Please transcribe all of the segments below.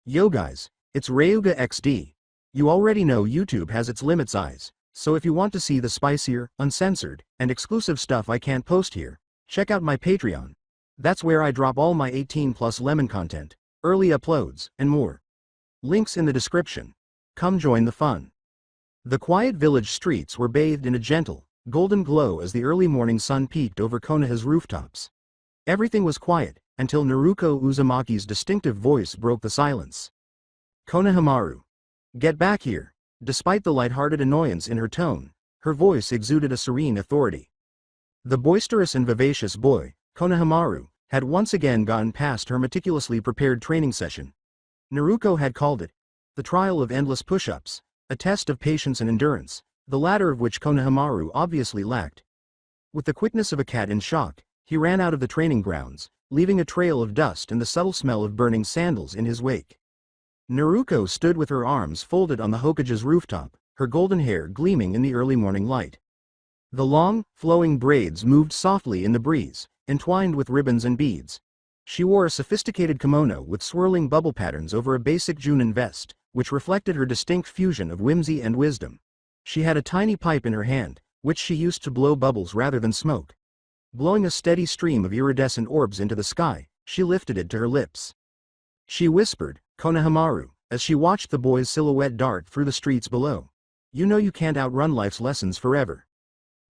Yo guys, it's RyugaXD. You already know YouTube has its limit size, so if you want to see the spicier, uncensored, and exclusive stuff I can't post here, check out my Patreon. That's where I drop all my 18+ lemon content, early uploads, and more. Links in the description. Come join the fun. The quiet village streets were bathed in a gentle, golden glow as the early morning sun peeked over Konoha's rooftops. Everything was quiet, until Naruko Uzumaki's distinctive voice broke the silence. Konohamaru. Get back here. Despite the light-hearted annoyance in her tone, her voice exuded a serene authority. The boisterous and vivacious boy, Konohamaru, had once again gotten past her meticulously prepared training session. Naruko had called it the trial of endless push-ups, a test of patience and endurance, the latter of which Konohamaru obviously lacked. With the quickness of a cat in shock, he ran out of the training grounds, leaving a trail of dust and the subtle smell of burning sandals in his wake. Naruko stood with her arms folded on the Hokage's rooftop, her golden hair gleaming in the early morning light. The long, flowing braids moved softly in the breeze, entwined with ribbons and beads. She wore a sophisticated kimono with swirling bubble patterns over a basic Junin vest, which reflected her distinct fusion of whimsy and wisdom. She had a tiny pipe in her hand, which she used to blow bubbles rather than smoke. Blowing a steady stream of iridescent orbs into the sky, she lifted it to her lips. She whispered, Konohamaru, as she watched the boy's silhouette dart through the streets below. You know you can't outrun life's lessons forever.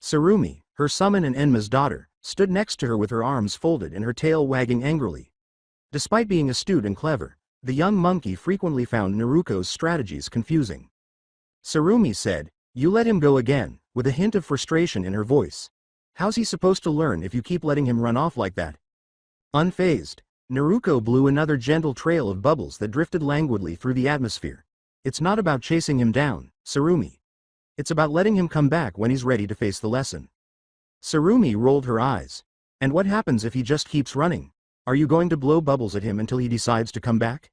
Tsurumi, her summon and Enma's daughter, stood next to her with her arms folded and her tail wagging angrily. Despite being astute and clever, the young monkey frequently found Naruko's strategies confusing. Tsurumi said, You let him go again, with a hint of frustration in her voice. How's he supposed to learn if you keep letting him run off like that? Unfazed, Naruko blew another gentle trail of bubbles that drifted languidly through the atmosphere. It's not about chasing him down, Tsurumi. It's about letting him come back when he's ready to face the lesson. Tsurumi rolled her eyes. And what happens if he just keeps running? Are you going to blow bubbles at him until he decides to come back?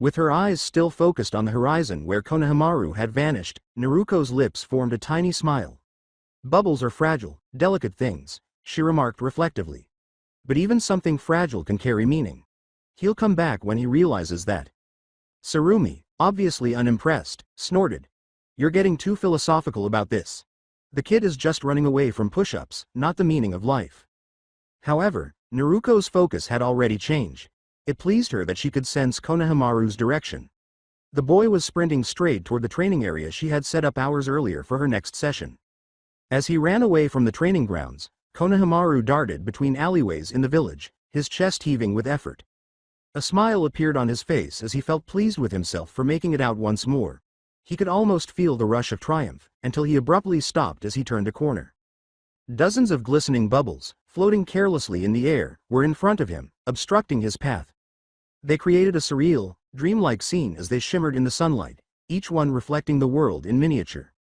With her eyes still focused on the horizon where Konohamaru had vanished, Naruko's lips formed a tiny smile. Bubbles are fragile, delicate things, she remarked reflectively. But even something fragile can carry meaning. He'll come back when he realizes that. Tsurumi, obviously unimpressed, snorted. You're getting too philosophical about this. The kid is just running away from push-ups, not the meaning of life. However, Naruko's focus had already changed. It pleased her that she could sense Konohamaru's direction. The boy was sprinting straight toward the training area she had set up hours earlier for her next session. As he ran away from the training grounds, Konohamaru darted between alleyways in the village, his chest heaving with effort. A smile appeared on his face as he felt pleased with himself for making it out once more. He could almost feel the rush of triumph, until he abruptly stopped as he turned a corner. Dozens of glistening bubbles, floating carelessly in the air, were in front of him, obstructing his path. They created a surreal, dreamlike scene as they shimmered in the sunlight, each one reflecting the world in miniature.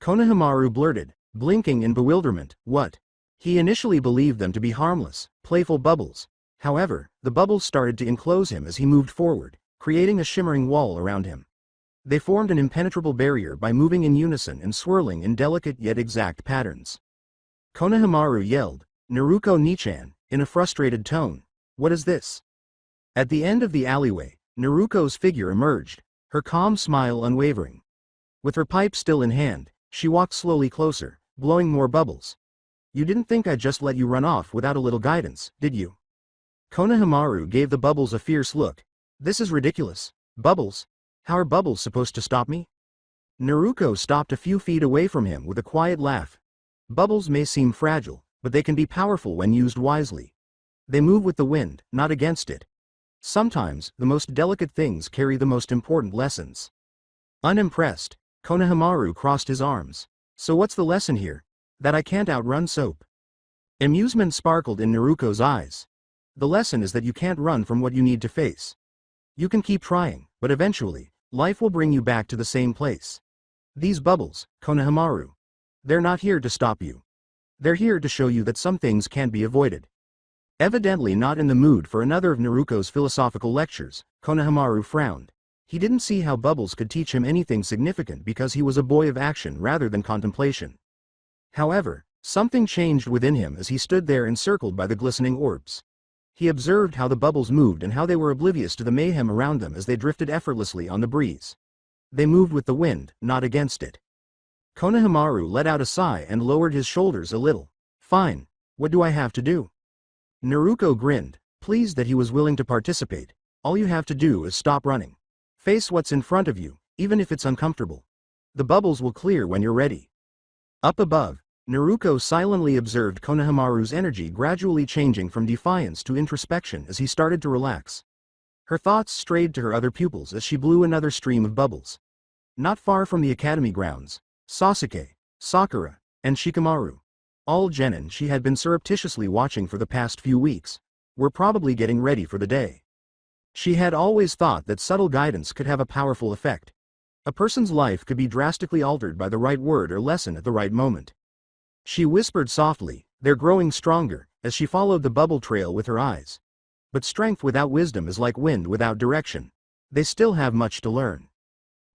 Konohamaru blurted, blinking in bewilderment, What? He initially believed them to be harmless, playful bubbles. However, the bubbles started to enclose him as he moved forward, creating a shimmering wall around him. They formed an impenetrable barrier by moving in unison and swirling in delicate yet exact patterns. Konohamaru yelled, Naruko Nichan, in a frustrated tone. What is this? At the end of the alleyway, Naruko's figure emerged, her calm smile unwavering. With her pipe still in hand, she walked slowly closer, blowing more bubbles. You didn't think I'd just let you run off without a little guidance, did you? Konohamaru gave the bubbles a fierce look. This is ridiculous. Bubbles? How are bubbles supposed to stop me? Naruko stopped a few feet away from him with a quiet laugh. Bubbles may seem fragile, but they can be powerful when used wisely. They move with the wind, not against it. Sometimes, the most delicate things carry the most important lessons. Unimpressed, Konohamaru crossed his arms. So what's the lesson here? That I can't outrun soap. Amusement sparkled in Naruko's eyes. The lesson is that you can't run from what you need to face. You can keep trying, but eventually, life will bring you back to the same place. These bubbles, Konohamaru. They're not here to stop you. They're here to show you that some things can't be avoided. Evidently not in the mood for another of Naruko's philosophical lectures, Konohamaru frowned. He didn't see how bubbles could teach him anything significant because he was a boy of action rather than contemplation. However, something changed within him as he stood there encircled by the glistening orbs. He observed how the bubbles moved and how they were oblivious to the mayhem around them as they drifted effortlessly on the breeze. They moved with the wind, not against it. Konohamaru let out a sigh and lowered his shoulders a little. Fine. What do I have to do? Naruto grinned, pleased that he was willing to participate. All you have to do is stop running. Face what's in front of you, even if it's uncomfortable. The bubbles will clear when you're ready. Up above, Naruto silently observed Konohamaru's energy gradually changing from defiance to introspection as he started to relax. Her thoughts strayed to her other pupils as she blew another stream of bubbles. Not far from the academy grounds, Sasuke, Sakura, and Shikamaru, all genin she had been surreptitiously watching for the past few weeks, were probably getting ready for the day. She had always thought that subtle guidance could have a powerful effect. A person's life could be drastically altered by the right word or lesson at the right moment. She whispered softly, "They're growing stronger," as she followed the bubble trail with her eyes. But strength without wisdom is like wind without direction. They still have much to learn.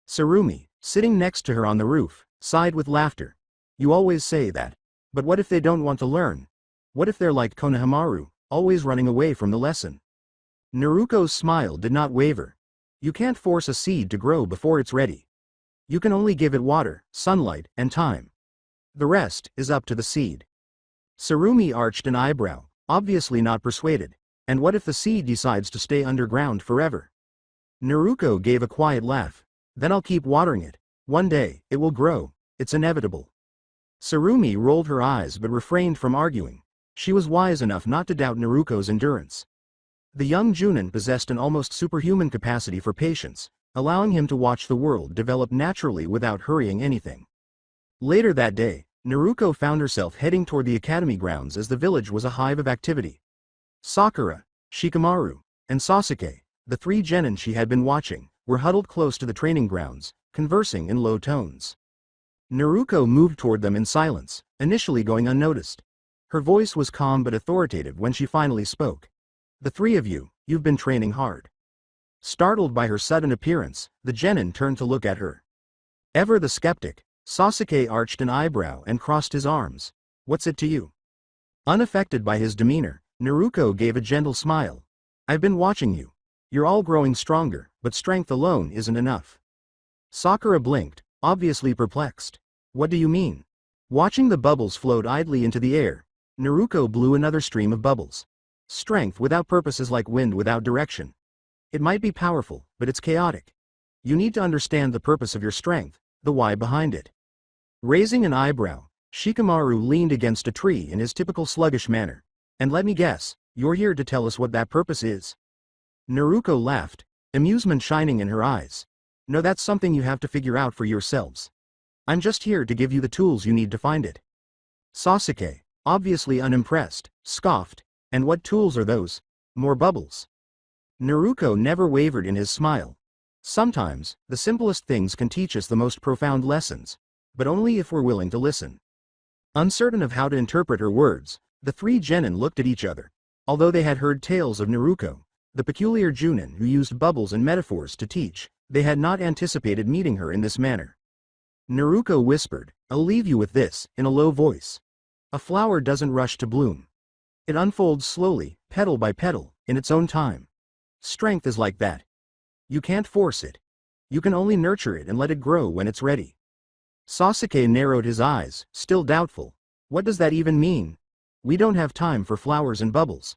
Tsurumi, sitting next to her on the roof, sighed with laughter. You always say that. But what if they don't want to learn? What if they're like Konohamaru, always running away from the lesson? Naruto's smile did not waver. You can't force a seed to grow before it's ready. You can only give it water, sunlight, and time. The rest is up to the seed. Tsurumi arched an eyebrow, obviously not persuaded. And what if the seed decides to stay underground forever? Naruto gave a quiet laugh. Then I'll keep watering it. One day, it will grow. It's inevitable. Tsurumi rolled her eyes but refrained from arguing. She was wise enough not to doubt Naruto's endurance. The young Junin possessed an almost superhuman capacity for patience, allowing him to watch the world develop naturally without hurrying anything. Later that day, Naruto found herself heading toward the academy grounds as the village was a hive of activity. Sakura, Shikamaru, and Sasuke, the three genin she had been watching, were huddled close to the training grounds, conversing in low tones. Naruto moved toward them in silence, initially going unnoticed. Her voice was calm but authoritative when she finally spoke. The three of you, you've been training hard. Startled by her sudden appearance, the genin turned to look at her. Ever the skeptic, Sasuke arched an eyebrow and crossed his arms. What's it to you? Unaffected by his demeanor, Naruto gave a gentle smile. I've been watching you. You're all growing stronger, but strength alone isn't enough. Sakura blinked, obviously perplexed. What do you mean? Watching the bubbles float idly into the air, Naruto blew another stream of bubbles. Strength without purpose is like wind without direction. It might be powerful, but it's chaotic. You need to understand the purpose of your strength, the why behind it. Raising an eyebrow, Shikamaru leaned against a tree in his typical sluggish manner. And let me guess, you're here to tell us what that purpose is. Naruto laughed, amusement shining in her eyes. No, that's something you have to figure out for yourselves. I'm just here to give you the tools you need to find it. Sasuke, obviously unimpressed, scoffed. And what tools are those? More bubbles. Naruto never wavered in his smile. Sometimes, the simplest things can teach us the most profound lessons, but only if we're willing to listen. Uncertain of how to interpret her words, the three genin looked at each other. Although they had heard tales of Naruto, the peculiar Junin who used bubbles and metaphors to teach, they had not anticipated meeting her in this manner. Naruto whispered, I'll leave you with this, in a low voice. A flower doesn't rush to bloom. It unfolds slowly, petal by petal, in its own time. Strength is like that. You can't force it. You can only nurture it and let it grow when it's ready. Sasuke narrowed his eyes, still doubtful. What does that even mean? We don't have time for flowers and bubbles.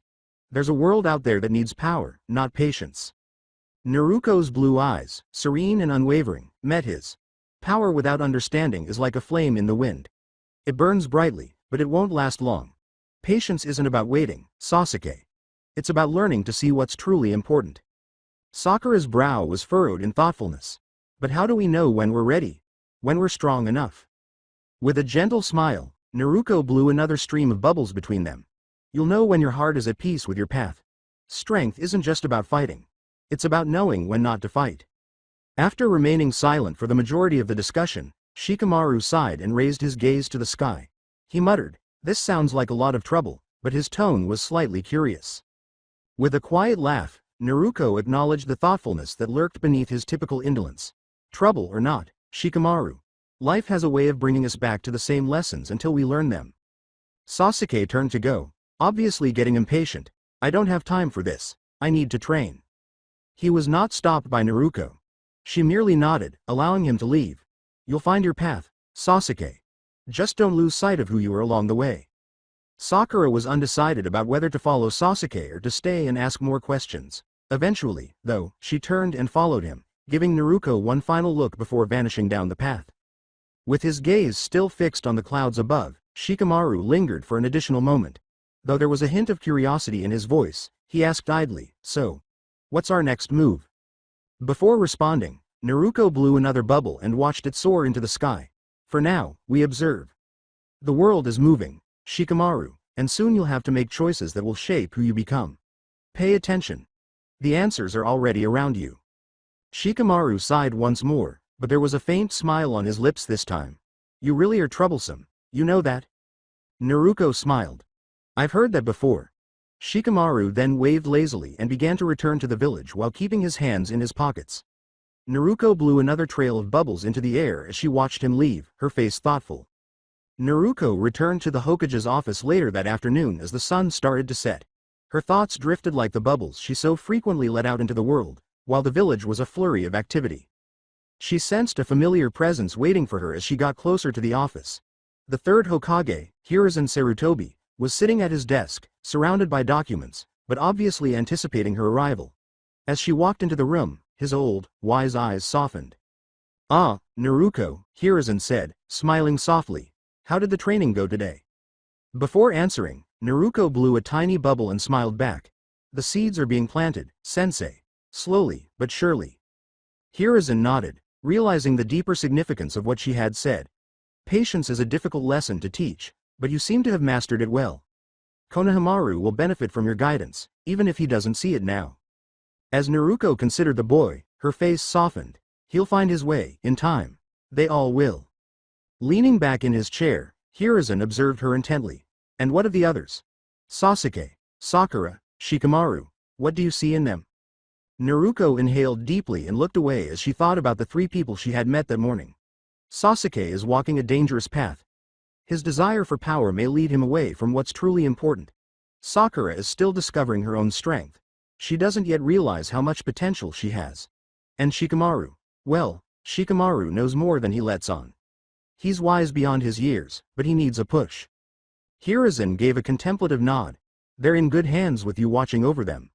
There's a world out there that needs power, not patience. Naruto's blue eyes, serene and unwavering, met his. Power without understanding is like a flame in the wind. It burns brightly, but it won't last long. Patience isn't about waiting, Sasuke. It's about learning to see what's truly important. Sakura's brow was furrowed in thoughtfulness. But how do we know when we're ready? When we're strong enough? With a gentle smile, Naruto blew another stream of bubbles between them. You'll know when your heart is at peace with your path. Strength isn't just about fighting. It's about knowing when not to fight. After remaining silent for the majority of the discussion, Shikamaru sighed and raised his gaze to the sky. He muttered, this sounds like a lot of trouble, but his tone was slightly curious. With a quiet laugh, Naruto acknowledged the thoughtfulness that lurked beneath his typical indolence. Trouble or not, Shikamaru, life has a way of bringing us back to the same lessons until we learn them. Sasuke turned to go, obviously getting impatient. I don't have time for this. I need to train. He was not stopped by Naruto. She merely nodded, allowing him to leave. You'll find your path, Sasuke. Just don't lose sight of who you are along the way. Sakura was undecided about whether to follow Sasuke or to stay and ask more questions. Eventually, though, she turned and followed him, giving Naruto one final look before vanishing down the path. With his gaze still fixed on the clouds above, Shikamaru lingered for an additional moment. Though there was a hint of curiosity in his voice, he asked idly, "So, what's our next move?" Before responding, Naruto blew another bubble and watched it soar into the sky. For now, we observe. The world is moving, Shikamaru, and soon you'll have to make choices that will shape who you become. Pay attention. The answers are already around you. Shikamaru sighed once more, but there was a faint smile on his lips this time. You really are troublesome, you know that? Naruto smiled. I've heard that before. Shikamaru then waved lazily and began to return to the village while keeping his hands in his pockets. Naruto blew another trail of bubbles into the air as she watched him leave, her face thoughtful. Naruto returned to the Hokage's office later that afternoon as the sun started to set. Her thoughts drifted like the bubbles she so frequently let out into the world, while the village was a flurry of activity. She sensed a familiar presence waiting for her as she got closer to the office. The third Hokage, Hiruzen Sarutobi, was sitting at his desk, surrounded by documents, but obviously anticipating her arrival. As she walked into the room, his old, wise eyes softened. "Ah, Naruto," Hiruzen said, smiling softly. "How did the training go today?" Before answering, Naruto blew a tiny bubble and smiled back. "The seeds are being planted, sensei. Slowly, but surely." Hiruzen nodded, realizing the deeper significance of what she had said. Patience is a difficult lesson to teach, but you seem to have mastered it well. Konohamaru will benefit from your guidance, even if he doesn't see it now. As Naruto considered the boy, her face softened. He'll find his way, in time. They all will. Leaning back in his chair, Hiruzen observed her intently. And what of the others? Sasuke, Sakura, Shikamaru, what do you see in them? Naruto inhaled deeply and looked away as she thought about the three people she had met that morning. Sasuke is walking a dangerous path. His desire for power may lead him away from what's truly important. Sakura is still discovering her own strength. She doesn't yet realize how much potential she has. And Shikamaru, well, Shikamaru knows more than he lets on. He's wise beyond his years, but he needs a push. Hiruzen gave a contemplative nod. They're in good hands with you watching over them.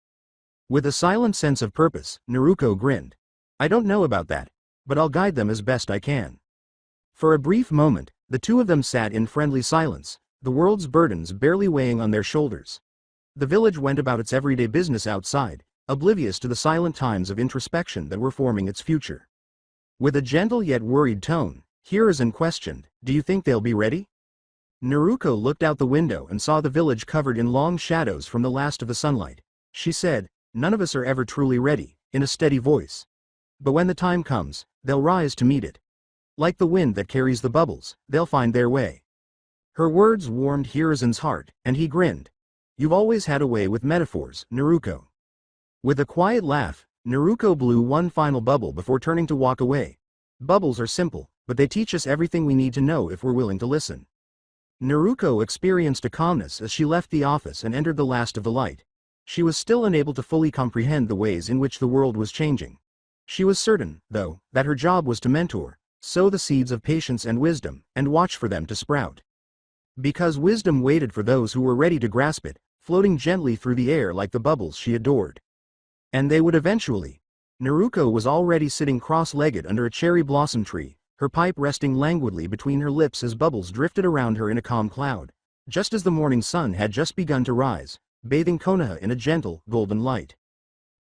With a silent sense of purpose, Naruto grinned. I don't know about that, but I'll guide them as best I can. For a brief moment, the two of them sat in friendly silence, the world's burdens barely weighing on their shoulders. The village went about its everyday business outside, oblivious to the silent times of introspection that were forming its future. With a gentle yet worried tone, Hiruzen questioned, "Do you think they'll be ready?" Naruto looked out the window and saw the village covered in long shadows from the last of the sunlight. She said, "None of us are ever truly ready," in a steady voice. "But when the time comes, they'll rise to meet it. Like the wind that carries the bubbles, they'll find their way." Her words warmed Hiruzen's heart, and he grinned. "You've always had a way with metaphors, Naruto." With a quiet laugh, Naruto blew one final bubble before turning to walk away. Bubbles are simple, but they teach us everything we need to know if we're willing to listen. Naruto experienced a calmness as she left the office and entered the last of the light. She was still unable to fully comprehend the ways in which the world was changing. She was certain, though, that her job was to mentor, sow the seeds of patience and wisdom, and watch for them to sprout. Because wisdom waited for those who were ready to grasp it, floating gently through the air like the bubbles she adored. And they would eventually. Naruto was already sitting cross-legged under a cherry blossom tree, her pipe resting languidly between her lips as bubbles drifted around her in a calm cloud, just as the morning sun had just begun to rise, bathing Konoha in a gentle, golden light.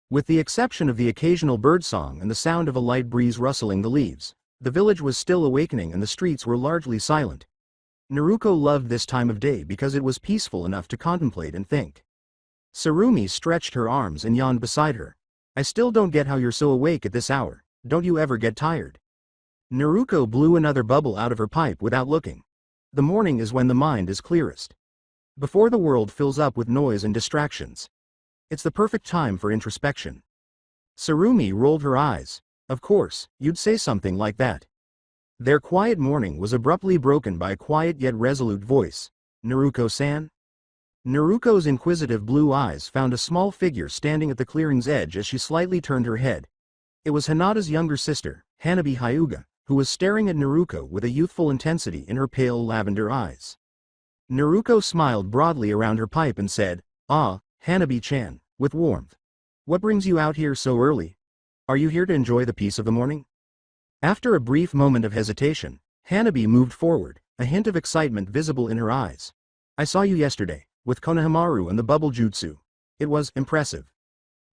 With the exception of the occasional birdsong and the sound of a light breeze rustling the leaves, the village was still awakening and the streets were largely silent. Naruto loved this time of day because it was peaceful enough to contemplate and think. Sarumi stretched her arms and yawned beside her. "I still don't get how you're so awake at this hour, don't you ever get tired?" Naruto blew another bubble out of her pipe without looking. The morning is when the mind is clearest. Before the world fills up with noise and distractions. It's the perfect time for introspection. Sarumi rolled her eyes. Of course, you'd say something like that. Their quiet morning was abruptly broken by a quiet yet resolute voice. "Naruto-san?" Naruko's inquisitive blue eyes found a small figure standing at the clearing's edge as she slightly turned her head. It was Hinata's younger sister, Hanabi Hyuga, who was staring at Naruko with a youthful intensity in her pale lavender eyes. Naruko smiled broadly around her pipe and said, "Ah, Hanabi-chan," with warmth. "What brings you out here so early? Are you here to enjoy the peace of the morning?" After a brief moment of hesitation, Hanabi moved forward, a hint of excitement visible in her eyes. "I saw you yesterday, with Konohamaru and the bubble jutsu. It was impressive."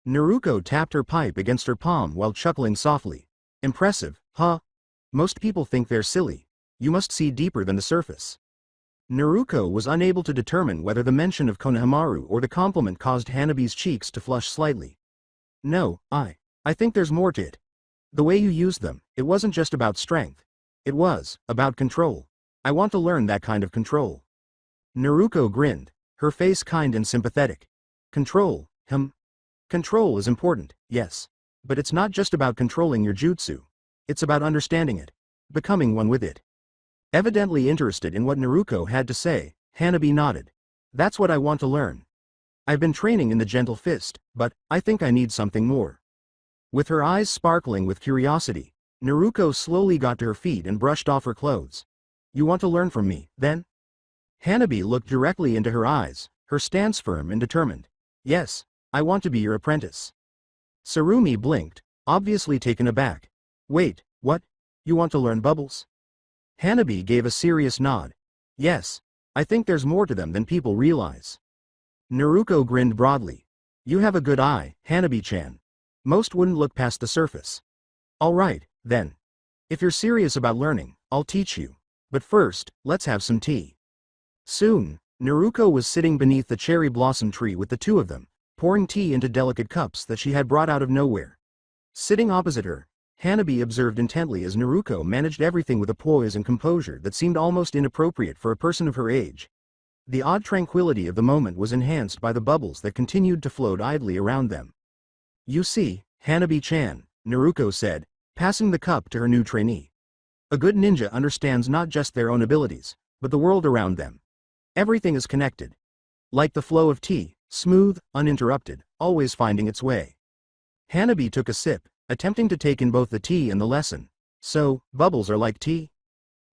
Naruko tapped her pipe against her palm while chuckling softly. "Impressive, huh? Most people think they're silly. You must see deeper than the surface." Naruko was unable to determine whether the mention of Konohamaru or the compliment caused Hanabi's cheeks to flush slightly. "No, I think there's more to it. The way you used them, it wasn't just about strength. It was about control. I want to learn that kind of control." Naruko grinned, her face kind and sympathetic. "Control, Control is important, yes. But it's not just about controlling your jutsu. It's about understanding it. Becoming one with it." Evidently interested in what Naruko had to say, Hanabi nodded. "That's what I want to learn. I've been training in the gentle fist, but I think I need something more." With her eyes sparkling with curiosity, Naruko slowly got to her feet and brushed off her clothes. "You want to learn from me, then?" Hanabi looked directly into her eyes, her stance firm and determined. "Yes, I want to be your apprentice." Sarumi blinked, obviously taken aback. "Wait, what? You want to learn bubbles?" Hanabi gave a serious nod. "Yes, I think there's more to them than people realize." Naruko grinned broadly. "You have a good eye, Hanabi-chan. Most wouldn't look past the surface." "All right, then. If you're serious about learning, I'll teach you. But first, let's have some tea." Soon, Naruko was sitting beneath the cherry blossom tree with the two of them, pouring tea into delicate cups that she had brought out of nowhere. Sitting opposite her, Hanabi observed intently as Naruko managed everything with a poise and composure that seemed almost inappropriate for a person of her age. The odd tranquility of the moment was enhanced by the bubbles that continued to float idly around them. "You see, Hanabi-chan," Naruko said, passing the cup to her new trainee. "A good ninja understands not just their own abilities, but the world around them. Everything is connected. Like the flow of tea, smooth, uninterrupted, always finding its way." Hanabi took a sip, attempting to take in both the tea and the lesson. "So, bubbles are like tea?"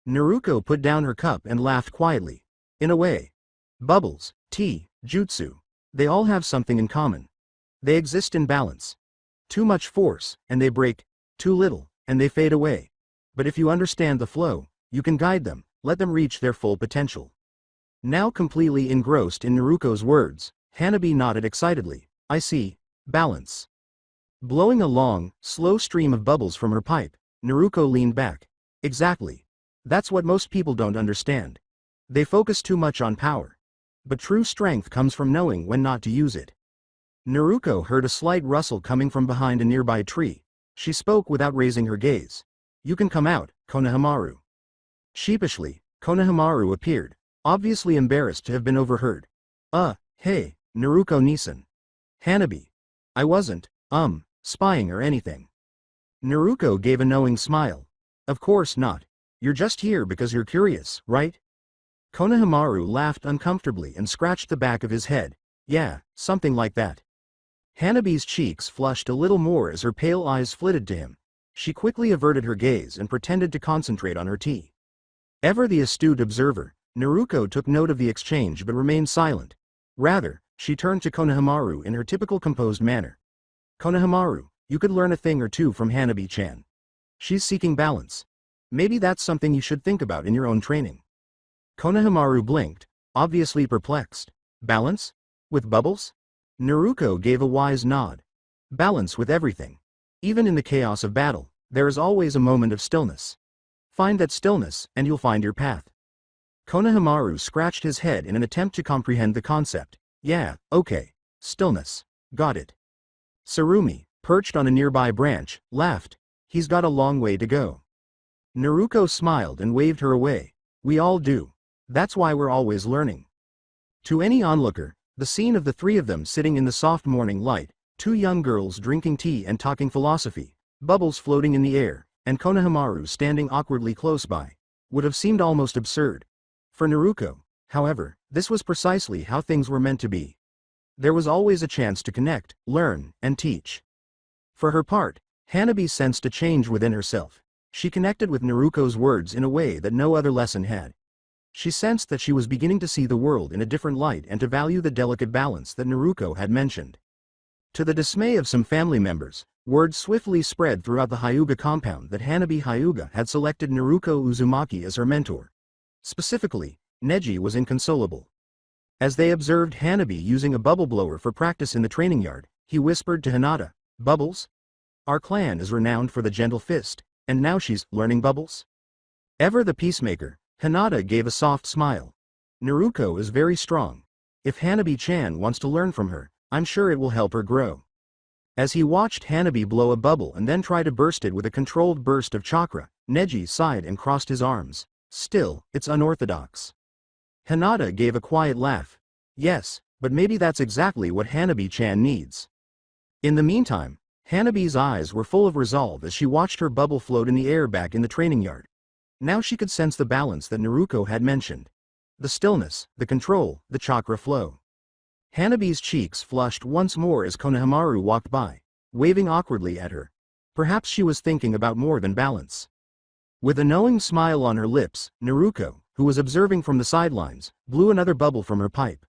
Naruko put down her cup and laughed quietly. "In a way. Bubbles, tea, jutsu, they all have something in common. They exist in balance. Too much force, and they break. Too little, and they fade away. But if you understand the flow, you can guide them, let them reach their full potential." Now completely engrossed in Naruko's words, Hanabi nodded excitedly. "I see. Balance." Blowing a long, slow stream of bubbles from her pipe, Naruko leaned back. "Exactly. That's what most people don't understand. They focus too much on power. But true strength comes from knowing when not to use it." Naruko heard a slight rustle coming from behind a nearby tree. She spoke without raising her gaze. "You can come out, Konohamaru." Sheepishly, Konohamaru appeared, obviously embarrassed to have been overheard. Hey, Naruko-nisan." "Hanabi. I wasn't, spying or anything." Naruko gave a knowing smile. "Of course not. You're just here because you're curious, right?" Konohamaru laughed uncomfortably and scratched the back of his head. "Yeah, something like that." Hanabi's cheeks flushed a little more as her pale eyes flitted to him. She quickly averted her gaze and pretended to concentrate on her tea. Ever the astute observer, Naruko took note of the exchange but remained silent. Rather, she turned to Konohamaru in her typical composed manner. "Konohamaru, you could learn a thing or two from Hanabi-chan. She's seeking balance. Maybe that's something you should think about in your own training." Konohamaru blinked, obviously perplexed. "Balance? With bubbles?" Naruko gave a wise nod. "Balance with everything. Even in the chaos of battle, there is always a moment of stillness. Find that stillness, and you'll find your path." Konohamaru scratched his head in an attempt to comprehend the concept. "Yeah, okay. Stillness. Got it." Sarumi, perched on a nearby branch, laughed. "He's got a long way to go." Naruko smiled and waved her away. "We all do. That's why we're always learning." To any onlooker, the scene of the three of them sitting in the soft morning light, two young girls drinking tea and talking philosophy, bubbles floating in the air, and Konohamaru standing awkwardly close by, would have seemed almost absurd. For Naruko, However, this was precisely how things were meant to be. There was always a chance to connect, learn, and teach. For her part, Hanabi sensed a change within herself. She connected with Naruko's words in a way that no other lesson had. She sensed that she was beginning to see the world in a different light and to value the delicate balance that Naruko had mentioned. To the dismay of some family members, word swiftly spread throughout the Hyuga compound that Hanabi Hyuga had selected Naruko Uzumaki as her mentor. Specifically, Neji was inconsolable. As they observed Hanabi using a bubble blower for practice in the training yard, he whispered to Hinata, "Bubbles? Our clan is renowned for the gentle fist, and now she's learning bubbles?" Ever the peacemaker, Hinata gave a soft smile. Naruko is very strong. If Hanabi-chan wants to learn from her, I'm sure it will help her grow. As he watched Hanabi blow a bubble and then try to burst it with a controlled burst of chakra, Neji sighed and crossed his arms. Still, it's unorthodox. Hinata gave a quiet laugh. Yes, but maybe that's exactly what Hanabi-chan needs. In the meantime, Hanabi's eyes were full of resolve as she watched her bubble float in the air back in the training yard. Now she could sense the balance that Naruko had mentioned. The stillness, the control, the chakra flow. Hanabi's cheeks flushed once more as Konohamaru walked by, waving awkwardly at her. Perhaps she was thinking about more than balance. With a knowing smile on her lips, Naruko, who was observing from the sidelines, blew another bubble from her pipe.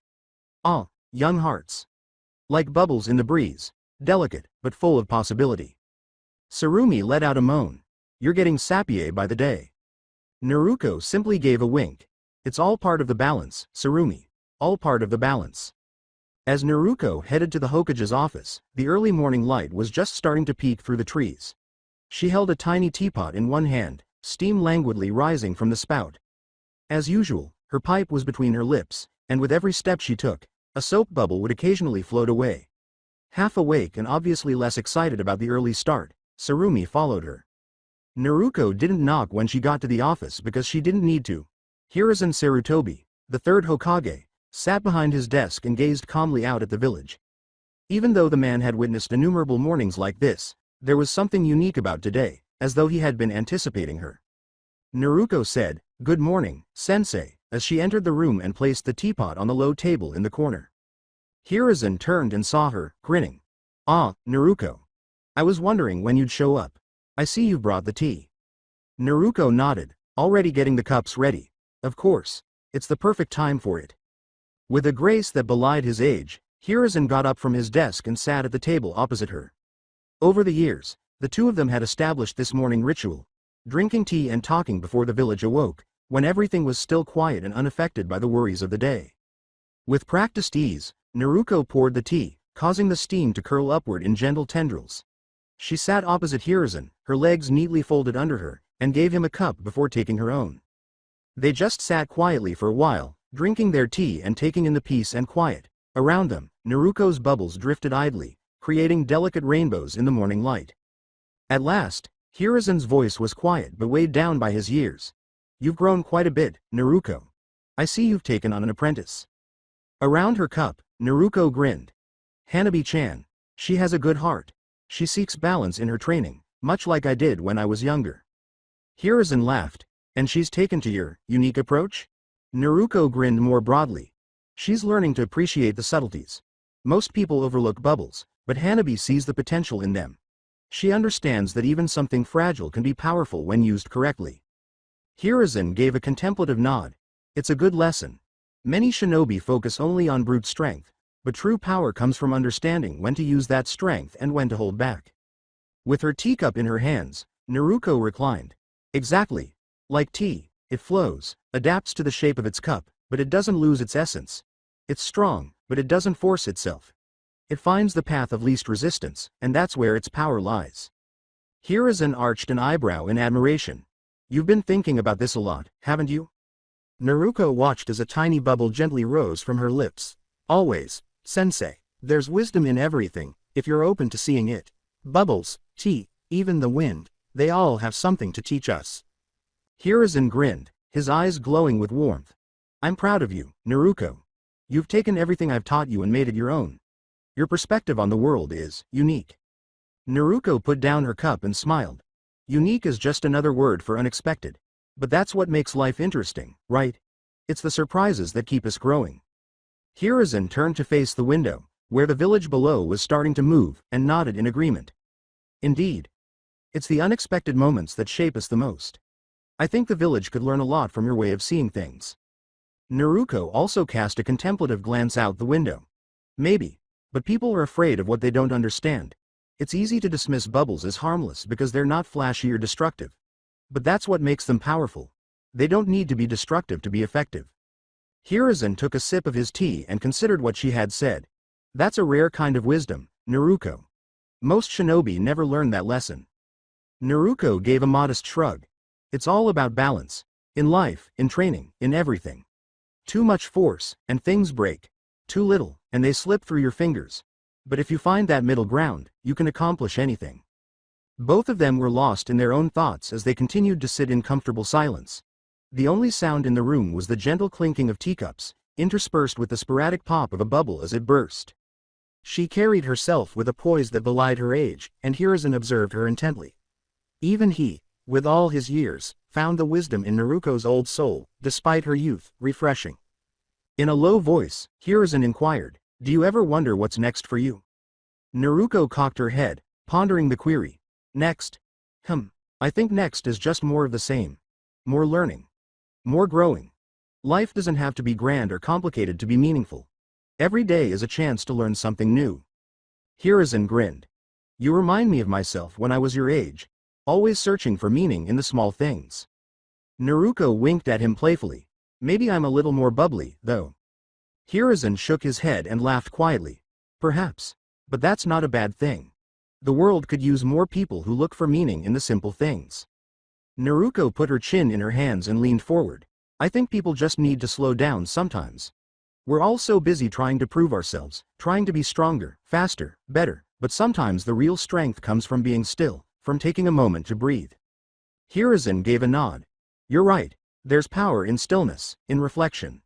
Ah, young hearts. Like bubbles in the breeze, delicate, but full of possibility. Sarumi let out a moan. You're getting sappier by the day. Naruko simply gave a wink. It's all part of the balance, Sarumi. All part of the balance. As Naruko headed to the Hokage's office, the early morning light was just starting to peek through the trees. She held a tiny teapot in one hand, steam languidly rising from the spout. As usual, her pipe was between her lips, and with every step she took, a soap bubble would occasionally float away. Half awake and obviously less excited about the early start, Sarumi followed her. Naruko didn't knock when she got to the office because she didn't need to. Hiruzen Sarutobi, the third Hokage, sat behind his desk and gazed calmly out at the village. Even though the man had witnessed innumerable mornings like this, there was something unique about today, as though he had been anticipating her. Naruko said, "Good morning, sensei," as she entered the room and placed the teapot on the low table in the corner. Hiruzen turned and saw her, grinning. "Ah, Naruko. I was wondering when you'd show up. I see you've brought the tea." Naruko nodded, already getting the cups ready. Of course. It's the perfect time for it. With a grace that belied his age, Hiruzen got up from his desk and sat at the table opposite her. Over the years, the two of them had established this morning ritual, drinking tea and talking before the village awoke, when everything was still quiet and unaffected by the worries of the day. With practiced ease, Naruko poured the tea, causing the steam to curl upward in gentle tendrils. She sat opposite Hiruzen, her legs neatly folded under her, and gave him a cup before taking her own. They just sat quietly for a while, drinking their tea and taking in the peace and quiet. Around them, Naruko's bubbles drifted idly, creating delicate rainbows in the morning light. At last, Hiruzen's voice was quiet but weighed down by his years. "You've grown quite a bit, Naruko. I see you've taken on an apprentice." Around her cup, Naruko grinned. "Hanabi-chan. She has a good heart. She seeks balance in her training, much like I did when I was younger." Hiruzen laughed. "And she's taken to your unique approach?" Naruko grinned more broadly. "She's learning to appreciate the subtleties. Most people overlook bubbles, but Hanabi sees the potential in them. She understands that even something fragile can be powerful when used correctly." Hiruzen gave a contemplative nod. "It's a good lesson. Many shinobi focus only on brute strength, but true power comes from understanding when to use that strength and when to hold back." With her teacup in her hands, Naruko reclined. "Exactly. Like tea, it flows, adapts to the shape of its cup, but it doesn't lose its essence. It's strong, but it doesn't force itself. It finds the path of least resistance, and that's where its power lies." Hiruzen arched an eyebrow in admiration. "You've been thinking about this a lot, haven't you?" Naruko watched as a tiny bubble gently rose from her lips. "Always, sensei. There's wisdom in everything, if you're open to seeing it. Bubbles, tea, even the wind, they all have something to teach us." Hiruzen grinned, his eyes glowing with warmth. "I'm proud of you, Naruko. You've taken everything I've taught you and made it your own. Your perspective on the world is unique." Naruko put down her cup and smiled. Unique is just another word for unexpected. But that's what makes life interesting, right? It's the surprises that keep us growing. Hiruzen turned to face the window, where the village below was starting to move, and nodded in agreement. Indeed. It's the unexpected moments that shape us the most. I think the village could learn a lot from your way of seeing things. Naruko also cast a contemplative glance out the window. Maybe. But people are afraid of what they don't understand. It's easy to dismiss bubbles as harmless because they're not flashy or destructive. But that's what makes them powerful. They don't need to be destructive to be effective. Hiruzen took a sip of his tea and considered what she had said. That's a rare kind of wisdom, Naruko. Most shinobi never learn that lesson. Naruko gave a modest shrug. It's all about balance. In life, in training, in everything. Too much force, and things break. Too little, and they slip through your fingers. But if you find that middle ground, you can accomplish anything. Both of them were lost in their own thoughts as they continued to sit in comfortable silence. The only sound in the room was the gentle clinking of teacups, interspersed with the sporadic pop of a bubble as it burst. She carried herself with a poise that belied her age, and Hiruzen observed her intently. Even he, with all his years, found the wisdom in Naruko's old soul, despite her youth, refreshing. In a low voice, Hiruzen inquired, "Do you ever wonder what's next for you?" Naruko cocked her head, pondering the query. Next? I think next is just more of the same. More learning. More growing. Life doesn't have to be grand or complicated to be meaningful. Every day is a chance to learn something new. Hiruzen grinned. You remind me of myself when I was your age, always searching for meaning in the small things. Naruko winked at him playfully. Maybe I'm a little more bubbly, though. Hiruzen shook his head and laughed quietly. Perhaps. But that's not a bad thing. The world could use more people who look for meaning in the simple things. Naruko put her chin in her hands and leaned forward. I think people just need to slow down sometimes. We're all so busy trying to prove ourselves, trying to be stronger, faster, better, but sometimes the real strength comes from being still, from taking a moment to breathe. Hiruzen gave a nod. You're right. There's power in stillness, in reflection.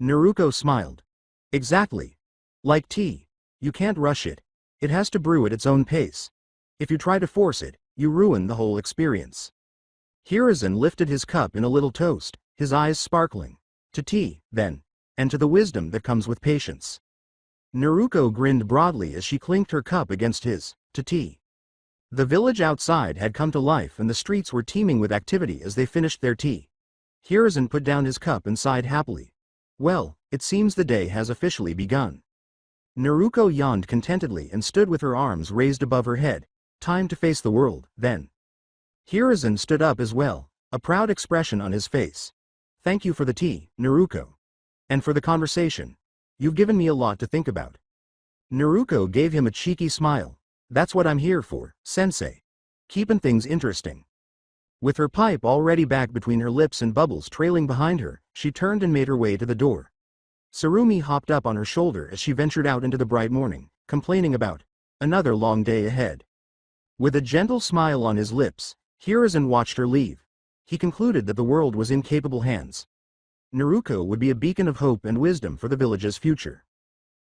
Naruko smiled. Exactly. Like tea. You can't rush it. It has to brew at its own pace. If you try to force it, you ruin the whole experience. Hiruzen lifted his cup in a little toast, his eyes sparkling. To tea, then. And to the wisdom that comes with patience. Naruko grinned broadly as she clinked her cup against his. To tea. The village outside had come to life and the streets were teeming with activity as they finished their tea. Hiruzen put down his cup and sighed happily. Well, it seems the day has officially begun. Naruko yawned contentedly and stood with her arms raised above her head. Time to face the world, then. Hiruzen stood up as well, a proud expression on his face. Thank you for the tea, Naruko. And for the conversation. You've given me a lot to think about. Naruko gave him a cheeky smile. That's what I'm here for, sensei. Keepin' things interesting. With her pipe already back between her lips and bubbles trailing behind her, she turned and made her way to the door. Sarumi hopped up on her shoulder as she ventured out into the bright morning, complaining about another long day ahead. With a gentle smile on his lips, Hiruzen watched her leave. He concluded that the world was in capable hands. Naruko would be a beacon of hope and wisdom for the village's future.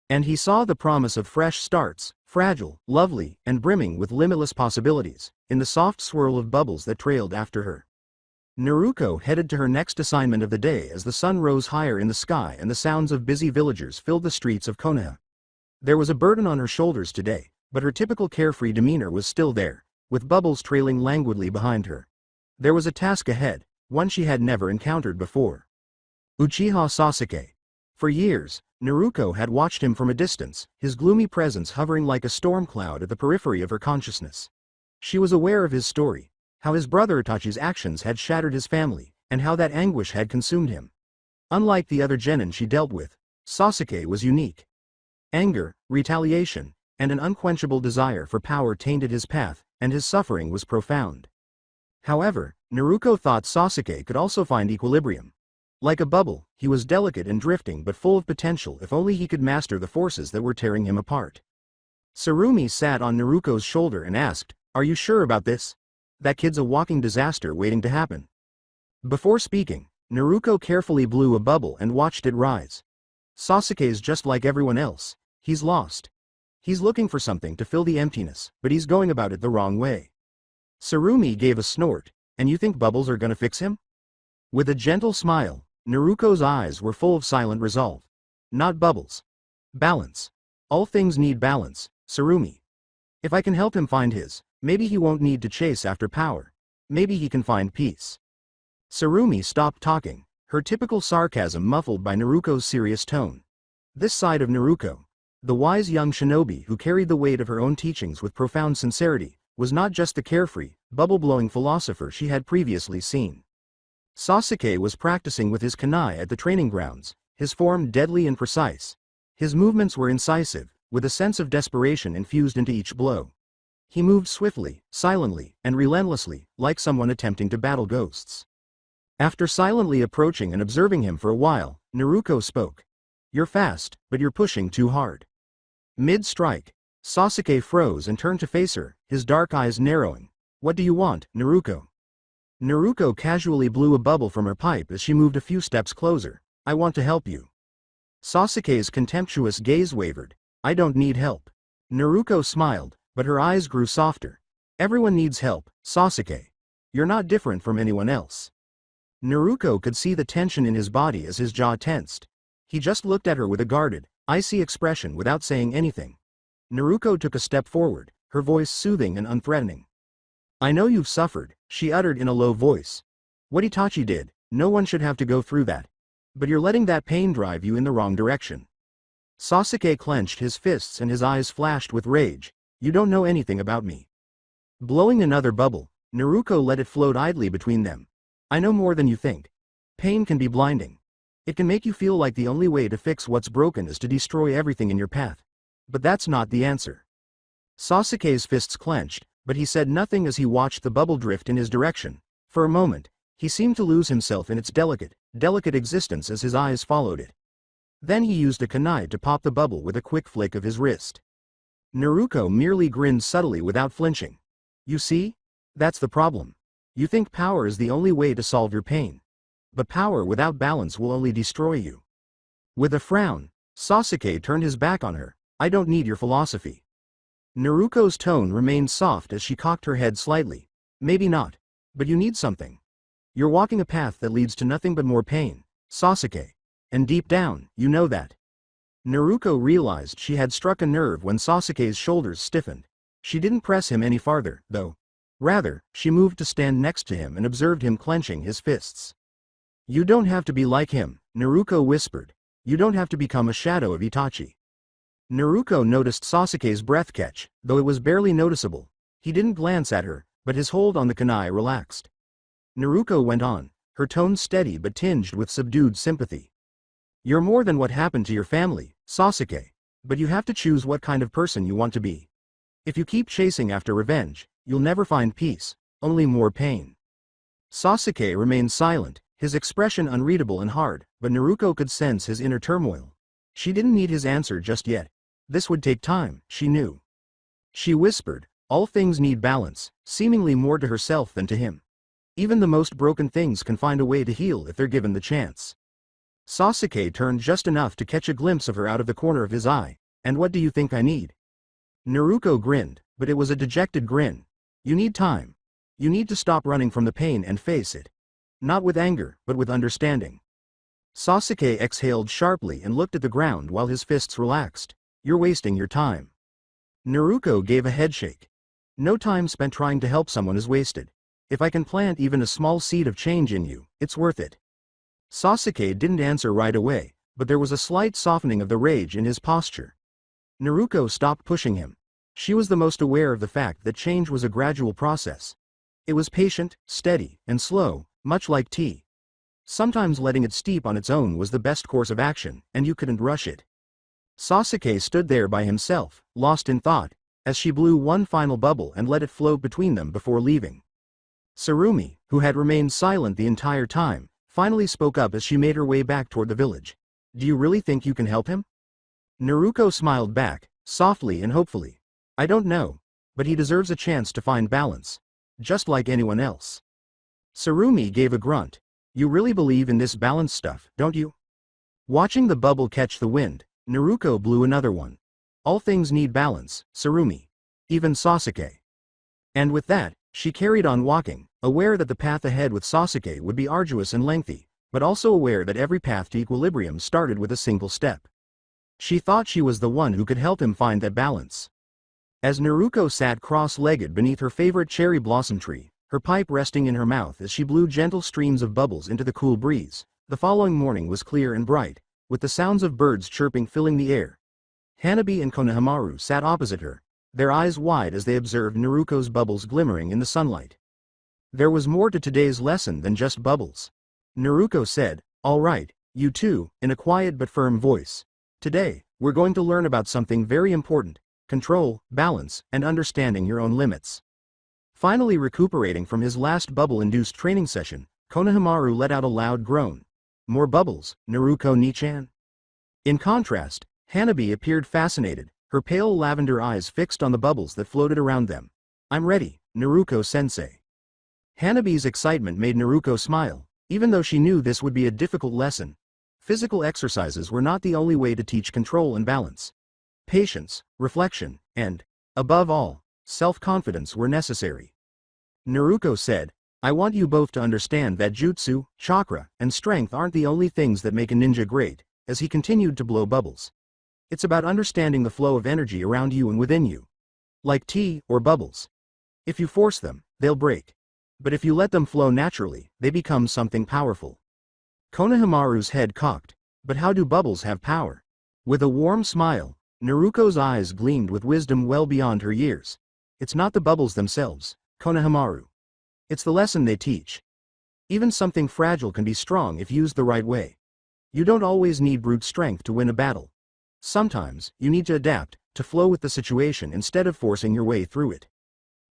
And he saw the promise of fresh starts, fragile, lovely, and brimming with limitless possibilities, in the soft swirl of bubbles that trailed after her. Naruko headed to her next assignment of the day as the sun rose higher in the sky and the sounds of busy villagers filled the streets of Konoha. There was a burden on her shoulders today, but her typical carefree demeanor was still there, with bubbles trailing languidly behind her. There was a task ahead, one she had never encountered before. Uchiha Sasuke. For years, Naruko had watched him from a distance, his gloomy presence hovering like a storm cloud at the periphery of her consciousness. She was aware of his story, how his brother Itachi's actions had shattered his family, and how that anguish had consumed him. Unlike the other genin she dealt with, Sasuke was unique. Anger, retaliation, and an unquenchable desire for power tainted his path, and his suffering was profound. However, Naruko thought Sasuke could also find equilibrium. Like a bubble, he was delicate and drifting but full of potential if only he could master the forces that were tearing him apart. Sarumi sat on Naruko's shoulder and asked, "Are you sure about this? That kid's a walking disaster waiting to happen." Before speaking, Naruko carefully blew a bubble and watched it rise. Sasuke's just like everyone else. He's lost. He's looking for something to fill the emptiness, but he's going about it the wrong way. Sarumi gave a snort. And you think bubbles are gonna fix him? With a gentle smile, Naruko's eyes were full of silent resolve. Not bubbles. Balance. All things need balance, Sarumi. If I can help him find his, maybe he won't need to chase after power. Maybe he can find peace. Sarumi stopped talking, her typical sarcasm muffled by Naruko's serious tone. This side of Naruko, the wise young shinobi who carried the weight of her own teachings with profound sincerity, was not just the carefree, bubble-blowing philosopher she had previously seen. Sasuke was practicing with his kunai at the training grounds, his form deadly and precise. His movements were incisive, with a sense of desperation infused into each blow. He moved swiftly, silently, and relentlessly, like someone attempting to battle ghosts. After silently approaching and observing him for a while, Naruko spoke. "You're fast, but you're pushing too hard." Mid-strike, Sasuke froze and turned to face her, his dark eyes narrowing. "What do you want, Naruko?" Naruko casually blew a bubble from her pipe as she moved a few steps closer. "I want to help you." Sasuke's contemptuous gaze wavered. "I don't need help." Naruko smiled, but her eyes grew softer. "Everyone needs help, Sasuke. You're not different from anyone else." Naruko could see the tension in his body as his jaw tensed. He just looked at her with a guarded, icy expression without saying anything. Naruko took a step forward, her voice soothing and unthreatening. "I know you've suffered," she uttered in a low voice. "What Itachi did, no one should have to go through that. But you're letting that pain drive you in the wrong direction." Sasuke clenched his fists and his eyes flashed with rage. "You don't know anything about me." Blowing another bubble, Naruko let it float idly between them. "I know more than you think. Pain can be blinding. It can make you feel like the only way to fix what's broken is to destroy everything in your path. But that's not the answer." Sasuke's fists clenched, but he said nothing as he watched the bubble drift in his direction. For a moment, he seemed to lose himself in its delicate existence as his eyes followed it. Then he used a kunai to pop the bubble with a quick flick of his wrist. Naruko merely grinned subtly without flinching. "You see? That's the problem. You think power is the only way to solve your pain. But power without balance will only destroy you." With a frown, Sasuke turned his back on her. "I don't need your philosophy." Naruko's tone remained soft as she cocked her head slightly. "Maybe not. But you need something. You're walking a path that leads to nothing but more pain, Sasuke. And deep down, you know that." Naruko realized she had struck a nerve when Sasuke's shoulders stiffened. She didn't press him any farther, though. Rather, she moved to stand next to him and observed him clenching his fists. "You don't have to be like him," Naruko whispered. "You don't have to become a shadow of Itachi." Naruko noticed Sasuke's breath catch, though it was barely noticeable. He didn't glance at her, but his hold on the kunai relaxed. Naruko went on, her tone steady but tinged with subdued sympathy. "You're more than what happened to your family, Sasuke. But you have to choose what kind of person you want to be. If you keep chasing after revenge, you'll never find peace, only more pain." Sasuke remained silent, his expression unreadable and hard, but Naruko could sense his inner turmoil. She didn't need his answer just yet. This would take time, she knew. She whispered, "All things need balance," seemingly more to herself than to him. "Even the most broken things can find a way to heal if they're given the chance." Sasuke turned just enough to catch a glimpse of her out of the corner of his eye. "And what do you think I need?" Naruko grinned, but it was a dejected grin. "You need time. You need to stop running from the pain and face it. Not with anger, but with understanding." Sasuke exhaled sharply and looked at the ground while his fists relaxed. "You're wasting your time." Naruko gave a headshake. "No time spent trying to help someone is wasted. If I can plant even a small seed of change in you, it's worth it." Sasuke didn't answer right away, but there was a slight softening of the rage in his posture. Naruko stopped pushing him. She was the most aware of the fact that change was a gradual process. It was patient, steady, and slow, much like tea. Sometimes letting it steep on its own was the best course of action, and you couldn't rush it. Sasuke stood there by himself, lost in thought, as she blew one final bubble and let it float between them before leaving. Sarumi, who had remained silent the entire time, finally spoke up as she made her way back toward the village. "Do you really think you can help him?" Naruko smiled back, softly and hopefully. "I don't know, but he deserves a chance to find balance. Just like anyone else." Sarumi gave a grunt. "You really believe in this balance stuff, don't you?" Watching the bubble catch the wind, Naruko blew another one. "All things need balance, Sarumi. Even Sasuke." And with that, she carried on walking, aware that the path ahead with Sasuke would be arduous and lengthy, but also aware that every path to equilibrium started with a single step. She thought she was the one who could help him find that balance. As Naruko sat cross-legged beneath her favorite cherry blossom tree, her pipe resting in her mouth as she blew gentle streams of bubbles into the cool breeze, the following morning was clear and bright, with the sounds of birds chirping filling the air. Hanabi and Konohamaru sat opposite her, their eyes wide as they observed Naruko's bubbles glimmering in the sunlight. There was more to today's lesson than just bubbles. Naruko said, "All right, you two," in a quiet but firm voice. "Today, we're going to learn about something very important: control, balance, and understanding your own limits." Finally recuperating from his last bubble-induced training session, Konohamaru let out a loud groan. "More bubbles, Naruko-ni-chan?" In contrast, Hanabi appeared fascinated, her pale lavender eyes fixed on the bubbles that floated around them. "I'm ready, Naruko-sensei." Hanabi's excitement made Naruko smile, even though she knew this would be a difficult lesson. Physical exercises were not the only way to teach control and balance. Patience, reflection, and, above all, self-confidence were necessary. Naruko said, "I want you both to understand that jutsu, chakra, and strength aren't the only things that make a ninja great," as he continued to blow bubbles. "It's about understanding the flow of energy around you and within you. Like tea or bubbles. If you force them, they'll break. But if you let them flow naturally, they become something powerful." Konohamaru's head cocked. "But how do bubbles have power?" With a warm smile, Naruko's eyes gleamed with wisdom well beyond her years. "It's not the bubbles themselves, Konohamaru. It's the lesson they teach. Even something fragile can be strong if used the right way. You don't always need brute strength to win a battle. Sometimes, you need to adapt, to flow with the situation instead of forcing your way through it."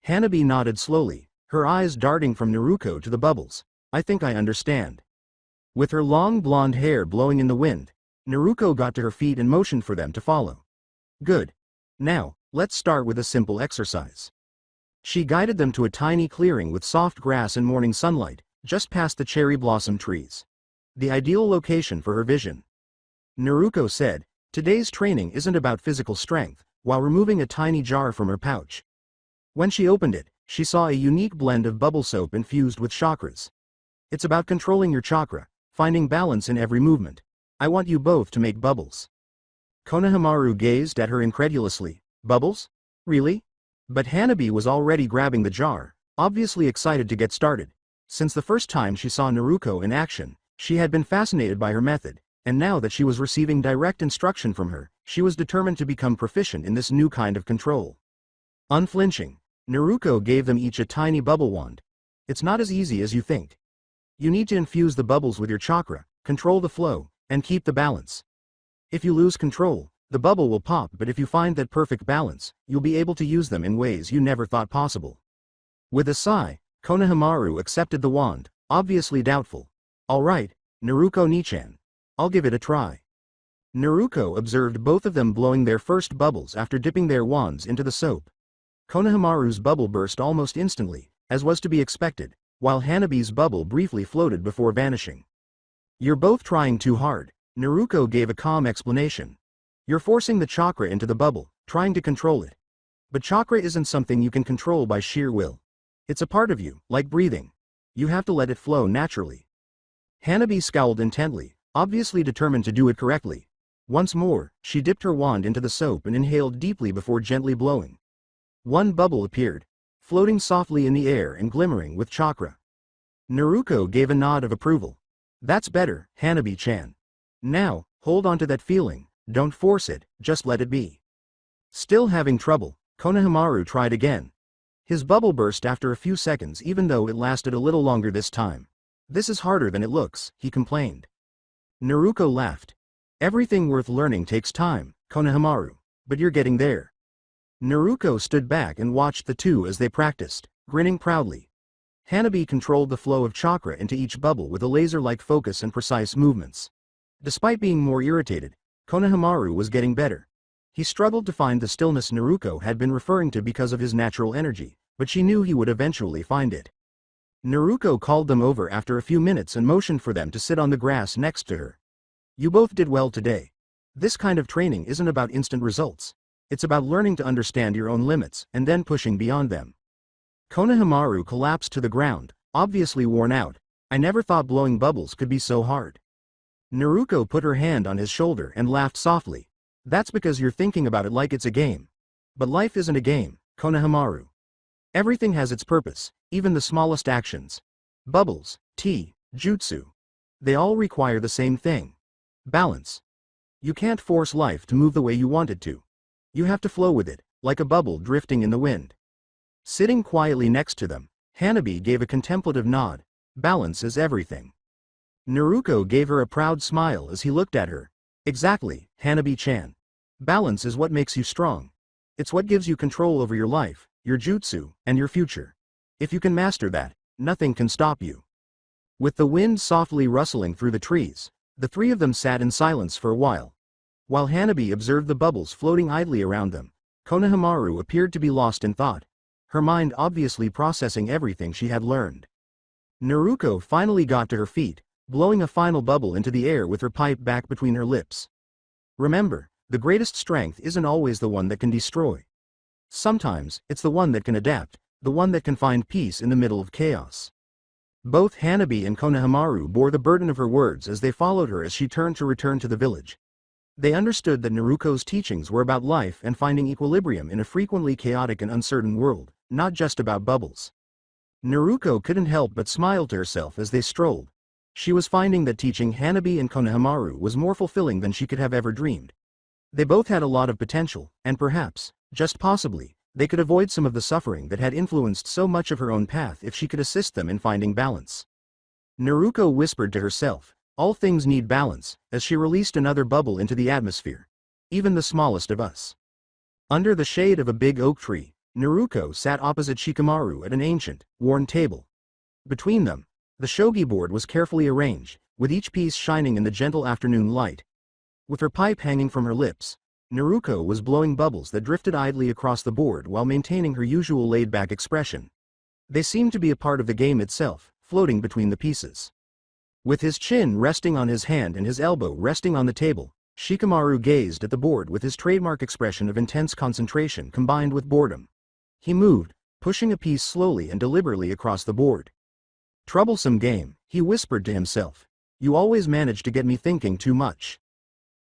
Hanabi nodded slowly, her eyes darting from Naruko to the bubbles. "I think I understand." With her long blonde hair blowing in the wind, Naruko got to her feet and motioned for them to follow. "Good. Now, let's start with a simple exercise." She guided them to a tiny clearing with soft grass and morning sunlight, just past the cherry blossom trees. The ideal location for her vision. Naruko said, "Today's training isn't about physical strength," while removing a tiny jar from her pouch. When she opened it, she saw a unique blend of bubble soap infused with chakras. "It's about controlling your chakra, finding balance in every movement. I want you both to make bubbles." Konohamaru gazed at her incredulously. "Bubbles? Really?" But Hanabi was already grabbing the jar, obviously excited to get started. Since the first time she saw Naruko in action, she had been fascinated by her method, and now that she was receiving direct instruction from her, she was determined to become proficient in this new kind of control. Unflinching, Naruko gave them each a tiny bubble wand. "It's not as easy as you think. You need to infuse the bubbles with your chakra, control the flow, and keep the balance. If you lose control, the bubble will pop, but if you find that perfect balance, you'll be able to use them in ways you never thought possible." With a sigh, Konohamaru accepted the wand, obviously doubtful. "All right, Naruko-ni-chan. I'll give it a try." Naruko observed both of them blowing their first bubbles after dipping their wands into the soap. Konohamaru's bubble burst almost instantly, as was to be expected, while Hanabi's bubble briefly floated before vanishing. "You're both trying too hard," Naruko gave a calm explanation. "You're forcing the chakra into the bubble, trying to control it. But chakra isn't something you can control by sheer will. It's a part of you, like breathing. You have to let it flow naturally." Hanabi scowled intently, obviously determined to do it correctly. Once more, she dipped her wand into the soap and inhaled deeply before gently blowing. One bubble appeared, floating softly in the air and glimmering with chakra. Naruko gave a nod of approval. "That's better, Hanabi-chan. Now, hold on to that feeling, don't force it, just let it be." Still having trouble, Konohamaru tried again. His bubble burst after a few seconds even though it lasted a little longer this time. "This is harder than it looks," he complained. Naruko laughed. "Everything worth learning takes time, Konohamaru, but you're getting there." Naruko stood back and watched the two as they practiced, grinning proudly. Hanabi controlled the flow of chakra into each bubble with a laser-like focus and precise movements. Despite being more irritated, Konohamaru was getting better. He struggled to find the stillness Naruko had been referring to because of his natural energy, but she knew he would eventually find it. Naruko called them over after a few minutes and motioned for them to sit on the grass next to her. "You both did well today. This kind of training isn't about instant results. It's about learning to understand your own limits and then pushing beyond them." Konohamaru collapsed to the ground, obviously worn out, I never thought blowing bubbles could be so hard. Naruko put her hand on his shoulder and laughed softly. That's because you're thinking about it like it's a game. But life isn't a game, Konohamaru. Everything has its purpose, even the smallest actions. Bubbles, tea, jutsu. They all require the same thing. Balance. You can't force life to move the way you want it to. You have to flow with it, like a bubble drifting in the wind. Sitting quietly next to them, Hanabi gave a contemplative nod. Balance is everything. Naruko gave her a proud smile as he looked at her. Exactly, Hanabi-chan. Balance is what makes you strong. It's what gives you control over your life, your jutsu, and your future. If you can master that, nothing can stop you. With the wind softly rustling through the trees, the three of them sat in silence for a while. While Hanabi observed the bubbles floating idly around them, Konohamaru appeared to be lost in thought, her mind obviously processing everything she had learned. Naruko finally got to her feet, blowing a final bubble into the air with her pipe back between her lips. Remember, the greatest strength isn't always the one that can destroy. Sometimes, it's the one that can adapt, the one that can find peace in the middle of chaos. Both Hanabi and Konohamaru bore the burden of her words as they followed her as she turned to return to the village. They understood that Naruko's teachings were about life and finding equilibrium in a frequently chaotic and uncertain world, not just about bubbles. Naruko couldn't help but smile to herself as they strolled. She was finding that teaching Hanabi and Konohamaru was more fulfilling than she could have ever dreamed. They both had a lot of potential, and perhaps, just possibly, they could avoid some of the suffering that had influenced so much of her own path if she could assist them in finding balance. Naruko whispered to herself, all things need balance, as she released another bubble into the atmosphere. Even the smallest of us. Under the shade of a big oak tree, Naruko sat opposite Shikamaru at an ancient, worn table. Between them, the shogi board was carefully arranged, with each piece shining in the gentle afternoon light. With her pipe hanging from her lips, Naruko was blowing bubbles that drifted idly across the board while maintaining her usual laid-back expression. They seemed to be a part of the game itself, floating between the pieces. With his chin resting on his hand and his elbow resting on the table, Shikamaru gazed at the board with his trademark expression of intense concentration combined with boredom. He moved, pushing a piece slowly and deliberately across the board. Troublesome game, he whispered to himself. You always manage to get me thinking too much.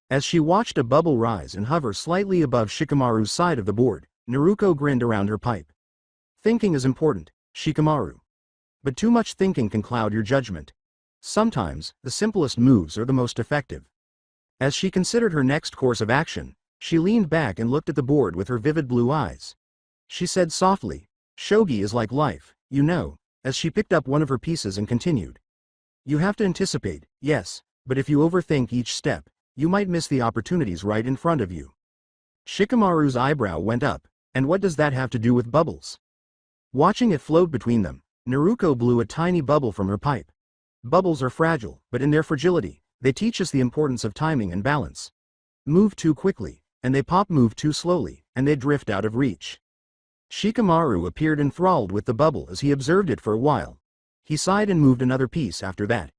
As she watched a bubble rise and hover slightly above Shikamaru's side of the board, Naruko grinned around her pipe. Thinking is important, Shikamaru. But too much thinking can cloud your judgment. Sometimes, the simplest moves are the most effective. As she considered her next course of action, she leaned back and looked at the board with her vivid blue eyes. She said softly, Shogi is like life, you know, as she picked up one of her pieces and continued. You have to anticipate, yes, but if you overthink each step, you might miss the opportunities right in front of you. Shikamaru's eyebrow went up, and what does that have to do with bubbles? Watching it float between them, Naruko blew a tiny bubble from her pipe. Bubbles are fragile, but in their fragility, they teach us the importance of timing and balance. Move too quickly, and they pop. Move too slowly, and they drift out of reach. Shikamaru appeared enthralled with the bubble as he observed it for a while. He sighed and moved another piece after that.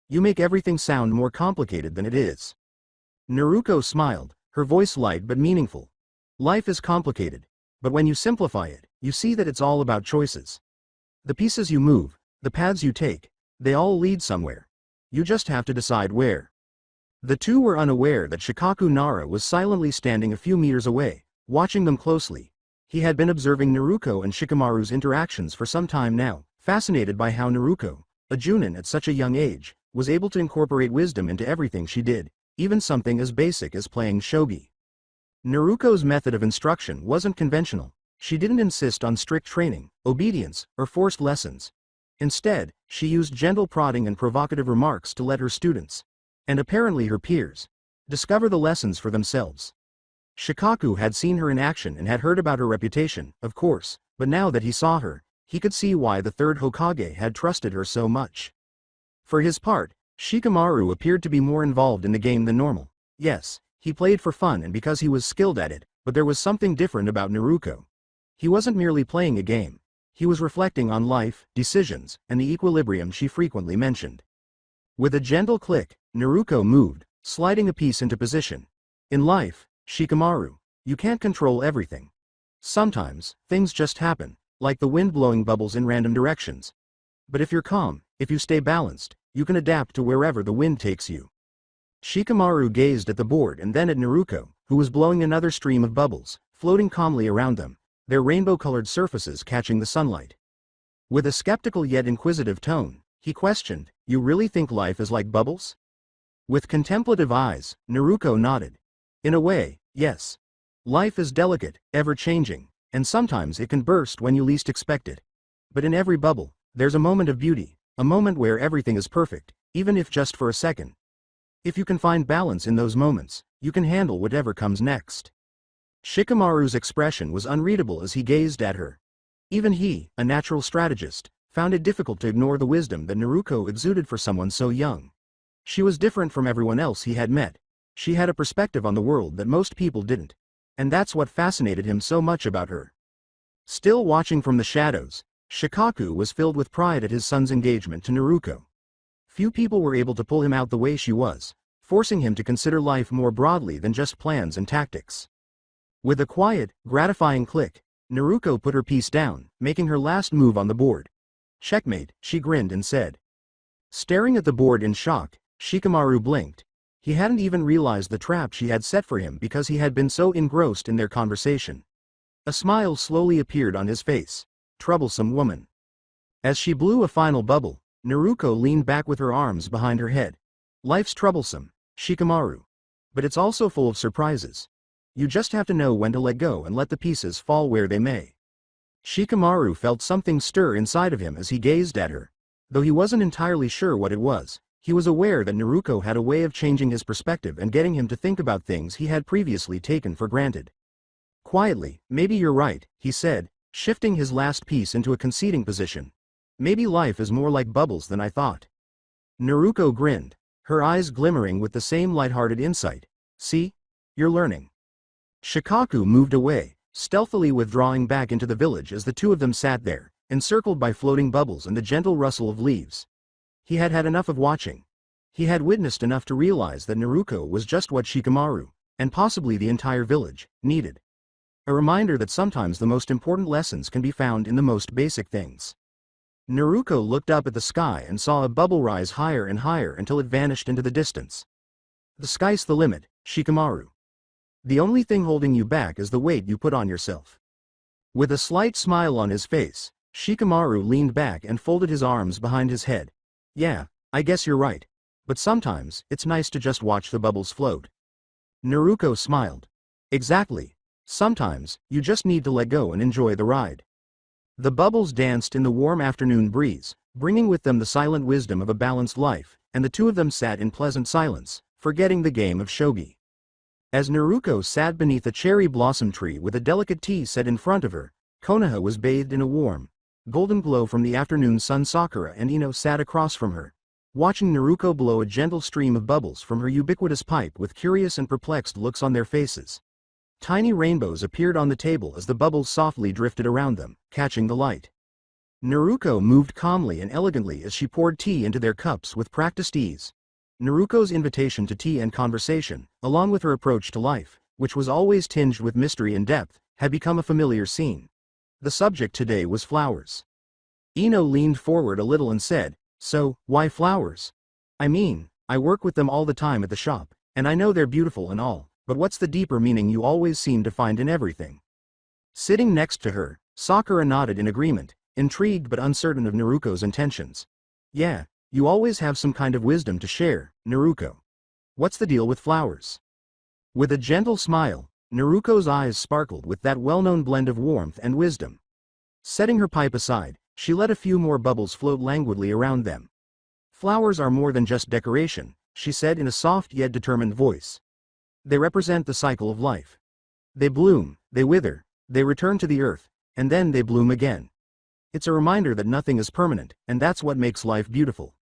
You make everything sound more complicated than it is. Naruko smiled, her voice light but meaningful. Life is complicated, but when you simplify it, you see that it's all about choices. The pieces you move, the paths you take, they all lead somewhere. You just have to decide where. The two were unaware that Shikaku Nara was silently standing a few meters away, watching them closely. He had been observing Naruko and Shikamaru's interactions for some time now, fascinated by how Naruko, a Junin at such a young age, was able to incorporate wisdom into everything she did, even something as basic as playing shogi. Naruko's method of instruction wasn't conventional. She didn't insist on strict training, obedience, or forced lessons. Instead, she used gentle prodding and provocative remarks to let her students, and apparently her peers, discover the lessons for themselves. Shikaku had seen her in action and had heard about her reputation, of course, but now that he saw her, he could see why the third Hokage had trusted her so much. For his part, Shikamaru appeared to be more involved in the game than normal. Yes, he played for fun and because he was skilled at it, but there was something different about Naruko. He wasn't merely playing a game. He was reflecting on life, decisions, and the equilibrium she frequently mentioned. With a gentle click, Naruko moved, sliding a piece into position. In life, Shikamaru, you can't control everything. Sometimes, things just happen, like the wind blowing bubbles in random directions. But if you're calm, If you stay balanced, you can adapt to wherever the wind takes you. Shikamaru gazed at the board and then at Naruto, who was blowing another stream of bubbles, floating calmly around them, their rainbow-colored surfaces catching the sunlight. With a skeptical yet inquisitive tone, he questioned, "You really think life is like bubbles?" With contemplative eyes, Naruto nodded. "In a way, yes. Life is delicate, ever-changing, and sometimes it can burst when you least expect it. But in every bubble, there's a moment of beauty, a moment where everything is perfect, even if just for a second. If you can find balance in those moments, you can handle whatever comes next." Shikamaru's expression was unreadable as he gazed at her. Even he, a natural strategist, found it difficult to ignore the wisdom that Naruto exuded for someone so young. She was different from everyone else he had met. She had a perspective on the world that most people didn't. And that's what fascinated him so much about her. Still watching from the shadows, Shikaku was filled with pride at his son's engagement to Naruto. Few people were able to pull him out the way she was, forcing him to consider life more broadly than just plans and tactics. With a quiet, gratifying click, Naruto put her piece down, making her last move on the board. "Checkmate," she grinned and said. Staring at the board in shock, Shikamaru blinked. He hadn't even realized the trap she had set for him because he had been so engrossed in their conversation. A smile slowly appeared on his face. Troublesome woman. As she blew a final bubble, Naruto leaned back with her arms behind her head. "Life's troublesome, Shikamaru. But it's also full of surprises. You just have to know when to let go and let the pieces fall where they may." Shikamaru felt something stir inside of him as he gazed at her. Though he wasn't entirely sure what it was, he was aware that Naruto had a way of changing his perspective and getting him to think about things he had previously taken for granted. Quietly, "Maybe you're right," he said, shifting his last piece into a conceding position. "Maybe life is more like bubbles than I thought." Naruto grinned, her eyes glimmering with the same lighthearted insight. "See? You're learning." Shikaku moved away, stealthily withdrawing back into the village as the two of them sat there, encircled by floating bubbles and the gentle rustle of leaves. He had had enough of watching. He had witnessed enough to realize that Naruto was just what Shikamaru, and possibly the entire village, needed. A reminder that sometimes the most important lessons can be found in the most basic things. Naruto looked up at the sky and saw a bubble rise higher and higher until it vanished into the distance. "The sky's the limit, Shikamaru. The only thing holding you back is the weight you put on yourself." With a slight smile on his face, Shikamaru leaned back and folded his arms behind his head. "Yeah, I guess you're right. But sometimes, it's nice to just watch the bubbles float." Naruto smiled. "Exactly. Sometimes, you just need to let go and enjoy the ride." The bubbles danced in the warm afternoon breeze, bringing with them the silent wisdom of a balanced life, and the two of them sat in pleasant silence, forgetting the game of shogi. As Naruto sat beneath a cherry blossom tree with a delicate tea set in front of her, Konoha was bathed in a warm, golden glow from the afternoon sun. Sakura and Ino sat across from her, watching Naruto blow a gentle stream of bubbles from her ubiquitous pipe with curious and perplexed looks on their faces. Tiny rainbows appeared on the table as the bubbles softly drifted around them, catching the light. Naruto moved calmly and elegantly as she poured tea into their cups with practiced ease. Naruto's invitation to tea and conversation, along with her approach to life, which was always tinged with mystery and depth, had become a familiar scene. The subject today was flowers. Ino leaned forward a little and said, "So, why flowers? I mean, I work with them all the time at the shop, and I know they're beautiful and all. But what's the deeper meaning you always seem to find in everything?" Sitting next to her, Sakura nodded in agreement, intrigued but uncertain of Naruto's intentions. "Yeah, you always have some kind of wisdom to share, Naruto. What's the deal with flowers?" With a gentle smile, Naruto's eyes sparkled with that well-known blend of warmth and wisdom. Setting her pipe aside, she let a few more bubbles float languidly around them. "Flowers are more than just decoration," she said in a soft yet determined voice. "They represent the cycle of life. They bloom, they wither, they return to the earth, and then they bloom again. It's a reminder that nothing is permanent, and that's what makes life beautiful."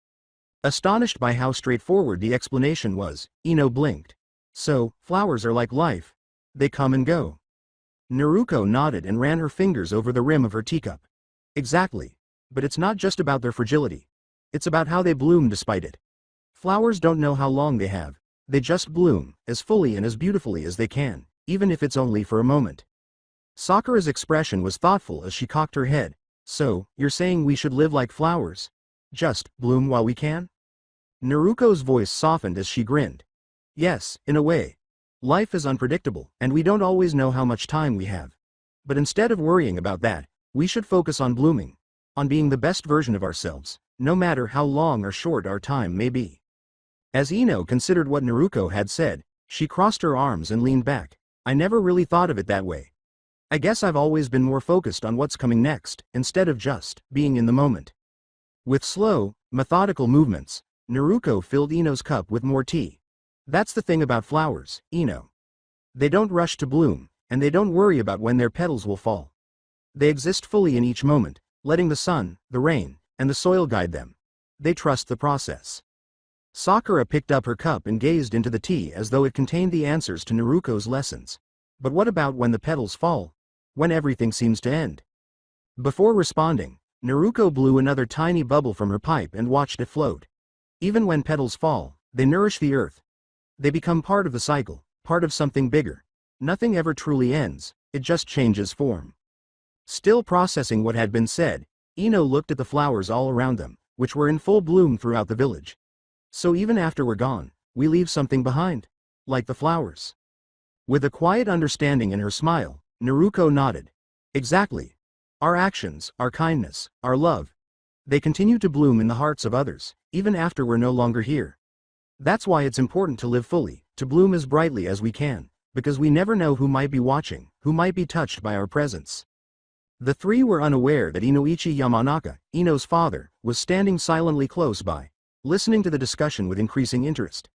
Astonished by how straightforward the explanation was, Ino blinked. "So, flowers are like life. They come and go." Naruto nodded and ran her fingers over the rim of her teacup. "Exactly. But it's not just about their fragility. It's about how they bloom despite it. Flowers don't know how long they have. They just bloom, as fully and as beautifully as they can, even if it's only for a moment." Sakura's expression was thoughtful as she cocked her head. "So, you're saying we should live like flowers?" Just, bloom while we can? Naruko's voice softened as she grinned. Yes, in a way. Life is unpredictable, and we don't always know how much time we have. But instead of worrying about that, we should focus on blooming. On being the best version of ourselves, no matter how long or short our time may be. As Ino considered what Naruko had said, she crossed her arms and leaned back. I never really thought of it that way. I guess I've always been more focused on what's coming next, instead of just being in the moment. With slow, methodical movements, Naruko filled Ino's cup with more tea. That's the thing about flowers, Ino. They don't rush to bloom, and they don't worry about when their petals will fall. They exist fully in each moment, letting the sun, the rain, and the soil guide them. They trust the process. Sakura picked up her cup and gazed into the tea as though it contained the answers to Naruko's lessons. But what about when the petals fall? When everything seems to end? Before responding, Naruko blew another tiny bubble from her pipe and watched it float. Even when petals fall, they nourish the earth. They become part of the cycle, part of something bigger. Nothing ever truly ends, it just changes form. Still processing what had been said, Ino looked at the flowers all around them, which were in full bloom throughout the village. So even after we're gone, we leave something behind. Like the flowers. With a quiet understanding in her smile, Naruko nodded. Exactly. Our actions, our kindness, our love. They continue to bloom in the hearts of others, even after we're no longer here. That's why it's important to live fully, to bloom as brightly as we can, because we never know who might be watching, who might be touched by our presence. The three were unaware that Inoichi Yamanaka, Ino's father, was standing silently close by, listening to the discussion with increasing interest.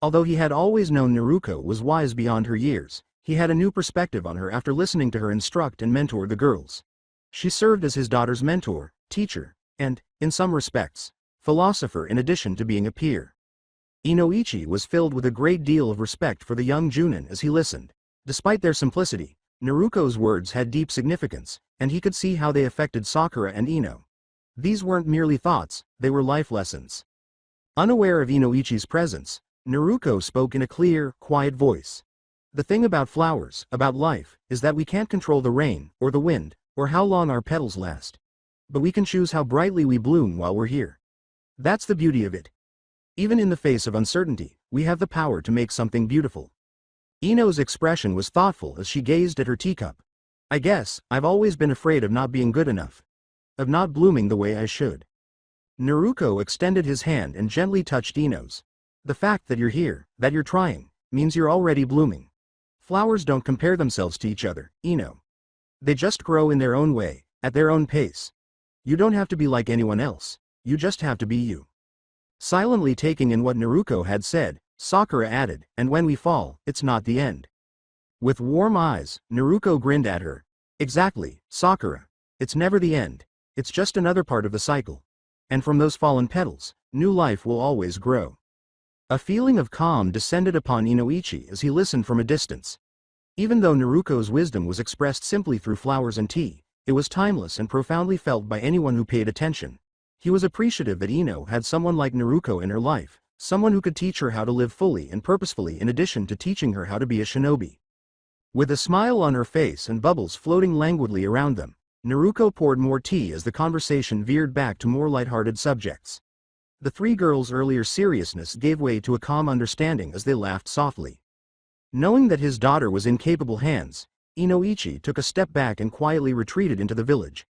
Although he had always known Naruko was wise beyond her years, he had a new perspective on her after listening to her instruct and mentor the girls. She served as his daughter's mentor, teacher, and, in some respects, philosopher in addition to being a peer. Inoichi was filled with a great deal of respect for the young Junin as he listened. Despite their simplicity, Naruko's words had deep significance, and he could see how they affected Sakura and Ino. These weren't merely thoughts, they were life lessons. Unaware of Inoichi's presence, Naruko spoke in a clear, quiet voice. The thing about flowers, about life, is that we can't control the rain, or the wind, or how long our petals last. But we can choose how brightly we bloom while we're here. That's the beauty of it. Even in the face of uncertainty, we have the power to make something beautiful. Ino's expression was thoughtful as she gazed at her teacup. I guess, I've always been afraid of not being good enough. Of not blooming the way I should. Naruko extended his hand and gently touched Ino's. The fact that you're here, that you're trying, means you're already blooming. Flowers don't compare themselves to each other, Ino. They just grow in their own way, at their own pace. You don't have to be like anyone else, you just have to be you. Silently taking in what Naruko had said, Sakura added, and when we fall, it's not the end. With warm eyes, Naruko grinned at her. Exactly, Sakura. It's never the end. It's just another part of the cycle. And from those fallen petals, new life will always grow. A feeling of calm descended upon Inoichi as he listened from a distance. Even though Naruko's wisdom was expressed simply through flowers and tea, it was timeless and profoundly felt by anyone who paid attention. He was appreciative that Ino had someone like Naruko in her life, someone who could teach her how to live fully and purposefully in addition to teaching her how to be a shinobi. With a smile on her face and bubbles floating languidly around them, Naruko poured more tea as the conversation veered back to more lighthearted subjects. The three girls' earlier seriousness gave way to a calm understanding as they laughed softly. Knowing that his daughter was in capable hands, Inoichi took a step back and quietly retreated into the village.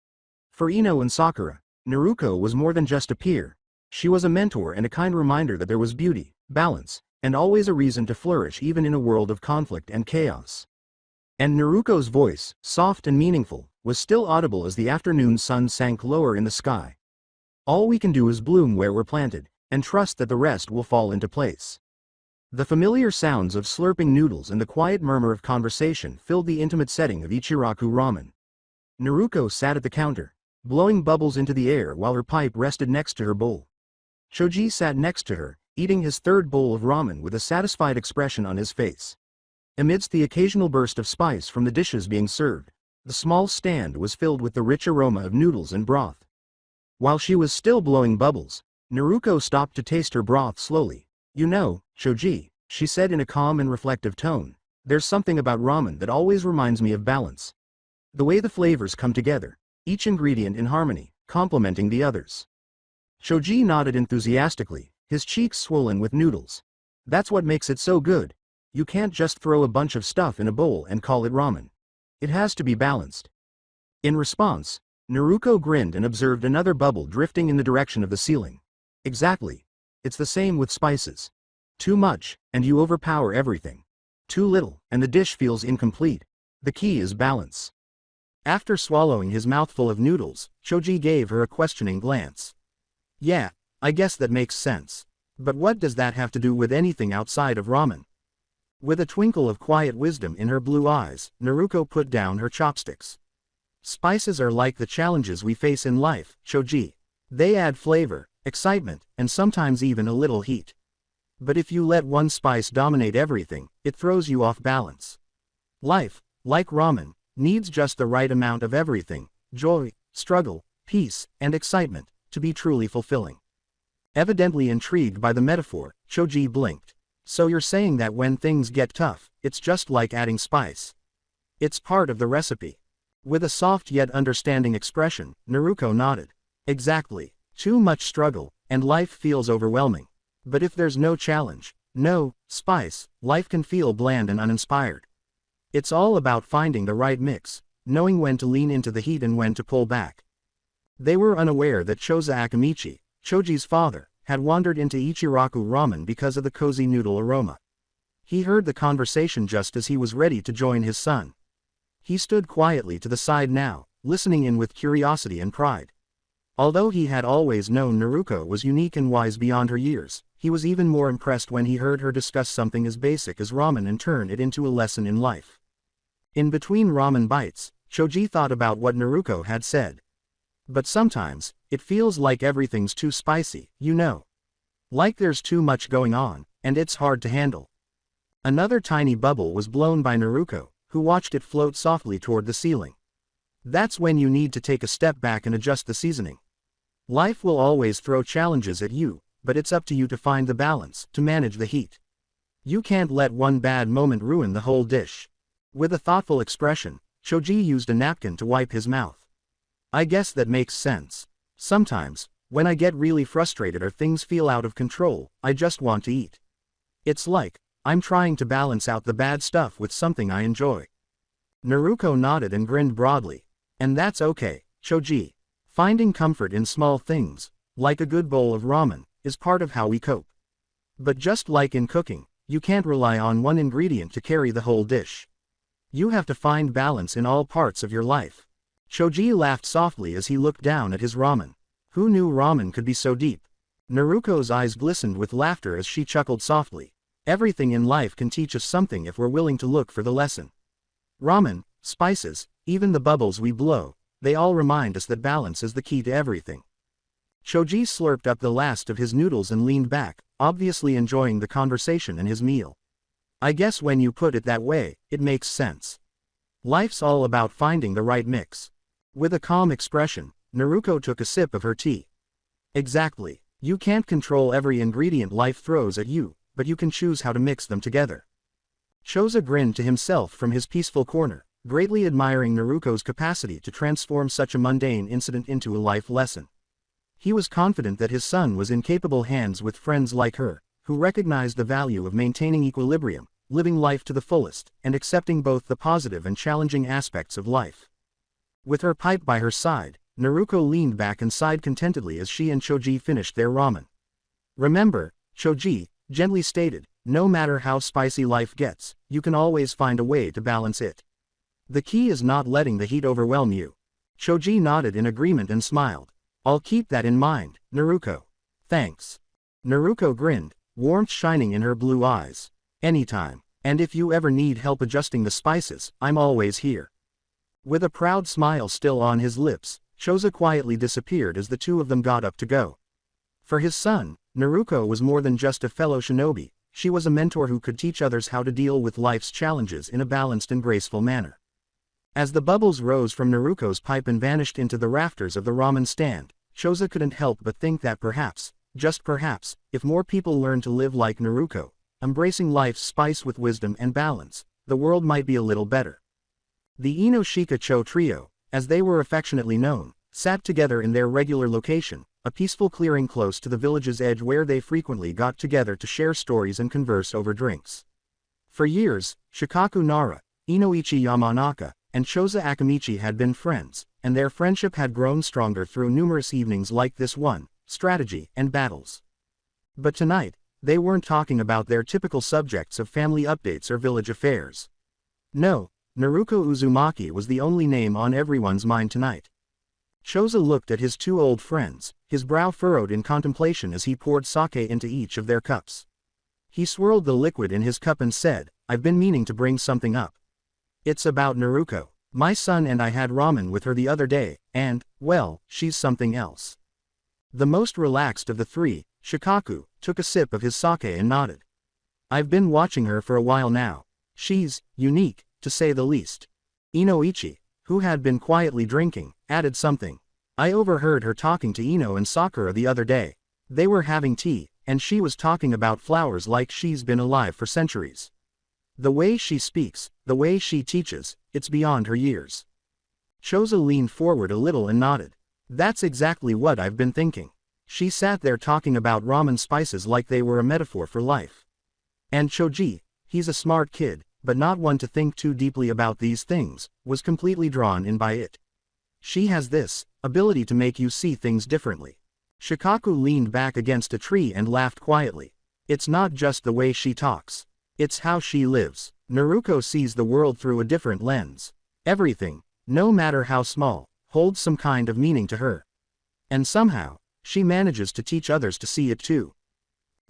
For Ino and Sakura, Naruko was more than just a peer. She was a mentor and a kind reminder that there was beauty, balance, and always a reason to flourish even in a world of conflict and chaos. And Naruko's voice, soft and meaningful, was still audible as the afternoon sun sank lower in the sky. All we can do is bloom where we're planted, and trust that the rest will fall into place. The familiar sounds of slurping noodles and the quiet murmur of conversation filled the intimate setting of Ichiraku Ramen. Naruko sat at the counter, blowing bubbles into the air while her pipe rested next to her bowl. Choji sat next to her, eating his third bowl of ramen with a satisfied expression on his face. Amidst the occasional burst of spice from the dishes being served, the small stand was filled with the rich aroma of noodles and broth. While she was still blowing bubbles, Naruko stopped to taste her broth slowly. You know, Choji, she said in a calm and reflective tone, there's something about ramen that always reminds me of balance. The way the flavors come together, each ingredient in harmony, complementing the others. Shoji nodded enthusiastically, his cheeks swollen with noodles. That's what makes it so good. You can't just throw a bunch of stuff in a bowl and call it ramen. It has to be balanced. In response, Naruto grinned and observed another bubble drifting in the direction of the ceiling. Exactly. It's the same with spices. Too much, and you overpower everything. Too little, and the dish feels incomplete. The key is balance. After swallowing his mouthful of noodles, Shoji gave her a questioning glance. Yeah, I guess that makes sense. But what does that have to do with anything outside of ramen? With a twinkle of quiet wisdom in her blue eyes, Naruto put down her chopsticks. Spices are like the challenges we face in life, Shoji. They add flavor, excitement, and sometimes even a little heat. But if you let one spice dominate everything, it throws you off balance. Life, like ramen, needs just the right amount of everything: joy, struggle, peace, and excitement, to be truly fulfilling. Evidently intrigued by the metaphor, Shoji blinked. So you're saying that when things get tough, it's just like adding spice. It's part of the recipe. With a soft yet understanding expression, Naruto nodded. Exactly. Too much struggle, and life feels overwhelming. But if there's no challenge, no spice, life can feel bland and uninspired. It's all about finding the right mix, knowing when to lean into the heat and when to pull back. They were unaware that Choza Akamichi, Choji's father, had wandered into Ichiraku Ramen because of the cozy noodle aroma. He heard the conversation just as he was ready to join his son. He stood quietly to the side now, listening in with curiosity and pride. Although he had always known Naruto was unique and wise beyond her years, he was even more impressed when he heard her discuss something as basic as ramen and turn it into a lesson in life. In between ramen bites, Shoji thought about what Naruto had said. But sometimes, it feels like everything's too spicy, you know. Like there's too much going on, and it's hard to handle. Another tiny bubble was blown by Naruto, who watched it float softly toward the ceiling. That's when you need to take a step back and adjust the seasoning. Life will always throw challenges at you, but it's up to you to find the balance, to manage the heat. You can't let one bad moment ruin the whole dish. With a thoughtful expression, Shoji used a napkin to wipe his mouth. I guess that makes sense. Sometimes, when I get really frustrated or things feel out of control, I just want to eat. It's like, I'm trying to balance out the bad stuff with something I enjoy. Naruto nodded and grinned broadly. And that's okay, Shoji. Finding comfort in small things, like a good bowl of ramen, is part of how we cope. But just like in cooking, you can't rely on one ingredient to carry the whole dish. You have to find balance in all parts of your life. Shoji laughed softly as he looked down at his ramen. Who knew ramen could be so deep? Naruto's eyes glistened with laughter as she chuckled softly. Everything in life can teach us something if we're willing to look for the lesson. Ramen, spices, even the bubbles we blow, they all remind us that balance is the key to everything. Shoji slurped up the last of his noodles and leaned back, obviously enjoying the conversation and his meal. I guess when you put it that way, it makes sense. Life's all about finding the right mix. With a calm expression, Naruto took a sip of her tea. Exactly. You can't control every ingredient life throws at you, but you can choose how to mix them together. Choza grinned to himself from his peaceful corner, greatly admiring Naruto's capacity to transform such a mundane incident into a life lesson. He was confident that his son was in capable hands with friends like her, who recognized the value of maintaining equilibrium, living life to the fullest, and accepting both the positive and challenging aspects of life. With her pipe by her side, Naruto leaned back and sighed contentedly as she and Shoji finished their ramen. Remember, Shoji, gently stated, no matter how spicy life gets, you can always find a way to balance it. The key is not letting the heat overwhelm you. Shoji nodded in agreement and smiled. I'll keep that in mind, Naruto. Thanks. Naruto grinned, warmth shining in her blue eyes. Anytime. And if you ever need help adjusting the spices, I'm always here. With a proud smile still on his lips, Choza quietly disappeared as the two of them got up to go. For his son, Naruto was more than just a fellow shinobi, she was a mentor who could teach others how to deal with life's challenges in a balanced and graceful manner. As the bubbles rose from Naruto's pipe and vanished into the rafters of the ramen stand, Choza couldn't help but think that perhaps, just perhaps, if more people learned to live like Naruto, embracing life's spice with wisdom and balance, the world might be a little better. The Inoshika-cho trio, as they were affectionately known, sat together in their regular location, a peaceful clearing close to the village's edge where they frequently got together to share stories and converse over drinks. For years, Shikaku Nara, Inoichi Yamanaka, and Choza Akamichi had been friends, and their friendship had grown stronger through numerous evenings like this one, strategy and battles. But tonight, they weren't talking about their typical subjects of family updates or village affairs. No, Naruko Uzumaki was the only name on everyone's mind tonight. Choza looked at his two old friends, his brow furrowed in contemplation as he poured sake into each of their cups. He swirled the liquid in his cup and said, "I've been meaning to bring something up. It's about Naruko. My son and I had ramen with her the other day, and, well, she's something else." The most relaxed of the three, Shikaku, took a sip of his sake and nodded. "I've been watching her for a while now. She's unique, to say the least." Inoichi, who had been quietly drinking, added something. "I overheard her talking to Ino and Sakura the other day. They were having tea, and she was talking about flowers like she's been alive for centuries. The way she speaks, the way she teaches, it's beyond her years." Choza leaned forward a little and nodded. "That's exactly what I've been thinking. She sat there talking about ramen spices like they were a metaphor for life. And Choji, he's a smart kid, but not one to think too deeply about these things, was completely drawn in by it. She has this ability to make you see things differently." Shikaku leaned back against a tree and laughed quietly. "It's not just the way she talks. It's how she lives. Naruko sees the world through a different lens. Everything, no matter how small, holds some kind of meaning to her. And somehow, she manages to teach others to see it too."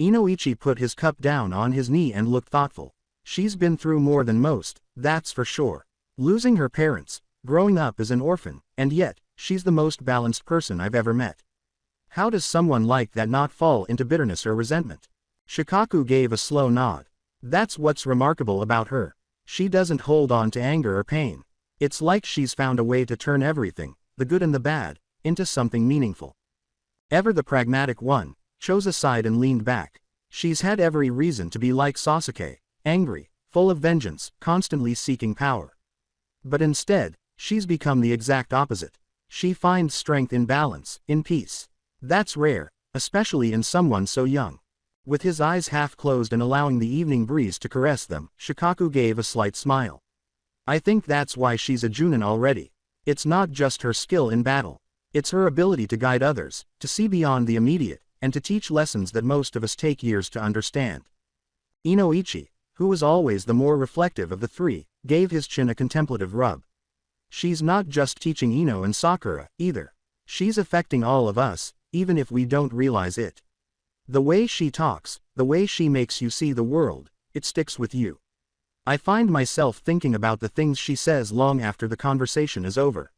Inoichi put his cup down on his knee and looked thoughtful. "She's been through more than most, that's for sure. Losing her parents, growing up as an orphan, and yet, she's the most balanced person I've ever met. How does someone like that not fall into bitterness or resentment?" Shikaku gave a slow nod. "That's what's remarkable about her. She doesn't hold on to anger or pain. It's like she's found a way to turn everything, the good and the bad, into something meaningful. Ever the pragmatic one," Choza sighed and leaned back. "She's had every reason to be like Sasuke, angry, full of vengeance, constantly seeking power. But instead, she's become the exact opposite. She finds strength in balance, in peace. That's rare, especially in someone so young." With his eyes half closed and allowing the evening breeze to caress them, Shikaku gave a slight smile. "I think that's why she's a Junin already. It's not just her skill in battle. It's her ability to guide others, to see beyond the immediate, and to teach lessons that most of us take years to understand." Inoichi, who was always the more reflective of the three, gave his chin a contemplative rub. "She's not just teaching Ino and Sakura, either. She's affecting all of us, even if we don't realize it. The way she talks, the way she makes you see the world, it sticks with you. I find myself thinking about the things she says long after the conversation is over."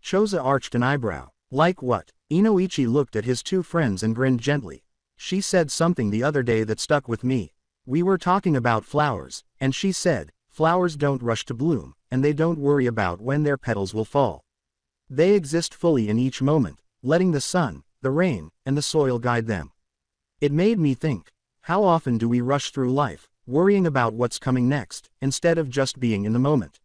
Choza arched an eyebrow. "Like what?" Inoichi looked at his two friends and grinned gently. "She said something the other day that stuck with me. We were talking about flowers, and she said, flowers don't rush to bloom, and they don't worry about when their petals will fall. They exist fully in each moment, letting the sun, the rain, and the soil guide them. It made me think, how often do we rush through life, worrying about what's coming next, instead of just being in the moment?"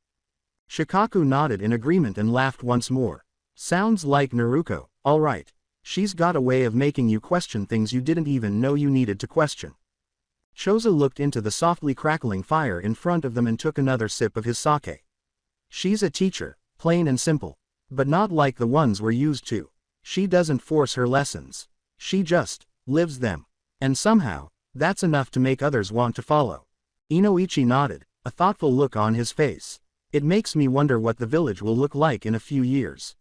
Shikaku nodded in agreement and laughed once more. "Sounds like Naruko, all right. She's got a way of making you question things you didn't even know you needed to question." Choza looked into the softly crackling fire in front of them and took another sip of his sake. "She's a teacher, plain and simple. But not like the ones we're used to. She doesn't force her lessons. She just lives them. And somehow, that's enough to make others want to follow." Inoichi nodded, a thoughtful look on his face. "It makes me wonder what the village will look like in a few years.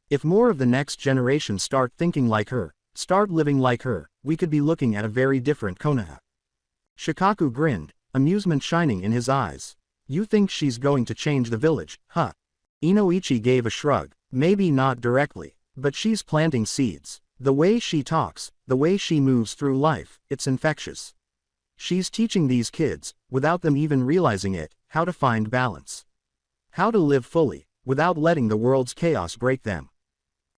If more of the next generation start thinking like her, start living like her, we could be looking at a very different Konoha." Shikaku grinned, amusement shining in his eyes. "You think she's going to change the village, huh?" Inoichi gave a shrug. "Maybe not directly, but she's planting seeds. The way she talks, the way she moves through life, it's infectious. She's teaching these kids, without them even realizing it, how to find balance. How to live fully, without letting the world's chaos break them."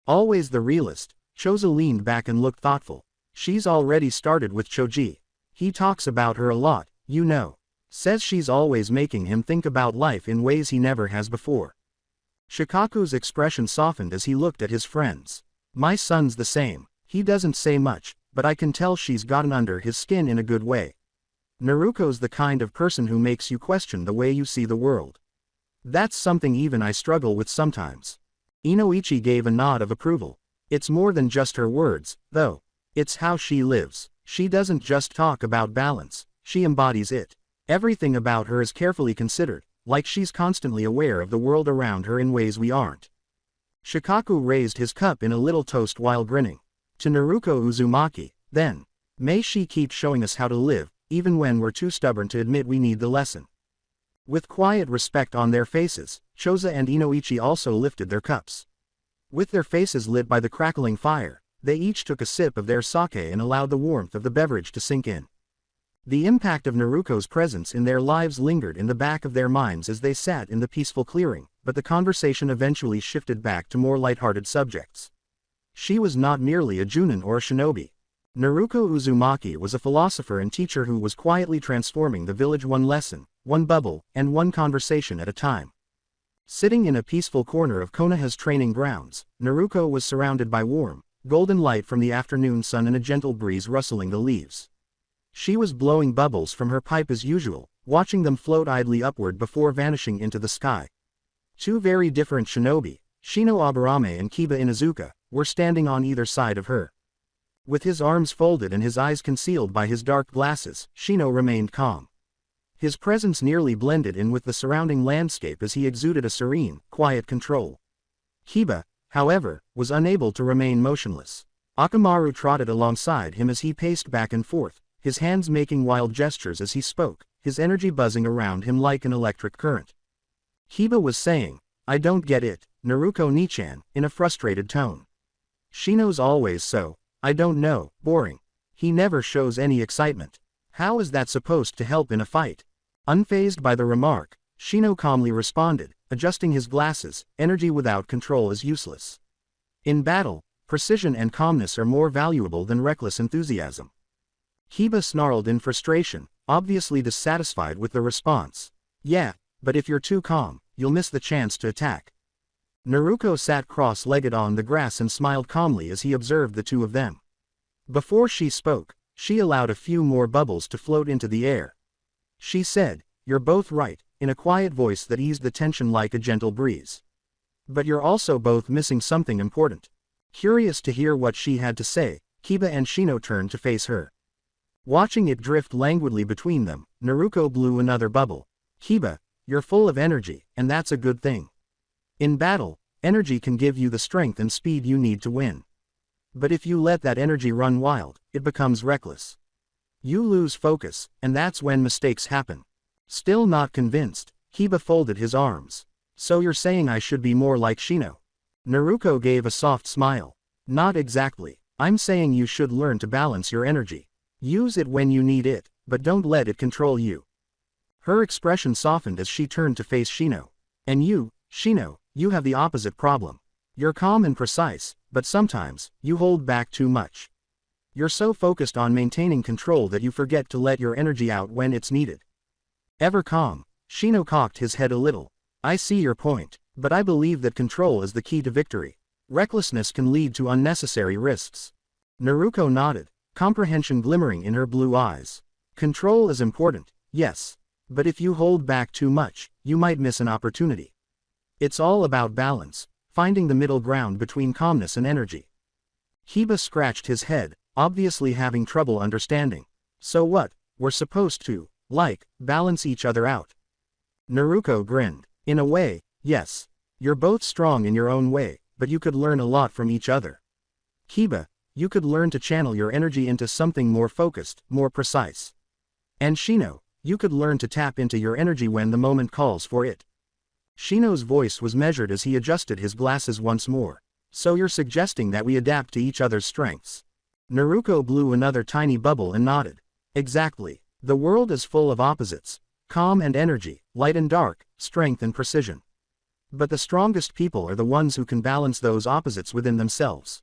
Always the realist, Choza leaned back and looked thoughtful. "She's already started with Choji. He talks about her a lot, you know. Says she's always making him think about life in ways he never has before." Shikaku's expression softened as he looked at his friends. "My son's the same. He doesn't say much, but I can tell she's gotten under his skin in a good way. Naruko's the kind of person who makes you question the way you see the world. That's something even I struggle with sometimes. Inoichi gave a nod of approval. It's more than just her words, though. It's how she lives. She doesn't just talk about balance, she embodies it. Everything about her is carefully considered, like she's constantly aware of the world around her in ways we aren't. Shikaku raised his cup in a little toast while grinning. To Naruko Uzumaki, then. May she keep showing us how to live, even when we're too stubborn to admit we need the lesson. With quiet respect on their faces, Choza and Inoichi also lifted their cups. With their faces lit by the crackling fire, they each took a sip of their sake and allowed the warmth of the beverage to sink in. The impact of Naruko's presence in their lives lingered in the back of their minds as they sat in the peaceful clearing, but the conversation eventually shifted back to more lighthearted subjects. She was not merely a Junin or a shinobi. Naruko Uzumaki was a philosopher and teacher who was quietly transforming the village one lesson, one bubble, and one conversation at a time. Sitting in a peaceful corner of Konoha's training grounds, Naruko was surrounded by warm, golden light from the afternoon sun and a gentle breeze rustling the leaves. She was blowing bubbles from her pipe as usual, watching them float idly upward before vanishing into the sky. Two very different shinobi, Shino Aburame and Kiba Inuzuka, were standing on either side of her. With his arms folded and his eyes concealed by his dark glasses, Shino remained calm. His presence nearly blended in with the surrounding landscape as he exuded a serene, quiet control. Kiba, however, was unable to remain motionless. Akamaru trotted alongside him as he paced back and forth, his hands making wild gestures as he spoke, his energy buzzing around him like an electric current. Kiba was saying, "I don't get it, Naruko Nichan," in a frustrated tone. "Shino's always so, I don't know, boring. He never shows any excitement. How is that supposed to help in a fight?" Unfazed by the remark, Shino calmly responded, adjusting his glasses, "Energy without control is useless. In battle, precision and calmness are more valuable than reckless enthusiasm." Kiba snarled in frustration, obviously dissatisfied with the response. "Yeah, but if you're too calm, you'll miss the chance to attack." Naruko sat cross-legged on the grass and smiled calmly as he observed the two of them. Before she spoke, she allowed a few more bubbles to float into the air. She said, "You're both right," in a quiet voice that eased the tension like a gentle breeze. "But you're also both missing something important." Curious to hear what she had to say, Kiba and Shino turned to face her. Watching it drift languidly between them, Naruko blew another bubble. "Kiba, you're full of energy, and that's a good thing. In battle, energy can give you the strength and speed you need to win. But if you let that energy run wild, it becomes reckless. You lose focus, and that's when mistakes happen." Still not convinced, Kiba folded his arms. "So you're saying I should be more like Shino?" Naruko gave a soft smile. "Not exactly. I'm saying you should learn to balance your energy. Use it when you need it, but don't let it control you." Her expression softened as she turned to face Shino. "And you, Shino, you have the opposite problem. You're calm and precise, but sometimes, you hold back too much. You're so focused on maintaining control that you forget to let your energy out when it's needed." Ever calm, Shino cocked his head a little. "I see your point, but I believe that control is the key to victory. Recklessness can lead to unnecessary risks." Naruko nodded, comprehension glimmering in her blue eyes. "Control is important, yes. But if you hold back too much, you might miss an opportunity. It's all about balance, finding the middle ground between calmness and energy." Kiba scratched his head, obviously having trouble understanding. "So what, we're supposed to, balance each other out?" Naruko grinned. "In a way, yes. You're both strong in your own way, but you could learn a lot from each other. Kiba, you could learn to channel your energy into something more focused, more precise. And Shino, you could learn to tap into your energy when the moment calls for it." Shino's voice was measured as he adjusted his glasses once more. "So you're suggesting that we adapt to each other's strengths?" Naruko blew another tiny bubble and nodded. "Exactly. The world is full of opposites. Calm and energy, light and dark, strength and precision. But the strongest people are the ones who can balance those opposites within themselves."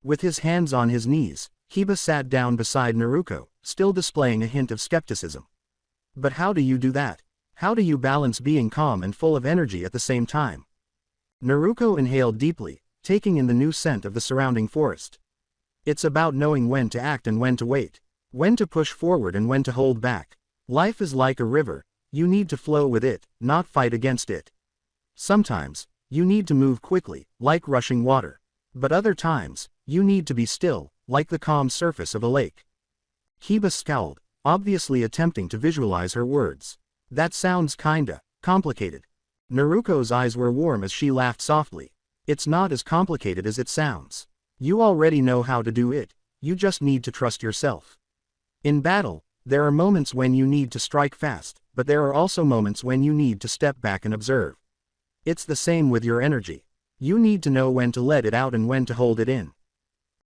With his hands on his knees, Kiba sat down beside Naruko, still displaying a hint of skepticism. "But how do you do that? How do you balance being calm and full of energy at the same time?" Naruko inhaled deeply, taking in the new scent of the surrounding forest. It's about knowing when to act and when to wait. When to push forward and when to hold back. Life is like a river, you need to flow with it, not fight against it. Sometimes, you need to move quickly, like rushing water. But other times, you need to be still, like the calm surface of a lake. Kiba scowled, obviously attempting to visualize her words. That sounds kinda complicated. Naruko's eyes were warm as she laughed softly. It's not as complicated as it sounds. You already know how to do it, you just need to trust yourself. In battle, there are moments when you need to strike fast, but there are also moments when you need to step back and observe. It's the same with your energy. You need to know when to let it out and when to hold it in.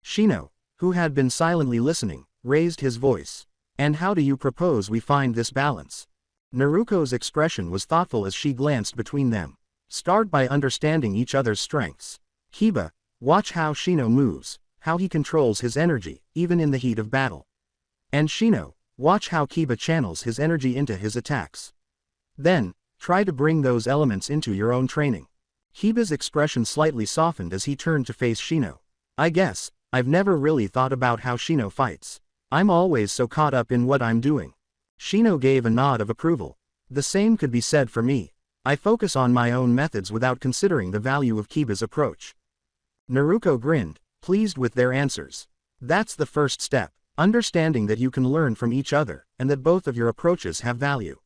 Shino, who had been silently listening, raised his voice. And how do you propose we find this balance? Naruko's expression was thoughtful as she glanced between them. Start by understanding each other's strengths. Kiba, watch how Shino moves, how he controls his energy, even in the heat of battle. And Shino, watch how Kiba channels his energy into his attacks. Then, try to bring those elements into your own training. Kiba's expression slightly softened as he turned to face Shino. I guess, I've never really thought about how Shino fights. I'm always so caught up in what I'm doing. Shino gave a nod of approval. The same could be said for me. I focus on my own methods without considering the value of Kiba's approach. Naruko grinned, pleased with their answers. That's the first step, understanding that you can learn from each other, and that both of your approaches have value.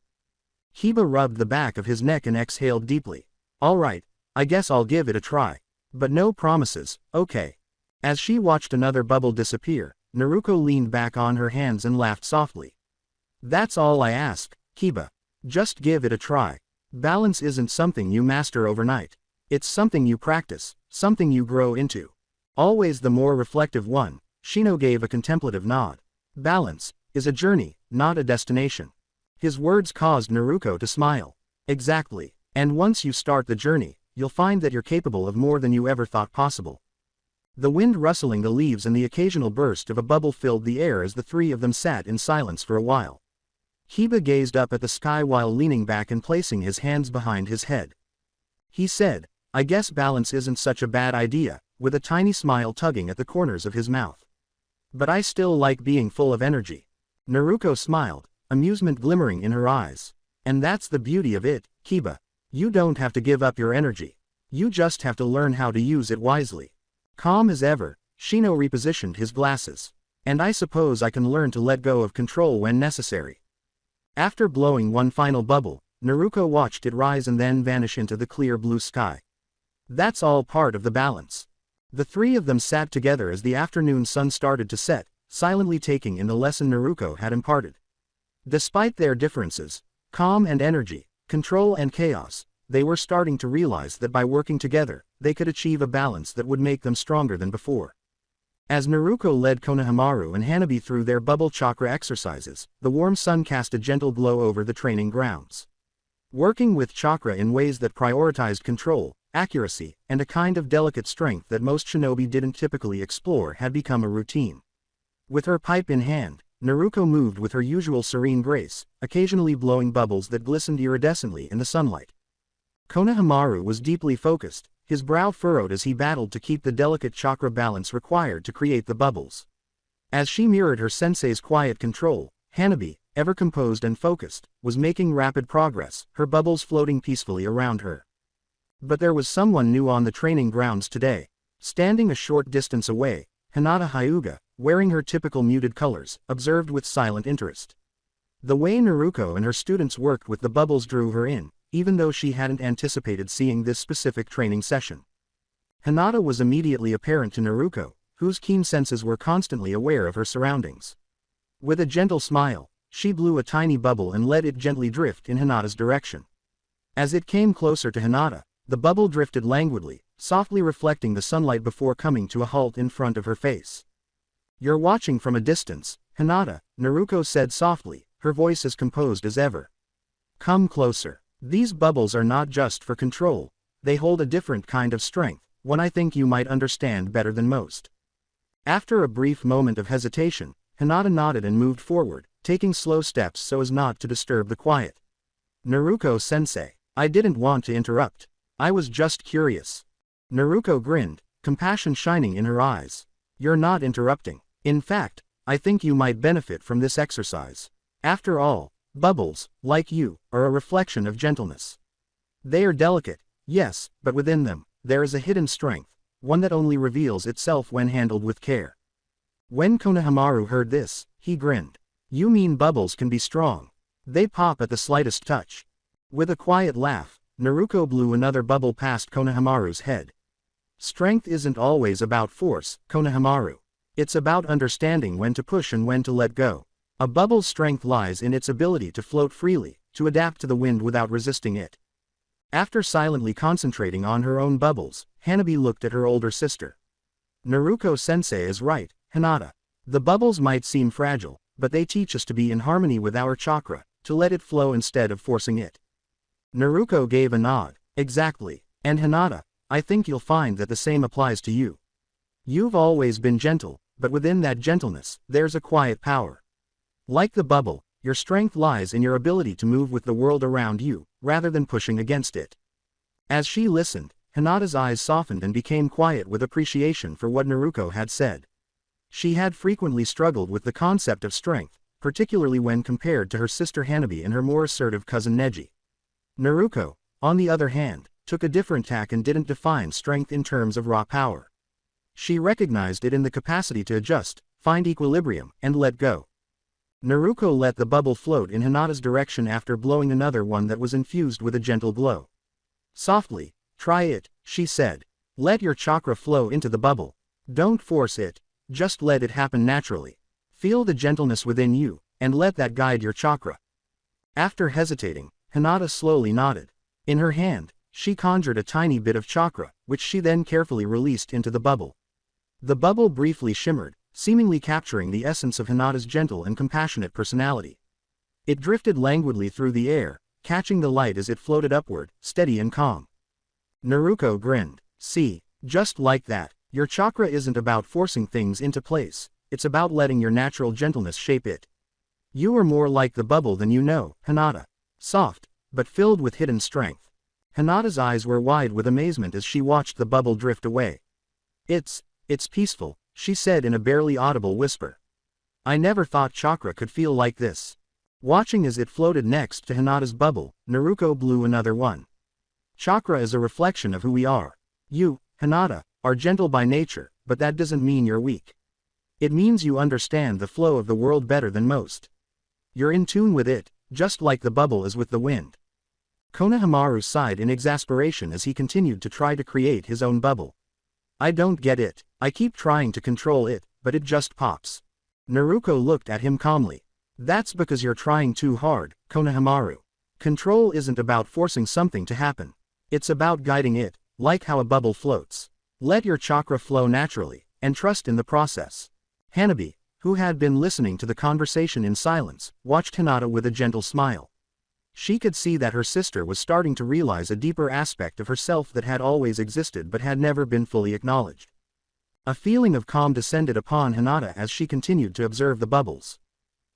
Kiba rubbed the back of his neck and exhaled deeply. Alright, I guess I'll give it a try. But no promises, okay. As she watched another bubble disappear, Naruko leaned back on her hands and laughed softly. That's all I ask, Kiba. Just give it a try. Balance isn't something you master overnight. It's something you practice, something you grow into. Always the more reflective one, Shino gave a contemplative nod. Balance is a journey, not a destination. His words caused Naruko to smile. Exactly. And once you start the journey, you'll find that you're capable of more than you ever thought possible. The wind rustling the leaves and the occasional burst of a bubble filled the air as the three of them sat in silence for a while. Kiba gazed up at the sky while leaning back and placing his hands behind his head. He said, I guess balance isn't such a bad idea, with a tiny smile tugging at the corners of his mouth. But I still like being full of energy. Naruko smiled, amusement glimmering in her eyes. And that's the beauty of it, Kiba. You don't have to give up your energy. You just have to learn how to use it wisely. Calm as ever, Shino repositioned his glasses. And I suppose I can learn to let go of control when necessary. After blowing one final bubble, Naruko watched it rise and then vanish into the clear blue sky. That's all part of the balance. The three of them sat together as the afternoon sun started to set, silently taking in the lesson Naruko had imparted. Despite their differences, calm and energy, control and chaos, they were starting to realize that by working together, they could achieve a balance that would make them stronger than before. As Naruko led Konohamaru and Hanabi through their bubble chakra exercises, the warm sun cast a gentle glow over the training grounds. Working with chakra in ways that prioritized control, accuracy, and a kind of delicate strength that most shinobi didn't typically explore had become a routine. With her pipe in hand, Naruko moved with her usual serene grace, occasionally blowing bubbles that glistened iridescently in the sunlight. Konohamaru was deeply focused, his brow furrowed as he battled to keep the delicate chakra balance required to create the bubbles. As she mirrored her sensei's quiet control, Hanabi, ever composed and focused, was making rapid progress, her bubbles floating peacefully around her. But there was someone new on the training grounds today. Standing a short distance away, Hinata Hyuga, wearing her typical muted colors, observed with silent interest. The way Naruko and her students worked with the bubbles drew her in, even though she hadn't anticipated seeing this specific training session. Hinata was immediately apparent to Naruko, whose keen senses were constantly aware of her surroundings. With a gentle smile, she blew a tiny bubble and let it gently drift in Hinata's direction. As it came closer to Hinata, the bubble drifted languidly, softly reflecting the sunlight before coming to a halt in front of her face. You're watching from a distance, Hinata, Naruko said softly, her voice as composed as ever. Come closer. These bubbles are not just for control, they hold a different kind of strength, one I think you might understand better than most. After a brief moment of hesitation, Hinata nodded and moved forward, taking slow steps so as not to disturb the quiet. Naruko-sensei, I didn't want to interrupt. I was just curious. Naruko grinned, compassion shining in her eyes. You're not interrupting. In fact, I think you might benefit from this exercise. After all, bubbles, like you, are a reflection of gentleness. They are delicate, yes, but within them, there is a hidden strength, one that only reveals itself when handled with care. When Konohamaru heard this, he grinned. You mean bubbles can be strong? They pop at the slightest touch. With a quiet laugh, Naruko blew another bubble past Konohamaru's head. Strength isn't always about force, Konohamaru. It's about understanding when to push and when to let go. A bubble's strength lies in its ability to float freely, to adapt to the wind without resisting it. After silently concentrating on her own bubbles, Hanabi looked at her older sister. Naruko-sensei is right, Hinata. The bubbles might seem fragile, but they teach us to be in harmony with our chakra, to let it flow instead of forcing it. Naruko gave a nod. Exactly. And Hinata, I think you'll find that the same applies to you. You've always been gentle, but within that gentleness, there's a quiet power. Like the bubble, your strength lies in your ability to move with the world around you, rather than pushing against it. As she listened, Hinata's eyes softened and became quiet with appreciation for what Naruko had said. She had frequently struggled with the concept of strength, particularly when compared to her sister Hanabi and her more assertive cousin Neji. Naruko, on the other hand, took a different tack and didn't define strength in terms of raw power. She recognized it in the capacity to adjust, find equilibrium, and let go. Naruko let the bubble float in Hinata's direction after blowing another one that was infused with a gentle glow. Softly, try it, she said. Let your chakra flow into the bubble. Don't force it, just let it happen naturally. Feel the gentleness within you, and let that guide your chakra. After hesitating, Hinata slowly nodded. In her hand, she conjured a tiny bit of chakra, which she then carefully released into the bubble. The bubble briefly shimmered, seemingly capturing the essence of Hinata's gentle and compassionate personality. It drifted languidly through the air, catching the light as it floated upward, steady and calm. Naruko grinned. See, just like that, your chakra isn't about forcing things into place, it's about letting your natural gentleness shape it. You are more like the bubble than you know, Hinata. Soft, but filled with hidden strength. Hinata's eyes were wide with amazement as she watched the bubble drift away. It's peaceful, she said in a barely audible whisper. I never thought chakra could feel like this. Watching as it floated next to Hinata's bubble, Naruko blew another one. Chakra is a reflection of who we are. You, Hinata, are gentle by nature, but that doesn't mean you're weak. It means you understand the flow of the world better than most. You're in tune with it, just like the bubble is with the wind. Konohamaru sighed in exasperation as he continued to try to create his own bubble. I don't get it, I keep trying to control it, but it just pops. Naruko looked at him calmly. That's because you're trying too hard, Konohamaru. Control isn't about forcing something to happen. It's about guiding it, like how a bubble floats. Let your chakra flow naturally, and trust in the process. Hanabi, who had been listening to the conversation in silence, watched Hinata with a gentle smile. She could see that her sister was starting to realize a deeper aspect of herself that had always existed but had never been fully acknowledged. A feeling of calm descended upon Hinata as she continued to observe the bubbles.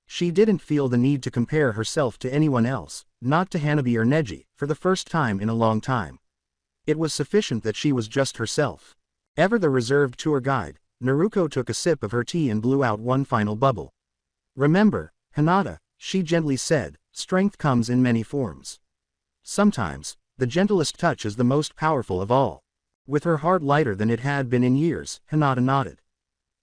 She didn't feel the need to compare herself to anyone else, not to Hanabi or Neji, for the first time in a long time. It was sufficient that she was just herself. Ever the reserved tour guide, Naruko took a sip of her tea and blew out one final bubble. Remember, Hinata, she gently said, strength comes in many forms. Sometimes, the gentlest touch is the most powerful of all. With her heart lighter than it had been in years, Hinata nodded.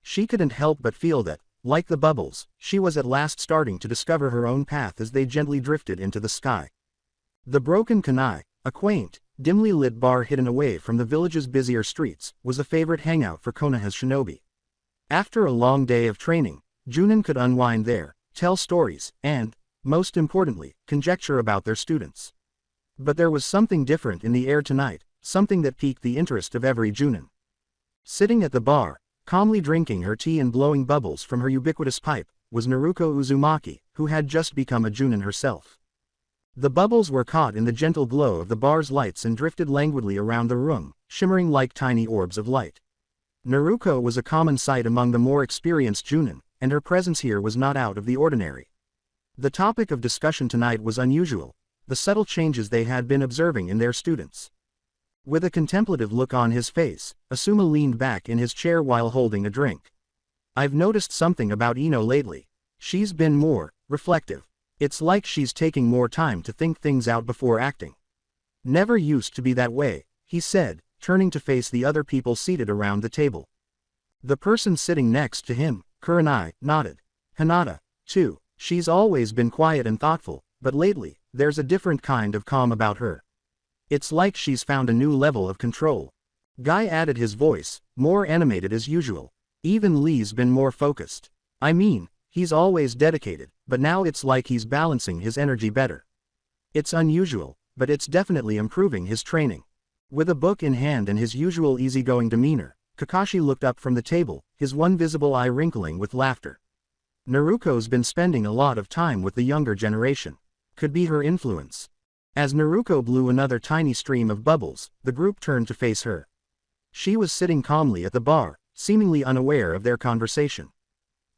She couldn't help but feel that, like the bubbles, she was at last starting to discover her own path as they gently drifted into the sky. The Broken Kunai, a quaint, dimly lit bar hidden away from the village's busier streets, was a favorite hangout for Konoha's shinobi. After a long day of training, Junin could unwind there, tell stories, and, most importantly, conjecture about their students. But there was something different in the air tonight, something that piqued the interest of every Junin. Sitting at the bar, calmly drinking her tea and blowing bubbles from her ubiquitous pipe, was Naruko Uzumaki, who had just become a Junin herself. The bubbles were caught in the gentle glow of the bar's lights and drifted languidly around the room, shimmering like tiny orbs of light. Naruko was a common sight among the more experienced Junin, and her presence here was not out of the ordinary. The topic of discussion tonight was unusual, the subtle changes they had been observing in their students. With a contemplative look on his face, Asuma leaned back in his chair while holding a drink. I've noticed something about Ino lately. She's been more reflective. It's like she's taking more time to think things out before acting. Never used to be that way, he said, turning to face the other people seated around the table. The person sitting next to him, Kurenai, nodded. Hinata, too. She's always been quiet and thoughtful, but lately, there's a different kind of calm about her. It's like she's found a new level of control. Guy added his voice, more animated as usual. Even Lee's been more focused. I mean, he's always dedicated, but now it's like he's balancing his energy better. It's unusual, but it's definitely improving his training. With a book in hand and his usual easygoing demeanor, Kakashi looked up from the table, his one visible eye wrinkling with laughter. Naruko's been spending a lot of time with the younger generation. Could be her influence. As Naruko blew another tiny stream of bubbles, the group turned to face her. She was sitting calmly at the bar, seemingly unaware of their conversation.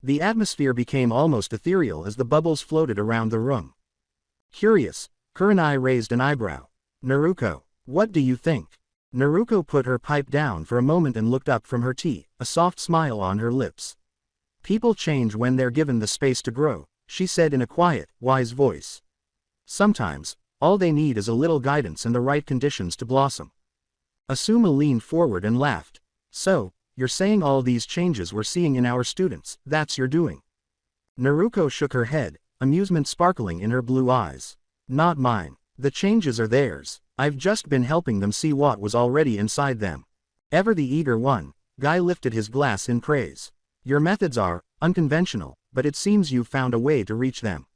The atmosphere became almost ethereal as the bubbles floated around the room. Curious, Kurenai raised an eyebrow. Naruko, what do you think? Naruko put her pipe down for a moment and looked up from her tea, a soft smile on her lips. People change when they're given the space to grow, she said in a quiet, wise voice. Sometimes, all they need is a little guidance and the right conditions to blossom. Asuma leaned forward and laughed. So, you're saying all these changes we're seeing in our students, that's your doing? Naruko shook her head, amusement sparkling in her blue eyes. Not mine. The changes are theirs. I've just been helping them see what was already inside them. Ever the eager one, Guy lifted his glass in praise. Your methods are unconventional, but it seems you've found a way to reach them.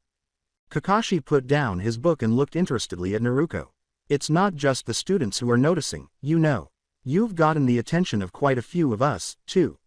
Kakashi put down his book and looked interestedly at Naruko. It's not just the students who are noticing, you know. You've gotten the attention of quite a few of us, too.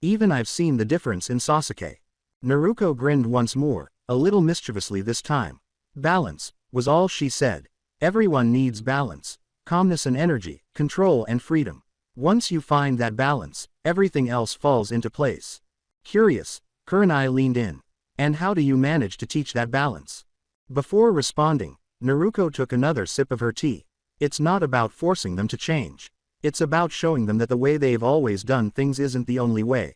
Even I've seen the difference in Sasuke. Naruko grinned once more, a little mischievously this time. Balance, was all she said. Everyone needs balance, calmness and energy, control and freedom. Once you find that balance, everything else falls into place. Curious, Kurenai leaned in. And how do you manage to teach that balance? Before responding, Naruko took another sip of her tea. It's not about forcing them to change. It's about showing them that the way they've always done things isn't the only way.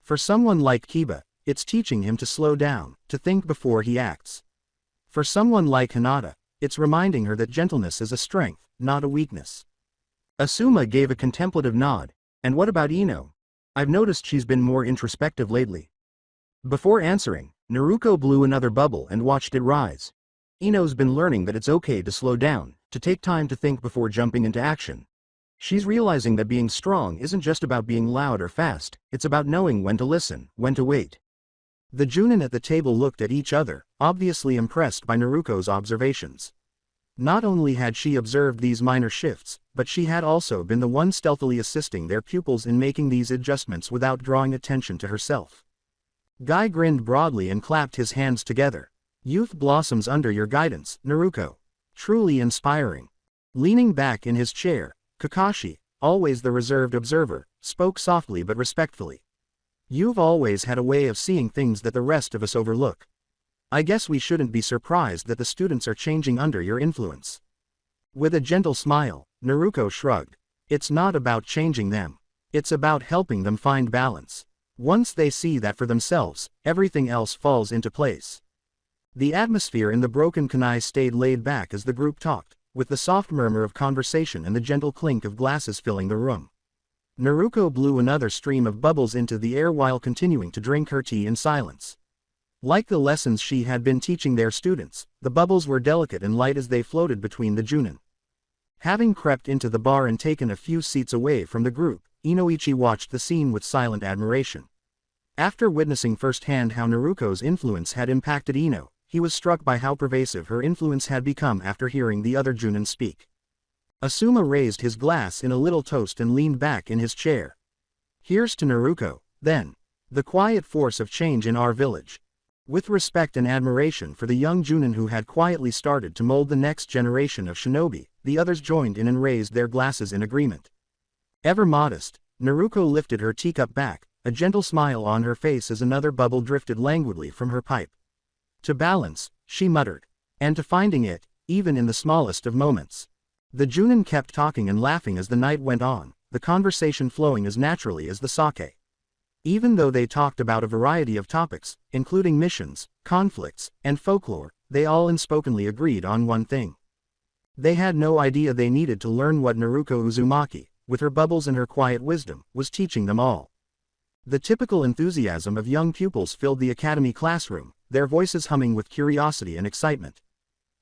For someone like Kiba, it's teaching him to slow down, to think before he acts. For someone like Hinata, it's reminding her that gentleness is a strength, not a weakness. Asuma gave a contemplative nod. And what about Ino? I've noticed she's been more introspective lately. Before answering, Naruko blew another bubble and watched it rise. Ino's been learning that it's okay to slow down, to take time to think before jumping into action. She's realizing that being strong isn't just about being loud or fast, it's about knowing when to listen, when to wait. The Junin at the table looked at each other, obviously impressed by Naruko's observations. Not only had she observed these minor shifts, but she had also been the one stealthily assisting their pupils in making these adjustments without drawing attention to herself. Guy grinned broadly and clapped his hands together. Youth blossoms under your guidance, Naruko. Truly inspiring. Leaning back in his chair, Kakashi, always the reserved observer, spoke softly but respectfully. You've always had a way of seeing things that the rest of us overlook. I guess we shouldn't be surprised that the students are changing under your influence. With a gentle smile, Naruko shrugged. It's not about changing them. It's about helping them find balance. Once they see that for themselves, everything else falls into place. The atmosphere in the broken kunai stayed laid back as the group talked, with the soft murmur of conversation and the gentle clink of glasses filling the room. Naruko blew another stream of bubbles into the air while continuing to drink her tea in silence. Like the lessons she had been teaching their students, the bubbles were delicate and light as they floated between the Junin. Having crept into the bar and taken a few seats away from the group, Inoichi watched the scene with silent admiration. After witnessing firsthand how Naruko's influence had impacted Ino, he was struck by how pervasive her influence had become after hearing the other Junin speak. Asuma raised his glass in a little toast and leaned back in his chair. Here's to Naruko, then. The quiet force of change in our village. With respect and admiration for the young Junin who had quietly started to mold the next generation of shinobi, the others joined in and raised their glasses in agreement. Ever modest, Naruko lifted her teacup back, a gentle smile on her face as another bubble drifted languidly from her pipe. To balance, she muttered. And to finding it, even in the smallest of moments. The Junin kept talking and laughing as the night went on, the conversation flowing as naturally as the sake. Even though they talked about a variety of topics, including missions, conflicts, and folklore, they all unspokenly agreed on one thing. They had no idea they needed to learn what Naruko Uzumaki, with her bubbles and her quiet wisdom, was teaching them all. The typical enthusiasm of young pupils filled the academy classroom, their voices humming with curiosity and excitement.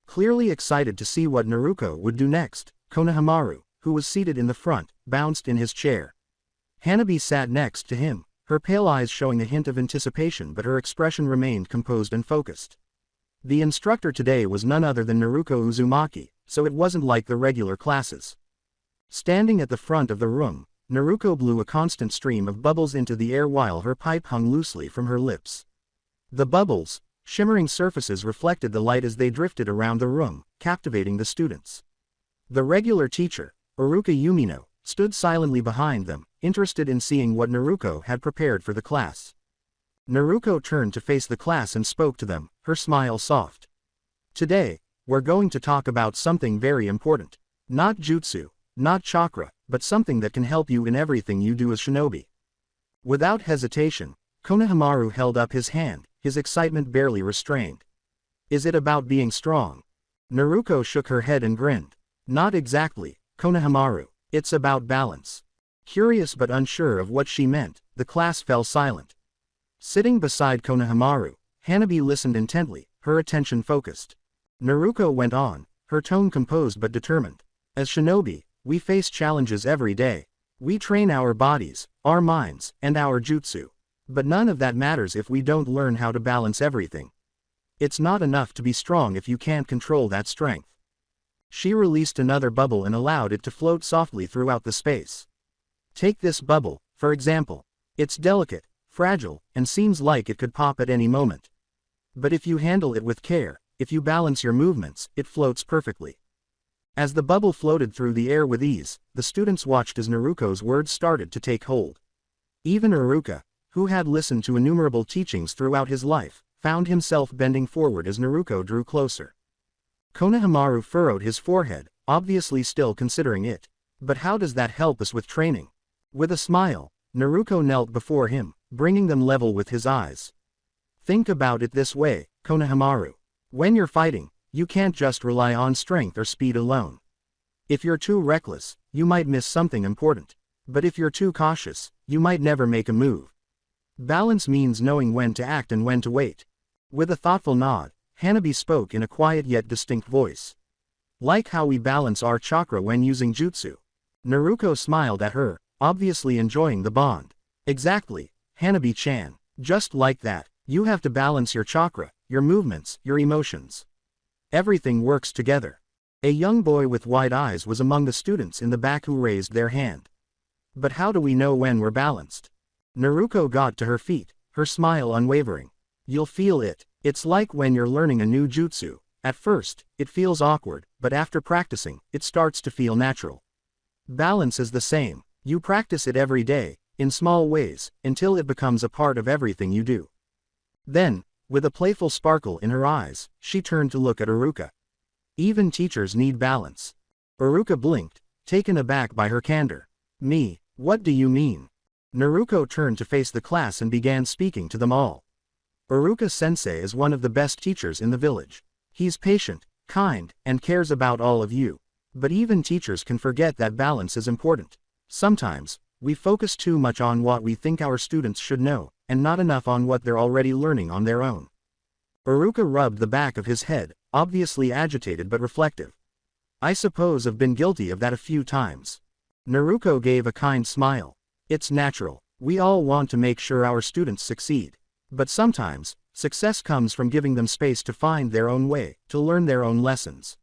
Clearly excited to see what Naruko would do next, Konohamaru, who was seated in the front, bounced in his chair. Hanabi sat next to him, her pale eyes showing a hint of anticipation, but her expression remained composed and focused. The instructor today was none other than Naruko Uzumaki, so it wasn't like the regular classes. Standing at the front of the room, Naruko blew a constant stream of bubbles into the air while her pipe hung loosely from her lips. The bubbles, shimmering surfaces, reflected the light as they drifted around the room, captivating the students. The regular teacher, Iruka Yumino, stood silently behind them, interested in seeing what Naruko had prepared for the class. Naruko turned to face the class and spoke to them, her smile soft. Today, we're going to talk about something very important. Not jutsu, not chakra, but something that can help you in everything you do as shinobi. Without hesitation, Konohamaru held up his hand, his excitement barely restrained. Is it about being strong? Naruko shook her head and grinned. Not exactly, Konohamaru. It's about balance. Curious but unsure of what she meant, the class fell silent. Sitting beside Konohamaru, Hanabi listened intently, her attention focused. Naruko went on, her tone composed but determined. As shinobi, we face challenges every day. We train our bodies, our minds, and our jutsu. But none of that matters if we don't learn how to balance everything. It's not enough to be strong if you can't control that strength. She released another bubble and allowed it to float softly throughout the space. Take this bubble, for example. It's delicate, fragile, and seems like it could pop at any moment. But if you handle it with care, if you balance your movements, it floats perfectly. As the bubble floated through the air with ease, the students watched as Naruko's words started to take hold. Even Iruka, who had listened to innumerable teachings throughout his life, found himself bending forward as Naruko drew closer. Konohamaru furrowed his forehead, obviously still considering it. But how does that help us with training? With a smile, Naruko knelt before him, bringing them level with his eyes. Think about it this way, Konohamaru. When you're fighting, you can't just rely on strength or speed alone. If you're too reckless, you might miss something important. But if you're too cautious, you might never make a move. Balance means knowing when to act and when to wait. With a thoughtful nod, Hanabi spoke in a quiet yet distinct voice. Like how we balance our chakra when using jutsu. Naruko smiled at her, obviously enjoying the bond. Exactly, Hanabi-chan. Just like that, you have to balance your chakra, your movements, your emotions. Everything works together. A young boy with wide eyes was among the students in the back who raised their hand. But how do we know when we're balanced? Naruko got to her feet, her smile unwavering. You'll feel it. It's like when you're learning a new jutsu. At first, it feels awkward, but after practicing, it starts to feel natural. Balance is the same. You practice it every day, in small ways, until it becomes a part of everything you do. Then, with a playful sparkle in her eyes, she turned to look at Iruka. Even teachers need balance. Iruka blinked, taken aback by her candor. Me, what do you mean? Naruko turned to face the class and began speaking to them all. Iruka-sensei is one of the best teachers in the village. He's patient, kind, and cares about all of you. But even teachers can forget that balance is important. Sometimes, we focus too much on what we think our students should know, and not enough on what they're already learning on their own. Iruka rubbed the back of his head, obviously agitated but reflective. I suppose I've been guilty of that a few times. Naruko gave a kind smile. It's natural. We all want to make sure our students succeed. But sometimes, success comes from giving them space to find their own way, to learn their own lessons.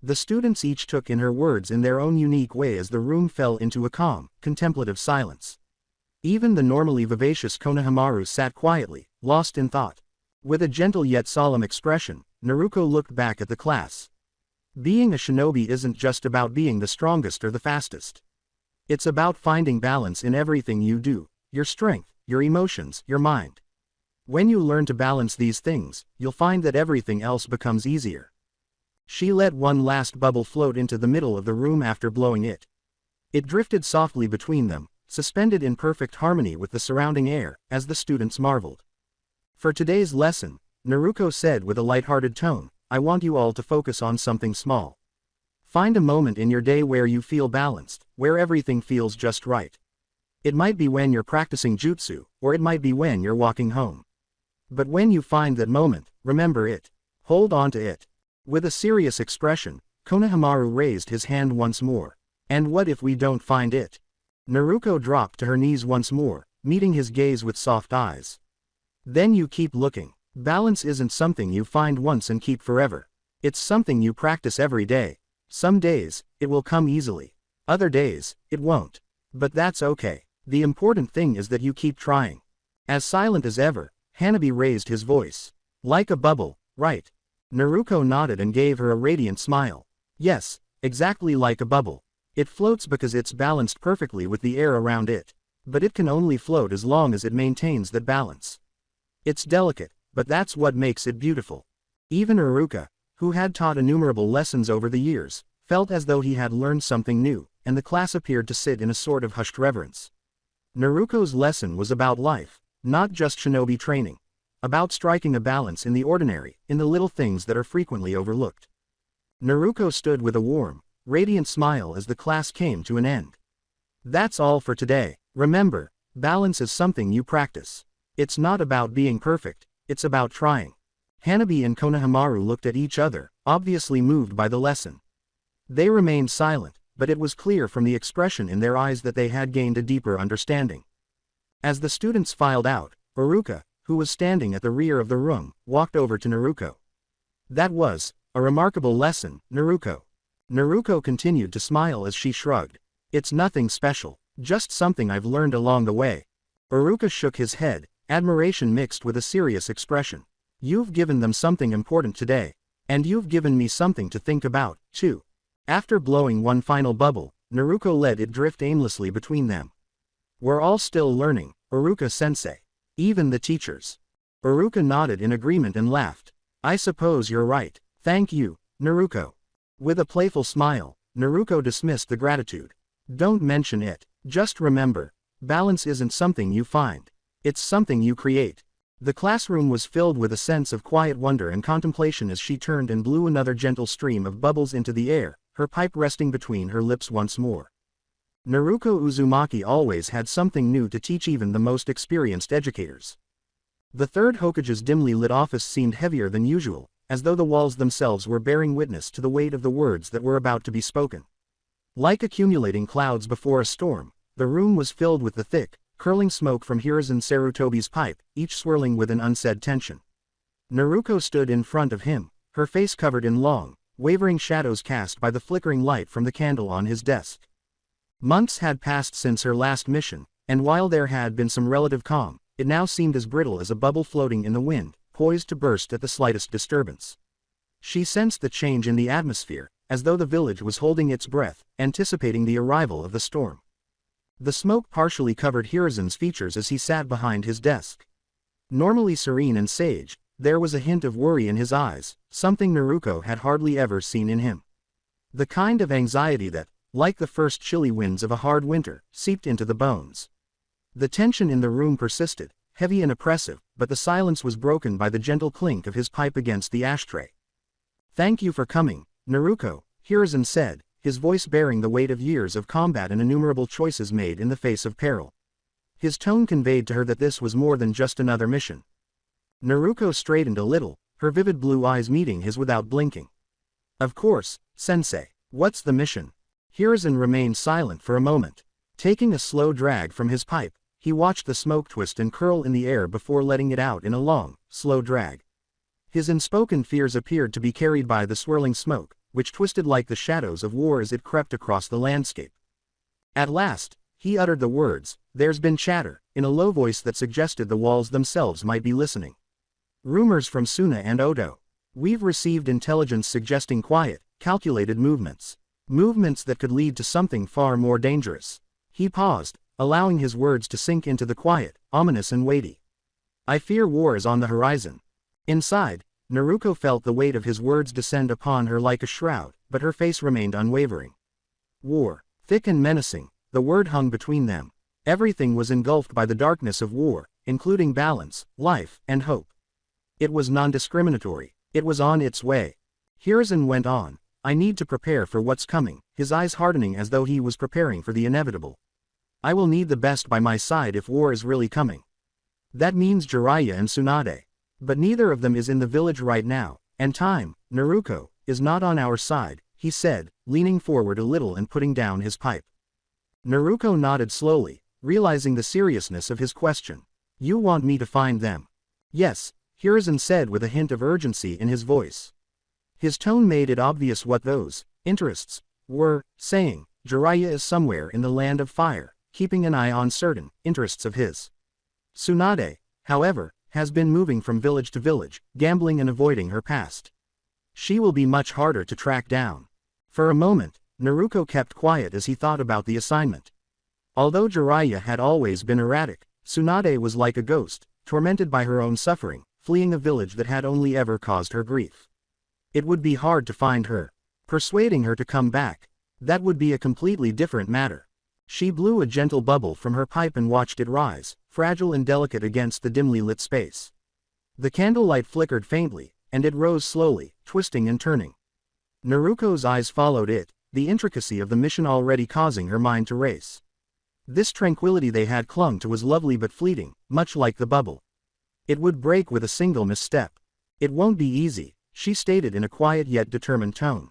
The students each took in her words in their own unique way as the room fell into a calm, contemplative silence. Even the normally vivacious Konohamaru sat quietly, lost in thought. With a gentle yet solemn expression, Naruko looked back at the class. Being a shinobi isn't just about being the strongest or the fastest. It's about finding balance in everything you do, your strength, your emotions, your mind. When you learn to balance these things, you'll find that everything else becomes easier. She let one last bubble float into the middle of the room after blowing it. It drifted softly between them, suspended in perfect harmony with the surrounding air, as the students marveled. For today's lesson, Naruto said with a lighthearted tone, I want you all to focus on something small. Find a moment in your day where you feel balanced, where everything feels just right. It might be when you're practicing jutsu, or it might be when you're walking home. But when you find that moment, remember it. Hold on to it. With a serious expression, Konohamaru raised his hand once more. And what if we don't find it? Naruto dropped to her knees once more, meeting his gaze with soft eyes. Then you keep looking. Balance isn't something you find once and keep forever. It's something you practice every day. Some days, it will come easily. Other days, it won't. But that's okay. The important thing is that you keep trying. As silent as ever, Hanabi raised his voice. Like a bubble, right? Naruto nodded and gave her a radiant smile. Yes, exactly like a bubble. It floats because it's balanced perfectly with the air around it. But it can only float as long as it maintains that balance. It's delicate, but that's what makes it beautiful. Even Iruka, who had taught innumerable lessons over the years, felt as though he had learned something new, and the class appeared to sit in a sort of hushed reverence. Naruto's lesson was about life, not just shinobi training. About striking a balance in the ordinary, in the little things that are frequently overlooked. Naruto stood with a warm, radiant smile as the class came to an end. That's all for today. Remember, balance is something you practice. It's not about being perfect, it's about trying. Hanabi and Konohamaru looked at each other, obviously moved by the lesson. They remained silent, but it was clear from the expression in their eyes that they had gained a deeper understanding. As the students filed out, Iruka, who was standing at the rear of the room, walked over to Naruto. That was a remarkable lesson, Naruto. Naruto continued to smile as she shrugged. It's nothing special, just something I've learned along the way. Iruka shook his head, admiration mixed with a serious expression. You've given them something important today. And you've given me something to think about, too. After blowing one final bubble, Naruto let it drift aimlessly between them. We're all still learning, Iruka-sensei. Even the teachers. Iruka nodded in agreement and laughed. I suppose you're right. Thank you, Naruto. With a playful smile, Naruto dismissed the gratitude. Don't mention it. Just remember, balance isn't something you find. It's something you create. The classroom was filled with a sense of quiet wonder and contemplation as she turned and blew another gentle stream of bubbles into the air, her pipe resting between her lips once more. Naruto Uzumaki always had something new to teach even the most experienced educators. The third Hokage's dimly lit office seemed heavier than usual, as though the walls themselves were bearing witness to the weight of the words that were about to be spoken. Like accumulating clouds before a storm, the room was filled with the thick, curling smoke from Hiruzen Sarutobi's pipe, each swirling with an unsaid tension. Naruto stood in front of him, her face covered in long, wavering shadows cast by the flickering light from the candle on his desk. Months had passed since her last mission, and while there had been some relative calm, it now seemed as brittle as a bubble floating in the wind, poised to burst at the slightest disturbance. She sensed the change in the atmosphere, as though the village was holding its breath, anticipating the arrival of the storm. The smoke partially covered Hiruzen's features as he sat behind his desk. Normally serene and sage, there was a hint of worry in his eyes, something Naruto had hardly ever seen in him. The kind of anxiety that, like the first chilly winds of a hard winter, seeped into the bones. The tension in the room persisted, heavy and oppressive, but the silence was broken by the gentle clink of his pipe against the ashtray. Thank you for coming, Naruto, Hiruzen said, his voice bearing the weight of years of combat and innumerable choices made in the face of peril. His tone conveyed to her that this was more than just another mission. Naruto straightened a little, her vivid blue eyes meeting his without blinking. Of course, sensei. What's the mission? Hiruzen remained silent for a moment. Taking a slow drag from his pipe, he watched the smoke twist and curl in the air before letting it out in a long, slow drag. His unspoken fears appeared to be carried by the swirling smoke, which twisted like the shadows of war as it crept across the landscape. At last, he uttered the words, "There's been chatter," in a low voice that suggested the walls themselves might be listening. Rumors from Suna and Odo. We've received intelligence suggesting quiet, calculated movements. Movements that could lead to something far more dangerous. He paused, allowing his words to sink into the quiet, ominous and weighty. I fear war is on the horizon. Inside, Naruto felt the weight of his words descend upon her like a shroud, but her face remained unwavering. War. Thick and menacing, the word hung between them. Everything was engulfed by the darkness of war, including balance, life, and hope. It was non-discriminatory. It was on its way. Hiruzen went on. I need to prepare for what's coming, his eyes hardening as though he was preparing for the inevitable. I will need the best by my side if war is really coming. That means Jiraiya and Tsunade. But neither of them is in the village right now, and time, Naruto, is not on our side, he said, leaning forward a little and putting down his pipe. Naruto nodded slowly, realizing the seriousness of his question. You want me to find them? Yes, Hiruzen said with a hint of urgency in his voice. His tone made it obvious what those interests were, saying, Jiraiya is somewhere in the land of fire, keeping an eye on certain interests of his. Tsunade, however, has been moving from village to village, gambling and avoiding her past. She will be much harder to track down. For a moment, Naruto kept quiet as he thought about the assignment. Although Jiraiya had always been erratic, Tsunade was like a ghost, tormented by her own suffering, fleeing a village that had only ever caused her grief. It would be hard to find her. Persuading her to come back, that would be a completely different matter. She blew a gentle bubble from her pipe and watched it rise, fragile and delicate against the dimly lit space. The candlelight flickered faintly, and it rose slowly, twisting and turning. Naruto's eyes followed it, the intricacy of the mission already causing her mind to race. This tranquility they had clung to was lovely but fleeting, much like the bubble. It would break with a single misstep. It won't be easy, she stated in a quiet yet determined tone.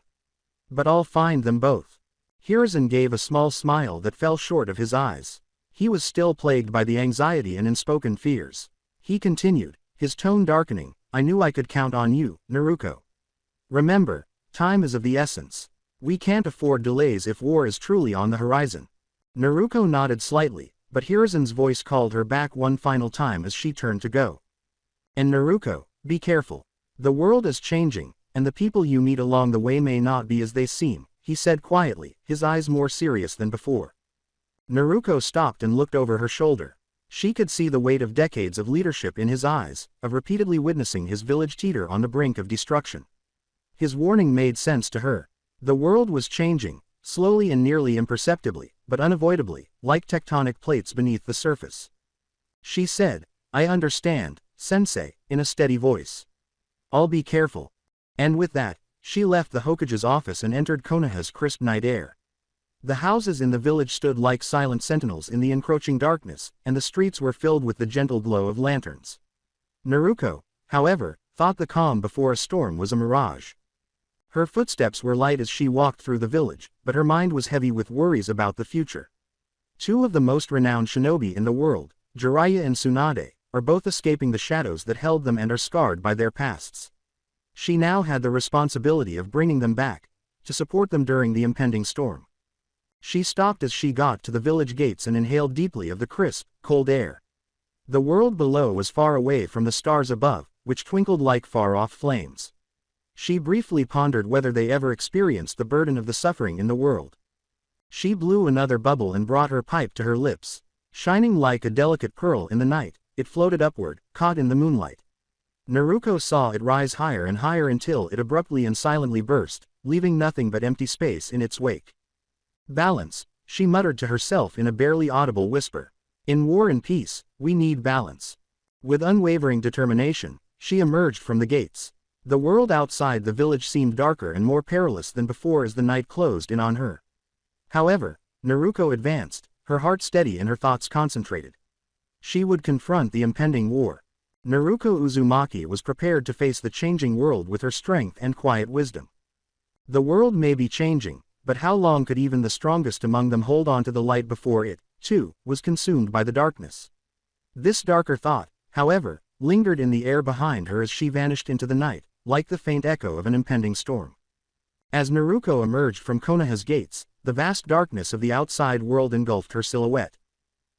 But I'll find them both. Hiruzen gave a small smile that fell short of his eyes. He was still plagued by the anxiety and unspoken fears. He continued, his tone darkening, I knew I could count on you, Naruto. Remember, time is of the essence. We can't afford delays if war is truly on the horizon. Naruto nodded slightly, but Hiruzen's voice called her back one final time as she turned to go. And Naruto, be careful. The world is changing, and the people you meet along the way may not be as they seem, he said quietly, his eyes more serious than before. Naruto stopped and looked over her shoulder. She could see the weight of decades of leadership in his eyes, of repeatedly witnessing his village teeter on the brink of destruction. His warning made sense to her. The world was changing, slowly and nearly imperceptibly, but unavoidably, like tectonic plates beneath the surface. She said, I understand, Sensei, in a steady voice. I'll be careful. And with that, she left the Hokage's office and entered Konoha's crisp night air. The houses in the village stood like silent sentinels in the encroaching darkness, and the streets were filled with the gentle glow of lanterns. Naruto, however, thought the calm before a storm was a mirage. Her footsteps were light as she walked through the village, but her mind was heavy with worries about the future. Two of the most renowned shinobi in the world, Jiraiya and Tsunade, are both escaping the shadows that held them and are scarred by their pasts. She now had the responsibility of bringing them back, to support them during the impending storm. She stopped as she got to the village gates and inhaled deeply of the crisp, cold air. The world below was far away from the stars above, which twinkled like far-off flames. She briefly pondered whether they ever experienced the burden of the suffering in the world. She blew another bubble and brought her pipe to her lips. Shining like a delicate pearl in the night, it floated upward, caught in the moonlight. Naruto saw it rise higher and higher until it abruptly and silently burst, leaving nothing but empty space in its wake. Balance, she muttered to herself in a barely audible whisper. In war and peace, we need balance. With unwavering determination, she emerged from the gates. The world outside the village seemed darker and more perilous than before as the night closed in on her. However, Naruto advanced, her heart steady and her thoughts concentrated. She would confront the impending war. Naruto Uzumaki was prepared to face the changing world with her strength and quiet wisdom. The world may be changing, but how long could even the strongest among them hold on to the light before it, too, was consumed by the darkness? This darker thought, however, lingered in the air behind her as she vanished into the night, like the faint echo of an impending storm. As Naruto emerged from Konoha's gates, the vast darkness of the outside world engulfed her silhouette.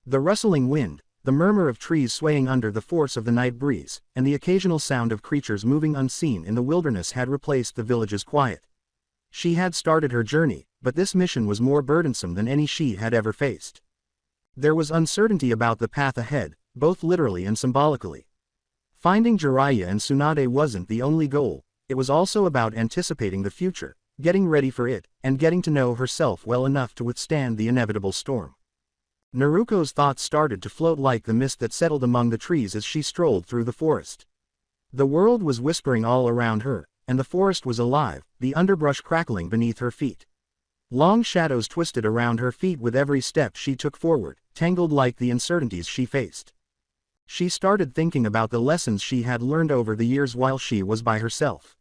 The rustling wind, the murmur of trees swaying under the force of the night breeze, and the occasional sound of creatures moving unseen in the wilderness had replaced the village's quiet. She had started her journey, but this mission was more burdensome than any she had ever faced. There was uncertainty about the path ahead, both literally and symbolically. Finding Jiraiya and Tsunade wasn't the only goal, it was also about anticipating the future, getting ready for it, and getting to know herself well enough to withstand the inevitable storm. Naruko's thoughts started to float like the mist that settled among the trees as she strolled through the forest. The world was whispering all around her, and the forest was alive, the underbrush crackling beneath her feet. Long shadows twisted around her feet with every step she took forward, tangled like the uncertainties she faced. She started thinking about the lessons she had learned over the years while she was by herself.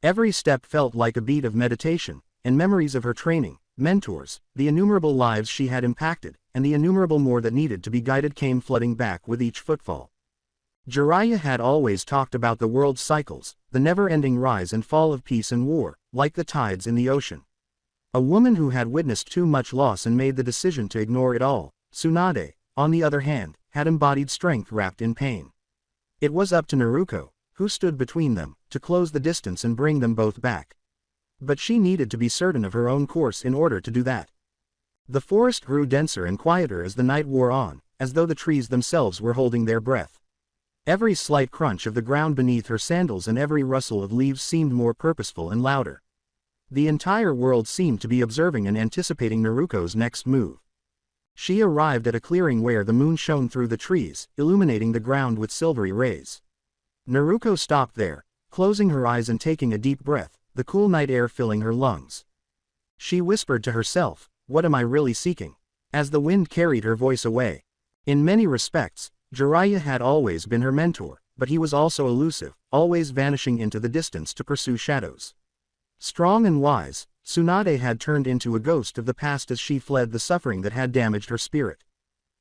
Every step felt like a beat of meditation, and memories of her training, mentors, the innumerable lives she had impacted, and the innumerable more that needed to be guided came flooding back with each footfall. Jiraiya had always talked about the world's cycles, the never-ending rise and fall of peace and war, like the tides in the ocean. A woman who had witnessed too much loss and made the decision to ignore it all, Tsunade, on the other hand, had embodied strength wrapped in pain. It was up to Naruko, who stood between them, to close the distance and bring them both back. But she needed to be certain of her own course in order to do that. The forest grew denser and quieter as the night wore on, as though the trees themselves were holding their breath. Every slight crunch of the ground beneath her sandals and every rustle of leaves seemed more purposeful and louder. The entire world seemed to be observing and anticipating Naruko's next move. She arrived at a clearing where the moon shone through the trees, illuminating the ground with silvery rays. Naruko stopped there, closing her eyes and taking a deep breath, the cool night air filling her lungs. She whispered to herself, "What am I really seeking?" as the wind carried her voice away. In many respects, Jiraiya had always been her mentor, but he was also elusive, always vanishing into the distance to pursue shadows. Strong and wise, Tsunade had turned into a ghost of the past as she fled the suffering that had damaged her spirit.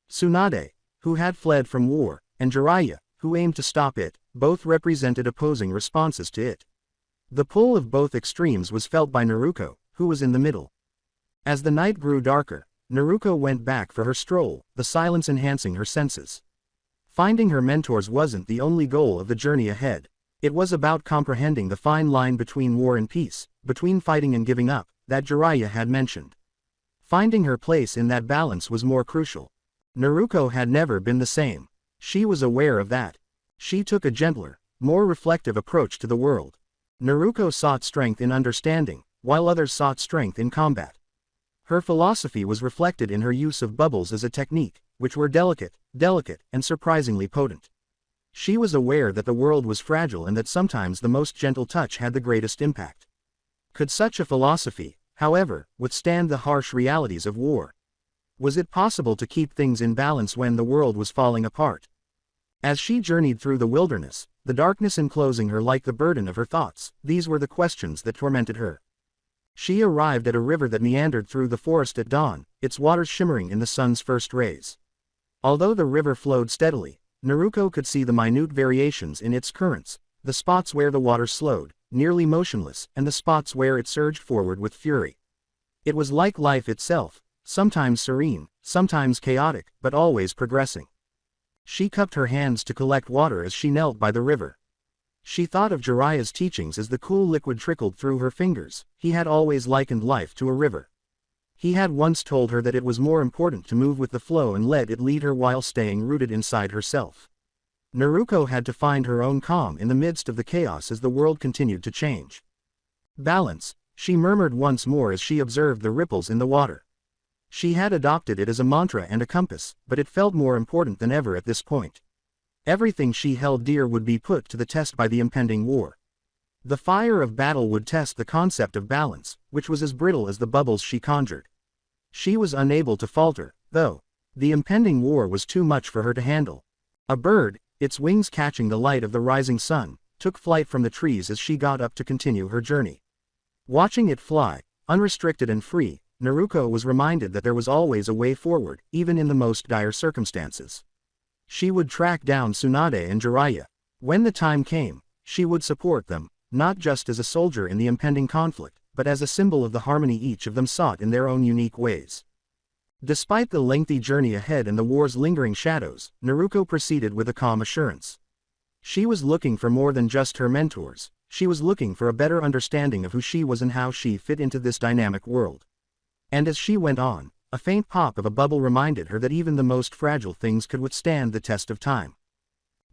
Tsunade, who had fled from war, and Jiraiya, who aimed to stop it, both represented opposing responses to it. The pull of both extremes was felt by Naruko, who was in the middle. As the night grew darker, Naruko went back for her stroll, the silence enhancing her senses. Finding her mentors wasn't the only goal of the journey ahead. It was about comprehending the fine line between war and peace, between fighting and giving up, that Jiraiya had mentioned. Finding her place in that balance was more crucial. Naruko had never been the same. She was aware of that. She took a gentler, more reflective approach to the world. Naruko sought strength in understanding, while others sought strength in combat. Her philosophy was reflected in her use of bubbles as a technique, which were delicate, and surprisingly potent. She was aware that the world was fragile and that sometimes the most gentle touch had the greatest impact. Could such a philosophy, however, withstand the harsh realities of war? Was it possible to keep things in balance when the world was falling apart? As she journeyed through the wilderness, the darkness enclosing her like the burden of her thoughts, these were the questions that tormented her. She arrived at a river that meandered through the forest at dawn, its waters shimmering in the sun's first rays. Although the river flowed steadily, Naruko could see the minute variations in its currents, the spots where the water slowed, nearly motionless, and the spots where it surged forward with fury. It was like life itself, sometimes serene, sometimes chaotic, but always progressing. She cupped her hands to collect water as she knelt by the river. She thought of Jiraiya's teachings as the cool liquid trickled through her fingers. He had always likened life to a river. He had once told her that it was more important to move with the flow and let it lead her while staying rooted inside herself. Naruko had to find her own calm in the midst of the chaos as the world continued to change. Balance, she murmured once more as she observed the ripples in the water. She had adopted it as a mantra and a compass, but it felt more important than ever at this point. Everything she held dear would be put to the test by the impending war. The fire of battle would test the concept of balance, which was as brittle as the bubbles she conjured. She was unable to falter, though. The impending war was too much for her to handle. A bird, its wings catching the light of the rising sun, took flight from the trees as she got up to continue her journey. Watching it fly, unrestricted and free, Naruko was reminded that there was always a way forward, even in the most dire circumstances. She would track down Tsunade and Jiraiya. When the time came, she would support them, not just as a soldier in the impending conflict, but as a symbol of the harmony each of them sought in their own unique ways. Despite the lengthy journey ahead and the war's lingering shadows, Naruko proceeded with a calm assurance. She was looking for more than just her mentors. She was looking for a better understanding of who she was and how she fit into this dynamic world. And as she went on, a faint pop of a bubble reminded her that even the most fragile things could withstand the test of time.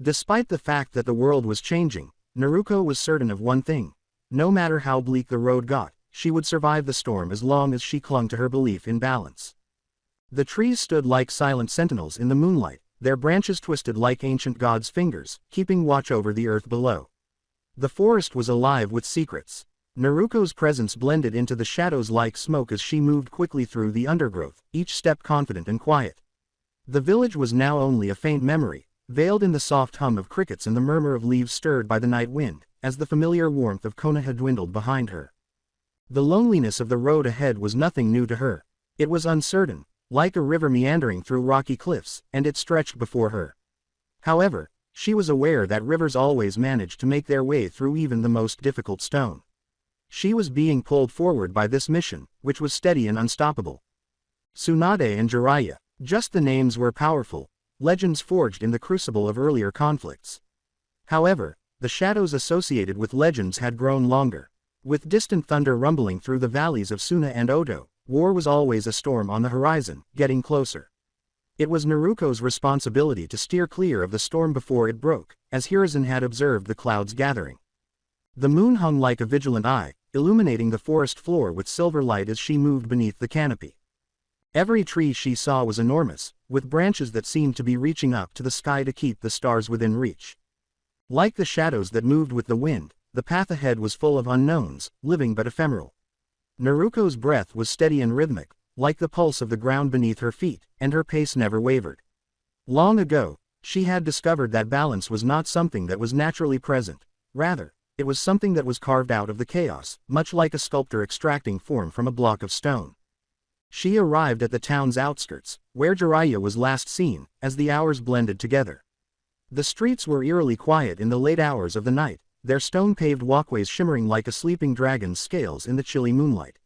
Despite the fact that the world was changing, Naruko was certain of one thing. No matter how bleak the road got, she would survive the storm as long as she clung to her belief in balance. The trees stood like silent sentinels in the moonlight, their branches twisted like ancient gods' fingers, keeping watch over the earth below. The forest was alive with secrets. Naruko's presence blended into the shadows like smoke as she moved quickly through the undergrowth, each step confident and quiet. The village was now only a faint memory, veiled in the soft hum of crickets and the murmur of leaves stirred by the night wind, as the familiar warmth of Konoha dwindled behind her. The loneliness of the road ahead was nothing new to her. It was uncertain, like a river meandering through rocky cliffs, and it stretched before her. However, she was aware that rivers always managed to make their way through even the most difficult stone. She was being pulled forward by this mission, which was steady and unstoppable. Tsunade and Jiraiya, just the names were powerful, legends forged in the crucible of earlier conflicts. However, the shadows associated with legends had grown longer. With distant thunder rumbling through the valleys of Suna and Oto, war was always a storm on the horizon, getting closer. It was Naruko's responsibility to steer clear of the storm before it broke, as Hiruzen had observed the clouds gathering. The moon hung like a vigilant eye, illuminating the forest floor with silver light as she moved beneath the canopy. Every tree she saw was enormous, with branches that seemed to be reaching up to the sky to keep the stars within reach. Like the shadows that moved with the wind, the path ahead was full of unknowns, living but ephemeral. Naruko's breath was steady and rhythmic, like the pulse of the ground beneath her feet, and her pace never wavered. Long ago, she had discovered that balance was not something that was naturally present. Rather, it was something that was carved out of the chaos, much like a sculptor extracting form from a block of stone. She arrived at the town's outskirts, where Jiraiya was last seen, as the hours blended together. The streets were eerily quiet in the late hours of the night, their stone-paved walkways shimmering like a sleeping dragon's scales in the chilly moonlight.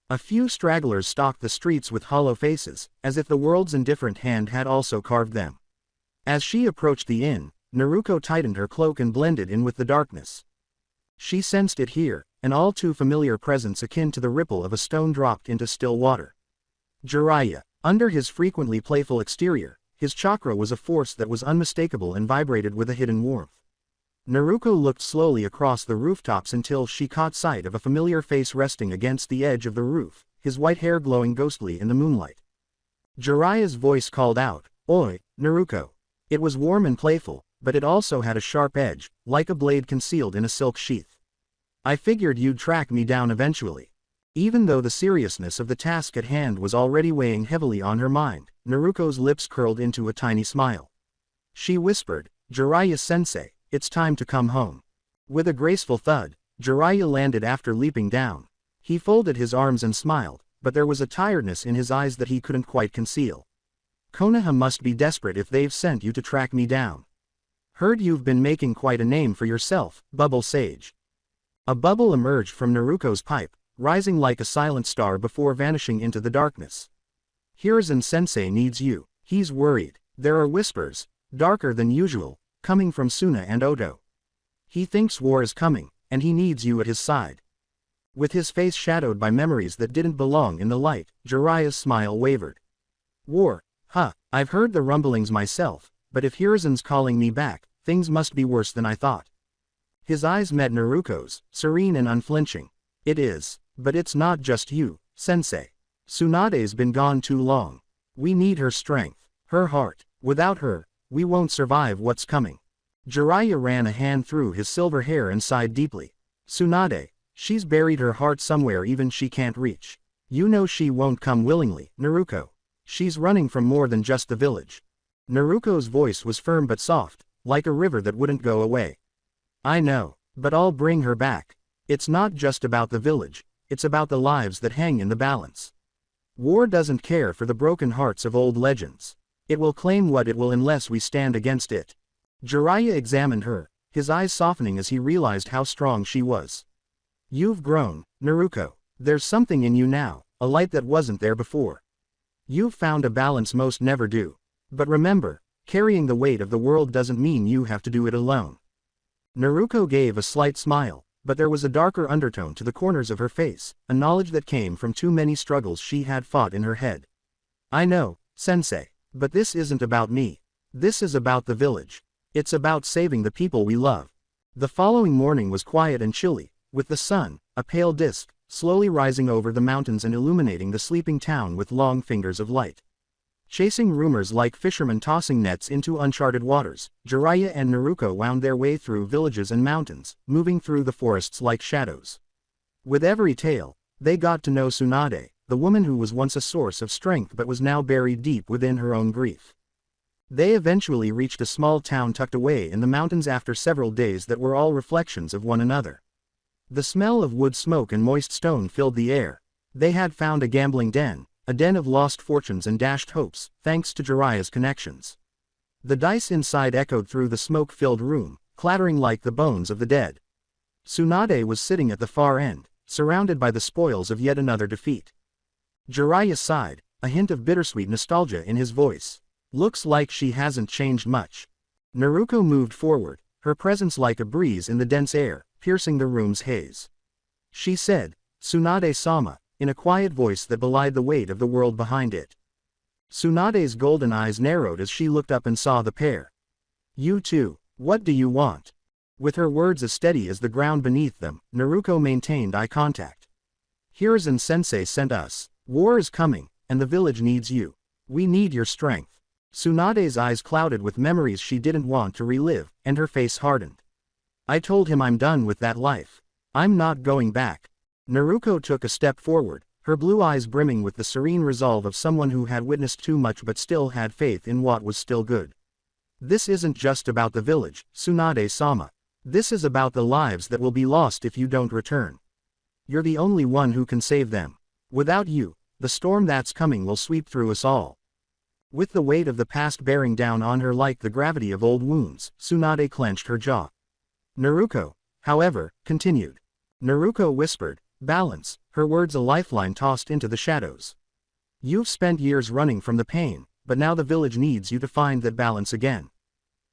A few stragglers stalked the streets with hollow faces, as if the world's indifferent hand had also carved them. As she approached the inn, Naruko tightened her cloak and blended in with the darkness. She sensed it here, an all too familiar presence akin to the ripple of a stone dropped into still water. Jiraiya, under his frequently playful exterior, his chakra was a force that was unmistakable and vibrated with a hidden warmth. Naruko looked slowly across the rooftops until she caught sight of a familiar face resting against the edge of the roof, his white hair glowing ghostly in the moonlight. Jiraiya's voice called out, "Oi, Naruko." It was warm and playful, but it also had a sharp edge, like a blade concealed in a silk sheath. "I figured you'd track me down eventually." Even though the seriousness of the task at hand was already weighing heavily on her mind, Naruko's lips curled into a tiny smile. She whispered, "Jiraiya-sensei, it's time to come home." With a graceful thud, Jiraiya landed after leaping down. He folded his arms and smiled, but there was a tiredness in his eyes that he couldn't quite conceal. "Konoha must be desperate if they've sent you to track me down. Heard you've been making quite a name for yourself, Bubble Sage." A bubble emerged from Naruko's pipe, rising like a silent star before vanishing into the darkness. "Hiruzen-sensei needs you. He's worried. There are whispers, darker than usual, coming from Suna and Oto. He thinks war is coming, and he needs you at his side." With his face shadowed by memories that didn't belong in the light, Jiraiya's smile wavered. "War? Huh, I've heard the rumblings myself, but if Hiruzen's calling me back, things must be worse than I thought." His eyes met Naruko's, serene and unflinching. "It is, but it's not just you, sensei. Tsunade's been gone too long. We need her strength, her heart. Without her, we won't survive what's coming." Jiraiya ran a hand through his silver hair and sighed deeply. "Tsunade, she's buried her heart somewhere even she can't reach. You know she won't come willingly, Naruko. She's running from more than just the village." Naruko's voice was firm but soft, like a river that wouldn't go away. "I know, but I'll bring her back. It's not just about the village, it's about the lives that hang in the balance. War doesn't care for the broken hearts of old legends. It will claim what it will unless we stand against it." Jiraiya examined her, his eyes softening as he realized how strong she was. "You've grown, Naruko. There's something in you now, a light that wasn't there before. You've found a balance most never do. But remember, carrying the weight of the world doesn't mean you have to do it alone." Naruko gave a slight smile, but there was a darker undertone to the corners of her face, a knowledge that came from too many struggles she had fought in her head. "I know, sensei, but this isn't about me. This is about the village. It's about saving the people we love." The following morning was quiet and chilly, with the sun, a pale disk, slowly rising over the mountains and illuminating the sleeping town with long fingers of light. Chasing rumors like fishermen tossing nets into uncharted waters, Jiraiya and Naruto wound their way through villages and mountains, moving through the forests like shadows. With every tale, they got to know Tsunade, the woman who was once a source of strength but was now buried deep within her own grief. They eventually reached a small town tucked away in the mountains after several days that were all reflections of one another. The smell of wood smoke and moist stone filled the air. They had found a gambling den, a den of lost fortunes and dashed hopes, thanks to Jiraiya's connections. The dice inside echoed through the smoke-filled room, clattering like the bones of the dead. Tsunade was sitting at the far end, surrounded by the spoils of yet another defeat. Jiraiya sighed, a hint of bittersweet nostalgia in his voice. Looks like she hasn't changed much. Naruto moved forward, her presence like a breeze in the dense air, piercing the room's haze. She said, "Tsunade-sama," in a quiet voice that belied the weight of the world behind it. Tsunade's golden eyes narrowed as she looked up and saw the pair. "You too, what do you want?" With her words as steady as the ground beneath them, Naruto maintained eye contact. "Hiruzen-sensei sent us. War is coming, and the village needs you. We need your strength." Tsunade's eyes clouded with memories she didn't want to relive, and her face hardened. "I told him I'm done with that life. I'm not going back." Naruto took a step forward, her blue eyes brimming with the serene resolve of someone who had witnessed too much but still had faith in what was still good. "This isn't just about the village, Tsunade-sama. This is about the lives that will be lost if you don't return. You're the only one who can save them. Without you, the storm that's coming will sweep through us all." With the weight of the past bearing down on her like the gravity of old wounds, Tsunade clenched her jaw. Naruto, however, continued. Naruto whispered, "Balance," her words a lifeline tossed into the shadows. "You've spent years running from the pain, but now the village needs you to find that balance again.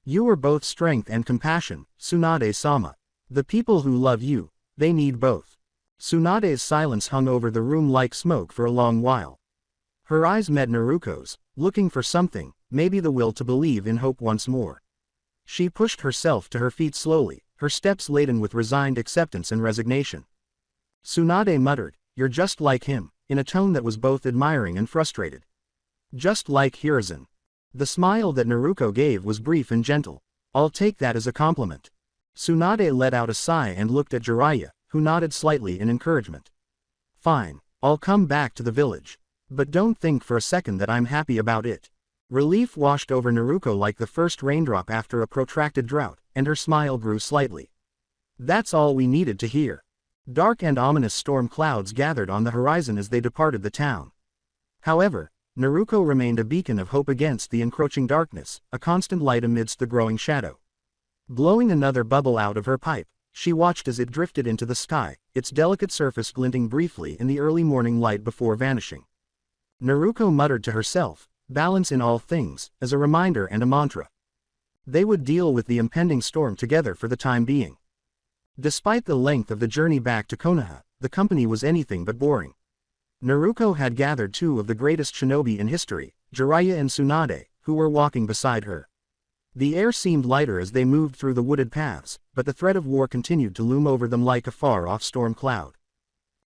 You are both strength and compassion, Tsunade-sama. The people who love you, they need both." Tsunade's silence hung over the room like smoke for a long while. Her eyes met Naruto's, looking for something, maybe the will to believe in hope once more. She pushed herself to her feet slowly, her steps laden with resigned acceptance and resignation. Tsunade muttered, "You're just like him," in a tone that was both admiring and frustrated. "Just like Hiruzen." The smile that Naruto gave was brief and gentle. "I'll take that as a compliment." Tsunade let out a sigh and looked at Jiraiya, who nodded slightly in encouragement. "Fine, I'll come back to the village. But don't think for a second that I'm happy about it." Relief washed over Naruto like the first raindrop after a protracted drought, and her smile grew slightly. "That's all we needed to hear." Dark and ominous storm clouds gathered on the horizon as they departed the town. However, Naruto remained a beacon of hope against the encroaching darkness, a constant light amidst the growing shadow. Blowing another bubble out of her pipe, she watched as it drifted into the sky, its delicate surface glinting briefly in the early morning light before vanishing. Naruto muttered to herself, "Balance in all things," as a reminder and a mantra. They would deal with the impending storm together for the time being. Despite the length of the journey back to Konoha, the company was anything but boring. Naruto had gathered two of the greatest shinobi in history, Jiraiya and Tsunade, who were walking beside her. The air seemed lighter as they moved through the wooded paths, but the threat of war continued to loom over them like a far-off storm cloud.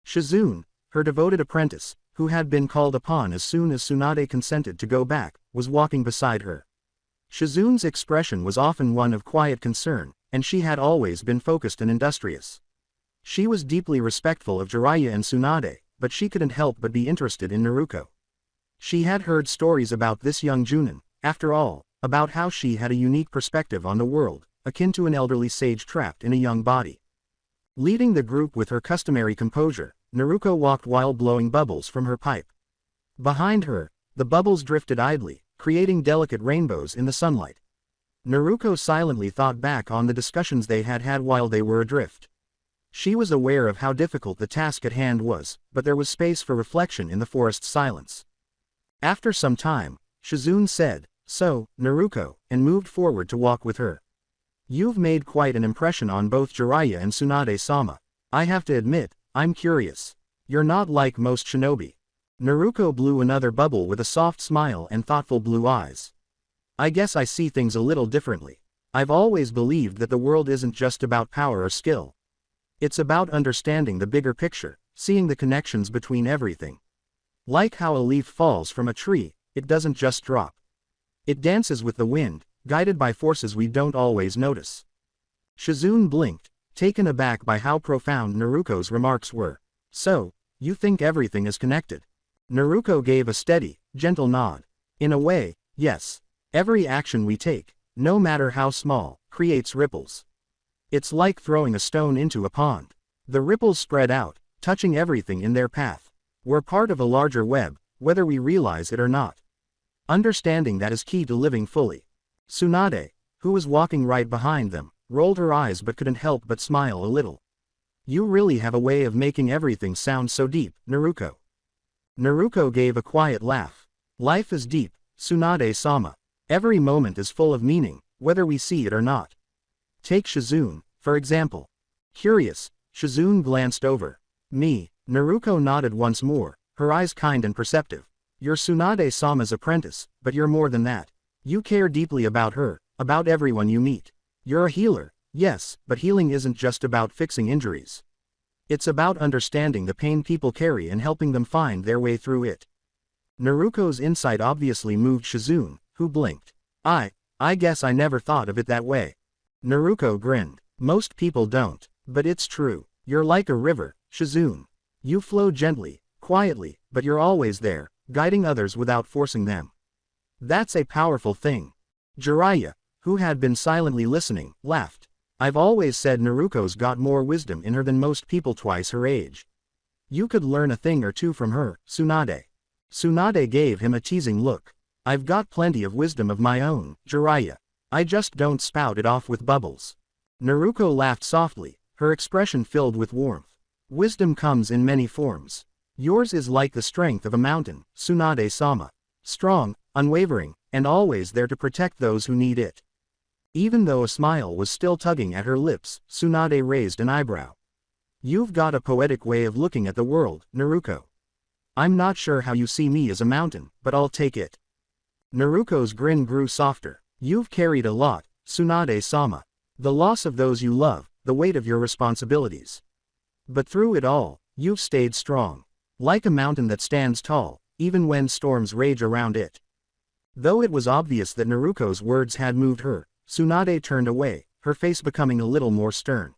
Shizune, her devoted apprentice, who had been called upon as soon as Tsunade consented to go back, was walking beside her. Shizune's expression was often one of quiet concern, and she had always been focused and industrious. She was deeply respectful of Jiraiya and Tsunade, but she couldn't help but be interested in Naruto. She had heard stories about this young Junin, after all, about how she had a unique perspective on the world, akin to an elderly sage trapped in a young body. Leading the group with her customary composure, Naruto walked while blowing bubbles from her pipe. Behind her, the bubbles drifted idly, creating delicate rainbows in the sunlight. Naruto silently thought back on the discussions they had had while they were adrift. She was aware of how difficult the task at hand was, but there was space for reflection in the forest's silence. After some time, Shizune said, "So, Naruto," and moved forward to walk with her. "You've made quite an impression on both Jiraiya and Tsunade-sama. I have to admit, I'm curious. You're not like most shinobi." Naruto blew another bubble with a soft smile and thoughtful blue eyes. "I guess I see things a little differently. I've always believed that the world isn't just about power or skill. It's about understanding the bigger picture, seeing the connections between everything. Like how a leaf falls from a tree, it doesn't just drop. It dances with the wind, guided by forces we don't always notice. Shizune blinked, taken aback by how profound Naruko's remarks were. So, you think everything is connected? Naruko gave a steady, gentle nod. In a way, yes. Every action we take, no matter how small, creates ripples. It's like throwing a stone into a pond. The ripples spread out, touching everything in their path. We're part of a larger web, whether we realize it or not. Understanding that is key to living fully. Tsunade, who was walking right behind them, rolled her eyes but couldn't help but smile a little. You really have a way of making everything sound so deep, Naruko. Naruko gave a quiet laugh. Life is deep, Tsunade-sama. Every moment is full of meaning, whether we see it or not. Take Shizune, for example. Curious, Shizune glanced over. Me, Naruko nodded once more, her eyes kind and perceptive. You're Tsunade-sama's apprentice, but you're more than that. You care deeply about her, about everyone you meet. You're a healer, yes, but healing isn't just about fixing injuries. It's about understanding the pain people carry and helping them find their way through it. Naruko's insight obviously moved Shizune, who blinked. I guess I never thought of it that way. Naruko grinned. Most people don't, but it's true. You're like a river, Shizune. You flow gently, quietly, but you're always there, guiding others without forcing them. That's a powerful thing. Jiraiya, who had been silently listening, laughed. I've always said Naruko's got more wisdom in her than most people twice her age. You could learn a thing or two from her, Tsunade. Tsunade gave him a teasing look. I've got plenty of wisdom of my own, Jiraiya. I just don't spout it off with bubbles. Naruko laughed softly, her expression filled with warmth. Wisdom comes in many forms. Yours is like the strength of a mountain, Tsunade-sama. Strong, unwavering, and always there to protect those who need it. Even though a smile was still tugging at her lips, Tsunade raised an eyebrow. You've got a poetic way of looking at the world, Naruko. I'm not sure how you see me as a mountain, but I'll take it. Naruko's grin grew softer. You've carried a lot, Tsunade-sama. The loss of those you love, the weight of your responsibilities. But through it all, you've stayed strong. Like a mountain that stands tall, even when storms rage around it. Though it was obvious that Naruko's words had moved her, Tsunade turned away, her face becoming a little more stern.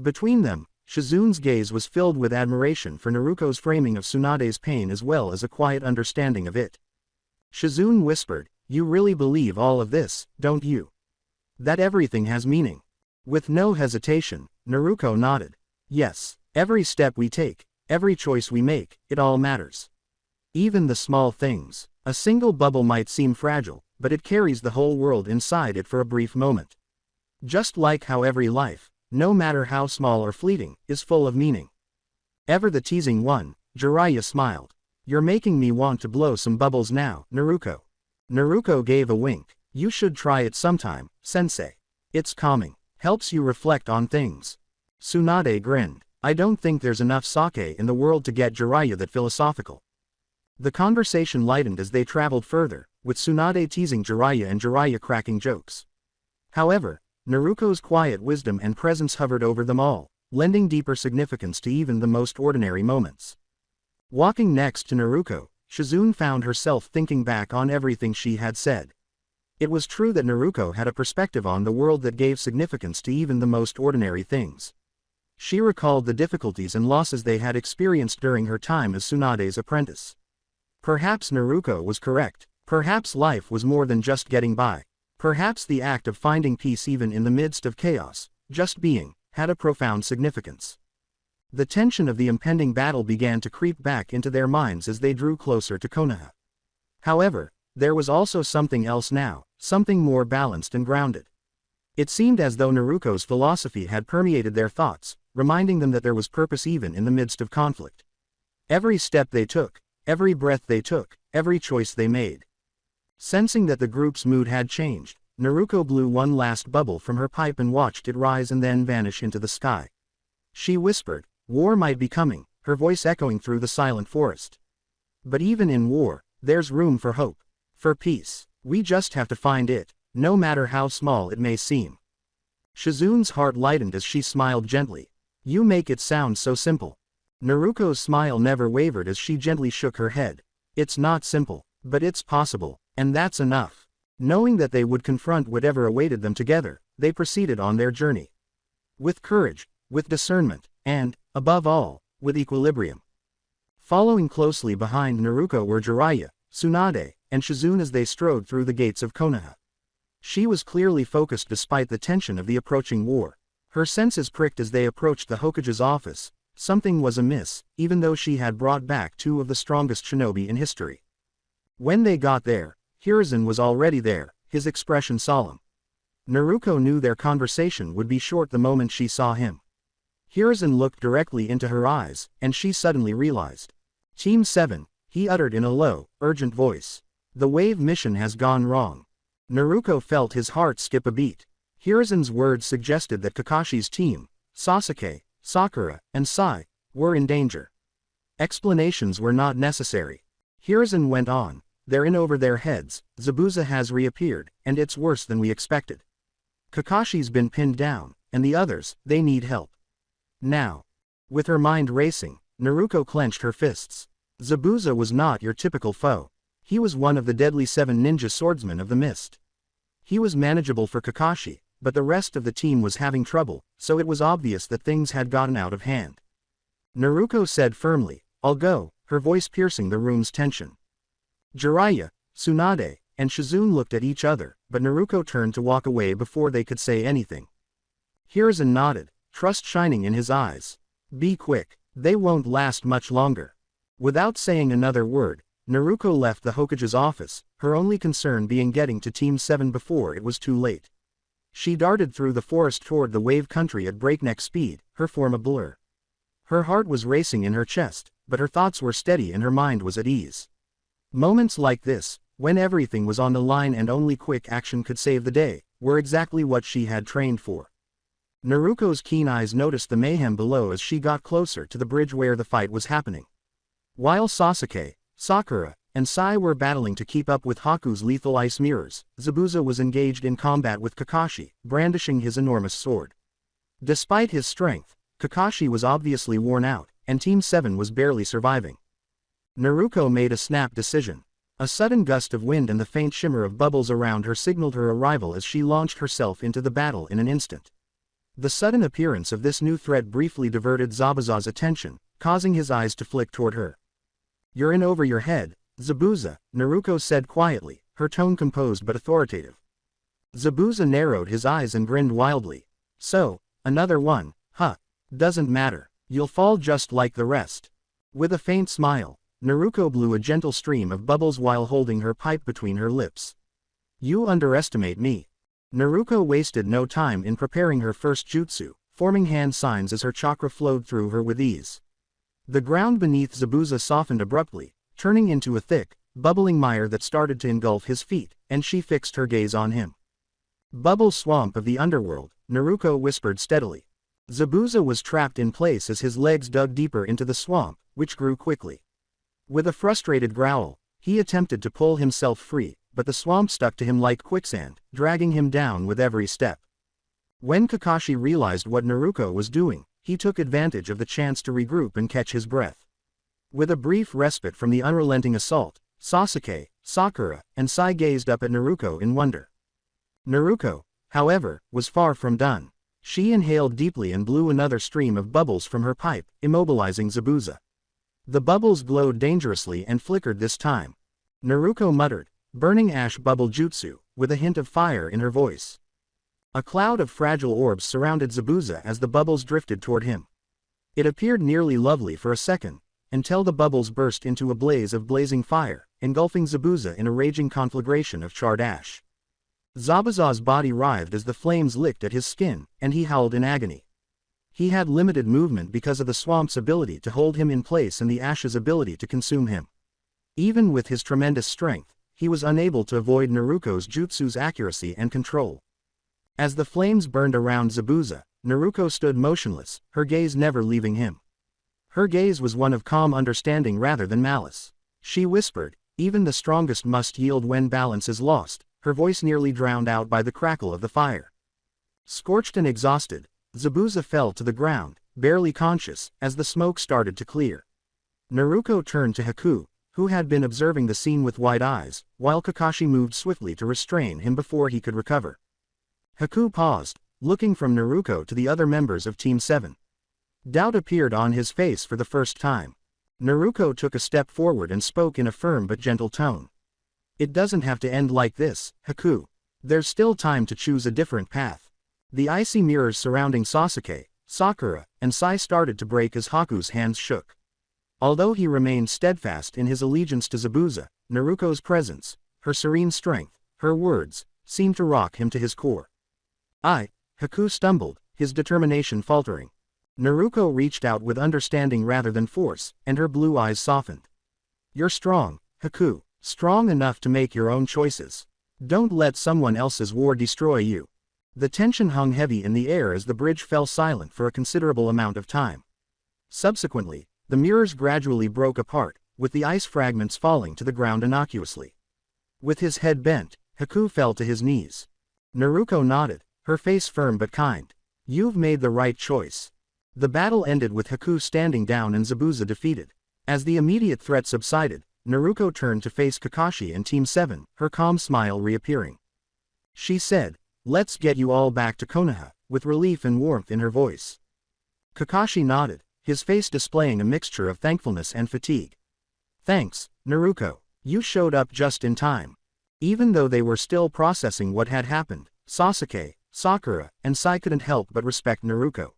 Between them, Shizune's gaze was filled with admiration for Naruko's framing of Tsunade's pain as well as a quiet understanding of it. Shizune whispered, you really believe all of this, don't you? That everything has meaning? With no hesitation, Naruko nodded. Yes, every step we take, every choice we make, it all matters. Even the small things. A single bubble might seem fragile, but it carries the whole world inside it for a brief moment. Just like how every life, no matter how small or fleeting, is full of meaning. Ever the teasing one, Jiraiya smiled. You're making me want to blow some bubbles now, Naruko. Naruko gave a wink. You should try it sometime, sensei. It's calming, helps you reflect on things. Tsunade grinned. I don't think there's enough sake in the world to get Jiraiya that philosophical. The conversation lightened as they traveled further, with Tsunade teasing Jiraiya and Jiraiya cracking jokes. However, Naruko's quiet wisdom and presence hovered over them all, lending deeper significance to even the most ordinary moments. Walking next to Naruko, Shizune found herself thinking back on everything she had said. It was true that Naruko had a perspective on the world that gave significance to even the most ordinary things. She recalled the difficulties and losses they had experienced during her time as Tsunade's apprentice. Perhaps Naruko was correct. Perhaps life was more than just getting by. Perhaps the act of finding peace even in the midst of chaos, just being, had a profound significance. The tension of the impending battle began to creep back into their minds as they drew closer to Konoha. However, there was also something else now, something more balanced and grounded. It seemed as though Naruko's philosophy had permeated their thoughts, reminding them that there was purpose even in the midst of conflict. Every step they took, every breath they took, every choice they made. Sensing that the group's mood had changed, Naruko blew one last bubble from her pipe and watched it rise and then vanish into the sky. She whispered, war might be coming, her voice echoing through the silent forest. But even in war, there's room for hope. For peace. We just have to find it, no matter how small it may seem. Shizune's heart lightened as she smiled gently. You make it sound so simple. Naruko's smile never wavered as she gently shook her head. It's not simple. But it's possible, and that's enough. Knowing that they would confront whatever awaited them together, they proceeded on their journey. With courage, with discernment, and, above all, with equilibrium. Following closely behind Naruto were Jiraiya, Tsunade, and Shizune as they strode through the gates of Konoha. She was clearly focused despite the tension of the approaching war. Her senses pricked as they approached the Hokage's office. Something was amiss, even though she had brought back two of the strongest shinobi in history. When they got there, Hiruzen was already there, his expression solemn. Naruto knew their conversation would be short the moment she saw him. Hiruzen looked directly into her eyes, and she suddenly realized. Team 7, he uttered in a low, urgent voice. The wave mission has gone wrong. Naruto felt his heart skip a beat. Hiruzen's words suggested that Kakashi's team, Sasuke, Sakura, and Sai, were in danger. Explanations were not necessary. Hiruzen went on. They're in over their heads, Zabuza has reappeared, and it's worse than we expected. Kakashi's been pinned down, and the others, they need help. Now. With her mind racing, Naruto clenched her fists. Zabuza was not your typical foe. He was one of the deadly 7 ninja swordsmen of the mist. He was manageable for Kakashi, but the rest of the team was having trouble, so it was obvious that things had gotten out of hand. Naruto said firmly, I'll go, her voice piercing the room's tension. Jiraiya, Tsunade, and Shizune looked at each other, but Naruto turned to walk away before they could say anything. Hiruzen nodded, trust shining in his eyes. Be quick, they won't last much longer. Without saying another word, Naruto left the Hokage's office, her only concern being getting to Team 7 before it was too late. She darted through the forest toward the wave country at breakneck speed, her form a blur. Her heart was racing in her chest, but her thoughts were steady and her mind was at ease. Moments like this, when everything was on the line and only quick action could save the day, were exactly what she had trained for. Naruto's keen eyes noticed the mayhem below as she got closer to the bridge where the fight was happening. While Sasuke, Sakura, and Sai were battling to keep up with Haku's lethal ice mirrors, Zabuza was engaged in combat with Kakashi, brandishing his enormous sword. Despite his strength, Kakashi was obviously worn out, and Team 7 was barely surviving. Naruto made a snap decision. A sudden gust of wind and the faint shimmer of bubbles around her signaled her arrival as she launched herself into the battle in an instant. The sudden appearance of this new threat briefly diverted Zabuza's attention, causing his eyes to flick toward her. You're in over your head, Zabuza, Naruto said quietly, her tone composed but authoritative. Zabuza narrowed his eyes and grinned wildly. So, another one, huh? Doesn't matter, you'll fall just like the rest. With a faint smile, Naruto blew a gentle stream of bubbles while holding her pipe between her lips. You underestimate me. Naruto wasted no time in preparing her first jutsu, forming hand signs as her chakra flowed through her with ease. The ground beneath Zabuza softened abruptly, turning into a thick, bubbling mire that started to engulf his feet, and she fixed her gaze on him. Bubble swamp of the underworld, Naruto whispered steadily. Zabuza was trapped in place as his legs dug deeper into the swamp, which grew quickly. With a frustrated growl, he attempted to pull himself free, but the swamp stuck to him like quicksand, dragging him down with every step. When Kakashi realized what Naruto was doing, he took advantage of the chance to regroup and catch his breath. With a brief respite from the unrelenting assault, Sasuke, Sakura, and Sai gazed up at Naruto in wonder. Naruto, however, was far from done. She inhaled deeply and blew another stream of bubbles from her pipe, immobilizing Zabuza. The bubbles glowed dangerously and flickered this time. Naruto muttered, burning ash bubble jutsu, with a hint of fire in her voice. A cloud of fragile orbs surrounded Zabuza as the bubbles drifted toward him. It appeared nearly lovely for a second, until the bubbles burst into a blaze of blazing fire, engulfing Zabuza in a raging conflagration of charred ash. Zabuza's body writhed as the flames licked at his skin, and he howled in agony. He had limited movement because of the swamp's ability to hold him in place and the ash's ability to consume him. Even with his tremendous strength, he was unable to avoid Naruto's jutsu's accuracy and control. As the flames burned around Zabuza, Naruto stood motionless, her gaze never leaving him. Her gaze was one of calm understanding rather than malice. She whispered, even the strongest must yield when balance is lost, her voice nearly drowned out by the crackle of the fire. Scorched and exhausted, Zabuza fell to the ground, barely conscious, as the smoke started to clear. Naruto turned to Haku, who had been observing the scene with wide eyes, while Kakashi moved swiftly to restrain him before he could recover. Haku paused, looking from Naruto to the other members of Team 7. Doubt appeared on his face for the first time. Naruto took a step forward and spoke in a firm but gentle tone. "It doesn't have to end like this, Haku. There's still time to choose a different path." The icy mirrors surrounding Sasuke, Sakura, and Sai started to break as Haku's hands shook. Although he remained steadfast in his allegiance to Zabuza, Naruto's presence, her serene strength, her words, seemed to rock him to his core. Haku stumbled, his determination faltering. Naruto reached out with understanding rather than force, and her blue eyes softened. "You're strong, Haku, strong enough to make your own choices. Don't let someone else's war destroy you." The tension hung heavy in the air as the bridge fell silent for a considerable amount of time. Subsequently, the mirrors gradually broke apart, with the ice fragments falling to the ground innocuously. With his head bent, Haku fell to his knees. Naruto nodded, her face firm but kind. "You've made the right choice." The battle ended with Haku standing down and Zabuza defeated. As the immediate threat subsided, Naruto turned to face Kakashi and Team 7, her calm smile reappearing. She said, "Let's get you all back to Konoha," with relief and warmth in her voice. Kakashi nodded, his face displaying a mixture of thankfulness and fatigue. "Thanks, Naruto. You showed up just in time." Even though they were still processing what had happened, Sasuke, Sakura, and Sai couldn't help but respect Naruto.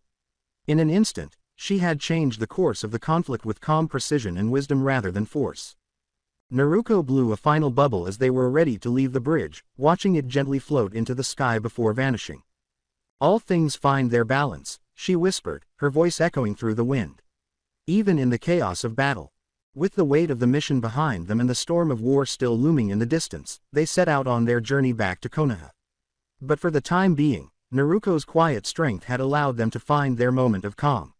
In an instant, she had changed the course of the conflict with calm precision and wisdom rather than force. Naruto blew a final bubble as they were ready to leave the bridge, watching it gently float into the sky before vanishing. "All things find their balance," she whispered, her voice echoing through the wind. Even in the chaos of battle, with the weight of the mission behind them and the storm of war still looming in the distance, they set out on their journey back to Konoha. But for the time being, Naruto's quiet strength had allowed them to find their moment of calm.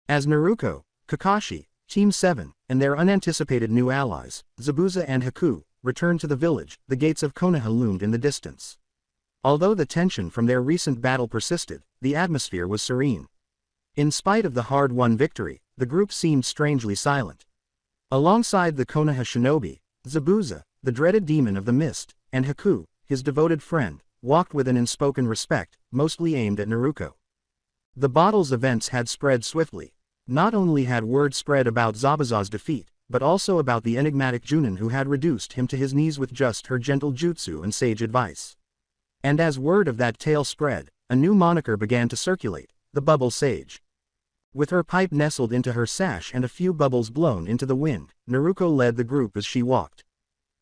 As Naruto, Kakashi, Team 7, and their unanticipated new allies, Zabuza and Haku, returned to the village, the gates of Konoha loomed in the distance. Although the tension from their recent battle persisted, the atmosphere was serene. In spite of the hard-won victory, the group seemed strangely silent. Alongside the Konoha shinobi, Zabuza, the dreaded demon of the mist, and Haku, his devoted friend, walked with an unspoken respect, mostly aimed at Naruto. The battle's events had spread swiftly. Not only had word spread about Zabuza's defeat, but also about the enigmatic Junin who had reduced him to his knees with just her gentle jutsu and sage advice. And as word of that tale spread, a new moniker began to circulate, the Bubble Sage. With her pipe nestled into her sash and a few bubbles blown into the wind, Naruto led the group as she walked.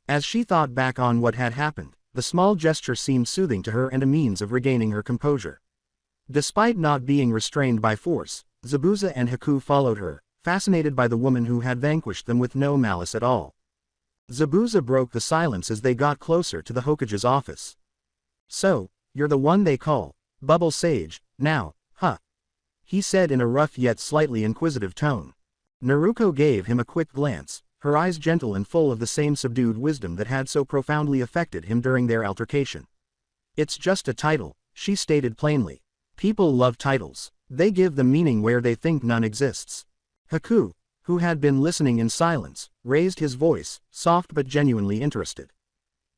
As she thought back on what had happened, the small gesture seemed soothing to her and a means of regaining her composure. Despite not being restrained by force, Zabuza and Haku followed her, fascinated by the woman who had vanquished them with no malice at all. Zabuza broke the silence as they got closer to the Hokage's office. "So, you're the one they call Bubble Sage, now, huh?" he said in a rough yet slightly inquisitive tone. Naruto gave him a quick glance, her eyes gentle and full of the same subdued wisdom that had so profoundly affected him during their altercation. "It's just a title," she stated plainly. "People love titles. They give them meaning where they think none exists." Haku, who had been listening in silence, raised his voice, soft but genuinely interested.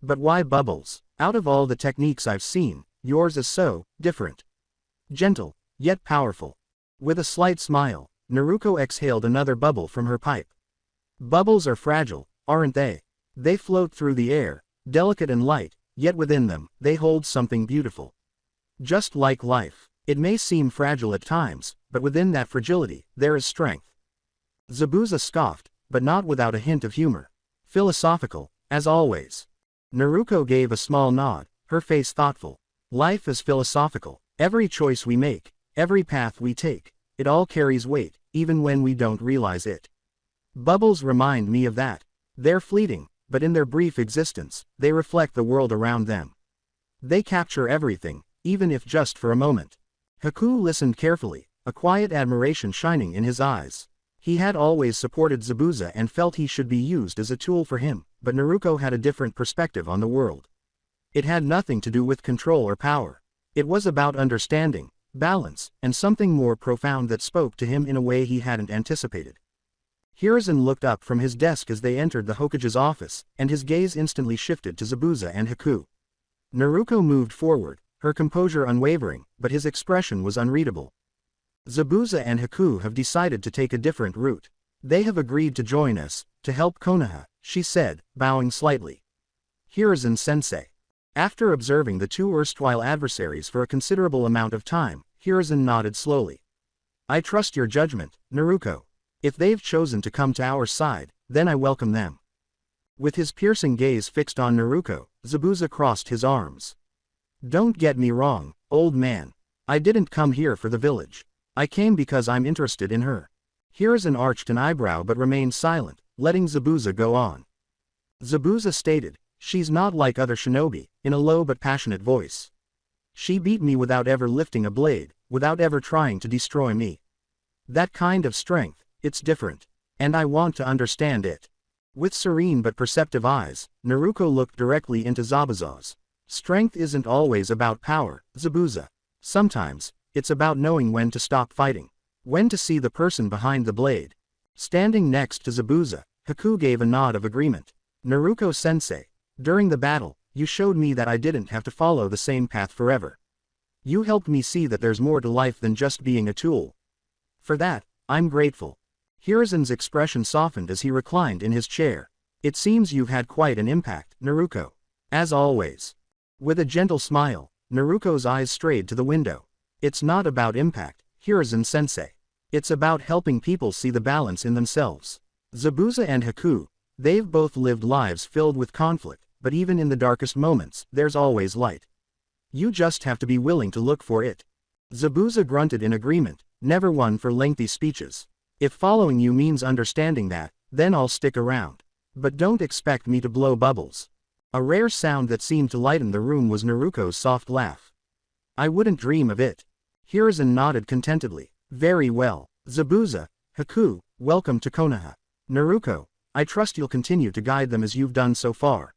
"But why bubbles? Out of all the techniques I've seen, yours is so different. Gentle, yet powerful." With a slight smile, Naruto exhaled another bubble from her pipe. "Bubbles are fragile, aren't they? They float through the air, delicate and light, yet within them, they hold something beautiful. Just like life, it may seem fragile at times, but within that fragility, there is strength." Zabuza scoffed, but not without a hint of humor. "Philosophical, as always." Naruto gave a small nod, her face thoughtful. "Life is philosophical. Every choice we make, every path we take, it all carries weight, even when we don't realize it. Bubbles remind me of that. They're fleeting, but in their brief existence, they reflect the world around them. They capture everything, even if just for a moment." Haku listened carefully, a quiet admiration shining in his eyes. He had always supported Zabuza and felt he should be used as a tool for him, but Naruto had a different perspective on the world. It had nothing to do with control or power. It was about understanding, balance, and something more profound that spoke to him in a way he hadn't anticipated. Hiruzen looked up from his desk as they entered the Hokage's office, and his gaze instantly shifted to Zabuza and Haku. Naruko moved forward, her composure unwavering, but his expression was unreadable. Zabuza and Haku have decided to take a different route. They have agreed to join us, to help Konoha, she said, bowing slightly. Hiruzen-sensei. After observing the two erstwhile adversaries for a considerable amount of time, Hiruzen nodded slowly. I trust your judgment, Naruko. If they've chosen to come to our side, then I welcome them. With his piercing gaze fixed on Naruko, Zabuza crossed his arms. Don't get me wrong, old man. I didn't come here for the village. I came because I'm interested in her. Hiruzen arched an eyebrow but remained silent, letting Zabuza go on. Zabuza stated, she's not like other shinobi, in a low but passionate voice. She beat me without ever lifting a blade, without ever trying to destroy me. That kind of strength, it's different. And I want to understand it. With serene but perceptive eyes, Naruko looked directly into Zabuza's. Strength isn't always about power, Zabuza. Sometimes, it's about knowing when to stop fighting. When to see the person behind the blade. Standing next to Zabuza, Haku gave a nod of agreement. Naruko-sensei, during the battle, you showed me that I didn't have to follow the same path forever. You helped me see that there's more to life than just being a tool. For that, I'm grateful. Hiruzen's expression softened as he reclined in his chair. It seems you've had quite an impact, Naruko. As always. With a gentle smile, Naruko's eyes strayed to the window. It's not about impact, Hiruzen-sensei. It's about helping people see the balance in themselves. Zabuza and Haku, they've both lived lives filled with conflict, but even in the darkest moments, there's always light. You just have to be willing to look for it. Zabuza grunted in agreement, never one for lengthy speeches. If following you means understanding that, then I'll stick around. But don't expect me to blow bubbles. A rare sound that seemed to lighten the room was Naruko's soft laugh. I wouldn't dream of it. Hiruzen nodded contentedly. Very well. Zabuza, Haku, welcome to Konoha. Naruko, I trust you'll continue to guide them as you've done so far.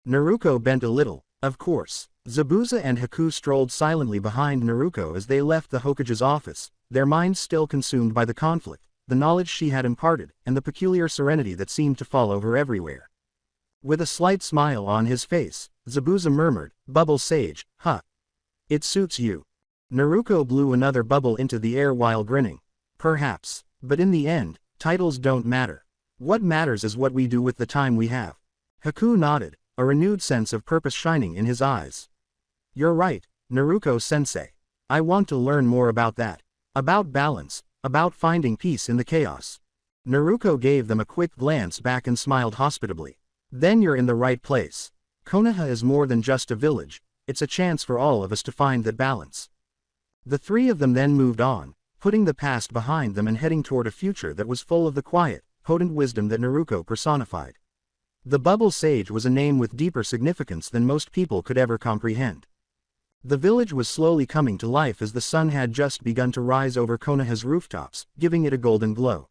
Naruko bent a little, of course. Zabuza and Haku strolled silently behind Naruko as they left the Hokage's office, their minds still consumed by the conflict, the knowledge she had imparted, and the peculiar serenity that seemed to follow her everywhere. With a slight smile on his face, Zabuza murmured, Bubble Sage, huh? It suits you. Naruko blew another bubble into the air while grinning. Perhaps, but in the end, titles don't matter. What matters is what we do with the time we have. Haku nodded, a renewed sense of purpose shining in his eyes. You're right, Naruko-sensei. I want to learn more about that. About balance, about finding peace in the chaos. Naruko gave them a quick glance back and smiled hospitably. Then you're in the right place. Konoha is more than just a village, it's a chance for all of us to find that balance. The three of them then moved on, putting the past behind them and heading toward a future that was full of the quiet, potent wisdom that Naruko personified. The Bubble Sage was a name with deeper significance than most people could ever comprehend. The village was slowly coming to life as the sun had just begun to rise over Konoha's rooftops, giving it a golden glow.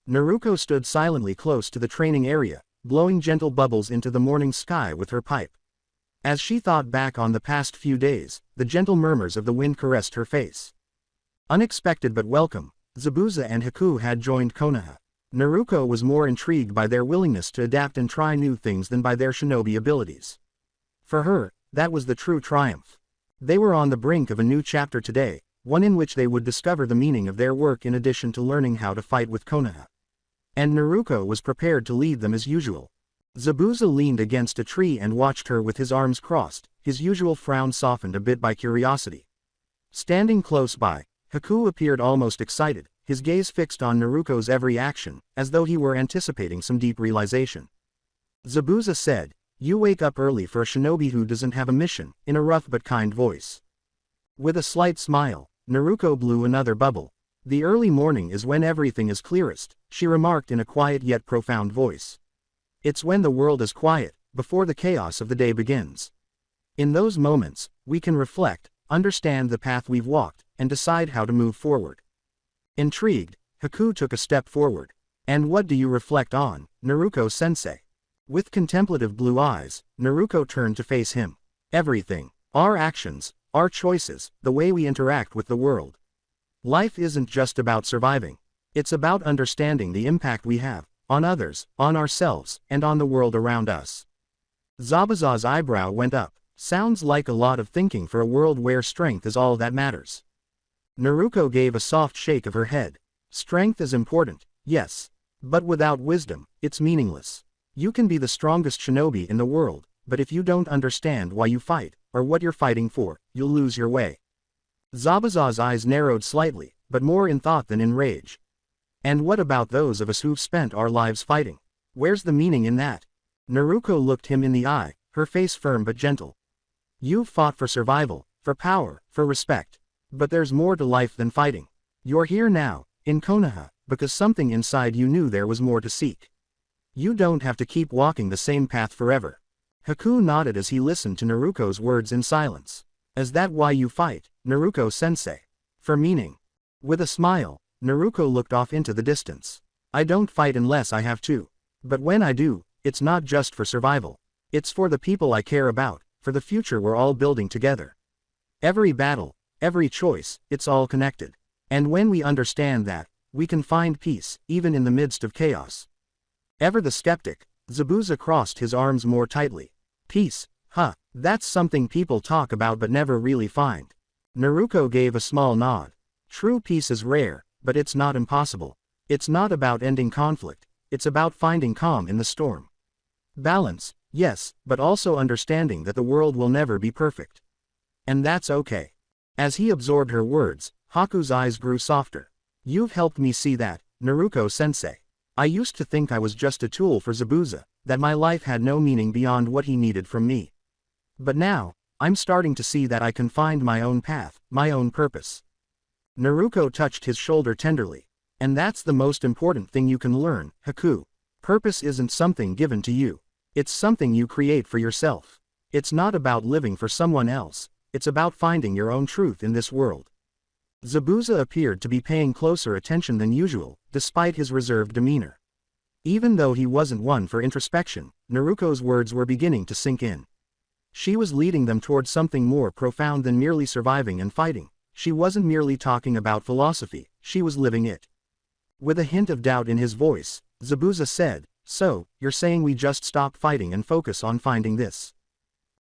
Naruko stood silently close to the training area, blowing gentle bubbles into the morning sky with her pipe. As she thought back on the past few days, the gentle murmurs of the wind caressed her face. Unexpected but welcome, Zabuza and Haku had joined Konoha. Naruko was more intrigued by their willingness to adapt and try new things than by their shinobi abilities. For her, that was the true triumph. They were on the brink of a new chapter today, one in which they would discover the meaning of their work in addition to learning how to fight with Konoha. And Naruko was prepared to lead them as usual. Zabuza leaned against a tree and watched her with his arms crossed, his usual frown softened a bit by curiosity. Standing close by, Haku appeared almost excited, his gaze fixed on Naruko's every action, as though he were anticipating some deep realization. Zabuza said, You wake up early for a shinobi who doesn't have a mission, in a rough but kind voice. With a slight smile, Naruko blew another bubble. The early morning is when everything is clearest, she remarked in a quiet yet profound voice. It's when the world is quiet, before the chaos of the day begins. In those moments, we can reflect, understand the path we've walked, and decide how to move forward. Intrigued, Haku took a step forward. And what do you reflect on, Naruko-sensei? With contemplative blue eyes, Naruko turned to face him. Everything. Our actions, our choices, the way we interact with the world. Life isn't just about surviving. It's about understanding the impact we have, on others, on ourselves, and on the world around us. Zabuza's eyebrow went up. Sounds like a lot of thinking for a world where strength is all that matters. Naruko gave a soft shake of her head. Strength is important, yes. But without wisdom, it's meaningless. You can be the strongest shinobi in the world, but if you don't understand why you fight, or what you're fighting for, you'll lose your way. Zabuza's eyes narrowed slightly, but more in thought than in rage. And what about those of us who've spent our lives fighting? Where's the meaning in that? Naruko looked him in the eye, her face firm but gentle. You've fought for survival, for power, for respect. But there's more to life than fighting. You're here now, in Konoha, because something inside you knew there was more to seek. You don't have to keep walking the same path forever. Haku nodded as he listened to Naruko's words in silence. Is that why you fight, Naruko-sensei? For meaning. With a smile, Naruko looked off into the distance. I don't fight unless I have to. But when I do, it's not just for survival. It's for the people I care about, for the future we're all building together. Every battle, every choice, it's all connected. And when we understand that, we can find peace, even in the midst of chaos. Ever the skeptic, Zabuza crossed his arms more tightly. Peace, huh, that's something people talk about but never really find. Naruko gave a small nod. True peace is rare, but it's not impossible. It's not about ending conflict, it's about finding calm in the storm. Balance, yes, but also understanding that the world will never be perfect. And that's okay. As he absorbed her words, Haku's eyes grew softer. You've helped me see that, Naruko-sensei. I used to think I was just a tool for Zabuza, that my life had no meaning beyond what he needed from me. But now, I'm starting to see that I can find my own path, my own purpose. Naruko touched his shoulder tenderly. And that's the most important thing you can learn, Haku. Purpose isn't something given to you. It's something you create for yourself. It's not about living for someone else, it's about finding your own truth in this world. Zabuza appeared to be paying closer attention than usual, despite his reserved demeanor. Even though he wasn't one for introspection, Naruko's words were beginning to sink in. She was leading them towards something more profound than merely surviving and fighting. She wasn't merely talking about philosophy, she was living it. With a hint of doubt in his voice, Zabuza said, So, you're saying we just stop fighting and focus on finding this?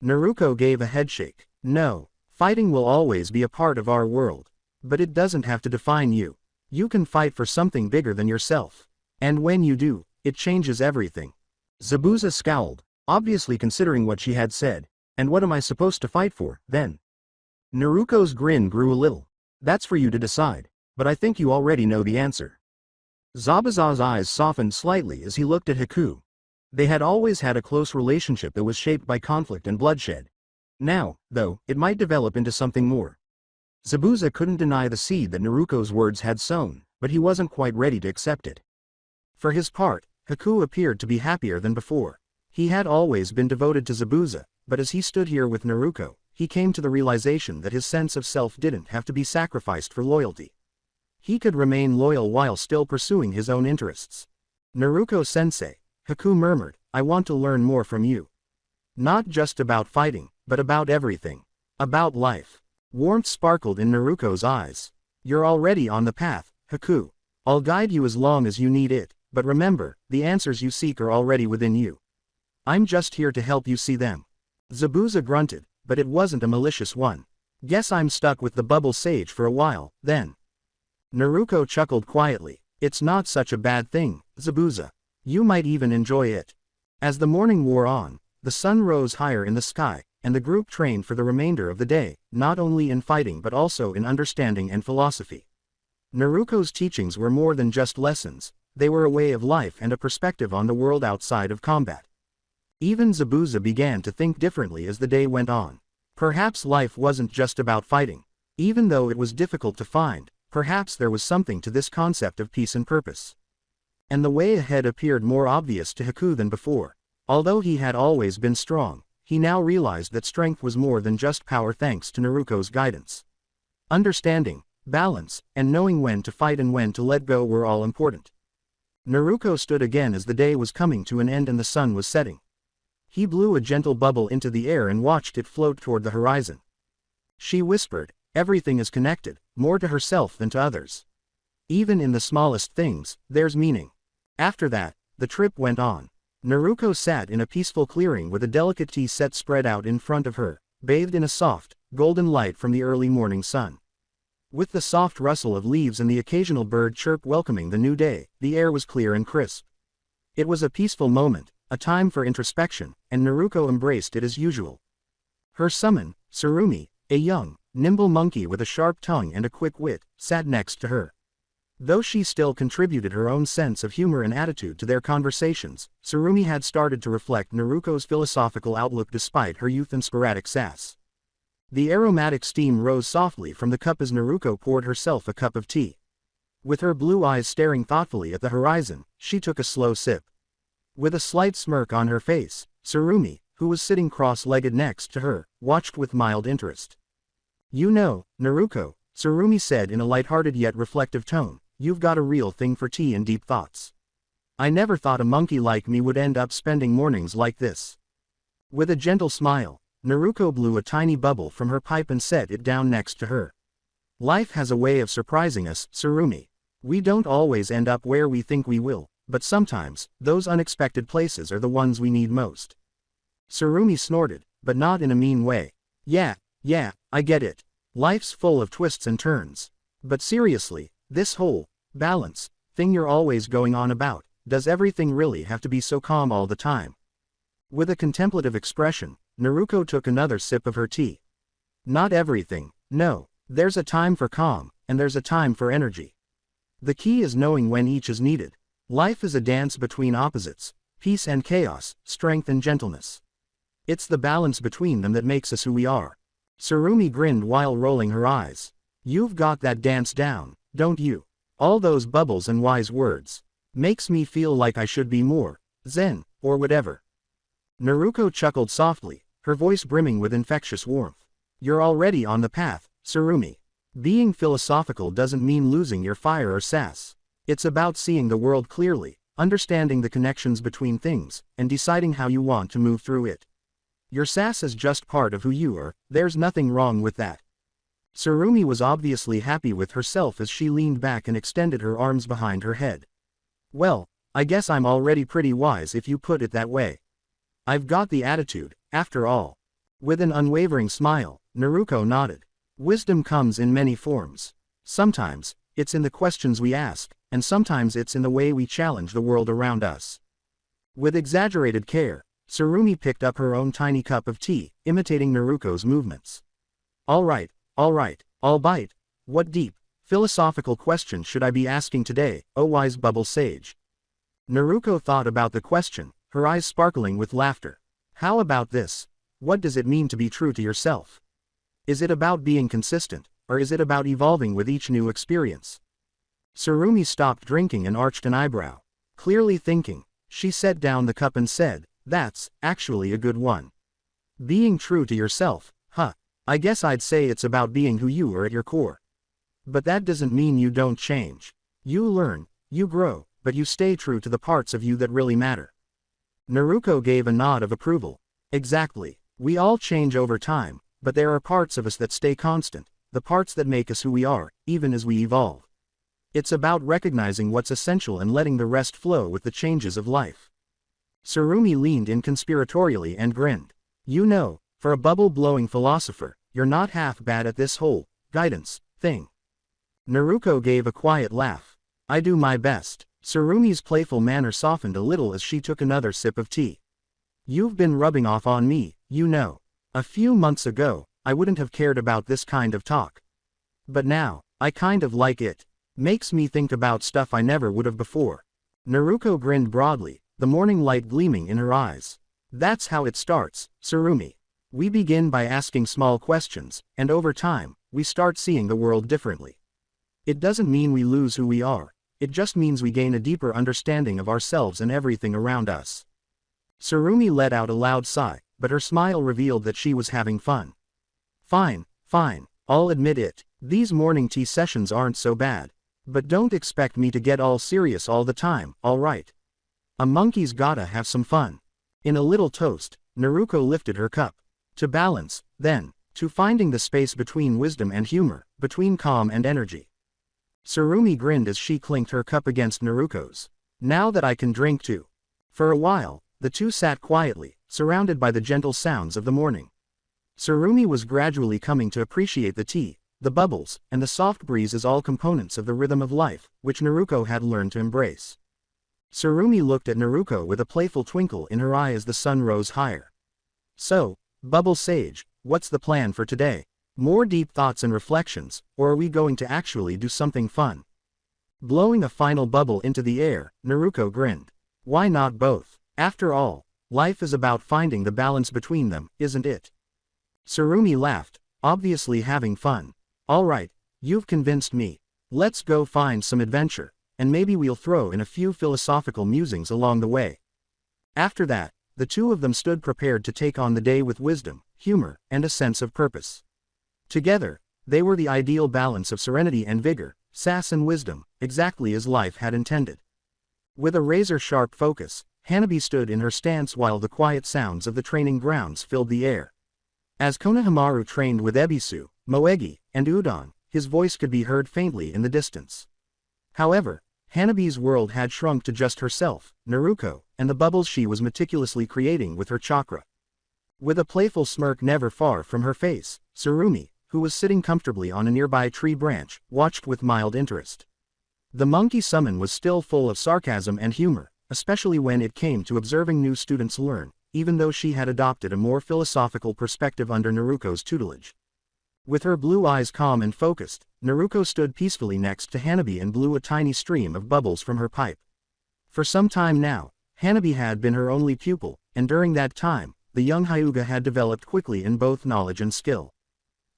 Naruko gave a headshake. No, fighting will always be a part of our world. But it doesn't have to define you. You can fight for something bigger than yourself. And when you do, it changes everything. Zabuza scowled, obviously considering what she had said. And what am I supposed to fight for, then? Naruko's grin grew a little. That's for you to decide, but I think you already know the answer. Zabuza's eyes softened slightly as he looked at Haku. They had always had a close relationship that was shaped by conflict and bloodshed. Now, though, it might develop into something more. Zabuza couldn't deny the seed that Naruko's words had sown, but he wasn't quite ready to accept it. For his part, Haku appeared to be happier than before. He had always been devoted to Zabuza, but as he stood here with Naruko, he came to the realization that his sense of self didn't have to be sacrificed for loyalty. He could remain loyal while still pursuing his own interests. Naruko-sensei, Haku murmured, I want to learn more from you. Not just about fighting, but about everything. About life. Warmth sparkled in Naruko's eyes. You're already on the path, Haku. I'll guide you as long as you need it, but remember, the answers you seek are already within you. I'm just here to help you see them. Zabuza grunted, but it wasn't a malicious one. Guess I'm stuck with the bubble sage for a while, then. Naruko chuckled quietly. It's not such a bad thing, Zabuza. You might even enjoy it. As the morning wore on, the sun rose higher in the sky, and the group trained for the remainder of the day, not only in fighting but also in understanding and philosophy. Naruko's teachings were more than just lessons, they were a way of life and a perspective on the world outside of combat. Even Zabuza began to think differently as the day went on. Perhaps life wasn't just about fighting. Even though it was difficult to find, perhaps there was something to this concept of peace and purpose. And the way ahead appeared more obvious to Haku than before. Although he had always been strong, he now realized that strength was more than just power thanks to Naruko's guidance. Understanding, balance, and knowing when to fight and when to let go were all important. Naruko stood again as the day was coming to an end and the sun was setting. He blew a gentle bubble into the air and watched it float toward the horizon. She whispered, everything is connected, more to herself than to others. Even in the smallest things, there's meaning. After that, the trip went on. Naruko sat in a peaceful clearing with a delicate tea set spread out in front of her, bathed in a soft, golden light from the early morning sun. With the soft rustle of leaves and the occasional bird chirp welcoming the new day, the air was clear and crisp. It was a peaceful moment, a time for introspection, and Naruko embraced it as usual. Her summon, Tsurumi, a young, nimble monkey with a sharp tongue and a quick wit, sat next to her. Though she still contributed her own sense of humor and attitude to their conversations, Tsurumi had started to reflect Naruko's philosophical outlook despite her youth and sporadic sass. The aromatic steam rose softly from the cup as Naruko poured herself a cup of tea. With her blue eyes staring thoughtfully at the horizon, she took a slow sip. With a slight smirk on her face, Tsurumi, who was sitting cross-legged next to her, watched with mild interest. "You know, Naruko," Tsurumi said in a light-hearted yet reflective tone, "you've got a real thing for tea and deep thoughts. I never thought a monkey like me would end up spending mornings like this." With a gentle smile, Naruko blew a tiny bubble from her pipe and set it down next to her. "Life has a way of surprising us, Tsurumi. We don't always end up where we think we will, but sometimes, those unexpected places are the ones we need most." Tsurumi snorted, but not in a mean way. Yeah, I get it. Life's full of twists and turns. But seriously, this whole balance thing you're always going on about, does everything really have to be so calm all the time? With a contemplative expression, Naruko took another sip of her tea. "Not everything, no. There's a time for calm, and there's a time for energy. The key is knowing when each is needed. Life is a dance between opposites, peace and chaos, strength and gentleness. It's the balance between them that makes us who we are." Tsurumi grinned while rolling her eyes. "You've got that dance down, don't you? All those bubbles and wise words. Makes me feel like I should be more zen, or whatever." Naruko chuckled softly, her voice brimming with infectious warmth. "You're already on the path, Tsurumi. Being philosophical doesn't mean losing your fire or sass. It's about seeing the world clearly, understanding the connections between things, and deciding how you want to move through it. Your sass is just part of who you are, there's nothing wrong with that." Tsurumi was obviously happy with herself as she leaned back and extended her arms behind her head. "Well, I guess I'm already pretty wise if you put it that way. I've got the attitude, after all." With an unwavering smile, Naruko nodded. "Wisdom comes in many forms. Sometimes, it's in the questions we ask, and sometimes it's in the way we challenge the world around us." With exaggerated care, Tsurumi picked up her own tiny cup of tea, imitating Naruko's movements. All right, I'll bite. What deep, philosophical question should I be asking today, O wise bubble sage?" Naruko thought about the question, her eyes sparkling with laughter. "How about this? What does it mean to be true to yourself? Is it about being consistent, or is it about evolving with each new experience?" Tsurumi stopped drinking and arched an eyebrow. Clearly thinking, she set down the cup and said, "That's actually a good one. Being true to yourself, huh? I guess I'd say it's about being who you are at your core. But that doesn't mean you don't change. You learn, you grow, but you stay true to the parts of you that really matter." Naruko gave a nod of approval. "Exactly. We all change over time, but there are parts of us that stay constant, the parts that make us who we are, even as we evolve. It's about recognizing what's essential and letting the rest flow with the changes of life." Tsurumi leaned in conspiratorially and grinned. "You know, for a bubble-blowing philosopher, you're not half bad at this whole guidance thing." Naruko gave a quiet laugh. "I do my best." Tsurumi's playful manner softened a little as she took another sip of tea. "You've been rubbing off on me, you know. A few months ago, I wouldn't have cared about this kind of talk. But now, I kind of like it. Makes me think about stuff I never would have before." Naruko grinned broadly, the morning light gleaming in her eyes. "That's how it starts, Tsurumi. We begin by asking small questions, and over time, we start seeing the world differently. It doesn't mean we lose who we are, it just means we gain a deeper understanding of ourselves and everything around us." Tsurumi let out a loud sigh, but her smile revealed that she was having fun. Fine, I'll admit it. These morning tea sessions aren't so bad. But don't expect me to get all serious all the time, alright? A monkey's gotta have some fun." In a little toast, Naruko lifted her cup. To balance, then, to finding the space between wisdom and humor, between calm and energy. Tsurumi grinned as she clinked her cup against Naruko's. Now that I can drink too. For a while, the two sat quietly, surrounded by the gentle sounds of the morning. Tsurumi was gradually coming to appreciate the tea, the bubbles, and the soft breeze as all components of the rhythm of life, which Naruko had learned to embrace. Tsurumi looked at Naruko with a playful twinkle in her eye as the sun rose higher. So, Bubble Sage, what's the plan for today? More deep thoughts and reflections, or are we going to actually do something fun? Blowing a final bubble into the air, Naruko grinned. Why not both? After all, life is about finding the balance between them, isn't it? Tsurumi laughed, obviously having fun. Alright, you've convinced me. Let's go find some adventure, and maybe we'll throw in a few philosophical musings along the way. After that, the two of them stood prepared to take on the day with wisdom, humor, and a sense of purpose. Together, they were the ideal balance of serenity and vigor, sass and wisdom, exactly as life had intended. With a razor-sharp focus, Hanabi stood in her stance while the quiet sounds of the training grounds filled the air. As Konohamaru trained with Ebisu, Moegi, and Udon, his voice could be heard faintly in the distance. However, Hanabi's world had shrunk to just herself, Naruko, and the bubbles she was meticulously creating with her chakra. With a playful smirk never far from her face, Tsurumi, who was sitting comfortably on a nearby tree branch, watched with mild interest. The monkey summon was still full of sarcasm and humor, especially when it came to observing new students learn, even though she had adopted a more philosophical perspective under Naruko's tutelage. With her blue eyes calm and focused, Naruko stood peacefully next to Hanabi and blew a tiny stream of bubbles from her pipe. For some time now, Hanabi had been her only pupil, and during that time, the young Hyuga had developed quickly in both knowledge and skill.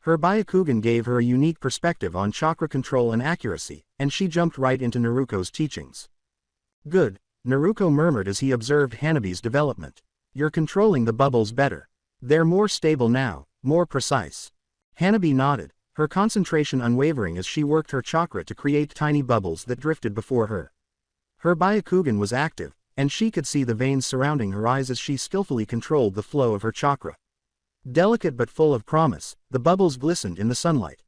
Her Byakugan gave her a unique perspective on chakra control and accuracy, and she jumped right into Naruko's teachings. Good, Naruko murmured as he observed Hanabi's development. You're controlling the bubbles better. They're more stable now, more precise. Hanabi nodded, her concentration unwavering as she worked her chakra to create tiny bubbles that drifted before her. Her Byakugan was active, and she could see the veins surrounding her eyes as she skillfully controlled the flow of her chakra. Delicate but full of promise, the bubbles glistened in the sunlight.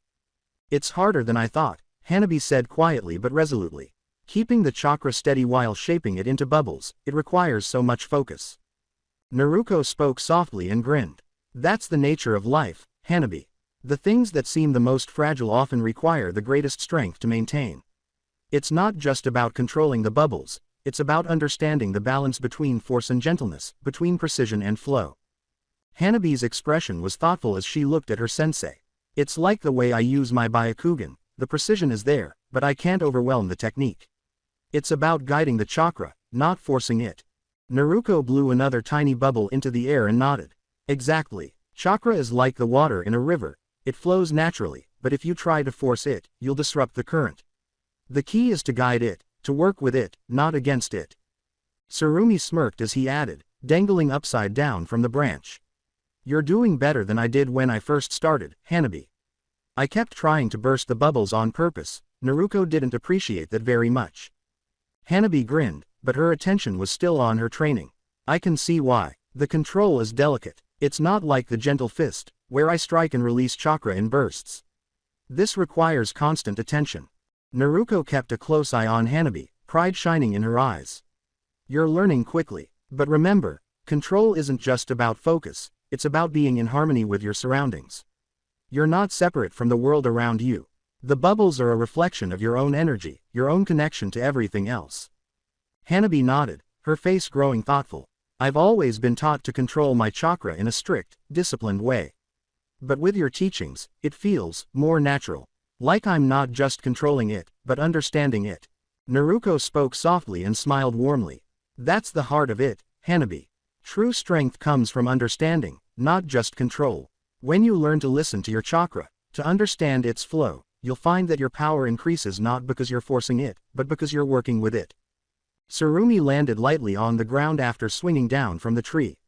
It's harder than I thought, Hanabi said quietly but resolutely. Keeping the chakra steady while shaping it into bubbles, it requires so much focus. Naruko spoke softly and grinned. That's the nature of life, Hanabi. The things that seem the most fragile often require the greatest strength to maintain. It's not just about controlling the bubbles, it's about understanding the balance between force and gentleness, between precision and flow. Hanabi's expression was thoughtful as she looked at her sensei. It's like the way I use my Byakugan, the precision is there, but I can't overwhelm the technique. It's about guiding the chakra, not forcing it. Naruko blew another tiny bubble into the air and nodded. Exactly. Chakra is like the water in a river, it flows naturally, but if you try to force it, you'll disrupt the current. The key is to guide it, to work with it, not against it. Tsurumi smirked as he added, dangling upside down from the branch. You're doing better than I did when I first started, Hanabi. I kept trying to burst the bubbles on purpose. Naruko didn't appreciate that very much. Hanabi grinned, but her attention was still on her training. I can see why. The control is delicate. It's not like the gentle fist, where I strike and release chakra in bursts. This requires constant attention. Naruko kept a close eye on Hanabi, pride shining in her eyes. You're learning quickly, but remember, control isn't just about focus, it's about being in harmony with your surroundings. You're not separate from the world around you. The bubbles are a reflection of your own energy, your own connection to everything else. Hanabi nodded, her face growing thoughtful. I've always been taught to control my chakra in a strict, disciplined way. But with your teachings, it feels more natural. Like I'm not just controlling it, but understanding it. Naruko spoke softly and smiled warmly. That's the heart of it, Hanabi. True strength comes from understanding, not just control. When you learn to listen to your chakra, to understand its flow, you'll find that your power increases not because you're forcing it, but because you're working with it. Tsurumi landed lightly on the ground after swinging down from the tree.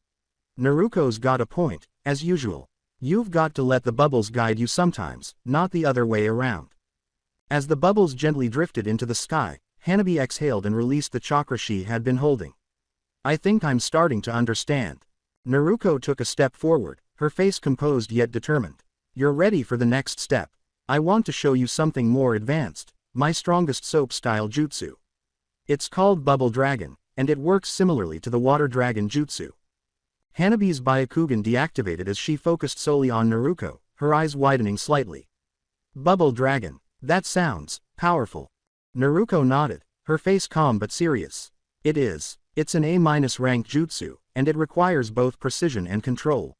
Naruko's got a point, as usual. You've got to let the bubbles guide you sometimes, not the other way around. As the bubbles gently drifted into the sky, Hanabi exhaled and released the chakra she had been holding. I think I'm starting to understand. Naruko took a step forward, her face composed yet determined. You're ready for the next step. I want to show you something more advanced, my strongest soap-style jutsu. It's called Bubble Dragon, and it works similarly to the Water Dragon jutsu. Hanabi's Byakugan deactivated as she focused solely on Naruto, her eyes widening slightly. Bubble Dragon. That sounds powerful. Naruto nodded, her face calm but serious. It is. It's an A-rank jutsu, and it requires both precision and control.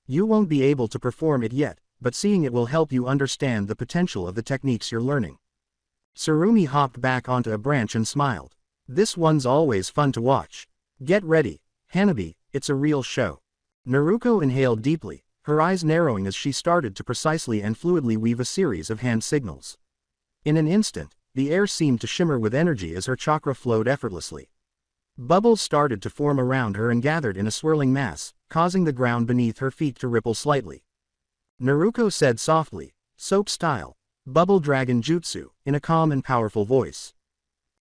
You won't be able to perform it yet, but seeing it will help you understand the potential of the techniques you're learning. Tsurumi hopped back onto a branch and smiled. This one's always fun to watch. Get ready, Hanabi, it's a real show. Naruto inhaled deeply, her eyes narrowing as she started to precisely and fluidly weave a series of hand signals. In an instant, the air seemed to shimmer with energy as her chakra flowed effortlessly. Bubbles started to form around her and gathered in a swirling mass, causing the ground beneath her feet to ripple slightly. Naruto said softly, "Soap style, Bubble Dragon Jutsu," in a calm and powerful voice.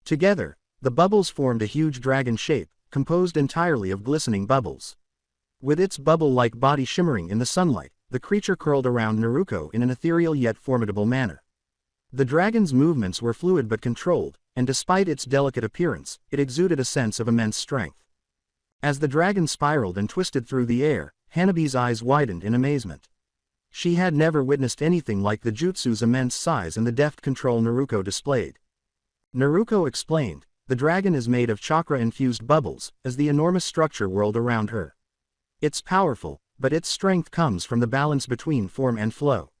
Together, the bubbles formed a huge dragon shape, composed entirely of glistening bubbles. With its bubble-like body shimmering in the sunlight, the creature curled around Naruto in an ethereal yet formidable manner. The dragon's movements were fluid but controlled, and despite its delicate appearance, it exuded a sense of immense strength. As the dragon spiraled and twisted through the air, Hanabi's eyes widened in amazement. She had never witnessed anything like the jutsu's immense size and the deft control Naruto displayed. Naruto explained, the dragon is made of chakra-infused bubbles, as the enormous structure whirled around her. It's powerful, but its strength comes from the balance between form and flow.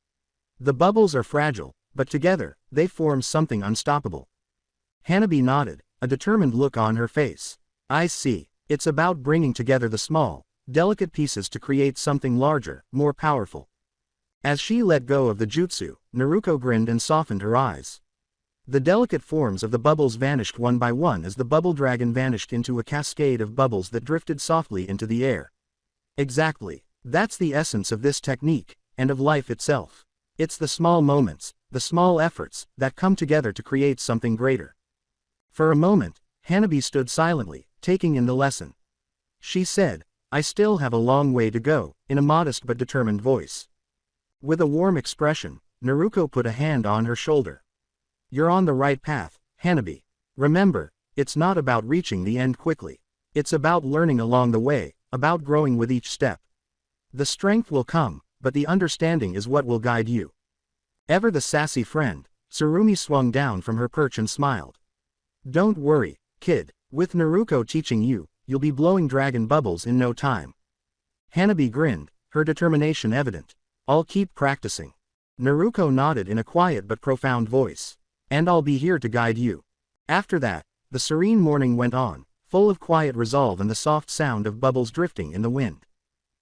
The bubbles are fragile, but together, they form something unstoppable. Hanabi nodded, a determined look on her face. I see, it's about bringing together the small, delicate pieces to create something larger, more powerful. As she let go of the jutsu, Naruto grinned and softened her eyes. The delicate forms of the bubbles vanished one by one as the bubble dragon vanished into a cascade of bubbles that drifted softly into the air. Exactly, that's the essence of this technique, and of life itself. It's the small moments, the small efforts, that come together to create something greater. For a moment, Hanabi stood silently, taking in the lesson. She said, "I still have a long way to go," in a modest but determined voice. With a warm expression, Naruto put a hand on her shoulder. "You're on the right path, Hanabi. Remember, it's not about reaching the end quickly. It's about learning along the way, about growing with each step. The strength will come, but the understanding is what will guide you." Ever the sassy friend, Tsurumi swung down from her perch and smiled. "Don't worry, kid, with Naruto teaching you, you'll be blowing dragon bubbles in no time." Hanabi grinned, her determination evident. "I'll keep practicing." Naruto nodded in a quiet but profound voice. "And I'll be here to guide you." After that, the serene morning went on, full of quiet resolve and the soft sound of bubbles drifting in the wind.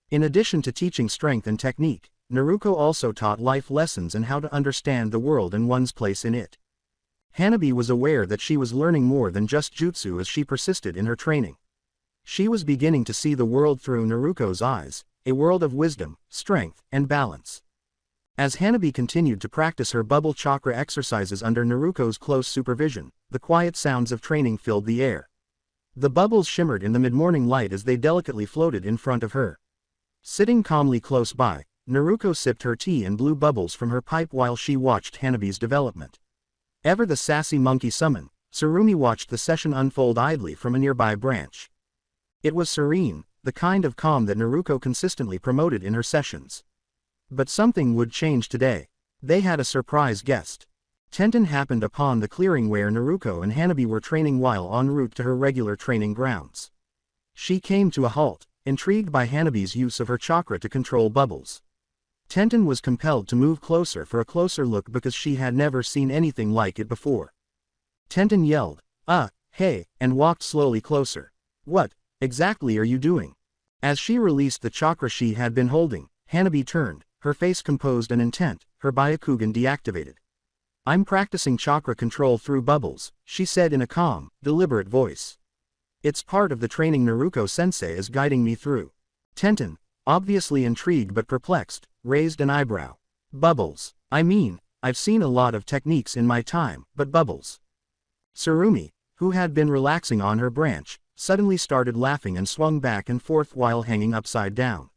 In addition to teaching strength and technique, Naruto also taught life lessons and how to understand the world and one's place in it. Hanabi was aware that she was learning more than just jutsu as she persisted in her training. She was beginning to see the world through Naruto's eyes, a world of wisdom, strength, and balance. As Hanabi continued to practice her bubble chakra exercises under Naruto's close supervision, the quiet sounds of training filled the air. The bubbles shimmered in the mid-morning light as they delicately floated in front of her. Sitting calmly close by, Naruto sipped her tea and blew bubbles from her pipe while she watched Hanabi's development. Ever the sassy monkey summon, Tsurumi watched the session unfold idly from a nearby branch. It was serene, the kind of calm that Naruto consistently promoted in her sessions. But something would change today. They had a surprise guest. Tenten happened upon the clearing where Naruto and Hanabi were training while en route to her regular training grounds. She came to a halt, intrigued by Hanabi's use of her chakra to control bubbles. Tenten was compelled to move closer for a closer look because she had never seen anything like it before. Tenten yelled, hey," and walked slowly closer. "What exactly are you doing?" As she released the chakra she had been holding, Hanabi turned, her face composed and intent, her Byakugan deactivated. "I'm practicing chakra control through bubbles," she said in a calm, deliberate voice. "It's part of the training Naruto-sensei is guiding me through." Tenten, obviously intrigued but perplexed, raised an eyebrow. "Bubbles? I mean, I've seen a lot of techniques in my time, but bubbles?" Tsurumi, who had been relaxing on her branch, suddenly started laughing and swung back and forth while hanging upside down.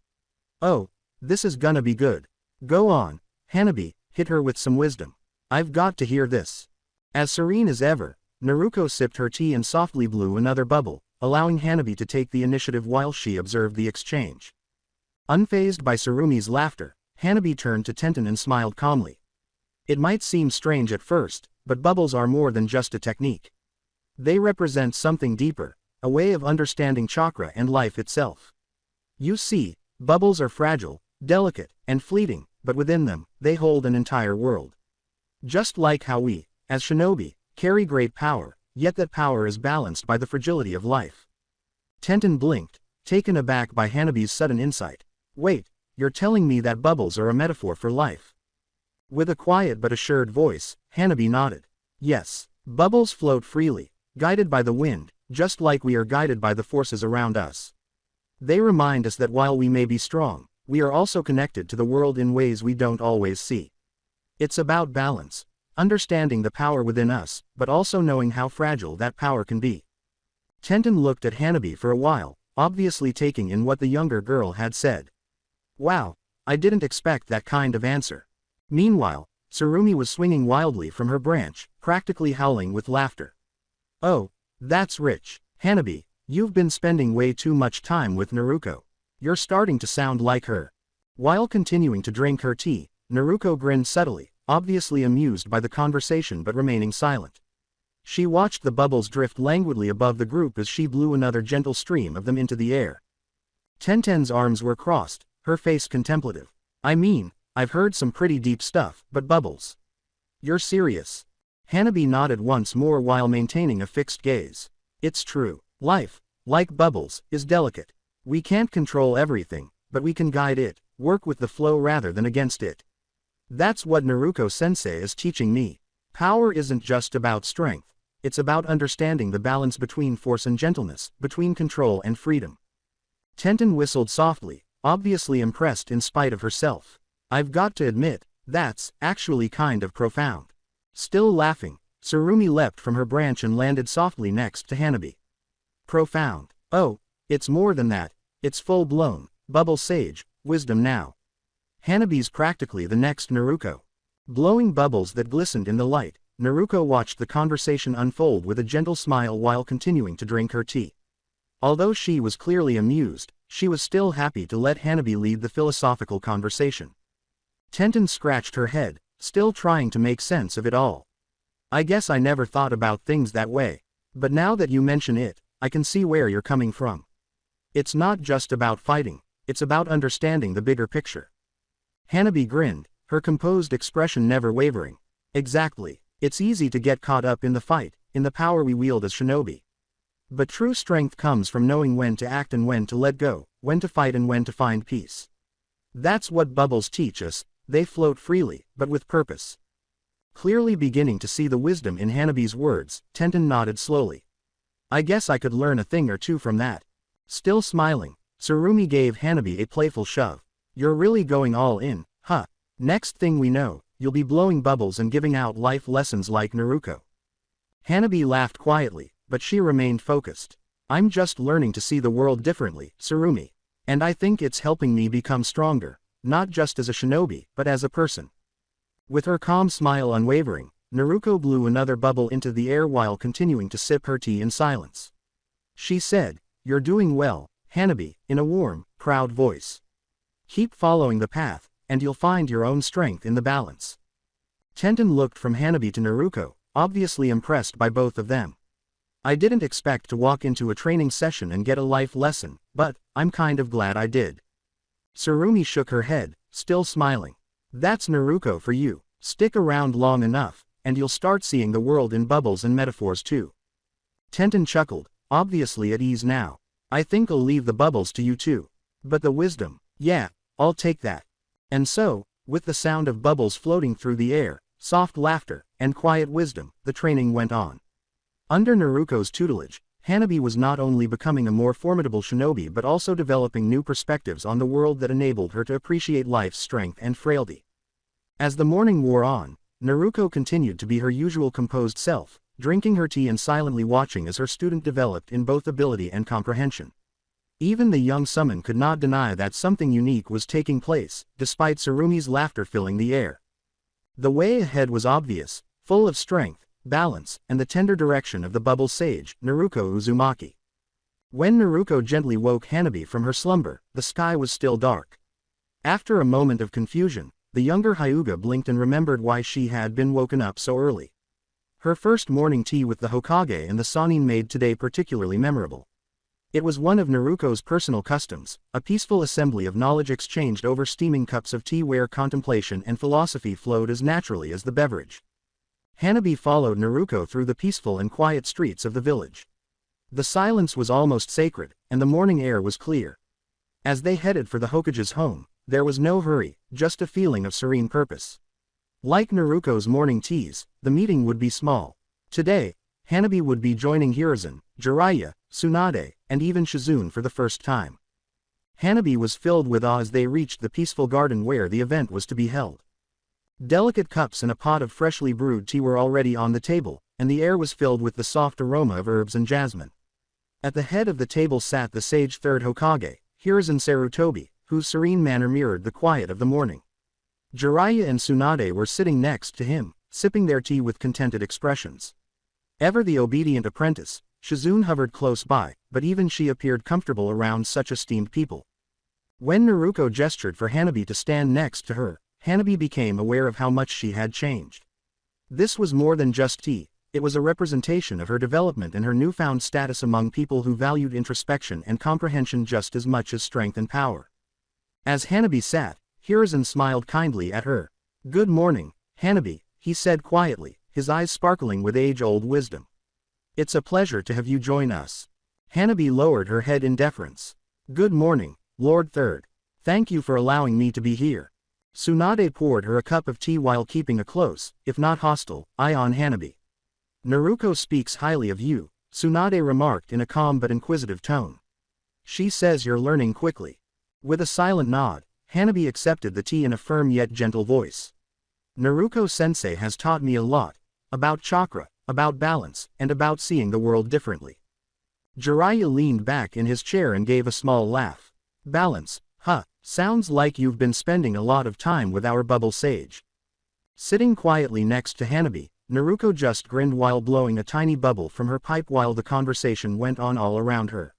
"Oh, this is gonna be good. Go on, Hanabi," hit her with some wisdom. "I've got to hear this." As serene as ever, Naruko sipped her tea and softly blew another bubble, allowing Hanabi to take the initiative while she observed the exchange. Unfazed by Tsurumi's laughter, Hanabi turned to Tenten and smiled calmly. It might seem strange at first, but bubbles are more than just a technique. They represent something deeper, a way of understanding chakra and life itself. You see, bubbles are fragile, delicate, and fleeting, but within them, they hold an entire world. Just like how we, as shinobi, carry great power, yet that power is balanced by the fragility of life. Tenten blinked, taken aback by Hanabi's sudden insight. Wait, you're telling me that bubbles are a metaphor for life? With a quiet but assured voice, Hanabi nodded. Yes, bubbles float freely, guided by the wind, just like we are guided by the forces around us. They remind us that while we may be strong, we are also connected to the world in ways we don't always see. It's about balance, understanding the power within us, but also knowing how fragile that power can be. Tenten looked at Hanabi for a while, obviously taking in what the younger girl had said. Wow, I didn't expect that kind of answer. Meanwhile, Tsurumi was swinging wildly from her branch, practically howling with laughter. Oh, that's rich, Hanabi, you've been spending way too much time with Naruko. You're starting to sound like her. While continuing to drink her tea, Naruko grinned subtly, obviously amused by the conversation but remaining silent. She watched the bubbles drift languidly above the group as she blew another gentle stream of them into the air. Tenten's arms were crossed, her face contemplative. I mean, I've heard some pretty deep stuff, but bubbles. You're serious? Hanabi nodded once more while maintaining a fixed gaze. It's true. Life, like bubbles, is delicate. We can't control everything, but we can guide it, work with the flow rather than against it. That's what Naruko-sensei is teaching me. Power isn't just about strength, it's about understanding the balance between force and gentleness, between control and freedom. Tenten whistled softly, obviously impressed in spite of herself. I've got to admit, that's actually kind of profound. Still laughing, Tsurumi leapt from her branch and landed softly next to Hanabi. Profound. Oh, it's more than that, it's full-blown, bubble sage, wisdom now. Hanabi's practically the next Naruko. Blowing bubbles that glistened in the light, Naruko watched the conversation unfold with a gentle smile while continuing to drink her tea. Although she was clearly amused, she was still happy to let Hanabi lead the philosophical conversation. Tenten scratched her head, still trying to make sense of it all. I guess I never thought about things that way. But now that you mention it, I can see where you're coming from. It's not just about fighting, it's about understanding the bigger picture. Hanabi grinned, her composed expression never wavering. Exactly, it's easy to get caught up in the fight, in the power we wield as shinobi. But true strength comes from knowing when to act and when to let go, when to fight and when to find peace. That's what bubbles teach us, they float freely, but with purpose. Clearly beginning to see the wisdom in Hanabi's words, Tenten nodded slowly. I guess I could learn a thing or two from that. Still smiling, Tsurumi gave Hanabi a playful shove. You're really going all in, huh? Next thing we know, you'll be blowing bubbles and giving out life lessons like Naruko. Hanabi laughed quietly, but she remained focused. I'm just learning to see the world differently, Tsurumi. And I think it's helping me become stronger, not just as a shinobi, but as a person. With her calm smile unwavering, Naruko blew another bubble into the air while continuing to sip her tea in silence. She said, You're doing well, Hanabi, in a warm, proud voice. Keep following the path, and you'll find your own strength in the balance. Tenten looked from Hanabi to Naruko, obviously impressed by both of them. I didn't expect to walk into a training session and get a life lesson, but I'm kind of glad I did. Tsurumi shook her head, still smiling. That's Naruko for you. Stick around long enough, and you'll start seeing the world in bubbles and metaphors too. Tenten chuckled, obviously at ease now. I think I'll leave the bubbles to you too. But the wisdom, yeah, I'll take that. And so, with the sound of bubbles floating through the air, soft laughter, and quiet wisdom, the training went on. Under Naruko's tutelage, Hanabi was not only becoming a more formidable shinobi but also developing new perspectives on the world that enabled her to appreciate life's strength and frailty. As the morning wore on, Naruko continued to be her usual composed self, drinking her tea and silently watching as her student developed in both ability and comprehension. Even the young summon could not deny that something unique was taking place, despite Tsurumi's laughter filling the air. The way ahead was obvious, full of strength, balance, and the tender direction of the bubble sage, Naruko Uzumaki. When Naruko gently woke Hanabi from her slumber, the sky was still dark. After a moment of confusion, the younger Hyuga blinked and remembered why she had been woken up so early. Her first morning tea with the Hokage and the Sannin made today particularly memorable. It was one of Naruko's personal customs, a peaceful assembly of knowledge exchanged over steaming cups of tea where contemplation and philosophy flowed as naturally as the beverage. Hanabi followed Naruko through the peaceful and quiet streets of the village. The silence was almost sacred, and the morning air was clear. As they headed for the Hokage's home, there was no hurry, just a feeling of serene purpose. Like Naruko's morning teas, the meeting would be small. Today, Hanabi would be joining Hiruzen, Jiraiya, Tsunade, and even Shizune for the first time. Hanabi was filled with awe as they reached the peaceful garden where the event was to be held. Delicate cups and a pot of freshly brewed tea were already on the table, and the air was filled with the soft aroma of herbs and jasmine. At the head of the table sat the sage third Hokage, Hiruzen Sarutobi, whose serene manner mirrored the quiet of the morning. Jiraiya and Tsunade were sitting next to him, sipping their tea with contented expressions. Ever the obedient apprentice, Shizune hovered close by, but even she appeared comfortable around such esteemed people. When Naruko gestured for Hanabi to stand next to her, Hanabi became aware of how much she had changed. This was more than just tea, it was a representation of her development and her newfound status among people who valued introspection and comprehension just as much as strength and power. As Hanabi sat, Hiruzen smiled kindly at her. "Good morning, Hanabi," he said quietly, his eyes sparkling with age-old wisdom. "It's a pleasure to have you join us." Hanabi lowered her head in deference. "Good morning, Lord Third. Thank you for allowing me to be here." Tsunade poured her a cup of tea while keeping a close, if not hostile, eye on Hanabi. "Naruko speaks highly of you," Tsunade remarked in a calm but inquisitive tone. "She says you're learning quickly." With a silent nod, Hanabi accepted the tea in a firm yet gentle voice. "Naruko-sensei has taught me a lot, about chakra, about balance, and about seeing the world differently." Jiraiya leaned back in his chair and gave a small laugh. "Balance, huh, sounds like you've been spending a lot of time with our bubble sage." Sitting quietly next to Hanabi, Naruko just grinned while blowing a tiny bubble from her pipe while the conversation went on all around her.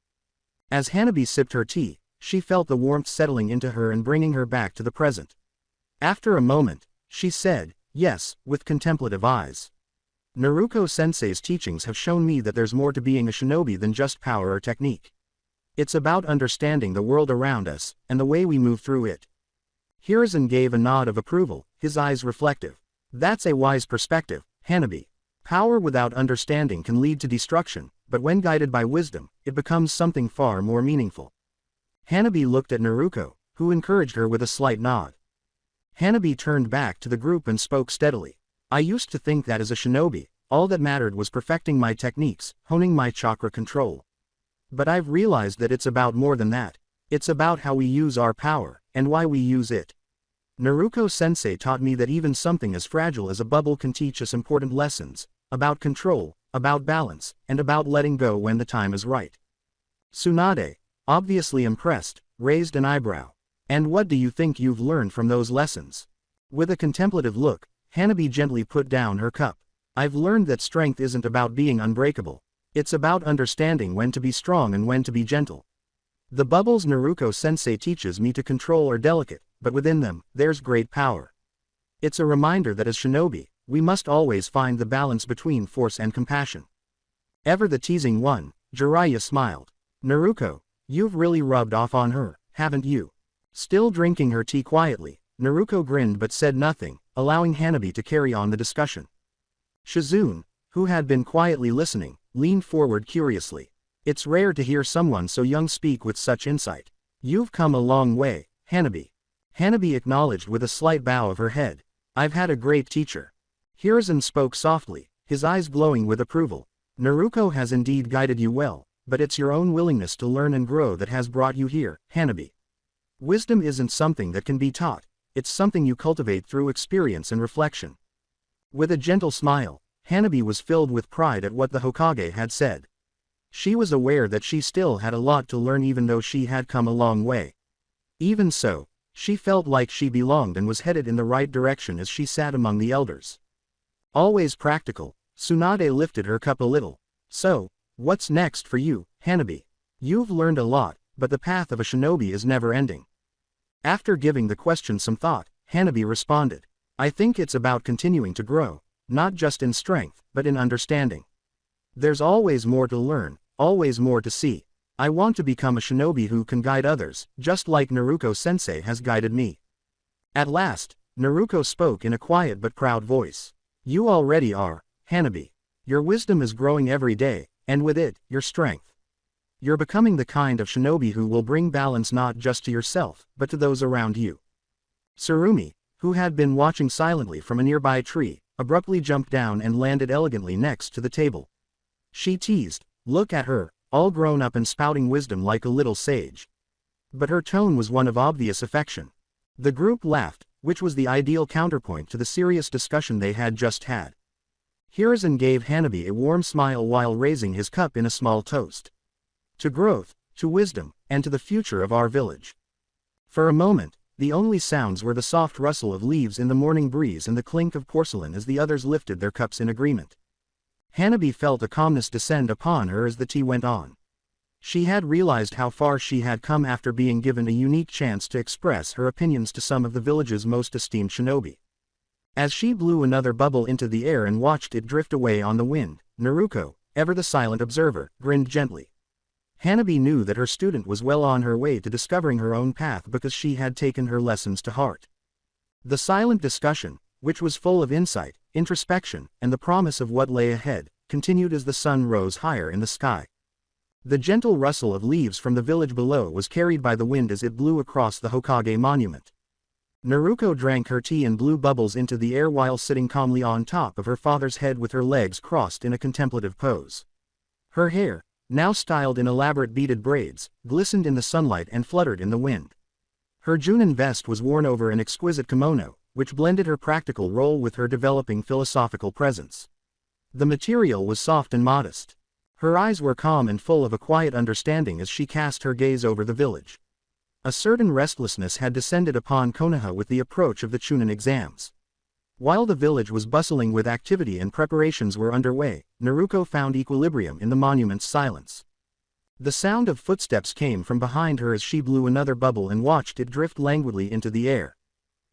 As Hanabi sipped her tea, she felt the warmth settling into her and bringing her back to the present. After a moment, she said, "Yes," with contemplative eyes. "Naruko-sensei's teachings have shown me that there's more to being a shinobi than just power or technique. It's about understanding the world around us, and the way we move through it." Hiruzen gave a nod of approval, his eyes reflective. "That's a wise perspective, Hanabi. Power without understanding can lead to destruction, but when guided by wisdom, it becomes something far more meaningful." Hanabi looked at Naruko, who encouraged her with a slight nod. Hanabi turned back to the group and spoke steadily. "I used to think that as a shinobi, all that mattered was perfecting my techniques, honing my chakra control. But I've realized that it's about more than that. It's about how we use our power, and why we use it. Naruko-sensei taught me that even something as fragile as a bubble can teach us important lessons, about control, about balance, and about letting go when the time is right." Tsunade, obviously impressed, raised an eyebrow. "And what do you think you've learned from those lessons?" With a contemplative look, Hanabi gently put down her cup. "I've learned that strength isn't about being unbreakable. It's about understanding when to be strong and when to be gentle. The bubbles Naruko-sensei teaches me to control are delicate, but within them, there's great power. It's a reminder that as shinobi, we must always find the balance between force and compassion." Ever the teasing one, Jiraiya smiled. "Naruko, you've really rubbed off on her, haven't you?" Still drinking her tea quietly, Naruko grinned but said nothing, allowing Hanabi to carry on the discussion. Shizune, who had been quietly listening, leaned forward curiously. "It's rare to hear someone so young speak with such insight. You've come a long way, Hanabi." Hanabi acknowledged with a slight bow of her head. "I've had a great teacher." Hiruzen spoke softly, his eyes glowing with approval. "Naruko has indeed guided you well, but it's your own willingness to learn and grow that has brought you here, Hanabi. Wisdom isn't something that can be taught, it's something you cultivate through experience and reflection." With a gentle smile, Hanabi was filled with pride at what the Hokage had said. She was aware that she still had a lot to learn even though she had come a long way. Even so, she felt like she belonged and was headed in the right direction as she sat among the elders. Always practical, Tsunade lifted her cup a little. So, what's next for you, Hanabi? You've learned a lot, but the path of a shinobi is never ending. After giving the question some thought, Hanabi responded. I think it's about continuing to grow, not just in strength, but in understanding. There's always more to learn, always more to see. I want to become a shinobi who can guide others, just like Naruto-sensei has guided me. At last, Naruto spoke in a quiet but proud voice. You already are, Hanabi. Your wisdom is growing every day, and with it, your strength. You're becoming the kind of shinobi who will bring balance not just to yourself, but to those around you. Tsurumi, who had been watching silently from a nearby tree, abruptly jumped down and landed elegantly next to the table. She teased, look at her, all grown up and spouting wisdom like a little sage. But her tone was one of obvious affection. The group laughed, which was the ideal counterpoint to the serious discussion they had just had. Hiruzen gave Hanabi a warm smile while raising his cup in a small toast. To growth, to wisdom, and to the future of our village. For a moment, the only sounds were the soft rustle of leaves in the morning breeze and the clink of porcelain as the others lifted their cups in agreement. Hanabi felt a calmness descend upon her as the tea went on. She had realized how far she had come after being given a unique chance to express her opinions to some of the village's most esteemed shinobi. As she blew another bubble into the air and watched it drift away on the wind, Naruto, ever the silent observer, grinned gently. Hanabi knew that her student was well on her way to discovering her own path because she had taken her lessons to heart. The silent discussion, which was full of insight, introspection, and the promise of what lay ahead, continued as the sun rose higher in the sky. The gentle rustle of leaves from the village below was carried by the wind as it blew across the Hokage monument. Naruto drank her tea and blew bubbles into the air while sitting calmly on top of her father's head with her legs crossed in a contemplative pose. Her hair, now styled in elaborate beaded braids, glistened in the sunlight and fluttered in the wind. Her Junin vest was worn over an exquisite kimono, which blended her practical role with her developing philosophical presence. The material was soft and modest. Her eyes were calm and full of a quiet understanding as she cast her gaze over the village. A certain restlessness had descended upon Konoha with the approach of the Chunin exams. While the village was bustling with activity and preparations were underway, Naruto found equilibrium in the monument's silence. The sound of footsteps came from behind her as she blew another bubble and watched it drift languidly into the air.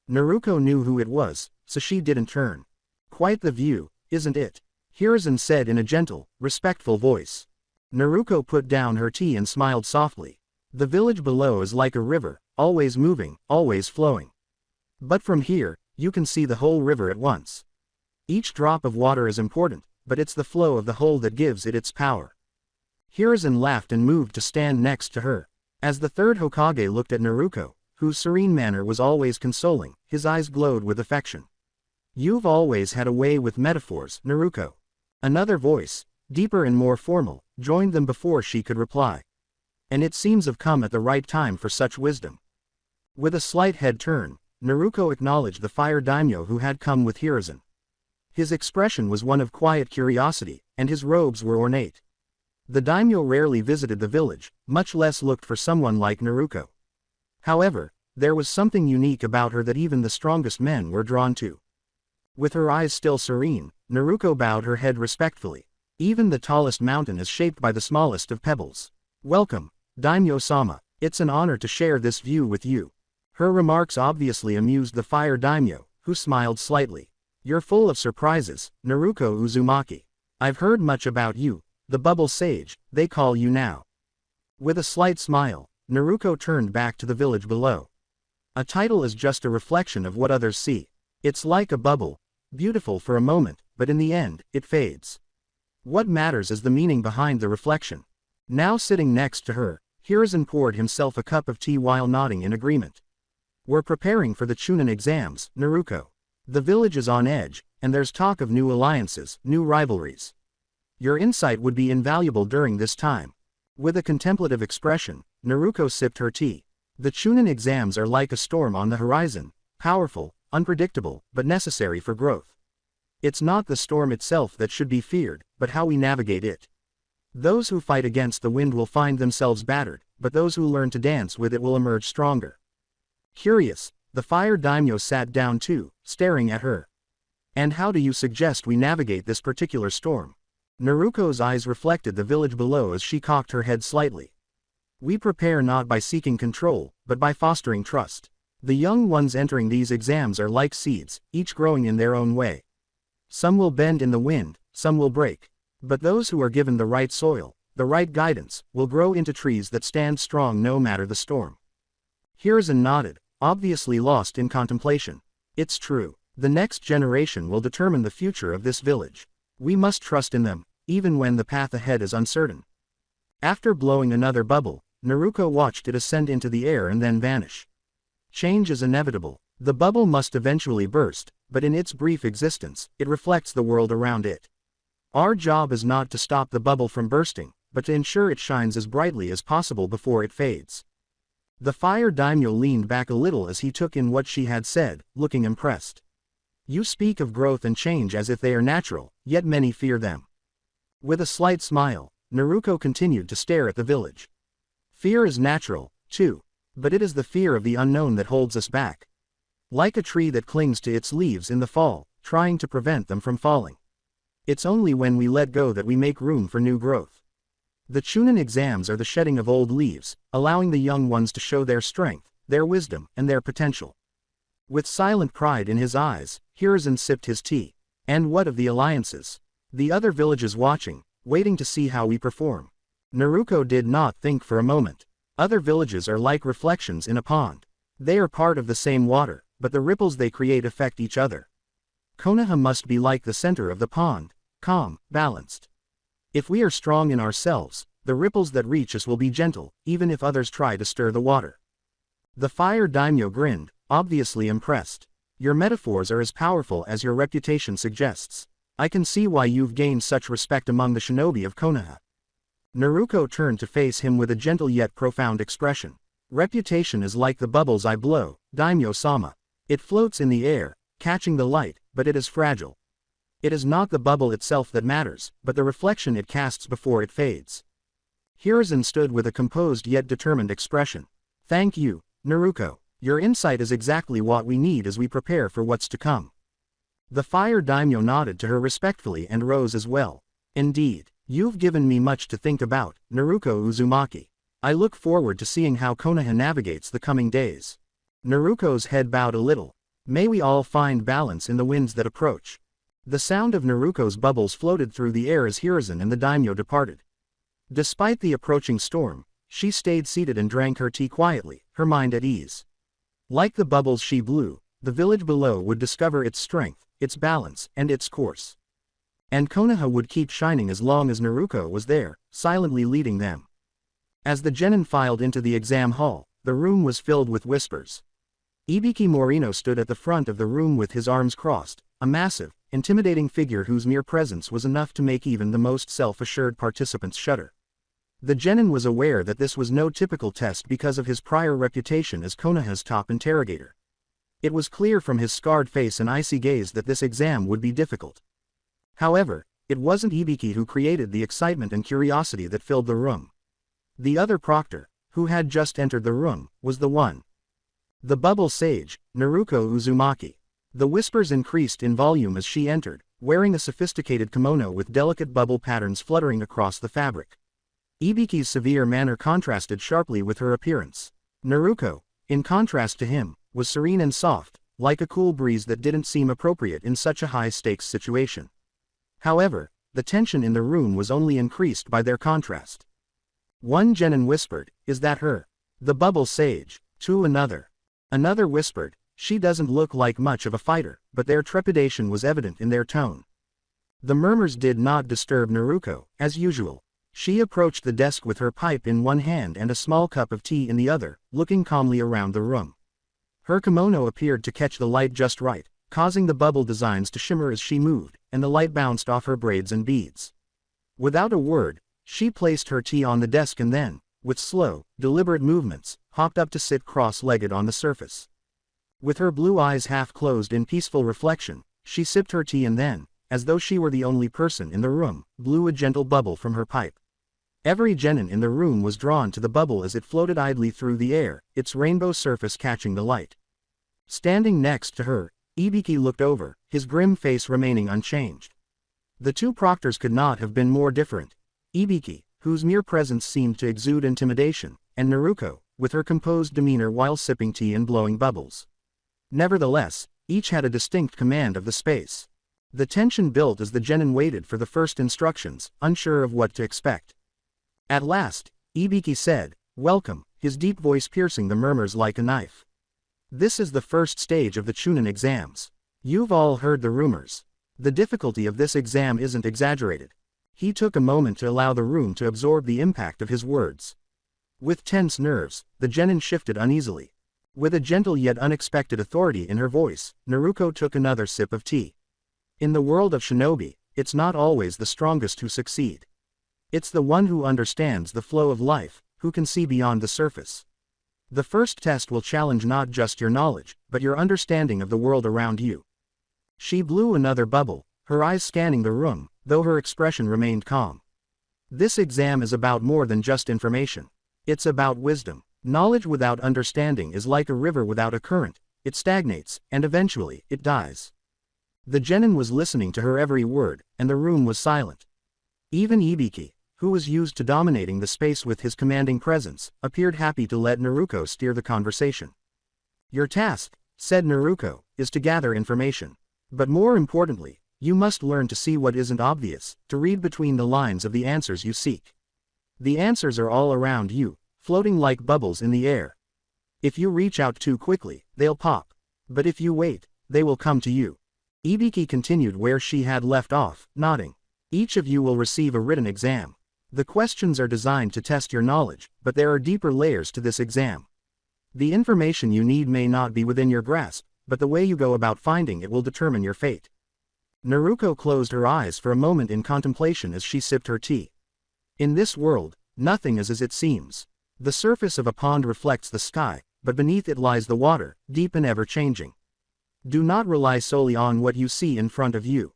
Naruto knew who it was, so she didn't turn. Quite the view, isn't it? Hiruzen said in a gentle, respectful voice. Naruto put down her tea and smiled softly. The village below is like a river, always moving, always flowing. But from here, you can see the whole river at once. Each drop of water is important, but it's the flow of the whole that gives it its power. Hiruzen laughed and moved to stand next to her. As the third Hokage looked at Naruto, whose serene manner was always consoling, his eyes glowed with affection. You've always had a way with metaphors, Naruto. Another voice, deeper and more formal, joined them before she could reply. And it seems have come at the right time for such wisdom. With a slight head turn, Naruto acknowledged the fire daimyo who had come with Hiruzen. His expression was one of quiet curiosity, and his robes were ornate. The daimyo rarely visited the village, much less looked for someone like Naruto. However, there was something unique about her that even the strongest men were drawn to. With her eyes still serene, Naruto bowed her head respectfully. Even the tallest mountain is shaped by the smallest of pebbles. Welcome, Daimyo-sama, it's an honor to share this view with you. Her remarks obviously amused the fire daimyo, who smiled slightly. You're full of surprises, Naruto Uzumaki. I've heard much about you, the bubble sage, they call you now. With a slight smile, Naruto turned back to the village below. A title is just a reflection of what others see. It's like a bubble, beautiful for a moment, but in the end, it fades. What matters is the meaning behind the reflection. Now sitting next to her, Hiruzen poured himself a cup of tea while nodding in agreement. We're preparing for the Chunin exams, Naruto. The village is on edge, and there's talk of new alliances, new rivalries. Your insight would be invaluable during this time. With a contemplative expression, Naruto sipped her tea. The Chunin exams are like a storm on the horizon, powerful, unpredictable, but necessary for growth. It's not the storm itself that should be feared, but how we navigate it. Those who fight against the wind will find themselves battered, but those who learn to dance with it will emerge stronger. Curious, the fire daimyo sat down too, staring at her. And how do you suggest we navigate this particular storm? Naruko's eyes reflected the village below as she cocked her head slightly. We prepare not by seeking control, but by fostering trust. The young ones entering these exams are like seeds, each growing in their own way. Some will bend in the wind, some will break. But those who are given the right soil, the right guidance, will grow into trees that stand strong no matter the storm. Hiruzen nodded, obviously lost in contemplation. It's true. The next generation will determine the future of this village. We must trust in them, even when the path ahead is uncertain. After blowing another bubble, Naruko watched it ascend into the air and then vanish. Change is inevitable. The bubble must eventually burst, but in its brief existence, it reflects the world around it. Our job is not to stop the bubble from bursting, but to ensure it shines as brightly as possible before it fades. The fire daimyo leaned back a little as he took in what she had said, looking impressed. You speak of growth and change as if they are natural, yet many fear them. With a slight smile, Naruko continued to stare at the village. Fear is natural, too, but it is the fear of the unknown that holds us back. Like a tree that clings to its leaves in the fall, trying to prevent them from falling. It's only when we let go that we make room for new growth. The Chunin exams are the shedding of old leaves, allowing the young ones to show their strength, their wisdom, and their potential. With silent pride in his eyes, Hiruzen sipped his tea. And what of the alliances? The other villages watching, waiting to see how we perform. Naruko did not think for a moment. Other villages are like reflections in a pond. They are part of the same water, but the ripples they create affect each other. Konoha must be like the center of the pond, calm, balanced. If we are strong in ourselves, the ripples that reach us will be gentle, even if others try to stir the water. The fire daimyo grinned, obviously impressed. Your metaphors are as powerful as your reputation suggests. I can see why you've gained such respect among the shinobi of Konoha. Naruko turned to face him with a gentle yet profound expression. Reputation is like the bubbles I blow, daimyo-sama. It floats in the air, catching the light, but it is fragile. It is not the bubble itself that matters, but the reflection it casts before it fades. Hiruzen stood with a composed yet determined expression. Thank you, Naruko. Your insight is exactly what we need as we prepare for what's to come. The fire daimyo nodded to her respectfully and rose as well. Indeed, you've given me much to think about, Naruko Uzumaki. I look forward to seeing how Konoha navigates the coming days. Naruko's head bowed a little. May we all find balance in the winds that approach. The sound of Naruko's bubbles floated through the air as Hiruzen and the daimyo departed. Despite the approaching storm, she stayed seated and drank her tea quietly, her mind at ease. Like the bubbles she blew, the village below would discover its strength, its balance, and its course. And Konoha would keep shining as long as Naruko was there, silently leading them. As the genin filed into the exam hall, the room was filled with whispers. Ibiki Morino stood at the front of the room with his arms crossed, a massive, intimidating figure whose mere presence was enough to make even the most self-assured participants shudder. The genin was aware that this was no typical test because of his prior reputation as Konoha's top interrogator. It was clear from his scarred face and icy gaze that this exam would be difficult. However, it wasn't Ibiki who created the excitement and curiosity that filled the room. The other proctor, who had just entered the room, was the one. The bubble sage, Naruko Uzumaki. The whispers increased in volume as she entered, wearing a sophisticated kimono with delicate bubble patterns fluttering across the fabric. Ibiki's severe manner contrasted sharply with her appearance. Naruko, in contrast to him, was serene and soft, like a cool breeze that didn't seem appropriate in such a high-stakes situation. However, the tension in the room was only increased by their contrast. One genin whispered, "Is that her? The bubble sage?" To another. Another whispered, "She doesn't look like much of a fighter," but their trepidation was evident in their tone. The murmurs did not disturb Naruko, as usual. She approached the desk with her pipe in one hand and a small cup of tea in the other, looking calmly around the room. Her kimono appeared to catch the light just right, causing the bubble designs to shimmer as she moved, and the light bounced off her braids and beads. Without a word, she placed her tea on the desk and then, with slow, deliberate movements, hopped up to sit cross-legged on the surface. With her blue eyes half closed in peaceful reflection, she sipped her tea and then, as though she were the only person in the room, blew a gentle bubble from her pipe. Every genin in the room was drawn to the bubble as it floated idly through the air, its rainbow surface catching the light. Standing next to her, Ibiki looked over, his grim face remaining unchanged. The two proctors could not have been more different. Ibiki, whose mere presence seemed to exude intimidation, and Naruko, with her composed demeanor while sipping tea and blowing bubbles. Nevertheless, each had a distinct command of the space. The tension built as the genin waited for the first instructions, unsure of what to expect. At last, Ibiki said, "Welcome," his deep voice piercing the murmurs like a knife. "This is the first stage of the Chunin exams. You've all heard the rumors. The difficulty of this exam isn't exaggerated." He took a moment to allow the room to absorb the impact of his words. With tense nerves, the genin shifted uneasily. With a gentle yet unexpected authority in her voice, Naruko took another sip of tea. In the world of shinobi, it's not always the strongest who succeed. It's the one who understands the flow of life, who can see beyond the surface. The first test will challenge not just your knowledge, but your understanding of the world around you. She blew another bubble, her eyes scanning the room, though her expression remained calm. This exam is about more than just information. It's about wisdom. Knowledge without understanding is like a river without a current. It stagnates, and eventually, it dies. The genin was listening to her every word, and the room was silent. Even Ibiki, who was used to dominating the space with his commanding presence, appeared happy to let Naruko steer the conversation. "Your task," said Naruko, "is to gather information. But more importantly, you must learn to see what isn't obvious, to read between the lines of the answers you seek. The answers are all around you, floating like bubbles in the air. If you reach out too quickly, they'll pop. But if you wait, they will come to you." Ibiki continued where she had left off, nodding. "Each of you will receive a written exam. The questions are designed to test your knowledge, but there are deeper layers to this exam. The information you need may not be within your grasp, but the way you go about finding it will determine your fate." Naruko closed her eyes for a moment in contemplation as she sipped her tea. In this world, nothing is as it seems. The surface of a pond reflects the sky, but beneath it lies the water, deep and ever-changing. Do not rely solely on what you see in front of you.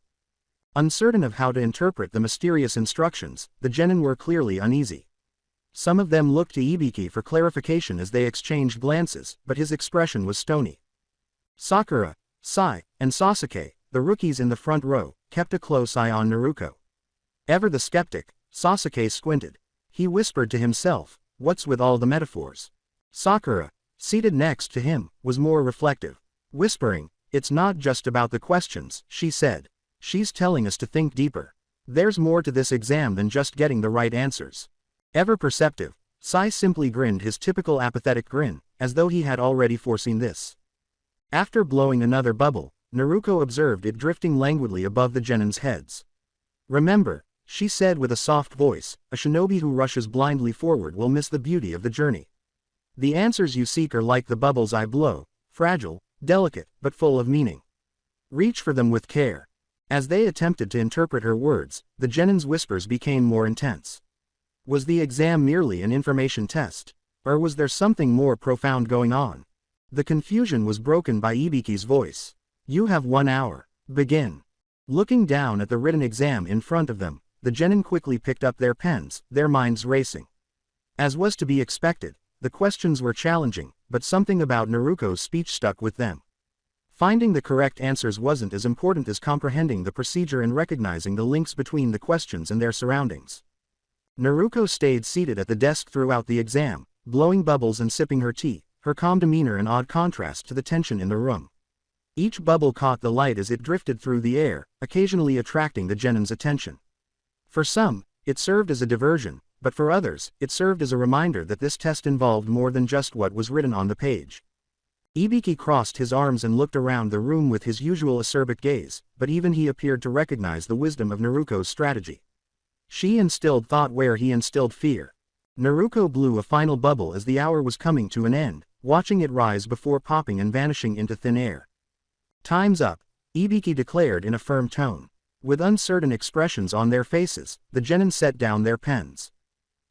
Uncertain of how to interpret the mysterious instructions, the genin were clearly uneasy. Some of them looked to Ibiki for clarification as they exchanged glances, but his expression was stony. Sakura, Sai, and Sasuke, the rookies in the front row, kept a close eye on Naruko. Ever the skeptic, Sasuke squinted. He whispered to himself, "What's with all the metaphors?" Sakura, seated next to him, was more reflective. Whispering, "It's not just about the questions," she said. "She's telling us to think deeper. There's more to this exam than just getting the right answers." Ever perceptive, Sai simply grinned his typical apathetic grin, as though he had already foreseen this. After blowing another bubble, Naruko observed it drifting languidly above the genin's heads. "Remember," she said with a soft voice, "a shinobi who rushes blindly forward will miss the beauty of the journey. The answers you seek are like the bubbles I blow, fragile, delicate, but full of meaning. Reach for them with care." As they attempted to interpret her words, the genin's whispers became more intense. Was the exam merely an information test? Or was there something more profound going on? The confusion was broken by Ibiki's voice. "You have 1 hour. Begin." Looking down at the written exam in front of them, the genin quickly picked up their pens, their minds racing. As was to be expected, the questions were challenging, but something about Naruko's speech stuck with them. Finding the correct answers wasn't as important as comprehending the procedure and recognizing the links between the questions and their surroundings. Naruko stayed seated at the desk throughout the exam, blowing bubbles and sipping her tea, her calm demeanor in odd contrast to the tension in the room. Each bubble caught the light as it drifted through the air, occasionally attracting the genin's attention. For some, it served as a diversion, but for others, it served as a reminder that this test involved more than just what was written on the page. Ibiki crossed his arms and looked around the room with his usual acerbic gaze, but even he appeared to recognize the wisdom of Naruko's strategy. She instilled thought where he instilled fear. Naruko blew a final bubble as the hour was coming to an end, watching it rise before popping and vanishing into thin air. "Time's up," Ibiki declared in a firm tone. With uncertain expressions on their faces, the genin set down their pens.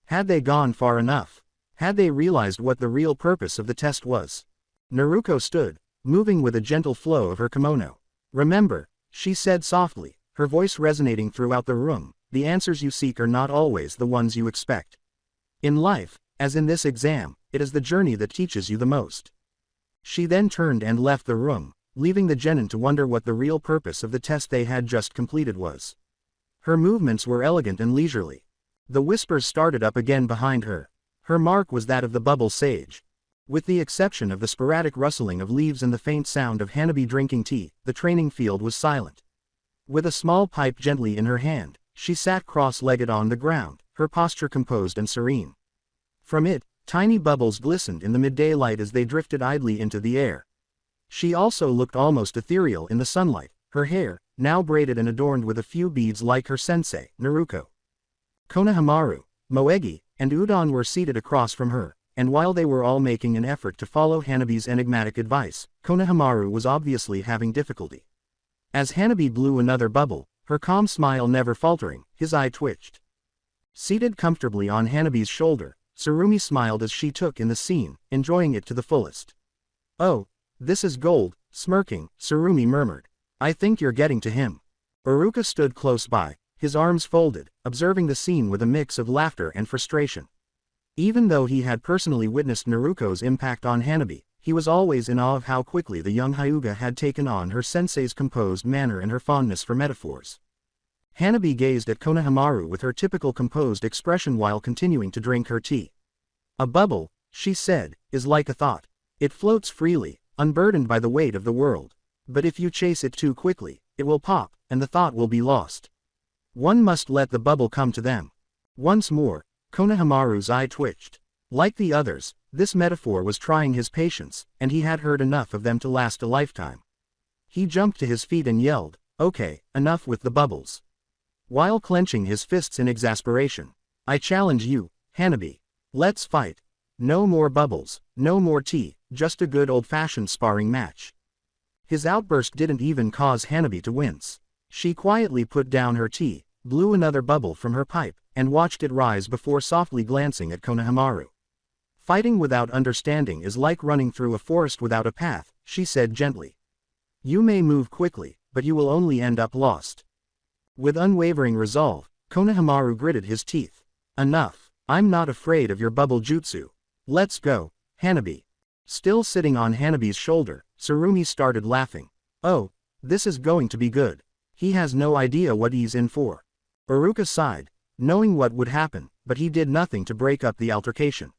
Had they gone far enough? Had they realized what the real purpose of the test was? Naruko stood, moving with a gentle flow of her kimono. "Remember," she said softly, her voice resonating throughout the room, "the answers you seek are not always the ones you expect. In life, as in this exam, it is the journey that teaches you the most." She then turned and left the room, leaving the genin to wonder what the real purpose of the test they had just completed was. Her movements were elegant and leisurely. The whispers started up again behind her. Her mark was that of the bubble sage. With the exception of the sporadic rustling of leaves and the faint sound of Hanabi drinking tea, the training field was silent. With a small pipe gently in her hand, she sat cross-legged on the ground, her posture composed and serene. From it, tiny bubbles glistened in the midday light as they drifted idly into the air. She also looked almost ethereal in the sunlight, her hair, now braided and adorned with a few beads like her sensei, Naruto. Konohamaru, Moegi, and Udon were seated across from her, and while they were all making an effort to follow Hanabi's enigmatic advice, Konohamaru was obviously having difficulty. As Hanabi blew another bubble, her calm smile never faltering, his eye twitched. Seated comfortably on Hanabi's shoulder, Tsurumi smiled as she took in the scene, enjoying it to the fullest. "Oh, this is gold," smirking, Tsurumi murmured. "I think you're getting to him." Iruka stood close by, his arms folded, observing the scene with a mix of laughter and frustration. Even though he had personally witnessed Naruto's impact on Hanabi, he was always in awe of how quickly the young Hyuga had taken on her sensei's composed manner and her fondness for metaphors. Hanabi gazed at Konohamaru with her typical composed expression while continuing to drink her tea. "A bubble," she said, "is like a thought. It floats freely, unburdened by the weight of the world. But if you chase it too quickly, it will pop, and the thought will be lost. One must let the bubble come to them." Once more, Konohamaru's eye twitched. Like the others, this metaphor was trying his patience, and he had heard enough of them to last a lifetime. He jumped to his feet and yelled, "Okay, enough with the bubbles," while clenching his fists in exasperation. "I challenge you, Hanabi. Let's fight. No more bubbles, no more tea, just a good old-fashioned sparring match." His outburst didn't even cause Hanabi to wince. She quietly put down her tea, blew another bubble from her pipe, and watched it rise before softly glancing at Konohamaru. "Fighting without understanding is like running through a forest without a path," she said gently. "You may move quickly, but you will only end up lost." With unwavering resolve, Konohamaru gritted his teeth. "Enough. I'm not afraid of your bubble jutsu. Let's go, Hanabi." Still sitting on Hanabi's shoulder, Tsurumi started laughing. "Oh, this is going to be good. He has no idea what he's in for." Iruka sighed, knowing what would happen, but he did nothing to break up the altercation.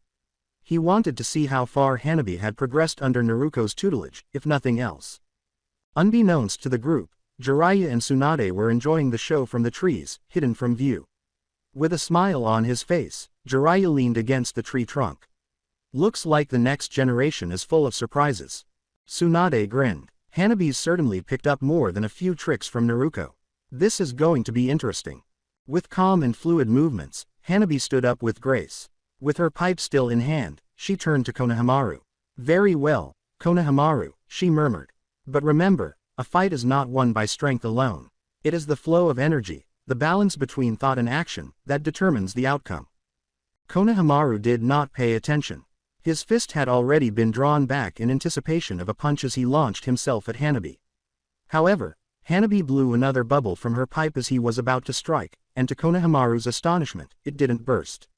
He wanted to see how far Hanabi had progressed under Naruto's tutelage, if nothing else. Unbeknownst to the group, Jiraiya and Tsunade were enjoying the show from the trees, hidden from view. With a smile on his face, Jiraiya leaned against the tree trunk. "Looks like the next generation is full of surprises." Tsunade grinned. "Hanabi's certainly picked up more than a few tricks from Naruto. This is going to be interesting." With calm and fluid movements, Hanabi stood up with grace. With her pipe still in hand, she turned to Konohamaru. "Very well, Konohamaru," she murmured. "But remember, a fight is not won by strength alone. It is the flow of energy, the balance between thought and action, that determines the outcome." Konohamaru did not pay attention. His fist had already been drawn back in anticipation of a punch as he launched himself at Hanabi. However, Hanabi blew another bubble from her pipe as he was about to strike, and to Konohamaru's astonishment, it didn't burst.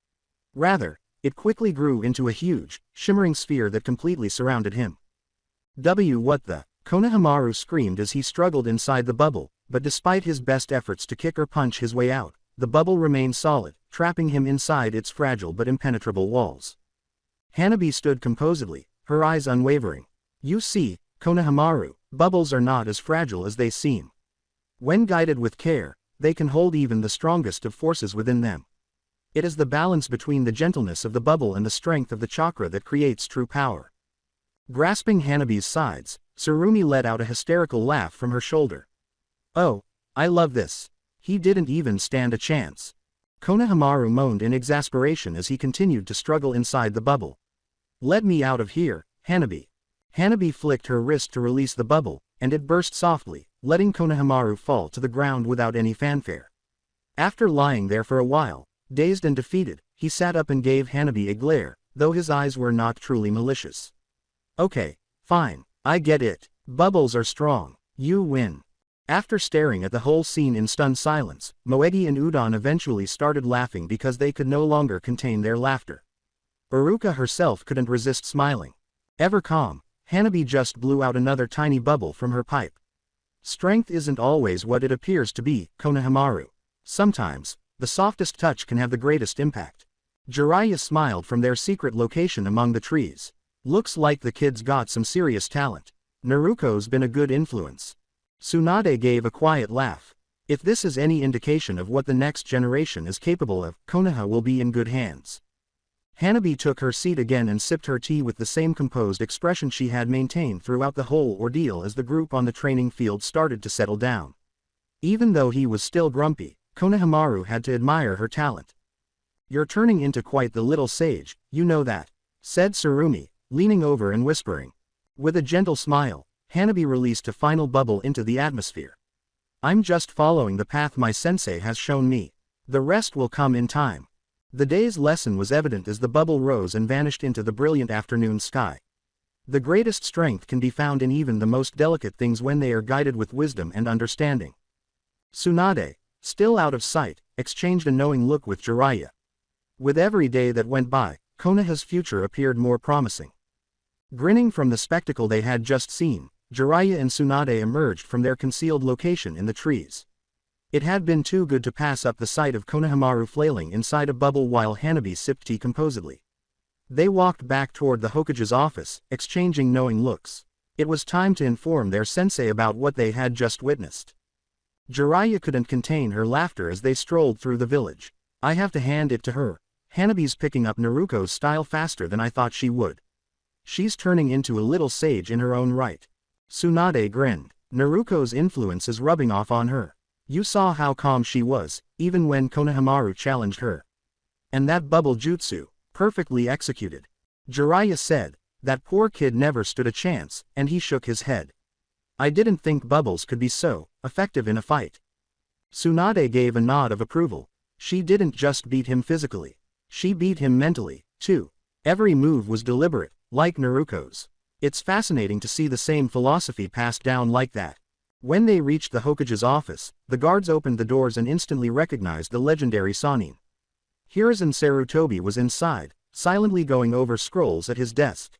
Rather, it quickly grew into a huge, shimmering sphere that completely surrounded him. What the? Konohamaru screamed as he struggled inside the bubble, but despite his best efforts to kick or punch his way out, the bubble remained solid, trapping him inside its fragile but impenetrable walls. Hanabi stood composedly, her eyes unwavering. "You see, Konohamaru, bubbles are not as fragile as they seem. When guided with care, they can hold even the strongest of forces within them. It is the balance between the gentleness of the bubble and the strength of the chakra that creates true power." Grasping Hanabi's sides, Tsurumi let out a hysterical laugh from her shoulder. "Oh, I love this. He didn't even stand a chance." Konohamaru moaned in exasperation as he continued to struggle inside the bubble. "Let me out of here, Hanabi." Hanabi flicked her wrist to release the bubble, and it burst softly, letting Konohamaru fall to the ground without any fanfare. After lying there for a while, dazed and defeated, he sat up and gave Hanabi a glare, though his eyes were not truly malicious. "Okay, fine, I get it. Bubbles are strong. You win." After staring at the whole scene in stunned silence, Moegi and Udon eventually started laughing because they could no longer contain their laughter. Iruka herself couldn't resist smiling. Ever calm, Hanabi just blew out another tiny bubble from her pipe. Strength isn't always what it appears to be, Konohamaru. Sometimes, the softest touch can have the greatest impact. Jiraiya smiled from their secret location among the trees. Looks like the kid's got some serious talent. Naruko's been a good influence. Tsunade gave a quiet laugh. If this is any indication of what the next generation is capable of, Konoha will be in good hands. Hanabi took her seat again and sipped her tea with the same composed expression she had maintained throughout the whole ordeal as the group on the training field started to settle down. Even though he was still grumpy, Konohamaru had to admire her talent. "You're turning into quite the little sage, you know that," said Tsurumi, leaning over and whispering. With a gentle smile, Hanabi released a final bubble into the atmosphere. "I'm just following the path my sensei has shown me. The rest will come in time." The day's lesson was evident as the bubble rose and vanished into the brilliant afternoon sky. The greatest strength can be found in even the most delicate things when they are guided with wisdom and understanding. Tsunade, still out of sight, exchanged a knowing look with Jiraiya. With every day that went by, Konoha's future appeared more promising. Grinning from the spectacle they had just seen, Jiraiya and Tsunade emerged from their concealed location in the trees. It had been too good to pass up the sight of Konohamaru flailing inside a bubble while Hanabi sipped tea composedly. They walked back toward the Hokage's office, exchanging knowing looks. It was time to inform their sensei about what they had just witnessed. Jiraiya couldn't contain her laughter as they strolled through the village. "I have to hand it to her. Hanabi's picking up Naruko's style faster than I thought she would. She's turning into a little sage in her own right." Tsunade grinned. "Naruko's influence is rubbing off on her. You saw how calm she was, even when Konohamaru challenged her. And that bubble jutsu, perfectly executed." Jiraiya said, "That poor kid never stood a chance," and he shook his head. "I didn't think bubbles could be so effective in a fight." Tsunade gave a nod of approval. She didn't just beat him physically. She beat him mentally, too. Every move was deliberate, like Naruko's. It's fascinating to see the same philosophy passed down like that. When they reached the Hokage's office, the guards opened the doors and instantly recognized the legendary Sannin. Hiruzen Sarutobi was inside, silently going over scrolls at his desk.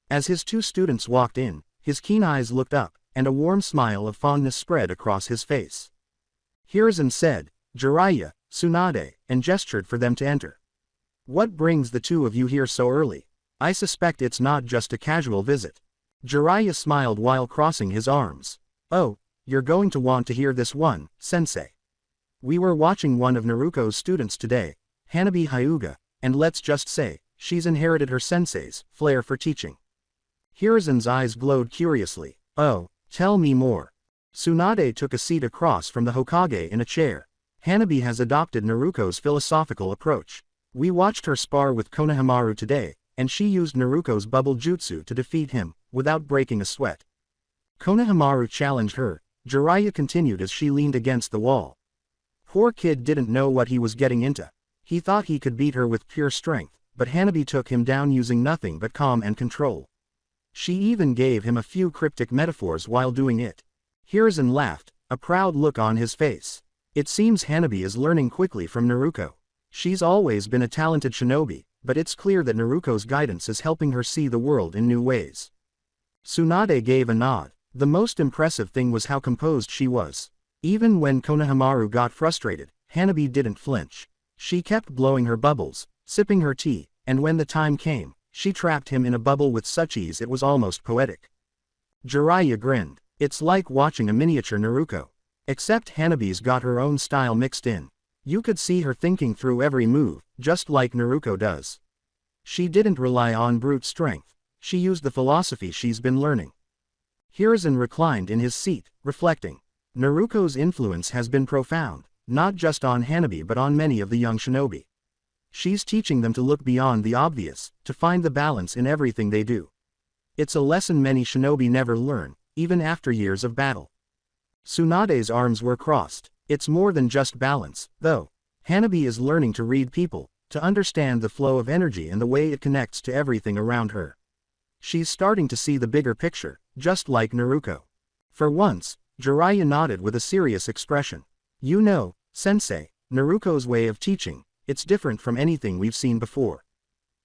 As his two students walked in, his keen eyes looked up, and a warm smile of fondness spread across his face. Hiruzen said, "Jiraiya, Tsunade," and gestured for them to enter. "What brings the two of you here so early? I suspect it's not just a casual visit." Jiraiya smiled while crossing his arms. "Oh, you're going to want to hear this one, sensei. We were watching one of Naruko's students today, Hanabi Hyuga, and let's just say, she's inherited her sensei's flair for teaching." Hiruzen's eyes glowed curiously. "Oh, tell me more." Tsunade took a seat across from the Hokage in a chair. "Hanabi has adopted Naruko's philosophical approach. We watched her spar with Konohamaru today, and she used Naruko's bubble jutsu to defeat him, without breaking a sweat. Konohamaru challenged her," Jiraiya continued as she leaned against the wall. "Poor kid didn't know what he was getting into. He thought he could beat her with pure strength, but Hanabi took him down using nothing but calm and control. She even gave him a few cryptic metaphors while doing it." Hiruzen laughed, a proud look on his face. "It seems Hanabi is learning quickly from Naruko. She's always been a talented shinobi, but it's clear that Naruko's guidance is helping her see the world in new ways." Tsunade gave a nod. The most impressive thing was how composed she was. Even when Konohamaru got frustrated, Hanabi didn't flinch. She kept blowing her bubbles, sipping her tea, and when the time came, she trapped him in a bubble with such ease it was almost poetic. Jiraiya grinned. "It's like watching a miniature Naruko. Except Hanabi's got her own style mixed in. You could see her thinking through every move, just like Naruko does. She didn't rely on brute strength. She used the philosophy she's been learning." Hiruzen reclined in his seat, reflecting. Naruko's influence has been profound, not just on Hanabi but on many of the young shinobi. She's teaching them to look beyond the obvious, to find the balance in everything they do. It's a lesson many shinobi never learn, even after years of battle. Tsunade's arms were crossed. "It's more than just balance, though. Hanabi is learning to read people, to understand the flow of energy and the way it connects to everything around her. She's starting to see the bigger picture, just like Naruko." For once, Jiraiya nodded with a serious expression. "You know, sensei, Naruko's way of teaching, it's different from anything we've seen before.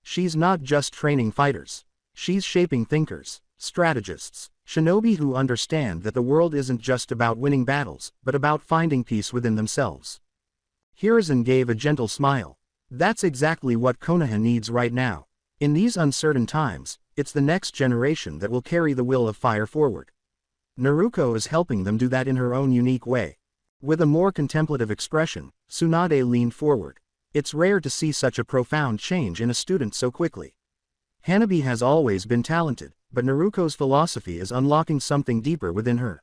She's not just training fighters. She's shaping thinkers, strategists, shinobi who understand that the world isn't just about winning battles, but about finding peace within themselves. Hiruzen gave a gentle smile. That's exactly what Konoha needs right now. In these uncertain times, it's the next generation that will carry the will of fire forward. Naruko is helping them do that in her own unique way. With a more contemplative expression, Tsunade leaned forward. It's rare to see such a profound change in a student so quickly. Hanabi has always been talented, but Naruko's philosophy is unlocking something deeper within her.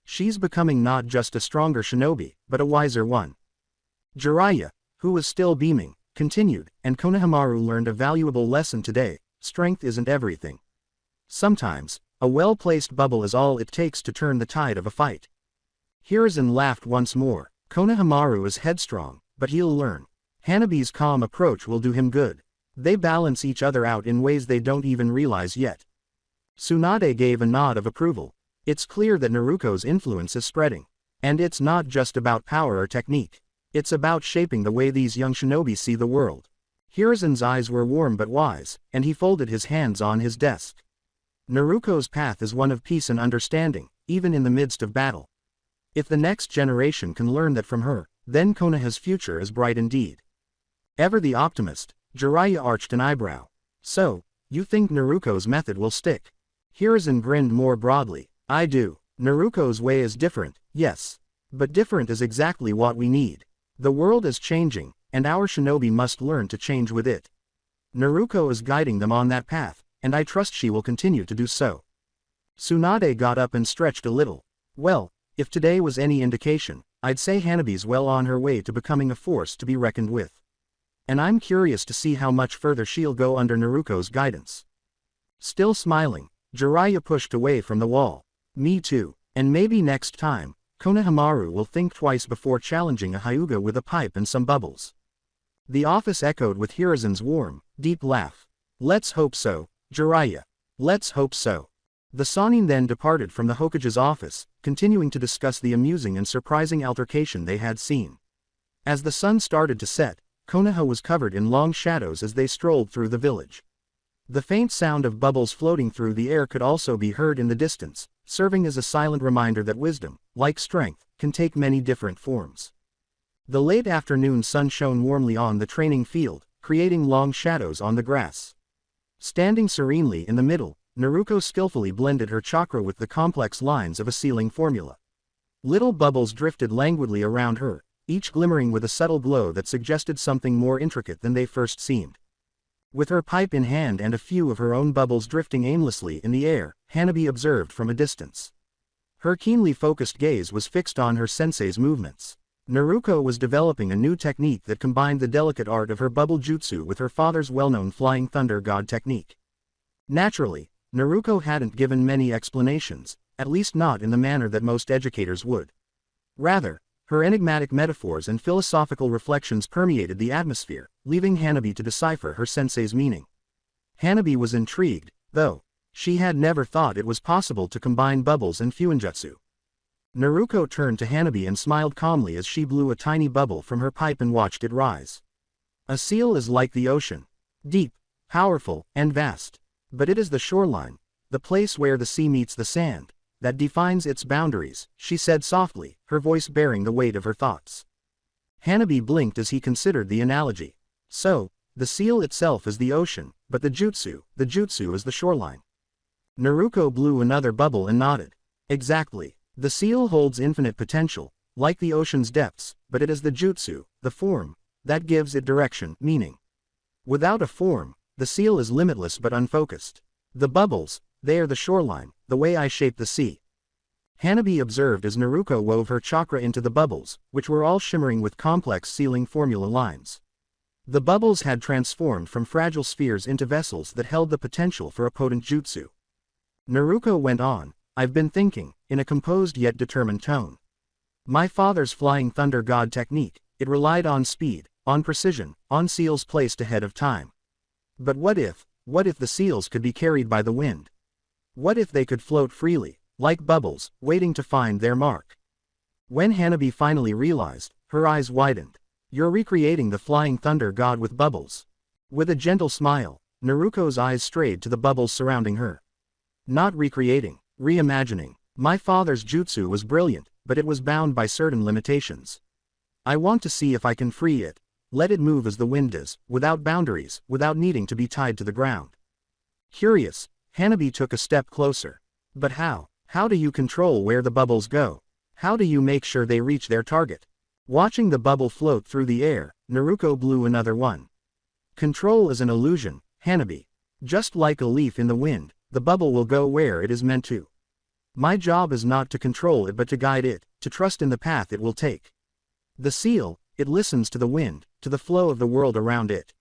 She's becoming not just a stronger shinobi, but a wiser one. Jiraiya, who was still beaming, continued, and Konohamaru learned a valuable lesson today: strength isn't everything. Sometimes, a well-placed bubble is all it takes to turn the tide of a fight. Hiruzen laughed once more. Konohamaru is headstrong, but he'll learn. Hanabi's calm approach will do him good. They balance each other out in ways they don't even realize yet. Tsunade gave a nod of approval. It's clear that Naruko's influence is spreading. And it's not just about power or technique. It's about shaping the way these young shinobi see the world. Hiruzen's eyes were warm but wise, and he folded his hands on his desk. Naruko's path is one of peace and understanding, even in the midst of battle. If the next generation can learn that from her, then Konoha's future is bright indeed. Ever the optimist, Jiraiya arched an eyebrow. So, you think Naruko's method will stick? Hiruzen grinned more broadly. I do. Naruko's way is different, yes. But different is exactly what we need. The world is changing, and our shinobi must learn to change with it. Naruko is guiding them on that path, and I trust she will continue to do so. Tsunade got up and stretched a little. Well, if today was any indication, I'd say Hanabi's well on her way to becoming a force to be reckoned with. And I'm curious to see how much further she'll go under Naruko's guidance. Still smiling, Jiraiya pushed away from the wall. Me too, and maybe next time, Konohamaru will think twice before challenging a Hyuga with a pipe and some bubbles. The office echoed with Hiruzen's warm, deep laugh. Let's hope so, Jiraiya. Let's hope so. The Sannin then departed from the Hokage's office, continuing to discuss the amusing and surprising altercation they had seen. As the sun started to set, Konoha was covered in long shadows as they strolled through the village. The faint sound of bubbles floating through the air could also be heard in the distance, serving as a silent reminder that wisdom, like strength, can take many different forms. The late afternoon sun shone warmly on the training field, creating long shadows on the grass. Standing serenely in the middle, Naruko skillfully blended her chakra with the complex lines of a sealing formula. Little bubbles drifted languidly around her, each glimmering with a subtle glow that suggested something more intricate than they first seemed. With her pipe in hand and a few of her own bubbles drifting aimlessly in the air, Hanabi observed from a distance. Her keenly focused gaze was fixed on her sensei's movements. Naruko was developing a new technique that combined the delicate art of her bubble jutsu with her father's well-known Flying Thunder God technique. Naturally, Naruko hadn't given many explanations, at least not in the manner that most educators would. Rather, her enigmatic metaphors and philosophical reflections permeated the atmosphere, leaving Hanabi to decipher her sensei's meaning. Hanabi was intrigued, though. She had never thought it was possible to combine bubbles and fuinjutsu. Naruko turned to Hanabi and smiled calmly as she blew a tiny bubble from her pipe and watched it rise. A seal is like the ocean. Deep, powerful, and vast. But it is the shoreline, the place where the sea meets the sand, that defines its boundaries, she said softly, her voice bearing the weight of her thoughts. Hanabi blinked as he considered the analogy. So, the seal itself is the ocean, but the jutsu is the shoreline. Naruko blew another bubble and nodded. Exactly. The seal holds infinite potential, like the ocean's depths, but it is the jutsu, the form, that gives it direction, meaning. Without a form, the seal is limitless but unfocused. The bubbles, they are the shoreline, the way I shape the sea. Hanabi observed as Naruko wove her chakra into the bubbles, which were all shimmering with complex sealing formula lines. The bubbles had transformed from fragile spheres into vessels that held the potential for a potent jutsu. Naruko went on, I've been thinking, in a composed yet determined tone. My father's Flying Thunder God technique, it relied on speed, on precision, on seals placed ahead of time. But what if the seals could be carried by the wind? What if they could float freely, like bubbles, waiting to find their mark? When Hanabi finally realized, her eyes widened. You're recreating the Flying Thunder God with bubbles. With a gentle smile, Naruko's eyes strayed to the bubbles surrounding her. Not recreating, reimagining. My father's jutsu was brilliant, but it was bound by certain limitations. I want to see if I can free it. Let it move as the wind is, without boundaries, without needing to be tied to the ground. Curious, Hanabi took a step closer. But how? How do you control where the bubbles go? How do you make sure they reach their target? Watching the bubble float through the air, Naruto blew another one. Control is an illusion, Hanabi. Just like a leaf in the wind, the bubble will go where it is meant to. My job is not to control it but to guide it, to trust in the path it will take. The seal, it listens to the wind, to the flow of the world around it.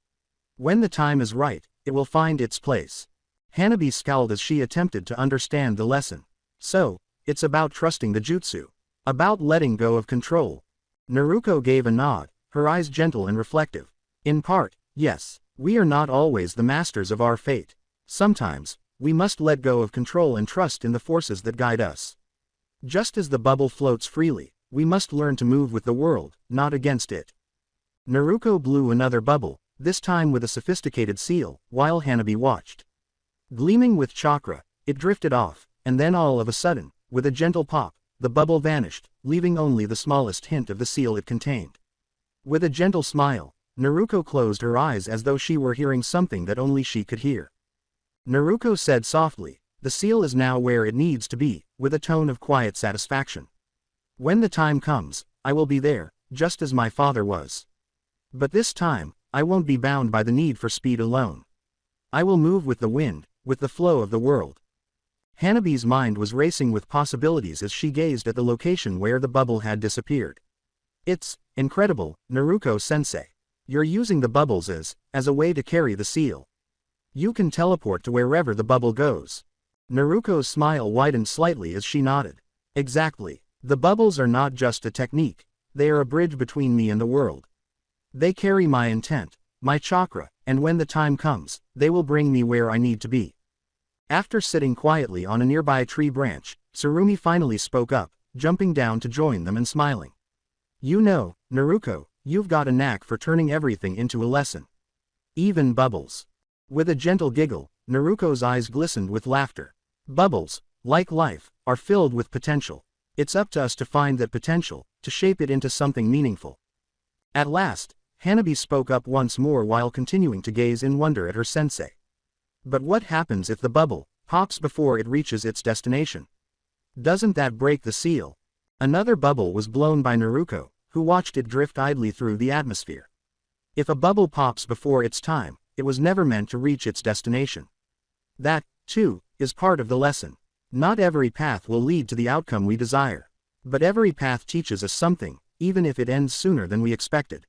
When the time is right, it will find its place. Hanabi scowled as she attempted to understand the lesson. So, it's about trusting the jutsu. About letting go of control. Naruto gave a nod, her eyes gentle and reflective. In part, yes, we are not always the masters of our fate. Sometimes, we must let go of control and trust in the forces that guide us. Just as the bubble floats freely, we must learn to move with the world, not against it. Naruto blew another bubble, this time with a sophisticated seal, while Hanabi watched. Gleaming with chakra, it drifted off, and then all of a sudden, with a gentle pop, the bubble vanished, leaving only the smallest hint of the seal it contained. With a gentle smile, Naruto closed her eyes as though she were hearing something that only she could hear. Naruto said softly, "The seal is now where it needs to be," with a tone of quiet satisfaction. "When the time comes, I will be there, just as my father was. But this time, I won't be bound by the need for speed alone. I will move with the wind, with the flow of the world." Hanabi's mind was racing with possibilities as she gazed at the location where the bubble had disappeared. "It's incredible, Naruto-sensei. You're using the bubbles as a way to carry the seal. You can teleport to wherever the bubble goes." Naruto's smile widened slightly as she nodded. "Exactly. The bubbles are not just a technique, they are a bridge between me and the world. They carry my intent, my chakra, and when the time comes, they will bring me where I need to be." After sitting quietly on a nearby tree branch, Tsurumi finally spoke up, jumping down to join them and smiling. "You know, Naruto, you've got a knack for turning everything into a lesson. Even bubbles." With a gentle giggle, Naruto's eyes glistened with laughter. "Bubbles, like life, are filled with potential. It's up to us to find that potential, to shape it into something meaningful." At last, Hanabi spoke up once more while continuing to gaze in wonder at her sensei. "But what happens if the bubble pops before it reaches its destination? Doesn't that break the seal?" Another bubble was blown by Naruto, who watched it drift idly through the atmosphere. If a bubble pops before its time, it was never meant to reach its destination. That, too, is part of the lesson. Not every path will lead to the outcome we desire. But every path teaches us something, even if it ends sooner than we expected.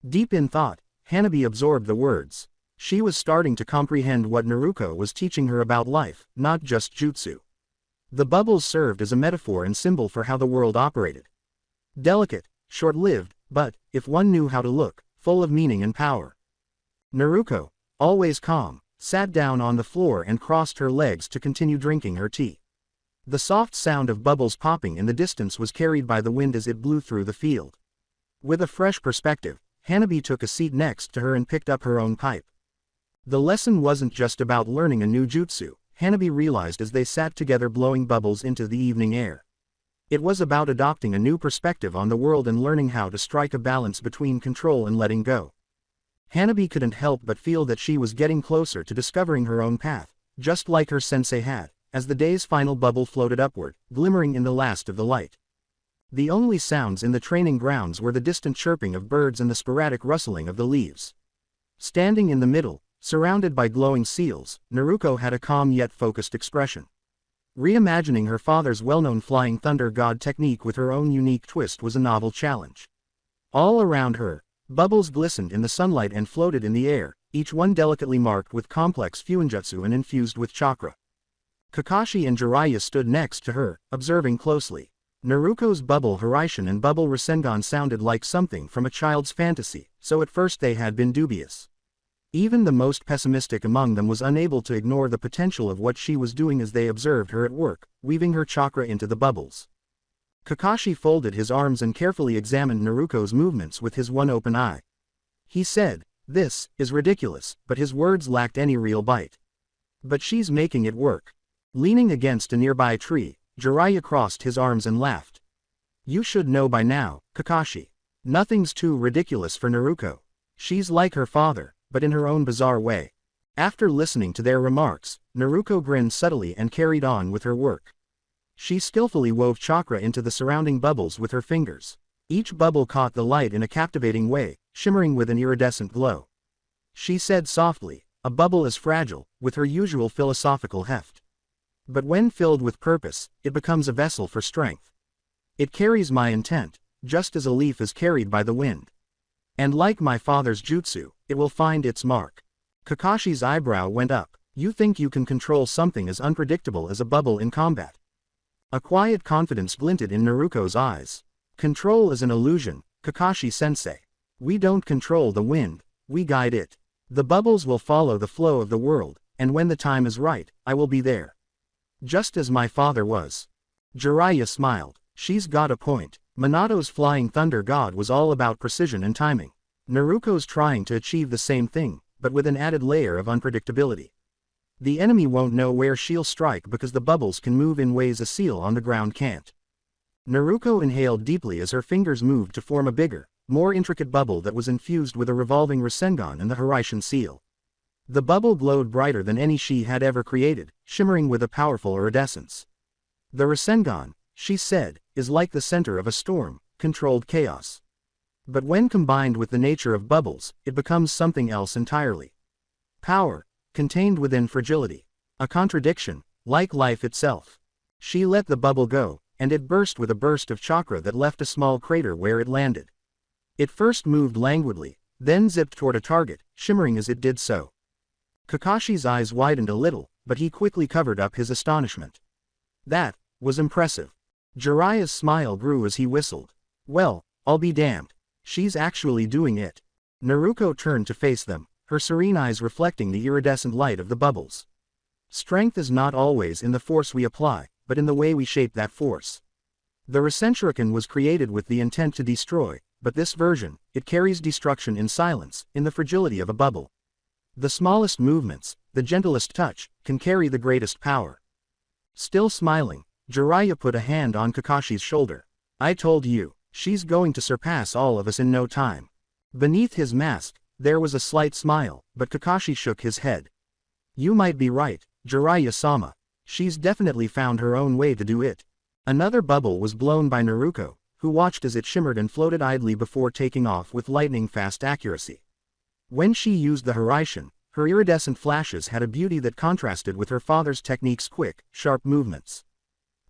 Deep in thought, Hanabi absorbed the words. She was starting to comprehend what Naruto was teaching her about life, not just jutsu. The bubbles served as a metaphor and symbol for how the world operated. Delicate, short-lived, but, if one knew how to look, full of meaning and power. Naruto, always calm, sat down on the floor and crossed her legs to continue drinking her tea. The soft sound of bubbles popping in the distance was carried by the wind as it blew through the field. With a fresh perspective, Hanabi took a seat next to her and picked up her own pipe. The lesson wasn't just about learning a new jutsu, Hanabi realized as they sat together blowing bubbles into the evening air. It was about adopting a new perspective on the world and learning how to strike a balance between control and letting go. Hanabi couldn't help but feel that she was getting closer to discovering her own path, just like her sensei had, as the day's final bubble floated upward, glimmering in the last of the light. The only sounds in the training grounds were the distant chirping of birds and the sporadic rustling of the leaves. Standing in the middle, surrounded by glowing seals, Naruto had a calm yet focused expression. Reimagining her father's well-known flying thunder god technique with her own unique twist was a novel challenge. All around her, bubbles glistened in the sunlight and floated in the air, each one delicately marked with complex fuinjutsu and infused with chakra. Kakashi and Jiraiya stood next to her, observing closely. Naruto's bubble Hiraishin and bubble Rasengan sounded like something from a child's fantasy, so at first they had been dubious. Even the most pessimistic among them was unable to ignore the potential of what she was doing as they observed her at work, weaving her chakra into the bubbles. Kakashi folded his arms and carefully examined Naruto's movements with his one open eye. He said, "This is ridiculous," but his words lacked any real bite. "But she's making it work." Leaning against a nearby tree, Jiraiya crossed his arms and laughed. You should know by now, Kakashi. Nothing's too ridiculous for Naruto. She's like her father, but in her own bizarre way. After listening to their remarks, Naruto grinned subtly and carried on with her work. She skillfully wove chakra into the surrounding bubbles with her fingers. Each bubble caught the light in a captivating way, shimmering with an iridescent glow. She said softly, a bubble is fragile, with her usual philosophical heft. But when filled with purpose, it becomes a vessel for strength. It carries my intent, just as a leaf is carried by the wind. And like my father's jutsu, it will find its mark. Kakashi's eyebrow went up. You think you can control something as unpredictable as a bubble in combat? A quiet confidence glinted in Naruto's eyes. Control is an illusion, Kakashi-sensei. We don't control the wind, we guide it. The bubbles will follow the flow of the world, and when the time is right, I will be there. Just as my father was. Jiraiya smiled. She's got a point. Minato's flying thunder god was all about precision and timing. Naruto's trying to achieve the same thing, but with an added layer of unpredictability. The enemy won't know where she'll strike because the bubbles can move in ways a seal on the ground can't. Naruto inhaled deeply as her fingers moved to form a bigger, more intricate bubble that was infused with a revolving Rasengan and the Hiraishin seal. The bubble glowed brighter than any she had ever created, shimmering with a powerful iridescence. The Rasengan, she said, is like the center of a storm, controlled chaos. But when combined with the nature of bubbles, it becomes something else entirely. Power, contained within fragility. A contradiction, like life itself. She let the bubble go, and it burst with a burst of chakra that left a small crater where it landed. It first moved languidly, then zipped toward a target, shimmering as it did so. Kakashi's eyes widened a little, but he quickly covered up his astonishment. That was impressive. Jiraiya's smile grew as he whistled. Well, I'll be damned. She's actually doing it. Naruto turned to face them, her serene eyes reflecting the iridescent light of the bubbles. Strength is not always in the force we apply, but in the way we shape that force. The Rasenshuriken was created with the intent to destroy, but this version, it carries destruction in silence, in the fragility of a bubble. The smallest movements, the gentlest touch, can carry the greatest power. Still smiling, Jiraiya put a hand on Kakashi's shoulder. I told you, she's going to surpass all of us in no time. Beneath his mask, there was a slight smile, but Kakashi shook his head. You might be right, Jiraiya-sama. She's definitely found her own way to do it. Another bubble was blown by Naruto, who watched as it shimmered and floated idly before taking off with lightning-fast accuracy. When she used the Hiraishin, her iridescent flashes had a beauty that contrasted with her father's technique's quick, sharp movements.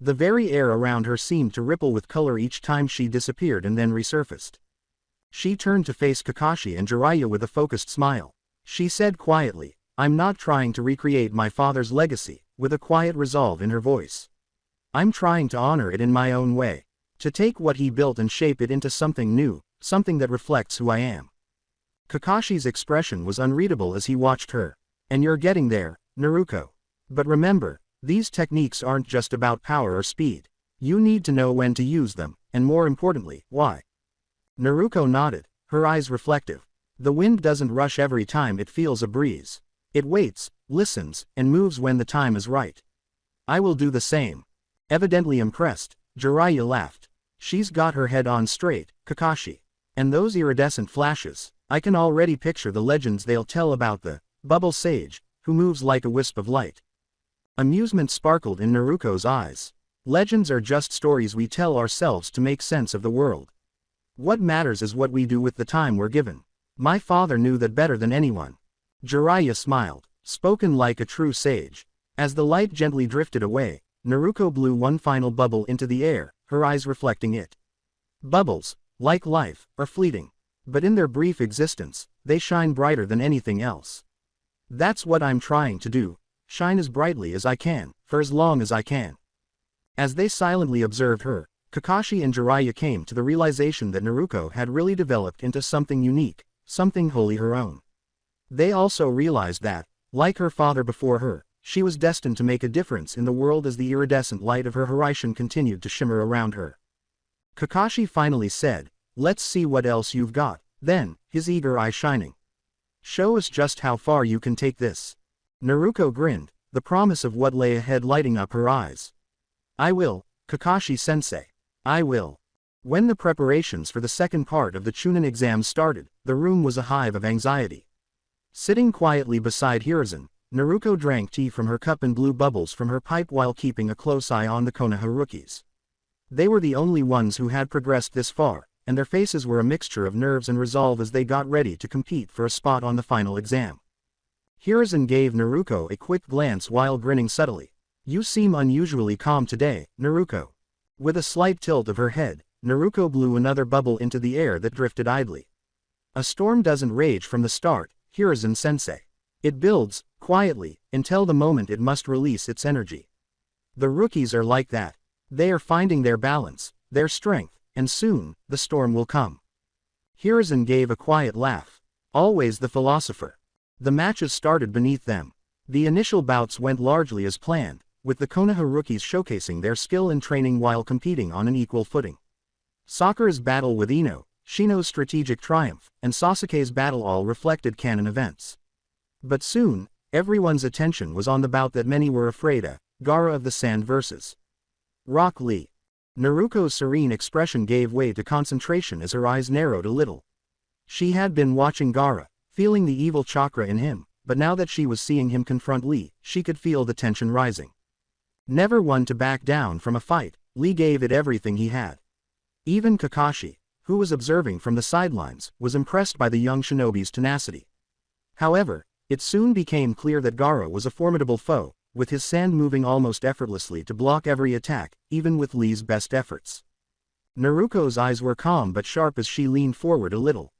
The very air around her seemed to ripple with color each time she disappeared and then resurfaced. She turned to face Kakashi and Jiraiya with a focused smile. She said quietly, I'm not trying to recreate my father's legacy, with a quiet resolve in her voice. I'm trying to honor it in my own way. To take what he built and shape it into something new, something that reflects who I am. Kakashi's expression was unreadable as he watched her. And you're getting there, Naruto. But remember, these techniques aren't just about power or speed. You need to know when to use them, and more importantly, why. Naruto nodded, her eyes reflective. The wind doesn't rush every time it feels a breeze. It waits, listens, and moves when the time is right. I will do the same. Evidently impressed, Jiraiya laughed. She's got her head on straight, Kakashi. And those iridescent flashes, I can already picture the legends they'll tell about the bubble sage, who moves like a wisp of light. Amusement sparkled in Naruto's eyes. Legends are just stories we tell ourselves to make sense of the world. What matters is what we do with the time we're given. My father knew that better than anyone. Jiraiya smiled, spoken like a true sage. As the light gently drifted away, Naruto blew one final bubble into the air, her eyes reflecting it. Bubbles, like life, are fleeting. But in their brief existence, they shine brighter than anything else. That's what I'm trying to do. Shine as brightly as I can, for as long as I can. As they silently observed her, Kakashi and Jiraiya came to the realization that Naruto had really developed into something unique, something wholly her own. They also realized that, like her father before her, she was destined to make a difference in the world as the iridescent light of her Hiraishin continued to shimmer around her. Kakashi finally said, let's see what else you've got, then, his eager eye shining. Show us just how far you can take this. Naruto grinned, the promise of what lay ahead lighting up her eyes. "I will, Kakashi-sensei. I will." When the preparations for the second part of the Chunin exam started, the room was a hive of anxiety. Sitting quietly beside Hiruzen, Naruko drank tea from her cup and blew bubbles from her pipe while keeping a close eye on the Konoha rookies. They were the only ones who had progressed this far, and their faces were a mixture of nerves and resolve as they got ready to compete for a spot on the final exam. Hiruzen gave Naruko a quick glance while grinning subtly. "You seem unusually calm today, Naruko." With a slight tilt of her head, Naruko blew another bubble into the air that drifted idly. "A storm doesn't rage from the start, Hiruzen-sensei. It builds, quietly, until the moment it must release its energy. The rookies are like that. They are finding their balance, their strength, and soon, the storm will come." Hiruzen gave a quiet laugh. Always the philosopher. The matches started beneath them. The initial bouts went largely as planned, with the Konoha rookies showcasing their skill and training while competing on an equal footing. Sakura's battle with Ino, Shino's strategic triumph, and Sasuke's battle all reflected canon events. But soon, everyone's attention was on the bout that many were afraid of, Gaara of the Sand vs. Rock Lee. Naruko's serene expression gave way to concentration as her eyes narrowed a little. She had been watching Gaara, feeling the evil chakra in him, but now that she was seeing him confront Lee, she could feel the tension rising. Never one to back down from a fight, Lee gave it everything he had. Even Kakashi, who was observing from the sidelines, was impressed by the young shinobi's tenacity. However, it soon became clear that Gaara was a formidable foe, with his sand moving almost effortlessly to block every attack, even with Lee's best efforts. Naruko's eyes were calm but sharp as she leaned forward a little.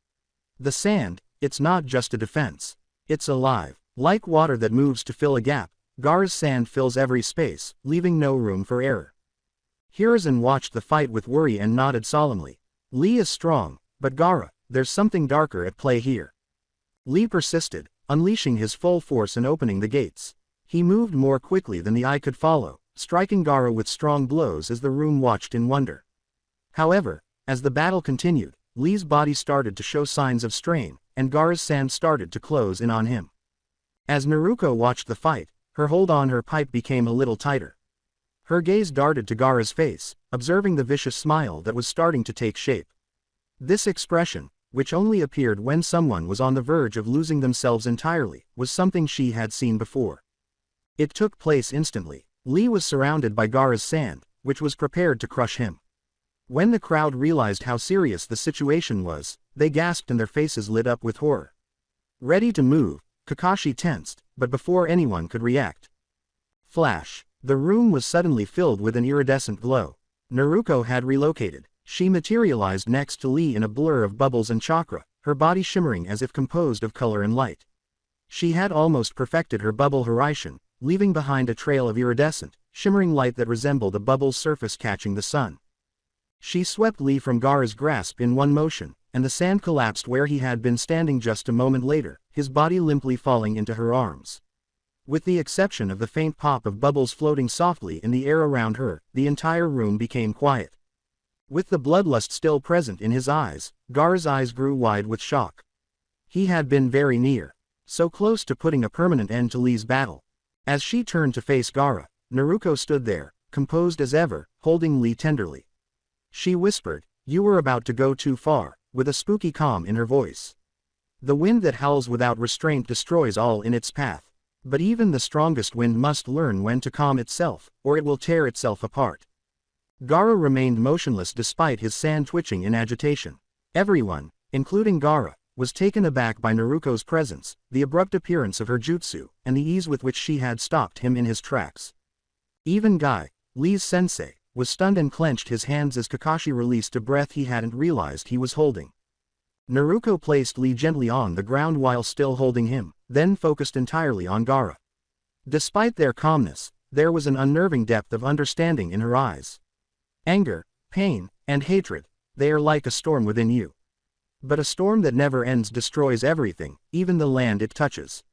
"The sand, it's not just a defense. It's alive. Like water that moves to fill a gap, Gaara's sand fills every space, leaving no room for error." Hiruzen watched the fight with worry and nodded solemnly. "Lee is strong, but Gaara, there's something darker at play here." Lee persisted, unleashing his full force and opening the gates. He moved more quickly than the eye could follow, striking Gaara with strong blows as the room watched in wonder. However, as the battle continued, Lee's body started to show signs of strain, and Gaara's sand started to close in on him. As Naruko watched the fight, her hold on her pipe became a little tighter. Her gaze darted to Gaara's face, observing the vicious smile that was starting to take shape. This expression, which only appeared when someone was on the verge of losing themselves entirely, was something she had seen before. It took place instantly. Lee was surrounded by Gaara's sand, which was prepared to crush him. When the crowd realized how serious the situation was, they gasped and their faces lit up with horror. Ready to move, Kakashi tensed, but before anyone could react. Flash. The room was suddenly filled with an iridescent glow. Naruko had relocated. She materialized next to Lee in a blur of bubbles and chakra, her body shimmering as if composed of color and light. She had almost perfected her bubble horizon, leaving behind a trail of iridescent, shimmering light that resembled a bubble's surface catching the sun. She swept Lee from Gaara's grasp in one motion, and the sand collapsed where he had been standing just a moment later, his body limply falling into her arms. With the exception of the faint pop of bubbles floating softly in the air around her, the entire room became quiet. With the bloodlust still present in his eyes, Gaara's eyes grew wide with shock. He had been very near, so close to putting a permanent end to Lee's battle. As she turned to face Gaara, Naruko stood there, composed as ever, holding Lee tenderly. She whispered, "You were about to go too far," with a spooky calm in her voice. The wind that howls without restraint destroys all in its path. But even the strongest wind must learn when to calm itself, or it will tear itself apart. Gaara remained motionless despite his sand twitching in agitation. Everyone, including Gaara, was taken aback by Naruko's presence, the abrupt appearance of her jutsu, and the ease with which she had stopped him in his tracks. Even Guy, Lee's sensei, was stunned and clenched his hands as Kakashi released a breath he hadn't realized he was holding. Naruko placed Lee gently on the ground while still holding him, then focused entirely on Gaara. Despite their calmness, there was an unnerving depth of understanding in her eyes. Anger, pain, and hatred, they are like a storm within you. But a storm that never ends destroys everything, even the land it touches.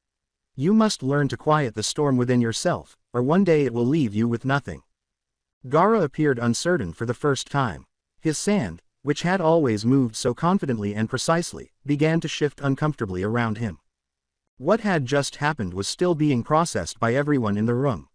You must learn to quiet the storm within yourself, or one day it will leave you with nothing. Gaara appeared uncertain for the first time. His sand, which had always moved so confidently and precisely, began to shift uncomfortably around him. What had just happened was still being processed by everyone in the room.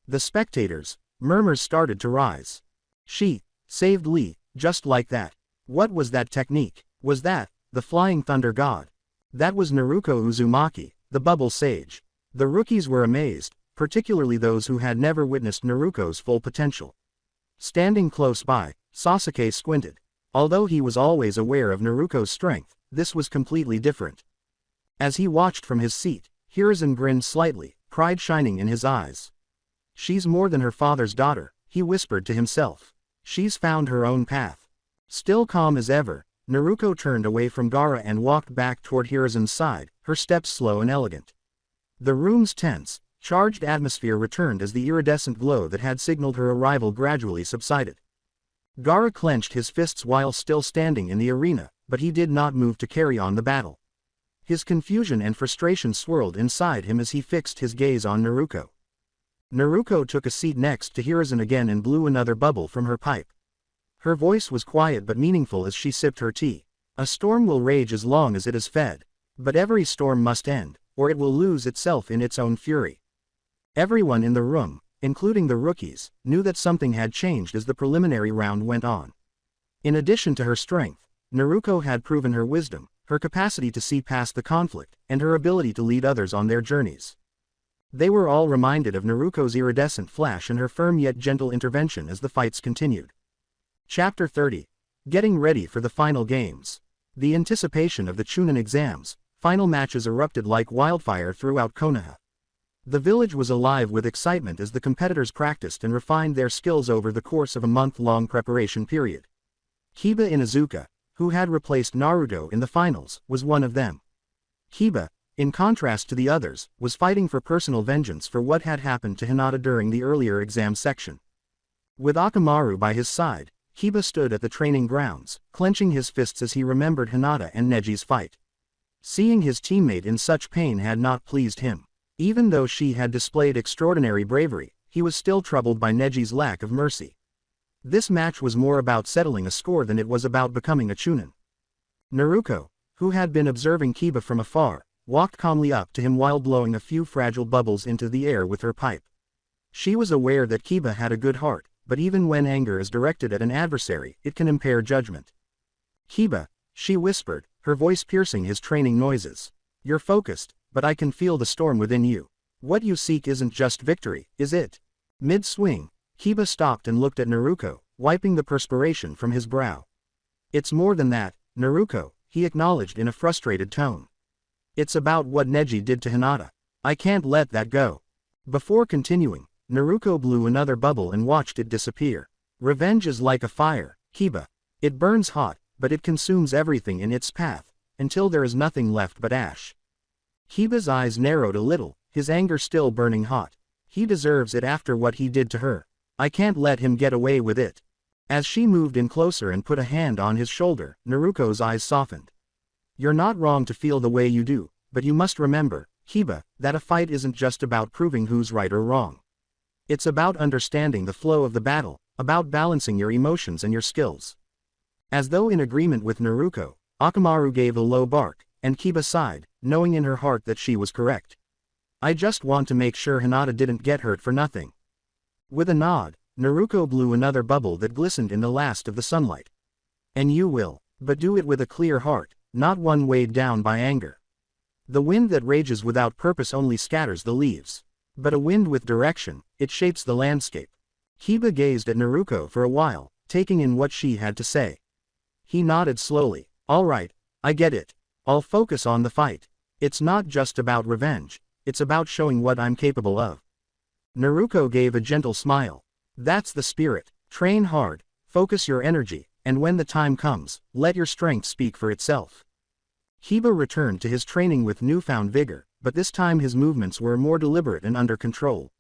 The spectators, murmurs started to rise. She saved Lee, just like that. What was that technique? Was that the Flying Thunder God? That was Naruko Uzumaki, the Bubble Sage. The rookies were amazed, particularly those who had never witnessed Naruko's full potential. Standing close by, Sasuke squinted. Although he was always aware of Naruko's strength, this was completely different. As he watched from his seat, Hiruzen grinned slightly, pride shining in his eyes. She's more than her father's daughter, he whispered to himself. She's found her own path. Still calm as ever, Naruko turned away from Gaara and walked back toward Hiruzen's side, her steps slow and elegant. The room's tense, charged atmosphere returned as the iridescent glow that had signaled her arrival gradually subsided. Gaara clenched his fists while still standing in the arena, but he did not move to carry on the battle. His confusion and frustration swirled inside him as he fixed his gaze on Naruko. Naruko took a seat next to Hiruzen again and blew another bubble from her pipe. Her voice was quiet but meaningful as she sipped her tea. A storm will rage as long as it is fed. But every storm must end, or it will lose itself in its own fury. Everyone in the room, including the rookies, knew that something had changed as the preliminary round went on. In addition to her strength, Naruko had proven her wisdom, her capacity to see past the conflict, and her ability to lead others on their journeys. They were all reminded of Naruko's iridescent flash and her firm yet gentle intervention as the fights continued. Chapter 30. Getting ready for the final games. The anticipation of the Chunin exams, final matches erupted like wildfire throughout Konoha. The village was alive with excitement as the competitors practiced and refined their skills over the course of a month-long preparation period. Kiba Inuzuka, who had replaced Naruto in the finals, was one of them. Kiba, in contrast to the others, was fighting for personal vengeance for what had happened to Hinata during the earlier exam section. With Akamaru by his side, Kiba stood at the training grounds, clenching his fists as he remembered Hinata and Neji's fight. Seeing his teammate in such pain had not pleased him. Even though she had displayed extraordinary bravery, he was still troubled by Neji's lack of mercy. This match was more about settling a score than it was about becoming a Chunin. Naruko, who had been observing Kiba from afar, walked calmly up to him while blowing a few fragile bubbles into the air with her pipe. She was aware that Kiba had a good heart, but even when anger is directed at an adversary, it can impair judgment. Kiba, she whispered, her voice piercing his training noises. You're focused, but I can feel the storm within you. What you seek isn't just victory, is it? Mid-swing, Kiba stopped and looked at Naruko, wiping the perspiration from his brow. It's more than that, Naruko, he acknowledged in a frustrated tone. It's about what Neji did to Hinata. I can't let that go. Before continuing, Naruko blew another bubble and watched it disappear. Revenge is like a fire, Kiba. It burns hot, but it consumes everything in its path, until there is nothing left but ash. Kiba's eyes narrowed a little, his anger still burning hot. He deserves it after what he did to her. I can't let him get away with it. As she moved in closer and put a hand on his shoulder, Naruko's eyes softened. You're not wrong to feel the way you do, but you must remember, Kiba, that a fight isn't just about proving who's right or wrong. It's about understanding the flow of the battle, about balancing your emotions and your skills. As though in agreement with Naruko, Akamaru gave a low bark, and Kiba sighed, knowing in her heart that she was correct. I just want to make sure Hinata didn't get hurt for nothing. With a nod, Naruko blew another bubble that glistened in the last of the sunlight. And you will, but do it with a clear heart, not one weighed down by anger. The wind that rages without purpose only scatters the leaves. But a wind with direction, it shapes the landscape. Kiba gazed at Naruko for a while, taking in what she had to say. He nodded slowly. All right, I get it. I'll focus on the fight. It's not just about revenge, it's about showing what I'm capable of. Naruko gave a gentle smile. That's the spirit. Train hard, focus your energy, and when the time comes, let your strength speak for itself. Kiba returned to his training with newfound vigor, but this time his movements were more deliberate and under control.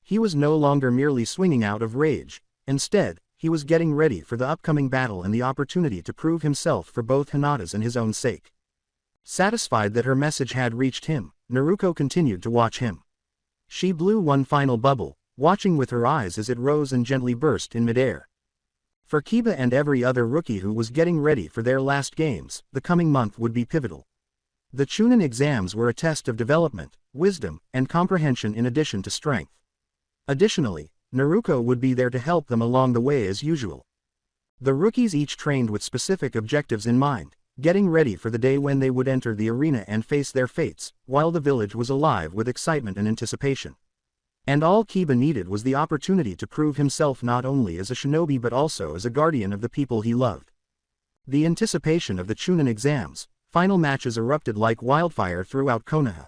He was no longer merely swinging out of rage. Instead, he was getting ready for the upcoming battle and the opportunity to prove himself for both Hinata's and his own sake. Satisfied that her message had reached him, Naruko continued to watch him. She blew one final bubble, watching with her eyes as it rose and gently burst in midair. For Kiba and every other rookie who was getting ready for their last games, the coming month would be pivotal. The Chunin exams were a test of development, wisdom, and comprehension in addition to strength. Additionally, Naruto would be there to help them along the way as usual. The rookies each trained with specific objectives in mind, getting ready for the day when they would enter the arena and face their fates, while the village was alive with excitement and anticipation. And all Kiba needed was the opportunity to prove himself not only as a shinobi but also as a guardian of the people he loved. The anticipation of the Chunin exams, final matches erupted like wildfire throughout Konoha.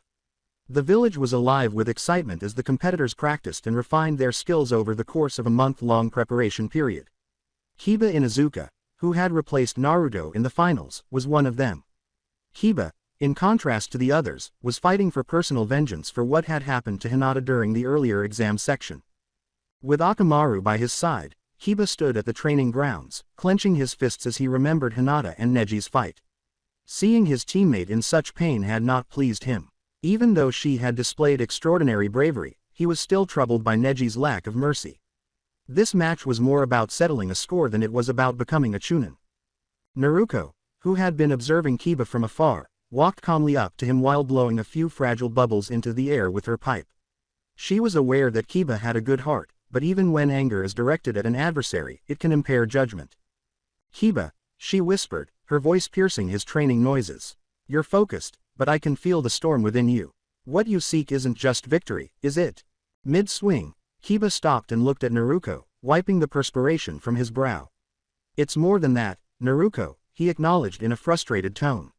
The village was alive with excitement as the competitors practiced and refined their skills over the course of a month-long preparation period. Kiba Inuzuka, who had replaced Naruto in the finals, was one of them. Kiba, in contrast to the others, was fighting for personal vengeance for what had happened to Hinata during the earlier exam section. With Akamaru by his side, Kiba stood at the training grounds, clenching his fists as he remembered Hinata and Neji's fight. Seeing his teammate in such pain had not pleased him. Even though she had displayed extraordinary bravery, he was still troubled by Neji's lack of mercy. This match was more about settling a score than it was about becoming a Chunin. Naruto, who had been observing Kiba from afar, walked calmly up to him while blowing a few fragile bubbles into the air with her pipe. She was aware that Kiba had a good heart, but even when anger is directed at an adversary, it can impair judgment. Kiba, she whispered, her voice piercing his training noises. You're focused, but I can feel the storm within you. What you seek isn't just victory, is it? Mid-swing, Kiba stopped and looked at Naruto, wiping the perspiration from his brow. It's more than that, Naruto, he acknowledged in a frustrated tone.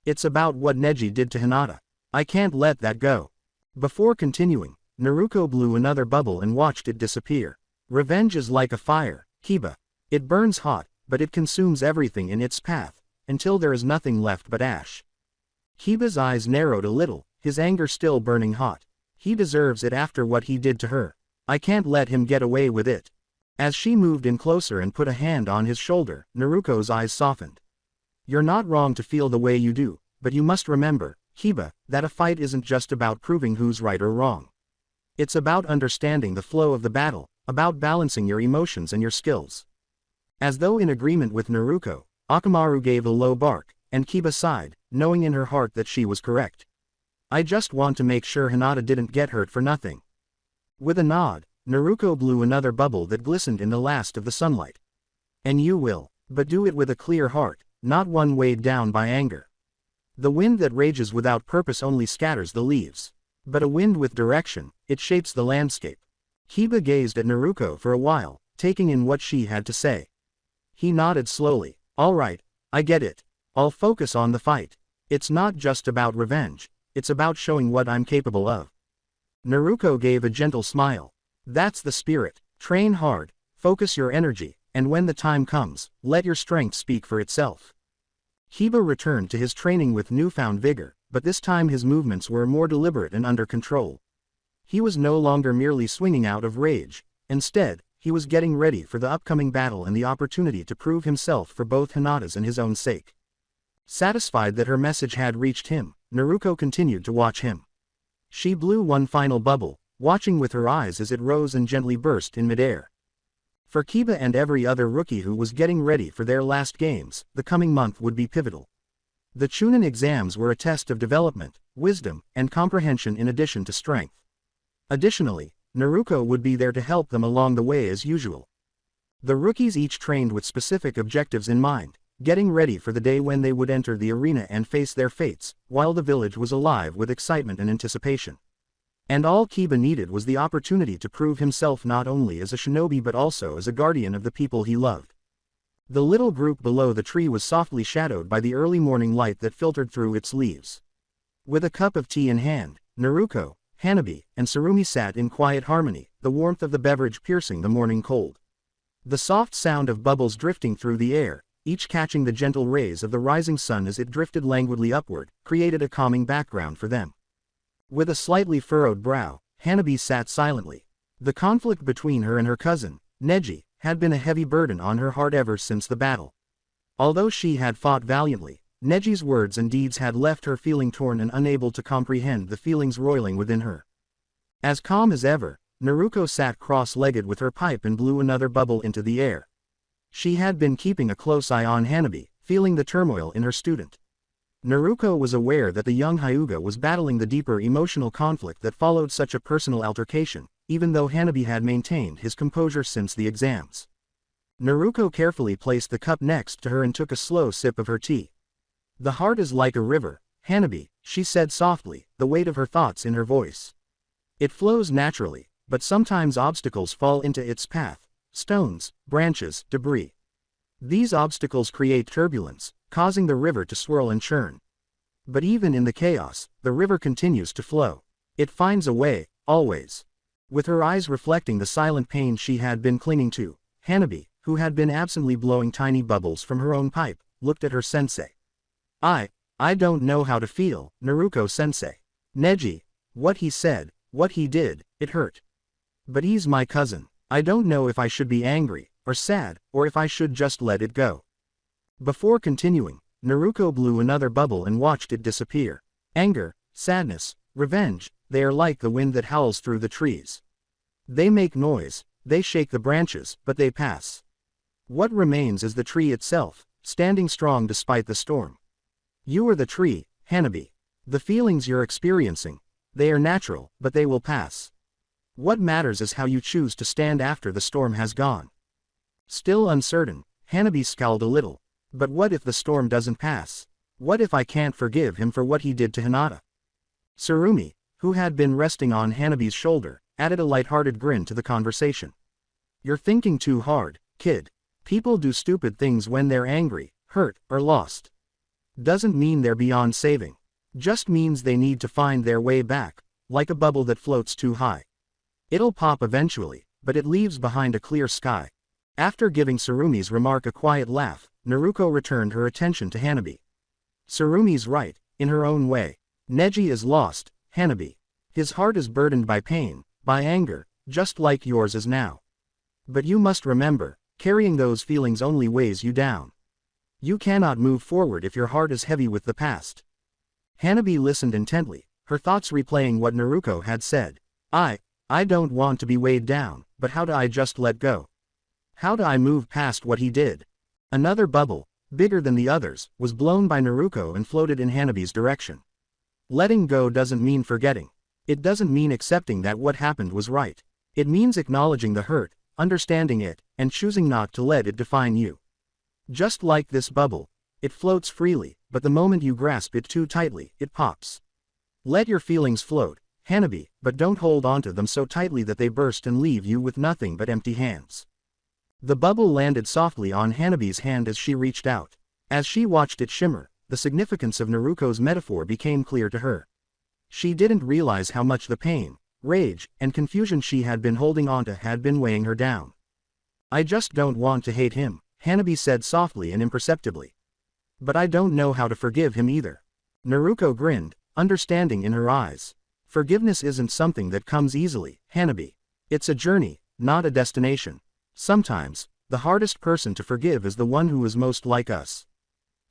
It's about what Neji did to Hinata. I can't let that go. Before continuing, Naruto blew another bubble and watched it disappear. Revenge is like a fire, Kiba. It burns hot, but it consumes everything in its path, until there is nothing left but ash. Kiba's eyes narrowed a little, his anger still burning hot. He deserves it after what he did to her. I can't let him get away with it. As she moved in closer and put a hand on his shoulder, Naruto's eyes softened. You're not wrong to feel the way you do, but you must remember, Kiba, that a fight isn't just about proving who's right or wrong. It's about understanding the flow of the battle, about balancing your emotions and your skills. As though in agreement with Naruto, Akamaru gave a low bark, and Kiba sighed, knowing in her heart that she was correct. I just want to make sure Hinata didn't get hurt for nothing. With a nod, Naruto blew another bubble that glistened in the last of the sunlight. And you will, but do it with a clear heart, not one weighed down by anger. The wind that rages without purpose only scatters the leaves. But a wind with direction, it shapes the landscape. Kiba gazed at Naruto for a while, taking in what she had to say. He nodded slowly. All right, I get it. I'll focus on the fight. It's not just about revenge, it's about showing what I'm capable of. Naruto gave a gentle smile. That's the spirit. Train hard, focus your energy, and when the time comes, let your strength speak for itself. Kiba returned to his training with newfound vigor, but this time his movements were more deliberate and under control. He was no longer merely swinging out of rage. Instead, he was getting ready for the upcoming battle and the opportunity to prove himself for both Hinata's and his own sake. Satisfied that her message had reached him, Naruto continued to watch him. She blew one final bubble, watching with her eyes as it rose and gently burst in midair. For Kiba and every other rookie who was getting ready for their last games, the coming month would be pivotal. The Chunin exams were a test of development, wisdom, and comprehension in addition to strength. Additionally, Naruto would be there to help them along the way as usual. The rookies each trained with specific objectives in mind, getting ready for the day when they would enter the arena and face their fates, while the village was alive with excitement and anticipation. And all Kiba needed was the opportunity to prove himself not only as a shinobi but also as a guardian of the people he loved. The little group below the tree was softly shadowed by the early morning light that filtered through its leaves. With a cup of tea in hand, Naruto, Hanabi, and Tsurumi sat in quiet harmony, the warmth of the beverage piercing the morning cold. The soft sound of bubbles drifting through the air, each catching the gentle rays of the rising sun as it drifted languidly upward, created a calming background for them. With a slightly furrowed brow, Hanabi sat silently. The conflict between her and her cousin, Neji, had been a heavy burden on her heart ever since the battle. Although she had fought valiantly, Neji's words and deeds had left her feeling torn and unable to comprehend the feelings roiling within her. As calm as ever, Naruto sat cross-legged with her pipe and blew another bubble into the air. She had been keeping a close eye on Hanabi, feeling the turmoil in her student. Naruko was aware that the young Hyuga was battling the deeper emotional conflict that followed such a personal altercation, even though Hanabi had maintained his composure since the exams. Naruko carefully placed the cup next to her and took a slow sip of her tea. "The heart is like a river, Hanabi," she said softly, the weight of her thoughts in her voice. "It flows naturally, but sometimes obstacles fall into its path: stones, branches, debris. These obstacles create turbulence, causing the river to swirl and churn. But even in the chaos, the river continues to flow. It finds a way, always." With her eyes reflecting the silent pain she had been clinging to, Hanabi, who had been absently blowing tiny bubbles from her own pipe, looked at her sensei. I don't know how to feel, Naruko-sensei. Neji. What he said, what he did, it hurt. But he's my cousin. I don't know if I should be angry, or sad, or if I should just let it go." Before continuing, Naruko blew another bubble and watched it disappear. Anger, sadness, revenge, they are like the wind that howls through the trees. They make noise, they shake the branches, but they pass. What remains is the tree itself, standing strong despite the storm. You are the tree, Hanabi. The feelings you're experiencing, they are natural, but they will pass. What matters is how you choose to stand after the storm has gone. Still uncertain, Hanabi scowled a little. But what if the storm doesn't pass? What if I can't forgive him for what he did to Hinata? Tsurumi, who had been resting on Hanabi's shoulder, added a light-hearted grin to the conversation. You're thinking too hard, kid. People do stupid things when they're angry, hurt, or lost. Doesn't mean they're beyond saving. Just means they need to find their way back, like a bubble that floats too high. It'll pop eventually, but it leaves behind a clear sky. After giving Tsurumi's remark a quiet laugh, Naruko returned her attention to Hanabi. Tsurumi's right, in her own way. Neji is lost, Hanabi. His heart is burdened by pain, by anger, just like yours is now. But you must remember, carrying those feelings only weighs you down. You cannot move forward if your heart is heavy with the past. Hanabi listened intently, her thoughts replaying what Naruko had said. I don't want to be weighed down, but how do I just let go? How do I move past what he did? Another bubble, bigger than the others, was blown by Naruko and floated in Hanabi's direction. Letting go doesn't mean forgetting. It doesn't mean accepting that what happened was right. It means acknowledging the hurt, understanding it, and choosing not to let it define you. Just like this bubble, it floats freely, but the moment you grasp it too tightly, it pops. Let your feelings float, Hanabi, but don't hold onto them so tightly that they burst and leave you with nothing but empty hands. The bubble landed softly on Hanabi's hand as she reached out. As she watched it shimmer, the significance of Naruko's metaphor became clear to her. She didn't realize how much the pain, rage, and confusion she had been holding onto had been weighing her down. I just don't want to hate him, Hanabi said softly and imperceptibly. But I don't know how to forgive him either. Naruko grinned, understanding in her eyes. Forgiveness isn't something that comes easily, Hanabi. It's a journey, not a destination. Sometimes, the hardest person to forgive is the one who is most like us.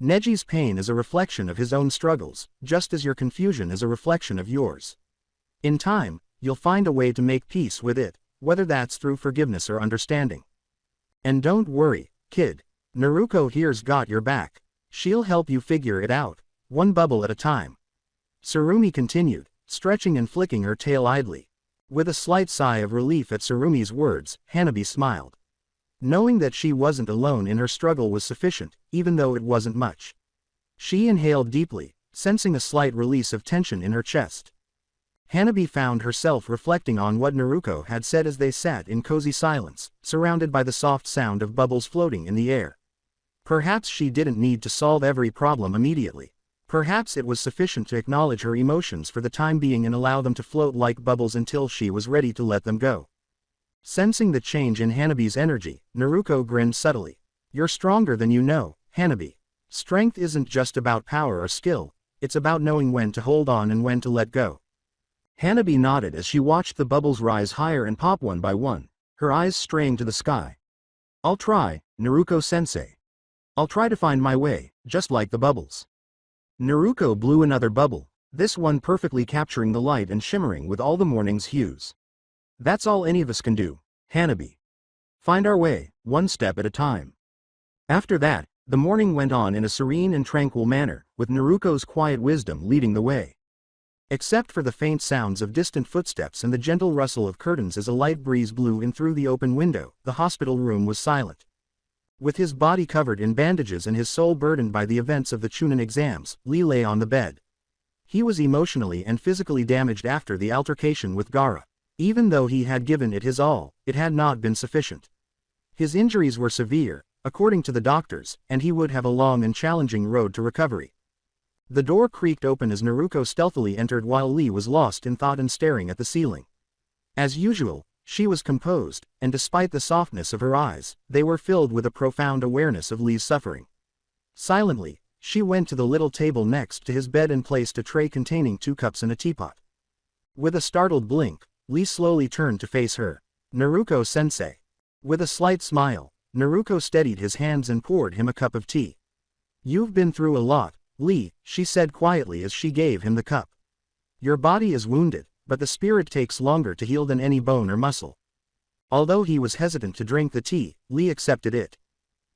Neji's pain is a reflection of his own struggles, just as your confusion is a reflection of yours. In time, you'll find a way to make peace with it, whether that's through forgiveness or understanding. And don't worry, kid. Naruko here's got your back. She'll help you figure it out, one bubble at a time. Tsurumi continued, stretching and flicking her tail idly. With a slight sigh of relief at Tsurumi's words, Hanabi smiled. Knowing that she wasn't alone in her struggle was sufficient, even though it wasn't much. She inhaled deeply, sensing a slight release of tension in her chest. Hanabi found herself reflecting on what Naruko had said as they sat in cozy silence, surrounded by the soft sound of bubbles floating in the air. Perhaps she didn't need to solve every problem immediately. Perhaps it was sufficient to acknowledge her emotions for the time being and allow them to float like bubbles until she was ready to let them go. Sensing the change in Hanabi's energy, Naruko grinned subtly. You're stronger than you know, Hanabi. Strength isn't just about power or skill, it's about knowing when to hold on and when to let go. Hanabi nodded as she watched the bubbles rise higher and pop one by one, her eyes straying to the sky. I'll try, Naruko-sensei. I'll try to find my way, just like the bubbles. Naruko blew another bubble, this one perfectly capturing the light and shimmering with all the morning's hues. That's all any of us can do, Hanabi. Find our way, one step at a time. After that, The morning went on in a serene and tranquil manner, with Naruko's quiet wisdom leading the way. Except for the faint sounds of distant footsteps and the gentle rustle of curtains as a light breeze blew in through the open window, the hospital room was silent. With his body covered in bandages and his soul burdened by the events of the Chunin exams, Lee lay on the bed. He was emotionally and physically damaged after the altercation with Gaara. Even though he had given it his all, it had not been sufficient. His injuries were severe, according to the doctors, and he would have a long and challenging road to recovery. The door creaked open as Naruko stealthily entered while Lee was lost in thought and staring at the ceiling. As usual, she was composed, and despite the softness of her eyes, they were filled with a profound awareness of Lee's suffering. Silently, she went to the little table next to his bed and placed a tray containing 2 cups and a teapot. With a startled blink, Lee slowly turned to face her. "Naruko-sensei." With a slight smile, Naruko steadied his hands and poured him a cup of tea. "You've been through a lot, Lee," she said quietly as she gave him the cup. "Your body is wounded, but the spirit takes longer to heal than any bone or muscle." Although he was hesitant to drink the tea, Lee accepted it.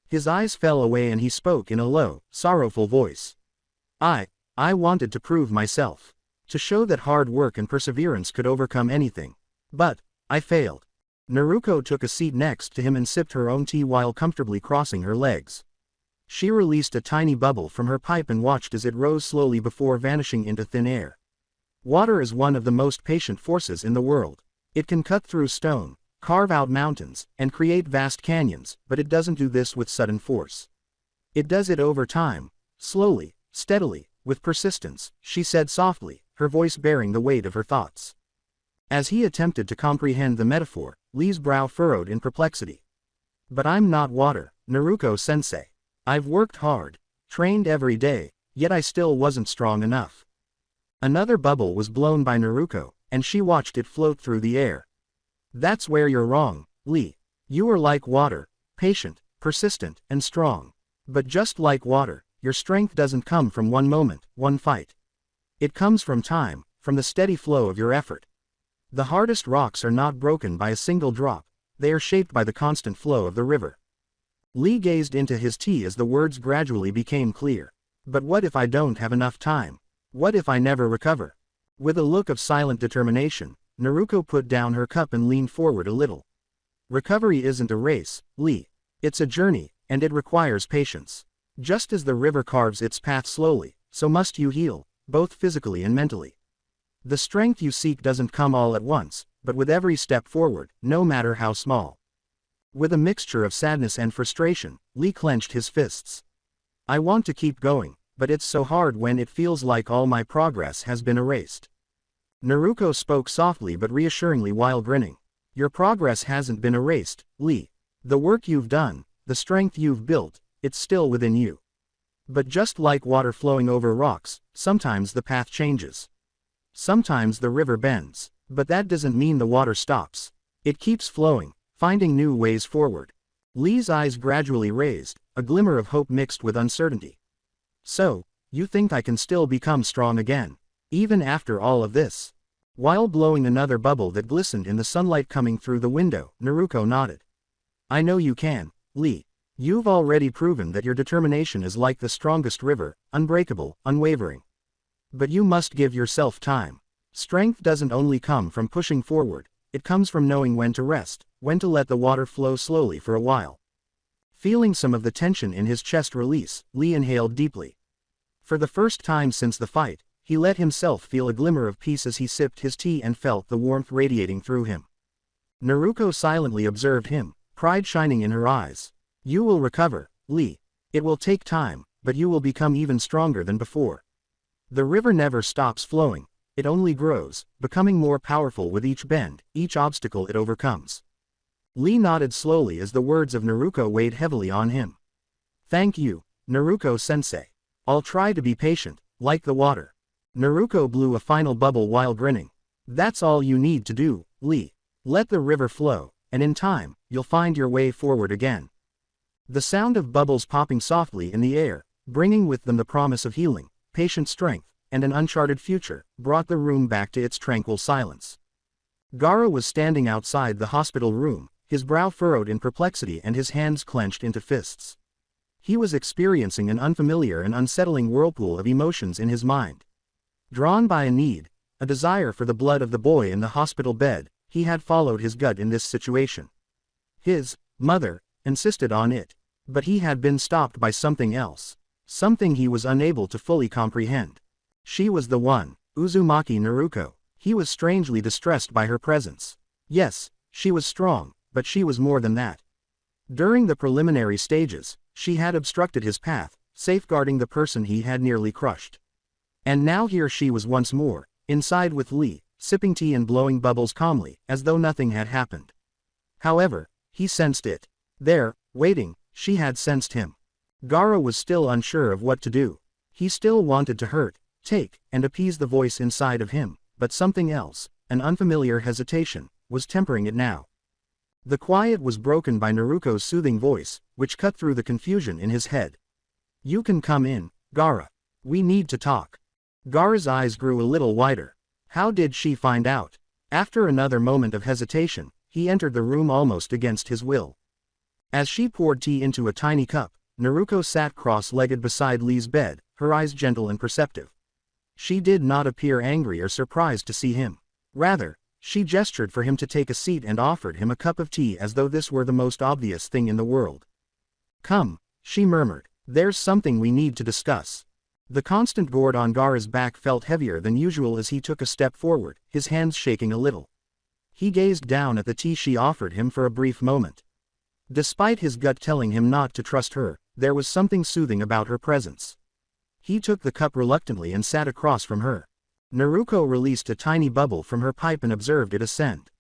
His eyes fell away and he spoke in a low, sorrowful voice. I wanted to prove myself. To show that hard work and perseverance could overcome anything. But I failed." Naruko took a seat next to him and sipped her own tea while comfortably crossing her legs. She released a tiny bubble from her pipe and watched as it rose slowly before vanishing into thin air. Water is one of the most patient forces in the world. It can cut through stone, carve out mountains, and create vast canyons, but it doesn't do this with sudden force. It does it over time, slowly, steadily, with persistence, she said softly, her voice bearing the weight of her thoughts. As he attempted to comprehend the metaphor, Lee's brow furrowed in perplexity. "But I'm not water, Naruko-sensei. I've worked hard, trained every day, yet I still wasn't strong enough." Another bubble was blown by Naruko, and she watched it float through the air. "That's where you're wrong, Lee. You are like water, patient, persistent, and strong. But just like water, your strength doesn't come from one moment, one fight. It comes from time, from the steady flow of your effort. The hardest rocks are not broken by a single drop, they are shaped by the constant flow of the river." Lee gazed into his tea as the words gradually became clear. "But what if I don't have enough time? What if I never recover?" With a look of silent determination, Naruko put down her cup and leaned forward a little. "Recovery isn't a race, Lee. It's a journey, and it requires patience. Just as the river carves its path slowly, so must you heal, both physically and mentally. The strength you seek doesn't come all at once, but with every step forward, no matter how small." With a mixture of sadness and frustration, Lee clenched his fists. "I want to keep going, but it's so hard when it feels like all my progress has been erased." Naruko spoke softly but reassuringly while grinning. "Your progress hasn't been erased, Lee. The work you've done, the strength you've built, it's still within you. But just like water flowing over rocks, sometimes the path changes. Sometimes the river bends, but that doesn't mean the water stops. It keeps flowing, finding new ways forward." Lee's eyes gradually raised, a glimmer of hope mixed with uncertainty. "So, you think I can still become strong again, even after all of this?" While blowing another bubble that glistened in the sunlight coming through the window, Naruko nodded. "I know you can, Lee. You've already proven that your determination is like the strongest river, unbreakable, unwavering. But you must give yourself time. Strength doesn't only come from pushing forward, it comes from knowing when to rest, when to let the water flow slowly for a while." Feeling some of the tension in his chest release, Lee inhaled deeply. For the first time since the fight, he let himself feel a glimmer of peace as he sipped his tea and felt the warmth radiating through him. Naruko silently observed him, pride shining in her eyes. "You will recover, Lee. It will take time, but you will become even stronger than before. The river never stops flowing, it only grows, becoming more powerful with each bend, each obstacle it overcomes." Lee nodded slowly as the words of Naruko weighed heavily on him. "Thank you, Naruko-sensei. I'll try to be patient, like the water." Naruko blew a final bubble while grinning. "That's all you need to do, Lee. Let the river flow, and in time, you'll find your way forward again." The sound of bubbles popping softly in the air, bringing with them the promise of healing, patient strength, and an uncharted future, brought the room back to its tranquil silence. Gaara was standing outside the hospital room, his brow furrowed in perplexity and his hands clenched into fists. He was experiencing an unfamiliar and unsettling whirlpool of emotions in his mind. Drawn by a need, a desire for the blood of the boy in the hospital bed, he had followed his gut in this situation. His mother insisted on it, but he had been stopped by something else, something he was unable to fully comprehend. She was the one, Uzumaki Naruto. He was strangely distressed by her presence. Yes, she was strong, but she was more than that. During the preliminary stages, she had obstructed his path, safeguarding the person he had nearly crushed. And now here she was once more, inside with Lee, sipping tea and blowing bubbles calmly, as though nothing had happened. However, he sensed it. There, waiting, she had sensed him. Gaara was still unsure of what to do. He still wanted to hurt, take, and appease the voice inside of him, but something else, an unfamiliar hesitation, was tempering it now. The quiet was broken by Naruto's soothing voice, which cut through the confusion in his head. "You can come in, Gaara. We need to talk." Gaara's eyes grew a little wider. How did she find out? After another moment of hesitation, he entered the room almost against his will. As she poured tea into a tiny cup, Naruto sat cross-legged beside Lee's bed, her eyes gentle and perceptive. She did not appear angry or surprised to see him. Rather, she gestured for him to take a seat and offered him a cup of tea as though this were the most obvious thing in the world. "Come," she murmured, "there's something we need to discuss." The constant gourd on Gaara's back felt heavier than usual as he took a step forward, his hands shaking a little. He gazed down at the tea she offered him for a brief moment. Despite his gut telling him not to trust her, there was something soothing about her presence. He took the cup reluctantly and sat across from her. Naruto released a tiny bubble from her pipe and observed it ascend.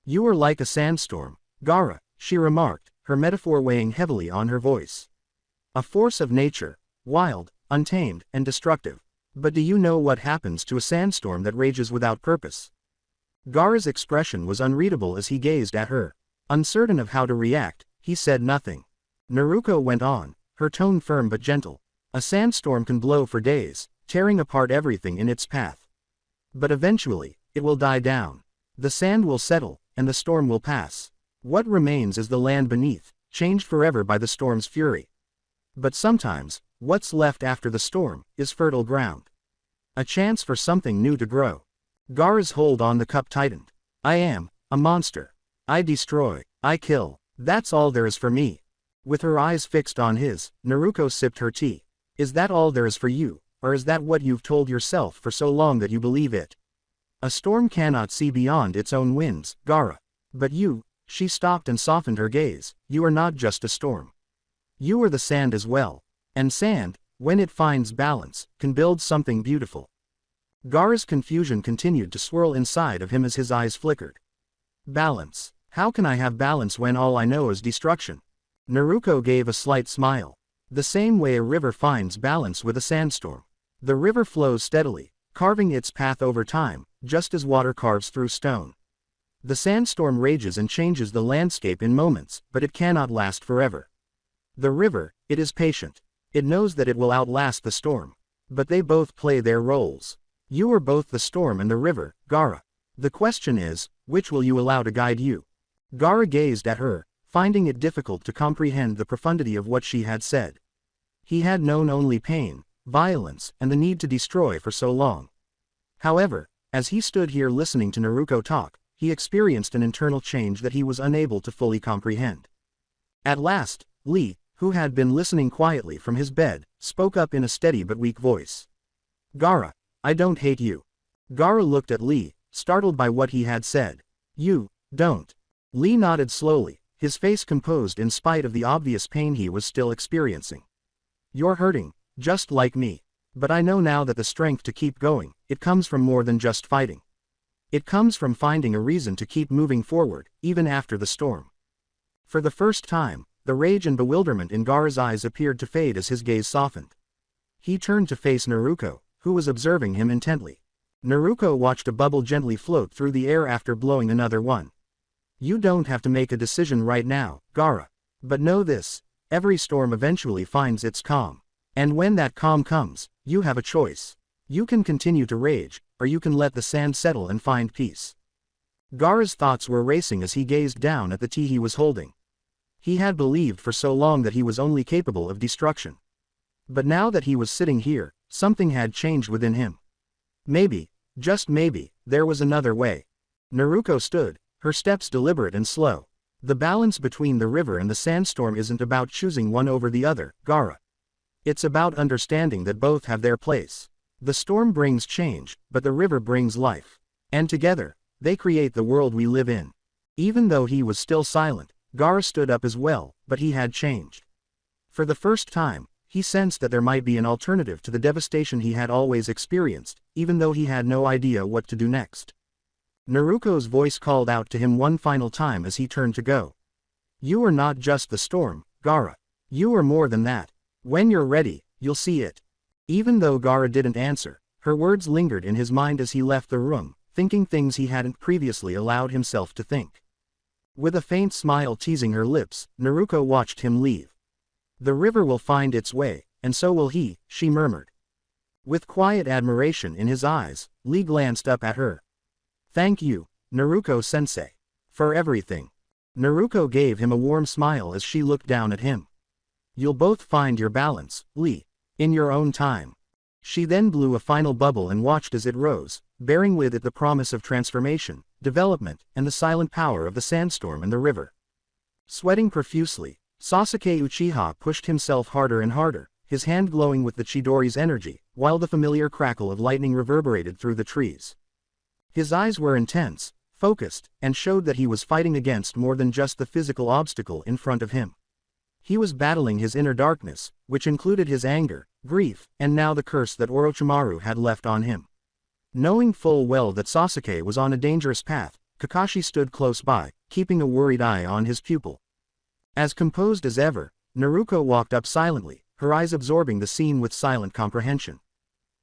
"You are like a sandstorm, Gaara," she remarked, her metaphor weighing heavily on her voice. "A force of nature, wild, untamed, and destructive. But do you know what happens to a sandstorm that rages without purpose?" Gaara's expression was unreadable as he gazed at her. Uncertain of how to react, he said nothing. Naruto went on, her tone firm but gentle. "A sandstorm can blow for days, tearing apart everything in its path. But eventually, it will die down. The sand will settle, and the storm will pass. What remains is the land beneath, changed forever by the storm's fury. But sometimes, what's left after the storm is fertile ground. A chance for something new to grow." Gaara's hold on the cup tightened. "I am a monster. I destroy, I kill. That's all there is for me." With her eyes fixed on his, Naruto sipped her tea. "Is that all there is for you, or is that what you've told yourself for so long that you believe it? A storm cannot see beyond its own winds, Gaara. But you," she stopped and softened her gaze, "you are not just a storm. You are the sand as well. And sand, when it finds balance, can build something beautiful." Gaara's confusion continued to swirl inside of him as his eyes flickered. "Balance? How can I have balance when all I know is destruction?" Naruto gave a slight smile. "The same way a river finds balance with a sandstorm. The river flows steadily, carving its path over time, just as water carves through stone. The sandstorm rages and changes the landscape in moments, but it cannot last forever. The river, it is patient. It knows that it will outlast the storm. But they both play their roles. You are both the storm and the river, Gaara. The question is, which will you allow to guide you?" Gaara gazed at her, finding it difficult to comprehend the profundity of what she had said. He had known only pain, violence, and the need to destroy for so long. However, as he stood here listening to Naruto talk, he experienced an internal change that he was unable to fully comprehend. At last, Lee, who had been listening quietly from his bed, spoke up in a steady but weak voice. "Gaara, I don't hate you." Gaara looked at Lee, startled by what he had said. "You don't." Lee nodded slowly, his face composed in spite of the obvious pain he was still experiencing. "You're hurting, just like me. But I know now that the strength to keep going, it comes from more than just fighting. It comes from finding a reason to keep moving forward, even after the storm." For the first time, the rage and bewilderment in Gaara's eyes appeared to fade as his gaze softened. He turned to face Naruto, who was observing him intently. Naruto watched a bubble gently float through the air after blowing another one. "You don't have to make a decision right now, Gaara. But know this, every storm eventually finds its calm. And when that calm comes, you have a choice. You can continue to rage, or you can let the sand settle and find peace." Gaara's thoughts were racing as he gazed down at the tea he was holding. He had believed for so long that he was only capable of destruction. But now that he was sitting here, something had changed within him. Maybe, just maybe, there was another way. Naruko stood, her steps deliberate and slow. The balance between the river and the sandstorm isn't about choosing one over the other, Gaara. It's about understanding that both have their place. The storm brings change, but the river brings life. And together, they create the world we live in. Even though he was still silent, Gaara stood up as well, but he had changed. For the first time, he sensed that there might be an alternative to the devastation he had always experienced, even though he had no idea what to do next. Naruko's voice called out to him one final time as he turned to go. You are not just the storm, Gaara. You are more than that. When you're ready, you'll see it. Even though Gaara didn't answer, her words lingered in his mind as he left the room, thinking things he hadn't previously allowed himself to think. With a faint smile teasing her lips, Naruko watched him leave. The river will find its way, and so will he, she murmured. With quiet admiration in his eyes, Lee glanced up at her. Thank you, Naruko-sensei. For everything. Naruko gave him a warm smile as she looked down at him. You'll both find your balance, Lee. In your own time. She then blew a final bubble and watched as it rose, bearing with it the promise of transformation, development, and the silent power of the sandstorm and the river. Sweating profusely, Sasuke Uchiha pushed himself harder and harder, his hand glowing with the Chidori's energy, while the familiar crackle of lightning reverberated through the trees. His eyes were intense, focused, and showed that he was fighting against more than just the physical obstacle in front of him. He was battling his inner darkness, which included his anger, grief, and now the curse that Orochimaru had left on him. Knowing full well that Sasuke was on a dangerous path, Kakashi stood close by, keeping a worried eye on his pupil. As composed as ever, Naruko walked up silently, her eyes absorbing the scene with silent comprehension.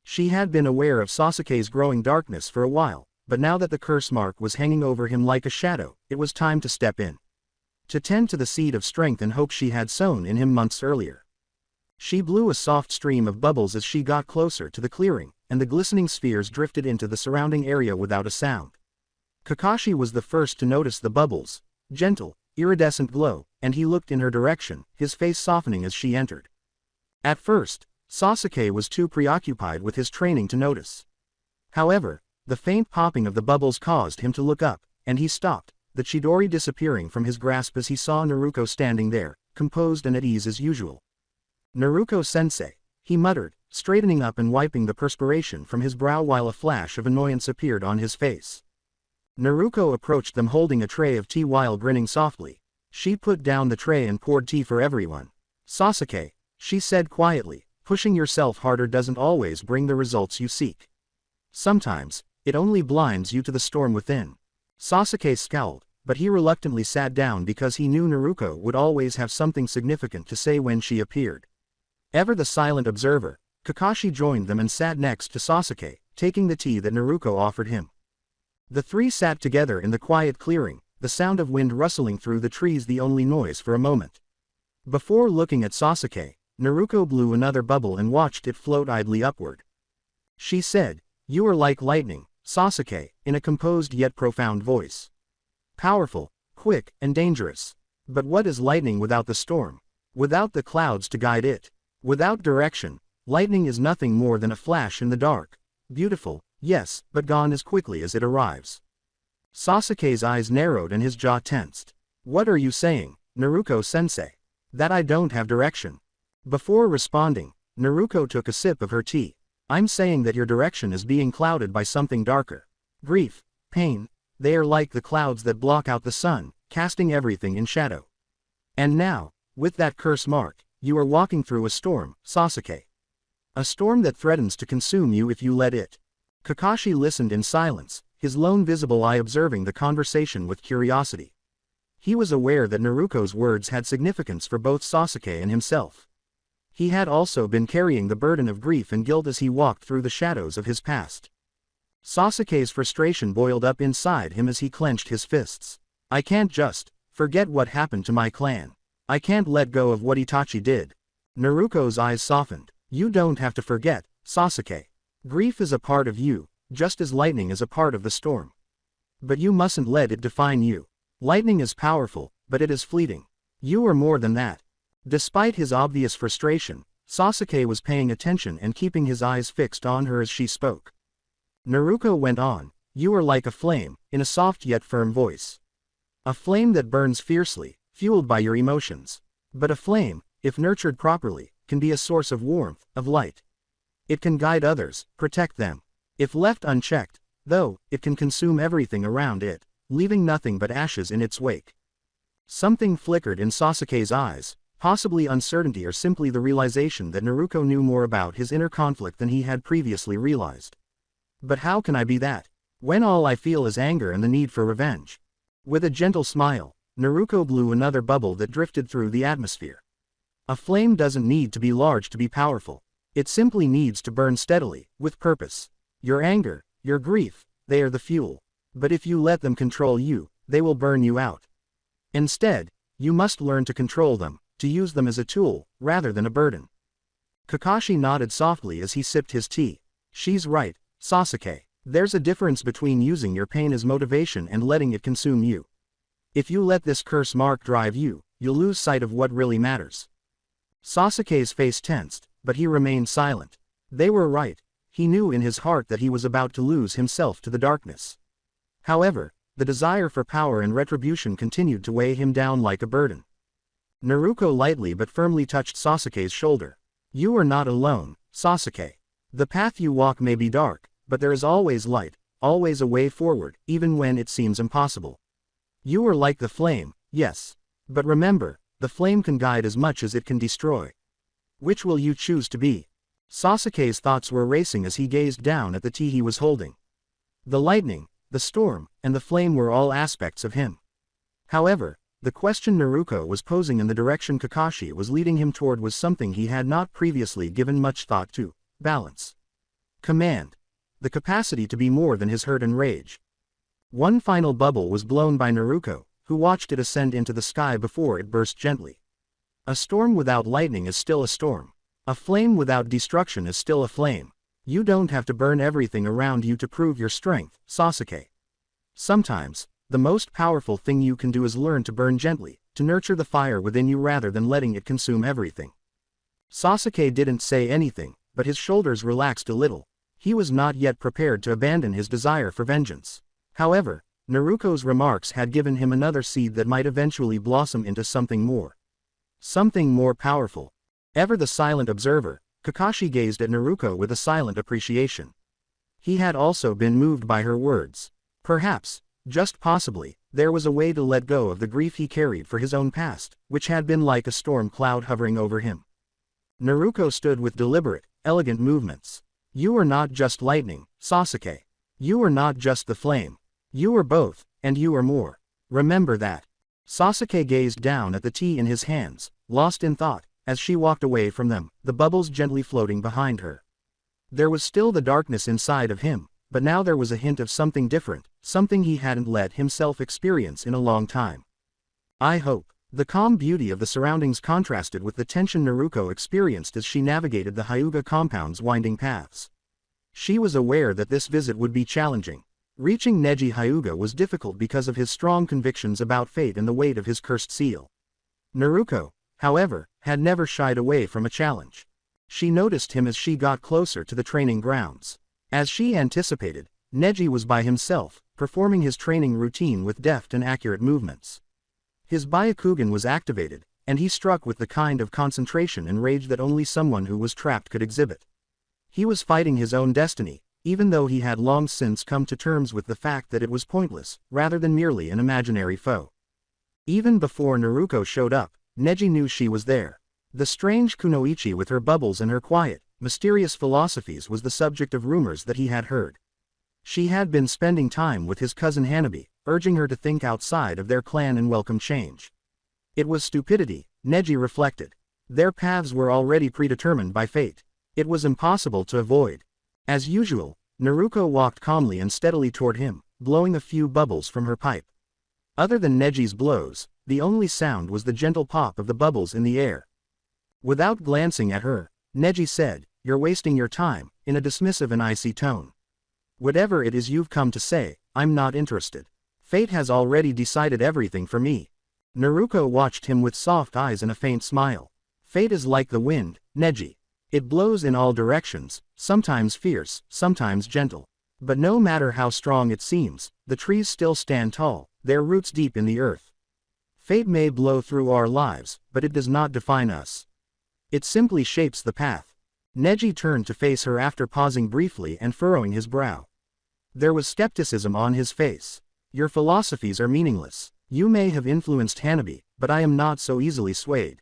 She had been aware of Sasuke's growing darkness for a while, but now that the curse mark was hanging over him like a shadow, it was time to step in. To tend to the seed of strength and hope she had sown in him months earlier. She blew a soft stream of bubbles as she got closer to the clearing, and the glistening spheres drifted into the surrounding area without a sound. Kakashi was the first to notice the bubbles' gentle, iridescent glow, and he looked in her direction, his face softening as she entered. At first, Sasuke was too preoccupied with his training to notice. However, the faint popping of the bubbles caused him to look up, and he stopped, the Chidori disappearing from his grasp as he saw Naruko standing there, composed and at ease as usual. Naruko-sensei, he muttered, straightening up and wiping the perspiration from his brow while a flash of annoyance appeared on his face. Naruko approached them holding a tray of tea while grinning softly. She put down the tray and poured tea for everyone. Sasuke, she said quietly, pushing yourself harder doesn't always bring the results you seek. Sometimes, it only blinds you to the storm within. Sasuke scowled, but he reluctantly sat down because he knew Naruko would always have something significant to say when she appeared. Ever the silent observer, Kakashi joined them and sat next to Sasuke, taking the tea that Naruko offered him. The three sat together in the quiet clearing, the sound of wind rustling through the trees the only noise for a moment. Before looking at Sasuke, Naruko blew another bubble and watched it float idly upward. She said, "You are like lightning, Sasuke," in a composed yet profound voice. Powerful, quick, and dangerous. But what is lightning without the storm? Without the clouds to guide it? Without direction, lightning is nothing more than a flash in the dark. Beautiful, yes, but gone as quickly as it arrives. Sasuke's eyes narrowed and his jaw tensed. What are you saying, Naruko-sensei? That I don't have direction? Before responding, Naruko took a sip of her tea. I'm saying that your direction is being clouded by something darker. Grief, pain, they are like the clouds that block out the sun, casting everything in shadow. And now, with that curse mark, you are walking through a storm, Sasuke. A storm that threatens to consume you if you let it. Kakashi listened in silence, his lone visible eye observing the conversation with curiosity. He was aware that Naruko's words had significance for both Sasuke and himself. He had also been carrying the burden of grief and guilt as he walked through the shadows of his past. Sasuke's frustration boiled up inside him as he clenched his fists. I can't just forget what happened to my clan. I can't let go of what Itachi did. Naruko's eyes softened. You don't have to forget, Sasuke. Grief is a part of you, just as lightning is a part of the storm. But you mustn't let it define you. Lightning is powerful, but it is fleeting. You are more than that. Despite his obvious frustration, Sasuke was paying attention and keeping his eyes fixed on her as she spoke. Naruto went on, you are like a flame, in a soft yet firm voice. A flame that burns fiercely, fueled by your emotions. But a flame, if nurtured properly, can be a source of warmth, of light. It can guide others, protect them. If left unchecked, though, it can consume everything around it, leaving nothing but ashes in its wake. Something flickered in Sasuke's eyes, possibly uncertainty or simply the realization that Naruto knew more about his inner conflict than he had previously realized. But how can I be that, when all I feel is anger and the need for revenge? With a gentle smile, Naruto blew another bubble that drifted through the atmosphere. A flame doesn't need to be large to be powerful. It simply needs to burn steadily, with purpose. Your anger, your grief, they are the fuel. But if you let them control you, they will burn you out. Instead, you must learn to control them, to use them as a tool, rather than a burden. Kakashi nodded softly as he sipped his tea. She's right, Sasuke. There's a difference between using your pain as motivation and letting it consume you. If you let this curse mark drive you, you'll lose sight of what really matters. Sasuke's face tensed, but he remained silent. They were right. He knew in his heart that he was about to lose himself to the darkness. However, the desire for power and retribution continued to weigh him down like a burden. Naruto lightly but firmly touched Sasuke's shoulder. You are not alone, Sasuke. The path you walk may be dark, but there is always light, always a way forward, even when it seems impossible. You are like the flame, yes. But remember, the flame can guide as much as it can destroy. Which will you choose to be? Sasuke's thoughts were racing as he gazed down at the tea he was holding. The lightning, the storm, and the flame were all aspects of him. However, the question Naruto was posing and the direction Kakashi was leading him toward was something he had not previously given much thought to: balance. Command. The capacity to be more than his hurt and rage. One final bubble was blown by Naruto, who watched it ascend into the sky before it burst gently. A storm without lightning is still a storm. A flame without destruction is still a flame. You don't have to burn everything around you to prove your strength, Sasuke. Sometimes, the most powerful thing you can do is learn to burn gently, to nurture the fire within you rather than letting it consume everything. Sasuke didn't say anything, but his shoulders relaxed a little. He was not yet prepared to abandon his desire for vengeance. However, Naruto's remarks had given him another seed that might eventually blossom into something more. Something more powerful. Ever the silent observer, Kakashi gazed at Naruto with a silent appreciation. He had also been moved by her words. Perhaps, just possibly, there was a way to let go of the grief he carried for his own past, which had been like a storm cloud hovering over him. Naruto stood with deliberate, elegant movements. You are not just lightning, Sasuke. You are not just the flame. You are both, and you are more. Remember that. Sasuke gazed down at the tea in his hands, lost in thought, as she walked away from them, the bubbles gently floating behind her. There was still the darkness inside of him, but now there was a hint of something different, something he hadn't let himself experience in a long time. I hope. The calm beauty of the surroundings contrasted with the tension Naruto experienced as she navigated the Hyuga compound's winding paths. She was aware that this visit would be challenging. Reaching Neji Hyuga was difficult because of his strong convictions about fate and the weight of his cursed seal. Naruto, however, had never shied away from a challenge. She noticed him as she got closer to the training grounds. As she anticipated, Neji was by himself, performing his training routine with deft and accurate movements. His Byakugan was activated, and he struck with the kind of concentration and rage that only someone who was trapped could exhibit. He was fighting his own destiny, even though he had long since come to terms with the fact that it was pointless, rather than merely an imaginary foe. Even before Naruto showed up, Neji knew she was there. The strange kunoichi with her bubbles and her quiet, mysterious philosophies was the subject of rumors that he had heard. She had been spending time with his cousin Hanabi, urging her to think outside of their clan and welcome change. It was stupidity, Neji reflected. Their paths were already predetermined by fate. It was impossible to avoid. As usual, Naruto walked calmly and steadily toward him, blowing a few bubbles from her pipe. Other than Neji's blows, the only sound was the gentle pop of the bubbles in the air. Without glancing at her, Neji said, "You're wasting your time," in a dismissive and icy tone. "Whatever it is you've come to say, I'm not interested. Fate has already decided everything for me." Naruto watched him with soft eyes and a faint smile. Fate is like the wind, Neji. It blows in all directions, sometimes fierce, sometimes gentle. But no matter how strong it seems, the trees still stand tall, their roots deep in the earth. Fate may blow through our lives, but it does not define us. It simply shapes the path. Neji turned to face her after pausing briefly and furrowing his brow. There was skepticism on his face. Your philosophies are meaningless. You may have influenced Hanabi, but I am not so easily swayed.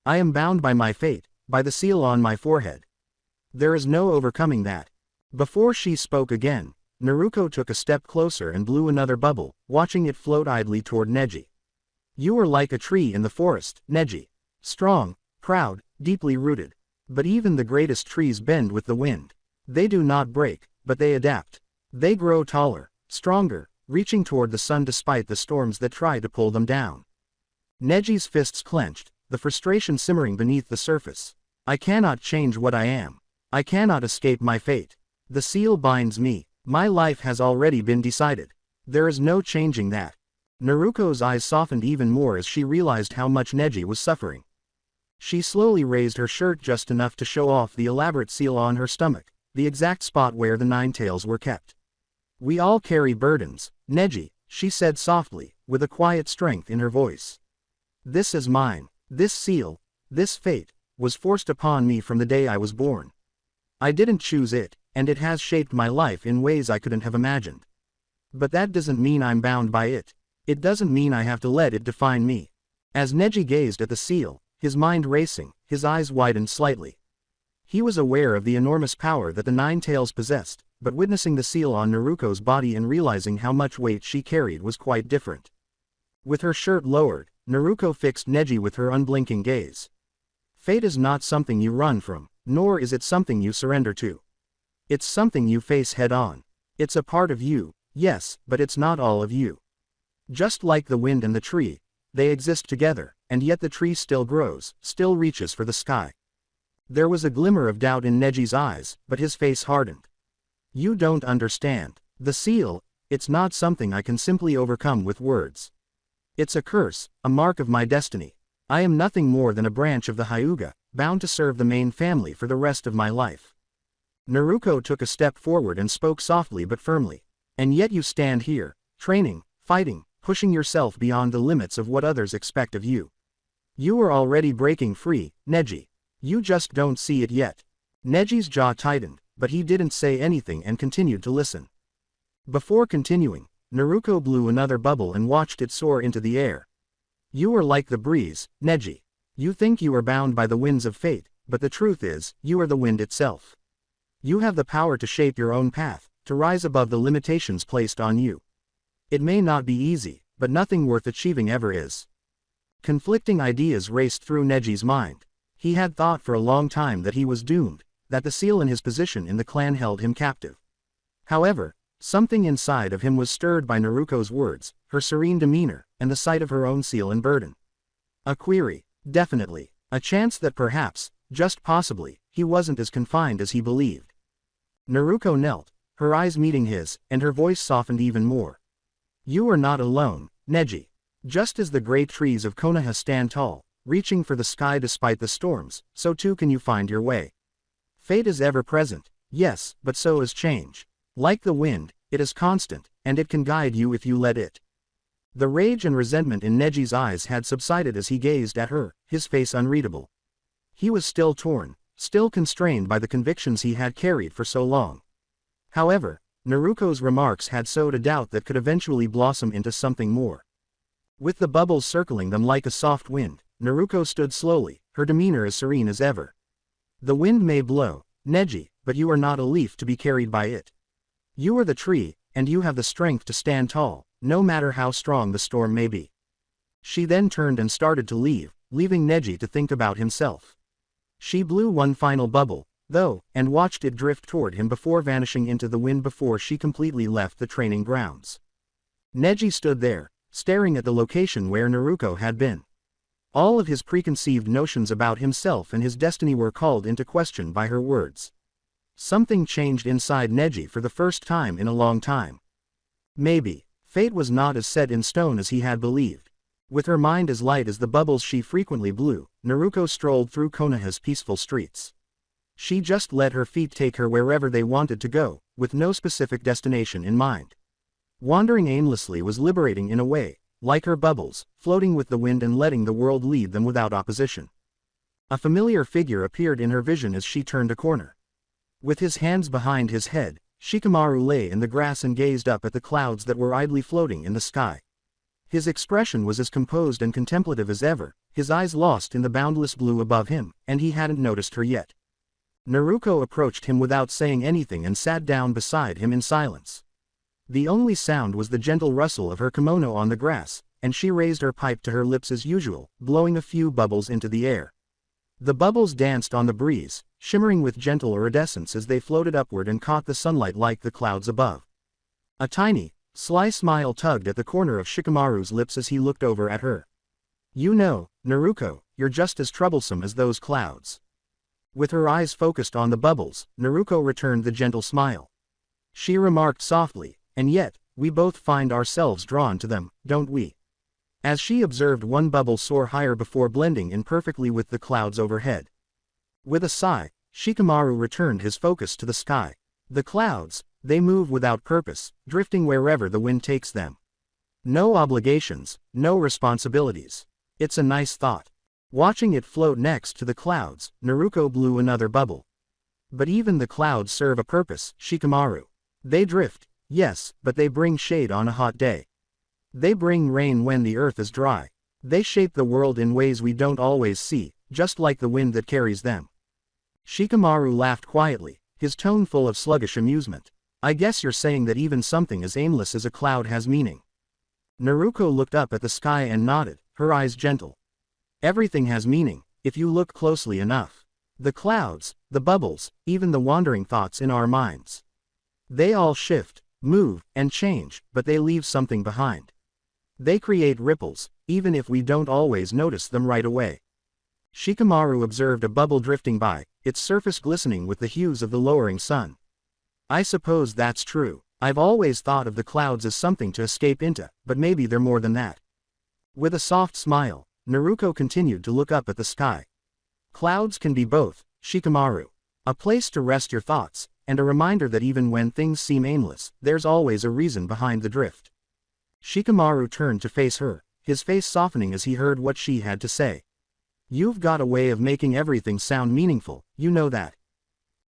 I am bound by my fate, by the seal on my forehead. There is no overcoming that. Before she spoke again, Naruto took a step closer and blew another bubble, watching it float idly toward Neji. You are like a tree in the forest, Neji. Strong, proud, deeply rooted. But even the greatest trees bend with the wind. They do not break, but they adapt. They grow taller, stronger, reaching toward the sun despite the storms that try to pull them down. Neji's fists clenched, the frustration simmering beneath the surface. I cannot change what I am. I cannot escape my fate. The seal binds me. My life has already been decided. There is no changing that. Naruto's eyes softened even more as she realized how much Neji was suffering. She slowly raised her shirt just enough to show off the elaborate seal on her stomach, the exact spot where the nine tails were kept. We all carry burdens, Neji, she said softly, with a quiet strength in her voice. This is mine. This seal, this fate, was forced upon me from the day I was born. I didn't choose it, and it has shaped my life in ways I couldn't have imagined. But that doesn't mean I'm bound by it. It doesn't mean I have to let it define me. As Neji gazed at the seal, his mind racing, his eyes widened slightly. He was aware of the enormous power that the nine tails possessed, but witnessing the seal on Naruto's body and realizing how much weight she carried was quite different. With her shirt lowered, Naruto fixed Neji with her unblinking gaze. Fate is not something you run from, nor is it something you surrender to. It's something you face head-on. It's a part of you, yes, but it's not all of you. Just like the wind and the tree, they exist together, and yet the tree still grows, still reaches for the sky. There was a glimmer of doubt in Neji's eyes, but his face hardened. You don't understand. The seal, it's not something I can simply overcome with words. It's a curse, a mark of my destiny. I am nothing more than a branch of the Hyuga, bound to serve the main family for the rest of my life. Naruto took a step forward and spoke softly but firmly. And yet you stand here, training, fighting, pushing yourself beyond the limits of what others expect of you. You are already breaking free, Neji. You just don't see it yet. Neji's jaw tightened, but he didn't say anything and continued to listen. Before continuing, Naruto blew another bubble and watched it soar into the air. You are like the breeze, Neji. You think you are bound by the winds of fate, but the truth is, you are the wind itself. You have the power to shape your own path, to rise above the limitations placed on you. It may not be easy, but nothing worth achieving ever is. Conflicting ideas raced through Neji's mind. He had thought for a long time that he was doomed, that the seal in his position in the clan held him captive. However, something inside of him was stirred by Naruto's words, her serene demeanor, and the sight of her own seal and burden. A query, definitely, a chance that perhaps, just possibly, he wasn't as confined as he believed. Naruto knelt, her eyes meeting his, and her voice softened even more. You are not alone, Neji. Just as the great trees of Konoha stand tall, reaching for the sky despite the storms, so too can you find your way. Fate is ever present, yes, but so is change. Like the wind, it is constant, and it can guide you if you let it. The rage and resentment in Neji's eyes had subsided as he gazed at her, his face unreadable. He was still torn, still constrained by the convictions he had carried for so long. However, Naruto's remarks had sowed a doubt that could eventually blossom into something more. With the bubbles circling them like a soft wind, Naruto stood slowly, her demeanor as serene as ever. The wind may blow, Neji, but you are not a leaf to be carried by it. You are the tree, and you have the strength to stand tall, no matter how strong the storm may be. She then turned and started to leave, leaving Neji to think about himself. She blew one final bubble, though, and watched it drift toward him before vanishing into the wind before she completely left the training grounds. Neji stood there, staring at the location where Naruto had been. All of his preconceived notions about himself and his destiny were called into question by her words. Something changed inside Neji for the first time in a long time. Maybe, fate was not as set in stone as he had believed. With her mind as light as the bubbles she frequently blew, Naruko strolled through Konoha's peaceful streets. She just let her feet take her wherever they wanted to go, with no specific destination in mind. Wandering aimlessly was liberating in a way, like her bubbles, floating with the wind and letting the world lead them without opposition. A familiar figure appeared in her vision as she turned a corner. With his hands behind his head, Shikamaru lay in the grass and gazed up at the clouds that were idly floating in the sky. His expression was as composed and contemplative as ever, his eyes lost in the boundless blue above him, and he hadn't noticed her yet. Naruko approached him without saying anything and sat down beside him in silence. The only sound was the gentle rustle of her kimono on the grass, and she raised her pipe to her lips as usual, blowing a few bubbles into the air. The bubbles danced on the breeze, shimmering with gentle iridescence as they floated upward and caught the sunlight like the clouds above. A tiny, sly smile tugged at the corner of Shikamaru's lips as he looked over at her. "You know, Naruko, you're just as troublesome as those clouds." With her eyes focused on the bubbles, Naruko returned the gentle smile. She remarked softly, "And yet, we both find ourselves drawn to them, don't we?" As she observed one bubble soar higher before blending in perfectly with the clouds overhead. With a sigh, Shikamaru returned his focus to the sky. The clouds, they move without purpose, drifting wherever the wind takes them. No obligations, no responsibilities. It's a nice thought. Watching it float next to the clouds, Naruko blew another bubble. But even the clouds serve a purpose, Shikamaru. They drift, yes, but they bring shade on a hot day. They bring rain when the earth is dry. They shape the world in ways we don't always see, just like the wind that carries them. Shikamaru laughed quietly, his tone full of sluggish amusement. "I guess you're saying that even something as aimless as a cloud has meaning." Naruko looked up at the sky and nodded, her eyes gentle. "Everything has meaning, if you look closely enough. The clouds, the bubbles, even the wandering thoughts in our minds. They all shift, move, and change, but they leave something behind. They create ripples, even if we don't always notice them right away." Shikamaru observed a bubble drifting by, its surface glistening with the hues of the lowering sun. "I suppose that's true. I've always thought of the clouds as something to escape into, but maybe they're more than that." With a soft smile, Naruko continued to look up at the sky. "Clouds can be both, Shikamaru. A place to rest your thoughts, and a reminder that even when things seem aimless, there's always a reason behind the drift." Shikamaru turned to face her, his face softening as he heard what she had to say. "You've got a way of making everything sound meaningful, you know that."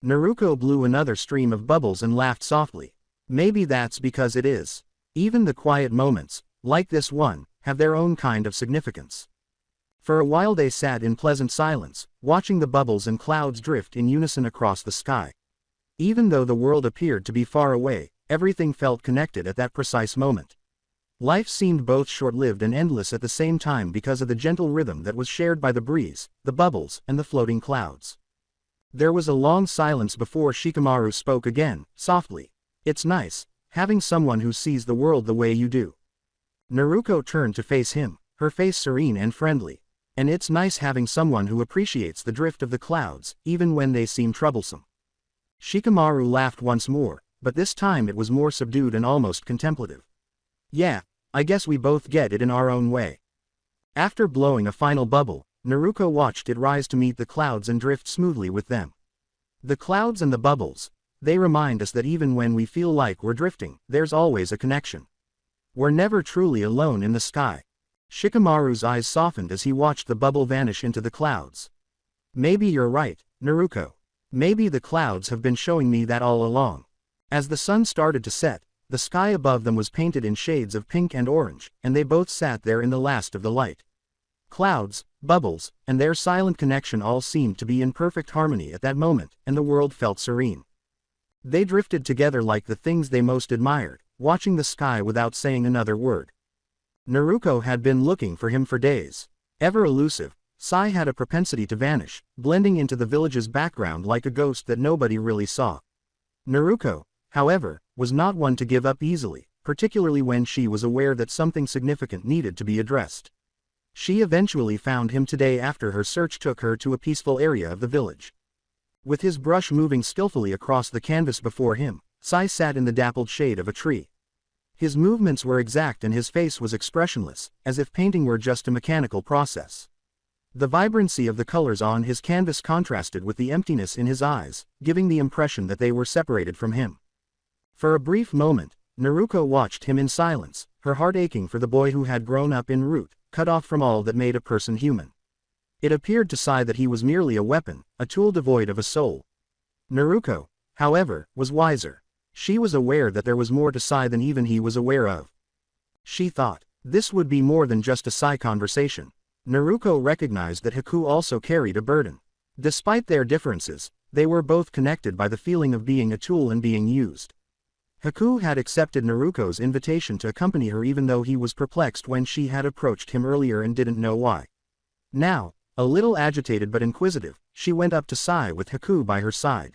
Naruko blew another stream of bubbles and laughed softly. "Maybe that's because it is. Even the quiet moments, like this one, have their own kind of significance." For a while they sat in pleasant silence, watching the bubbles and clouds drift in unison across the sky. Even though the world appeared to be far away, everything felt connected at that precise moment. Life seemed both short-lived and endless at the same time because of the gentle rhythm that was shared by the breeze, the bubbles, and the floating clouds. There was a long silence before Shikamaru spoke again, softly. "It's nice, having someone who sees the world the way you do." Naruko turned to face him, her face serene and friendly. "And it's nice having someone who appreciates the drift of the clouds, even when they seem troublesome." Shikamaru laughed once more, but this time it was more subdued and almost contemplative. "Yeah, I guess we both get it in our own way." After blowing a final bubble, Naruko watched it rise to meet the clouds and drift smoothly with them. The clouds and the bubbles, they remind us that even when we feel like we're drifting, there's always a connection. We're never truly alone in the sky. Shikamaru's eyes softened as he watched the bubble vanish into the clouds. "Maybe you're right, Naruko. Maybe the clouds have been showing me that all along." As the sun started to set, the sky above them was painted in shades of pink and orange, and they both sat there in the last of the light. Clouds, bubbles, and their silent connection all seemed to be in perfect harmony at that moment, and the world felt serene. They drifted together like the things they most admired, watching the sky without saying another word. Naruko had been looking for him for days. Ever elusive, Sai had a propensity to vanish, blending into the village's background like a ghost that nobody really saw. Naruko, however, was not one to give up easily, particularly when she was aware that something significant needed to be addressed. She eventually found him today after her search took her to a peaceful area of the village. With his brush moving skillfully across the canvas before him, Sai sat in the dappled shade of a tree. His movements were exact and his face was expressionless, as if painting were just a mechanical process. The vibrancy of the colors on his canvas contrasted with the emptiness in his eyes, giving the impression that they were separated from him. For a brief moment, Naruko watched him in silence, her heart aching for the boy who had grown up en route, cut off from all that made a person human. It appeared to Sai that he was merely a weapon, a tool devoid of a soul. Naruko, however, was wiser. She was aware that there was more to Sai than even he was aware of. She thought, this would be more than just a Sai conversation. Naruko recognized that Haku also carried a burden. Despite their differences, they were both connected by the feeling of being a tool and being used. Haku had accepted Naruko's invitation to accompany her even though he was perplexed when she had approached him earlier and didn't know why. Now, a little agitated but inquisitive, she went up to Sai with Haku by her side.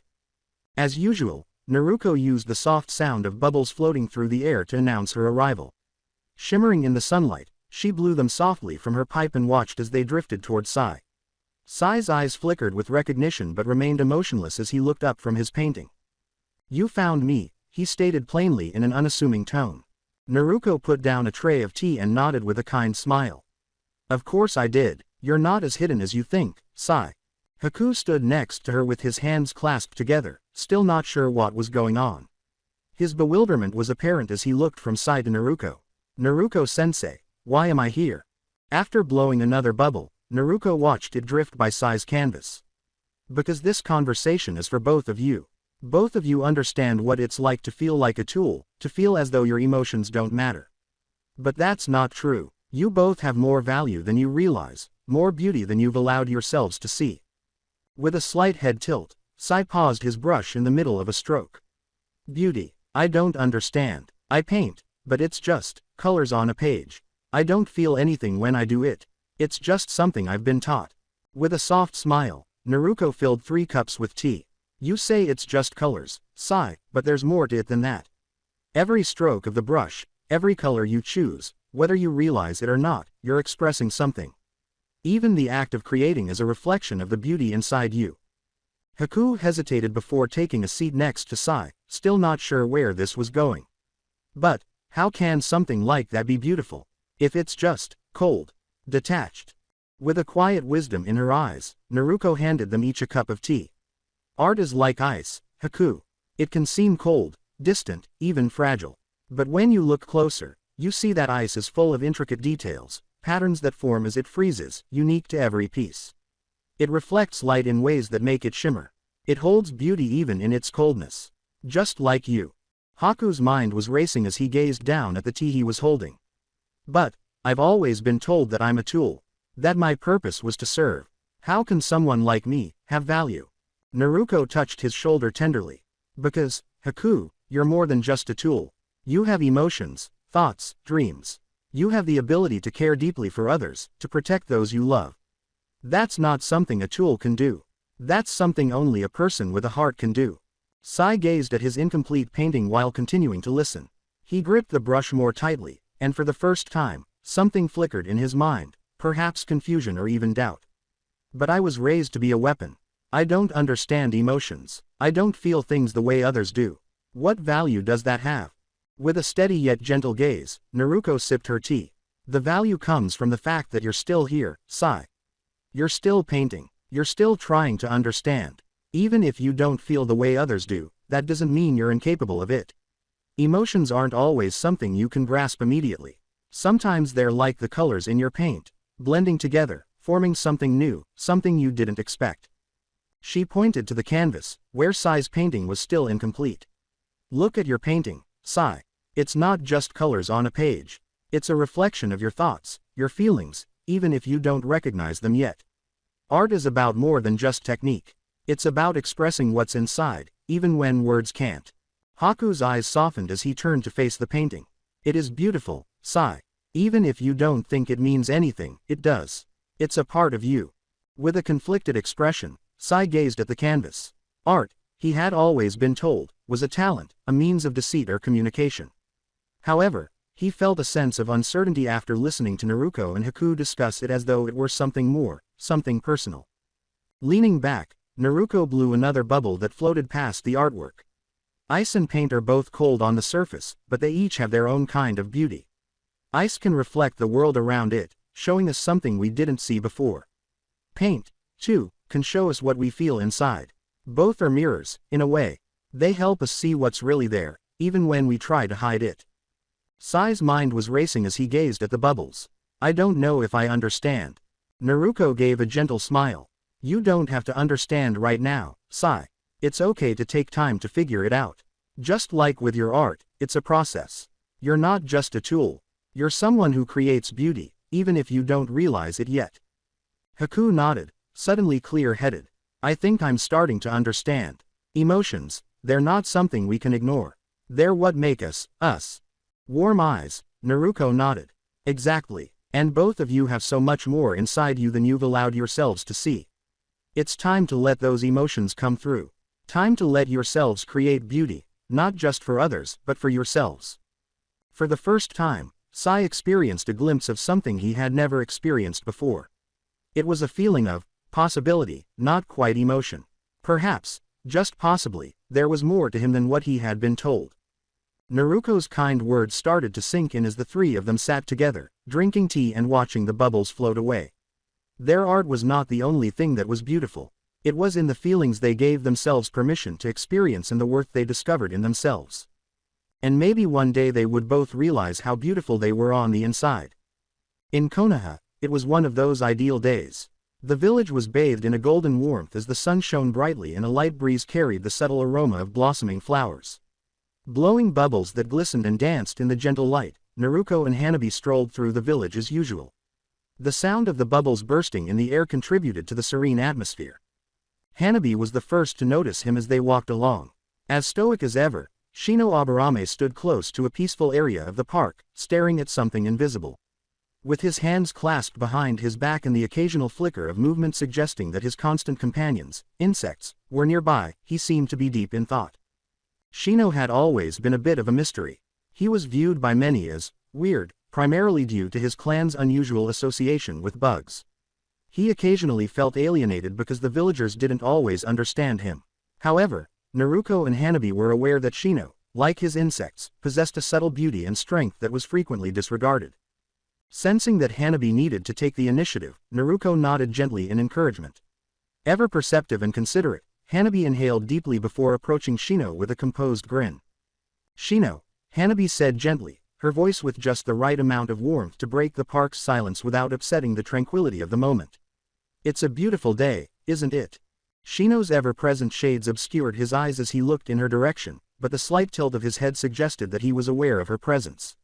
As usual, Naruko used the soft sound of bubbles floating through the air to announce her arrival. Shimmering in the sunlight, she blew them softly from her pipe and watched as they drifted toward Sai. Sai's eyes flickered with recognition but remained emotionless as he looked up from his painting. "You found me," he stated plainly in an unassuming tone. Naruko put down a tray of tea and nodded with a kind smile. "Of course I did. You're not as hidden as you think, Sai." Haku stood next to her with his hands clasped together, still not sure what was going on. His bewilderment was apparent as he looked from Sai to Naruko. "Naruko-sensei, why am I here?" After blowing another bubble, Naruko watched it drift by Sai's canvas. "Because this conversation is for both of you. Both of you understand what it's like to feel like a tool, to feel as though your emotions don't matter. But that's not true. You both have more value than you realize, more beauty than you've allowed yourselves to see." With a slight head tilt, Sai paused his brush in the middle of a stroke. "Beauty. I don't understand. I paint, but it's just colors on a page. I don't feel anything when I do it. It's just something I've been taught." With a soft smile, Naruko filled 3 cups with tea. "You say it's just colors, Sai, but there's more to it than that. Every stroke of the brush, every color you choose, whether you realize it or not, you're expressing something. Even the act of creating is a reflection of the beauty inside you." Haku hesitated before taking a seat next to Sai, still not sure where this was going. "But how can something like that be beautiful, if it's just cold, detached?" With a quiet wisdom in her eyes, Naruko handed them each a cup of tea. "Art is like ice, Haku. It can seem cold, distant, even fragile. But when you look closer, you see that ice is full of intricate details, patterns that form as it freezes, unique to every piece. It reflects light in ways that make it shimmer. It holds beauty even in its coldness. Just like you." Haku's mind was racing as he gazed down at the tea he was holding. "But I've always been told that I'm a tool, that my purpose was to serve. How can someone like me have value?" Naruko touched his shoulder tenderly. "Because, Haku, you're more than just a tool. You have emotions, thoughts, dreams. You have the ability to care deeply for others, to protect those you love. That's not something a tool can do. That's something only a person with a heart can do." Sai gazed at his incomplete painting while continuing to listen. He gripped the brush more tightly, and for the first time, something flickered in his mind, perhaps confusion or even doubt. "But I was raised to be a weapon. I don't understand emotions. I don't feel things the way others do. What value does that have?" With a steady yet gentle gaze, Naruko sipped her tea. "The value comes from the fact that you're still here, Sai. You're still painting. You're still trying to understand. Even if you don't feel the way others do, that doesn't mean you're incapable of it. Emotions aren't always something you can grasp immediately. Sometimes they're like the colors in your paint, blending together, forming something new, something you didn't expect." She pointed to the canvas, where Sai's painting was still incomplete. "Look at your painting, Sai. It's not just colors on a page. It's a reflection of your thoughts, your feelings, even if you don't recognize them yet. Art is about more than just technique. It's about expressing what's inside, even when words can't." Haku's eyes softened as he turned to face the painting. "It is beautiful, Sai. Even if you don't think it means anything, it does. It's a part of you." With a conflicted expression, Sai gazed at the canvas. Art, he had always been told, was a talent, a means of deceit or communication. However, he felt a sense of uncertainty after listening to Naruko and Haku discuss it as though it were something more, something personal. Leaning back, Naruko blew another bubble that floated past the artwork. Ice and paint are both cold on the surface, but they each have their own kind of beauty. Ice can reflect the world around it, showing us something we didn't see before. Paint, too, can show us what we feel inside. Both are mirrors, in a way. They help us see what's really there, even when we try to hide it. Sai's mind was racing as he gazed at the bubbles. I don't know if I understand. Naruto gave a gentle smile. You don't have to understand right now, Sai. It's okay to take time to figure it out. Just like with your art, it's a process. You're not just a tool. You're someone who creates beauty, even if you don't realize it yet. Haku nodded, suddenly clear-headed. I think I'm starting to understand. Emotions, they're not something we can ignore. They're what make us, us. Warm eyes, Naruto nodded. Exactly. And both of you have so much more inside you than you've allowed yourselves to see. It's time to let those emotions come through. Time to let yourselves create beauty, not just for others, but for yourselves. For the first time, Sai experienced a glimpse of something he had never experienced before. It was a feeling of possibility, not quite emotion. Perhaps, just possibly, there was more to him than what he had been told. Naruto's kind words started to sink in as the three of them sat together, drinking tea and watching the bubbles float away. Their art was not the only thing that was beautiful. It was in the feelings they gave themselves permission to experience and the worth they discovered in themselves. And maybe one day they would both realize how beautiful they were on the inside. In Konoha, it was one of those ideal days. The village was bathed in a golden warmth as the sun shone brightly and a light breeze carried the subtle aroma of blossoming flowers. Blowing bubbles that glistened and danced in the gentle light, Naruto and Hanabi strolled through the village as usual. The sound of the bubbles bursting in the air contributed to the serene atmosphere. Hanabi was the first to notice him as they walked along. As stoic as ever, Shino Aburame stood close to a peaceful area of the park, staring at something invisible. With his hands clasped behind his back and the occasional flicker of movement suggesting that his constant companions, insects, were nearby, he seemed to be deep in thought. Shino had always been a bit of a mystery. He was viewed by many as weird, primarily due to his clan's unusual association with bugs. He occasionally felt alienated because the villagers didn't always understand him. However, Naruto and Hanabi were aware that Shino, like his insects, possessed a subtle beauty and strength that was frequently disregarded. Sensing that Hanabi needed to take the initiative, Naruto nodded gently in encouragement. Ever perceptive and considerate, Hanabi inhaled deeply before approaching Shino with a composed grin. Shino, Hanabi said gently, her voice with just the right amount of warmth to break the park's silence without upsetting the tranquility of the moment. It's a beautiful day, isn't it? Shino's ever-present shades obscured his eyes as he looked in her direction, but the slight tilt of his head suggested that he was aware of her presence.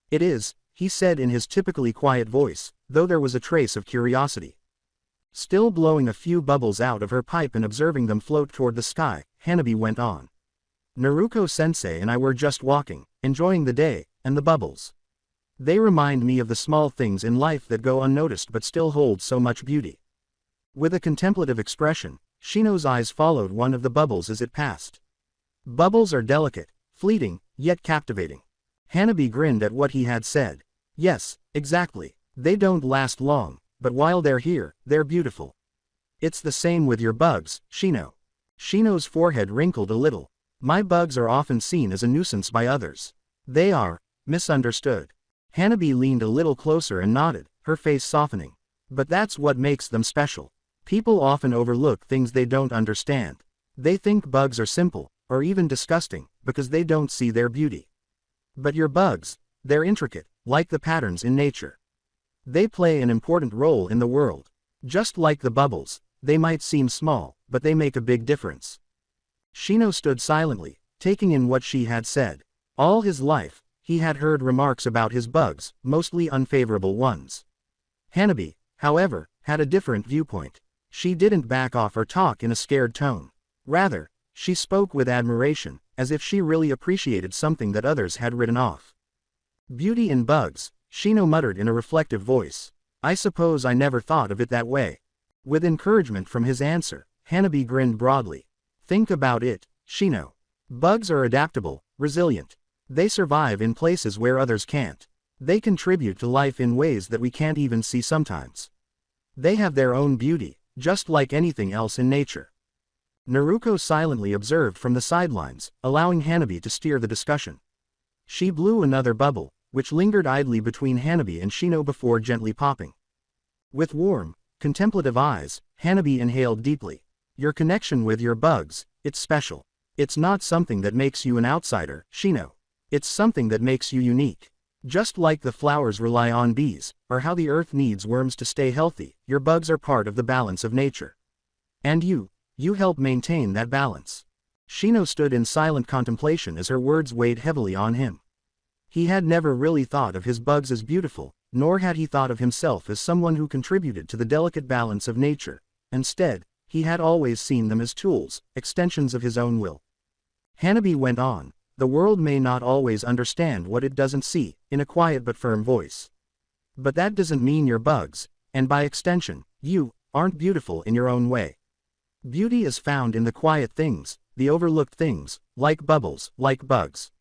It is, he said in his typically quiet voice, though there was a trace of curiosity. Still blowing a few bubbles out of her pipe and observing them float toward the sky, Hanabi went on. Naruto-sensei and I were just walking, enjoying the day, and the bubbles. They remind me of the small things in life that go unnoticed but still hold so much beauty. With a contemplative expression, Shino's eyes followed one of the bubbles as it passed. Bubbles are delicate, fleeting, yet captivating. Hanabi grinned at what he had said. Yes, exactly. They don't last long, but while they're here, they're beautiful. It's the same with your bugs, Shino. Shino's forehead wrinkled a little. My bugs are often seen as a nuisance by others. They are misunderstood. Hanabi leaned a little closer and nodded, her face softening. But that's what makes them special. People often overlook things they don't understand. They think bugs are simple, or even disgusting, because they don't see their beauty. But your bugs, they're intricate, like the patterns in nature. They play an important role in the world. Just like the bubbles, they might seem small, but they make a big difference. Shino stood silently, taking in what she had said. All his life, he had heard remarks about his bugs, mostly unfavorable ones. Hanabi, however, had a different viewpoint. She didn't back off or talk in a scared tone. Rather, she spoke with admiration, as if she really appreciated something that others had written off. Beauty in bugs, Shino muttered in a reflective voice. I suppose I never thought of it that way. With encouragement from his answer, Hanabi grinned broadly. Think about it, Shino. Bugs are adaptable, resilient. They survive in places where others can't. They contribute to life in ways that we can't even see sometimes. They have their own beauty, just like anything else in nature. Naruko silently observed from the sidelines, allowing Hanabi to steer the discussion. She blew another bubble, which lingered idly between Hanabi and Shino before gently popping. With warm, contemplative eyes, Hanabi inhaled deeply. Your connection with your bugs, it's special. It's not something that makes you an outsider, Shino. It's something that makes you unique. Just like the flowers rely on bees, or how the earth needs worms to stay healthy, your bugs are part of the balance of nature. And you help maintain that balance. Shino stood in silent contemplation as her words weighed heavily on him. He had never really thought of his bugs as beautiful, nor had he thought of himself as someone who contributed to the delicate balance of nature. Instead, he had always seen them as tools, extensions of his own will. Hanabi went on, the world may not always understand what it doesn't see, in a quiet but firm voice. But that doesn't mean your bugs, and by extension, you, aren't beautiful in your own way. Beauty is found in the quiet things, the overlooked things, like bubbles, like bugs.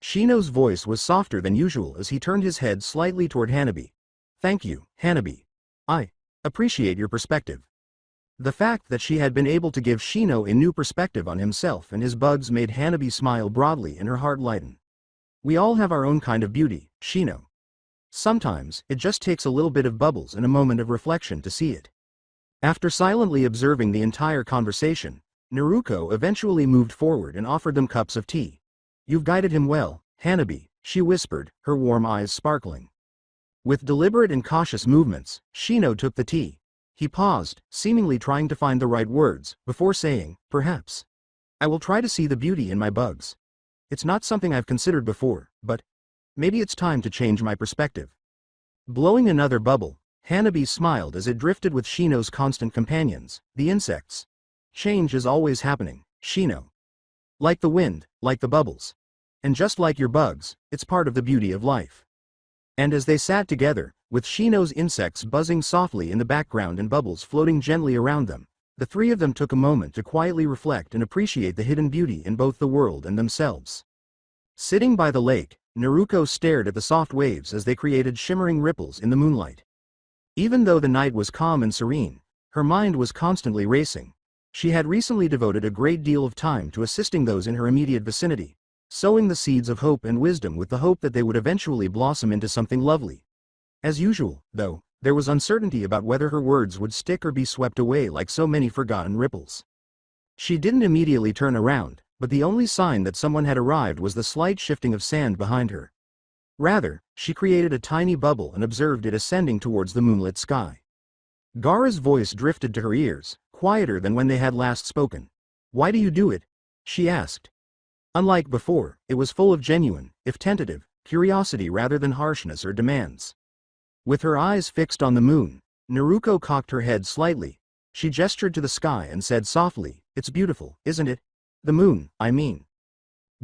Shino's voice was softer than usual as he turned his head slightly toward Hanabi. Thank you, Hanabi. I appreciate your perspective. The fact that she had been able to give Shino a new perspective on himself and his bugs made Hanabi smile broadly and her heart lighten. We all have our own kind of beauty, Shino. Sometimes, it just takes a little bit of bubbles and a moment of reflection to see it. After silently observing the entire conversation, Naruko eventually moved forward and offered them cups of tea. You've guided him well, Hanabi, she whispered, her warm eyes sparkling. With deliberate and cautious movements, Shino took the tea. He paused, seemingly trying to find the right words, before saying, perhaps. I will try to see the beauty in my bugs. It's not something I've considered before, but maybe it's time to change my perspective. Blowing another bubble, Hanabi smiled as it drifted with Shino's constant companions, the insects. Change is always happening, Shino. Like the wind, like the bubbles. And just like your bugs, it's part of the beauty of life. And as they sat together, with Shino's insects buzzing softly in the background and bubbles floating gently around them, the three of them took a moment to quietly reflect and appreciate the hidden beauty in both the world and themselves. Sitting by the lake, Naruko stared at the soft waves as they created shimmering ripples in the moonlight. Even though the night was calm and serene, her mind was constantly racing. She had recently devoted a great deal of time to assisting those in her immediate vicinity, sowing the seeds of hope and wisdom with the hope that they would eventually blossom into something lovely. As usual, though, there was uncertainty about whether her words would stick or be swept away like so many forgotten ripples. She didn't immediately turn around, but the only sign that someone had arrived was the slight shifting of sand behind her. Rather, she created a tiny bubble and observed it ascending towards the moonlit sky. Gaara's voice drifted to her ears, quieter than when they had last spoken. Why do you do it? She asked. Unlike before, it was full of genuine, if tentative, curiosity rather than harshness or demands. With her eyes fixed on the moon, Naruko cocked her head slightly. She gestured to the sky and said softly, it's beautiful, isn't it? The moon, I mean.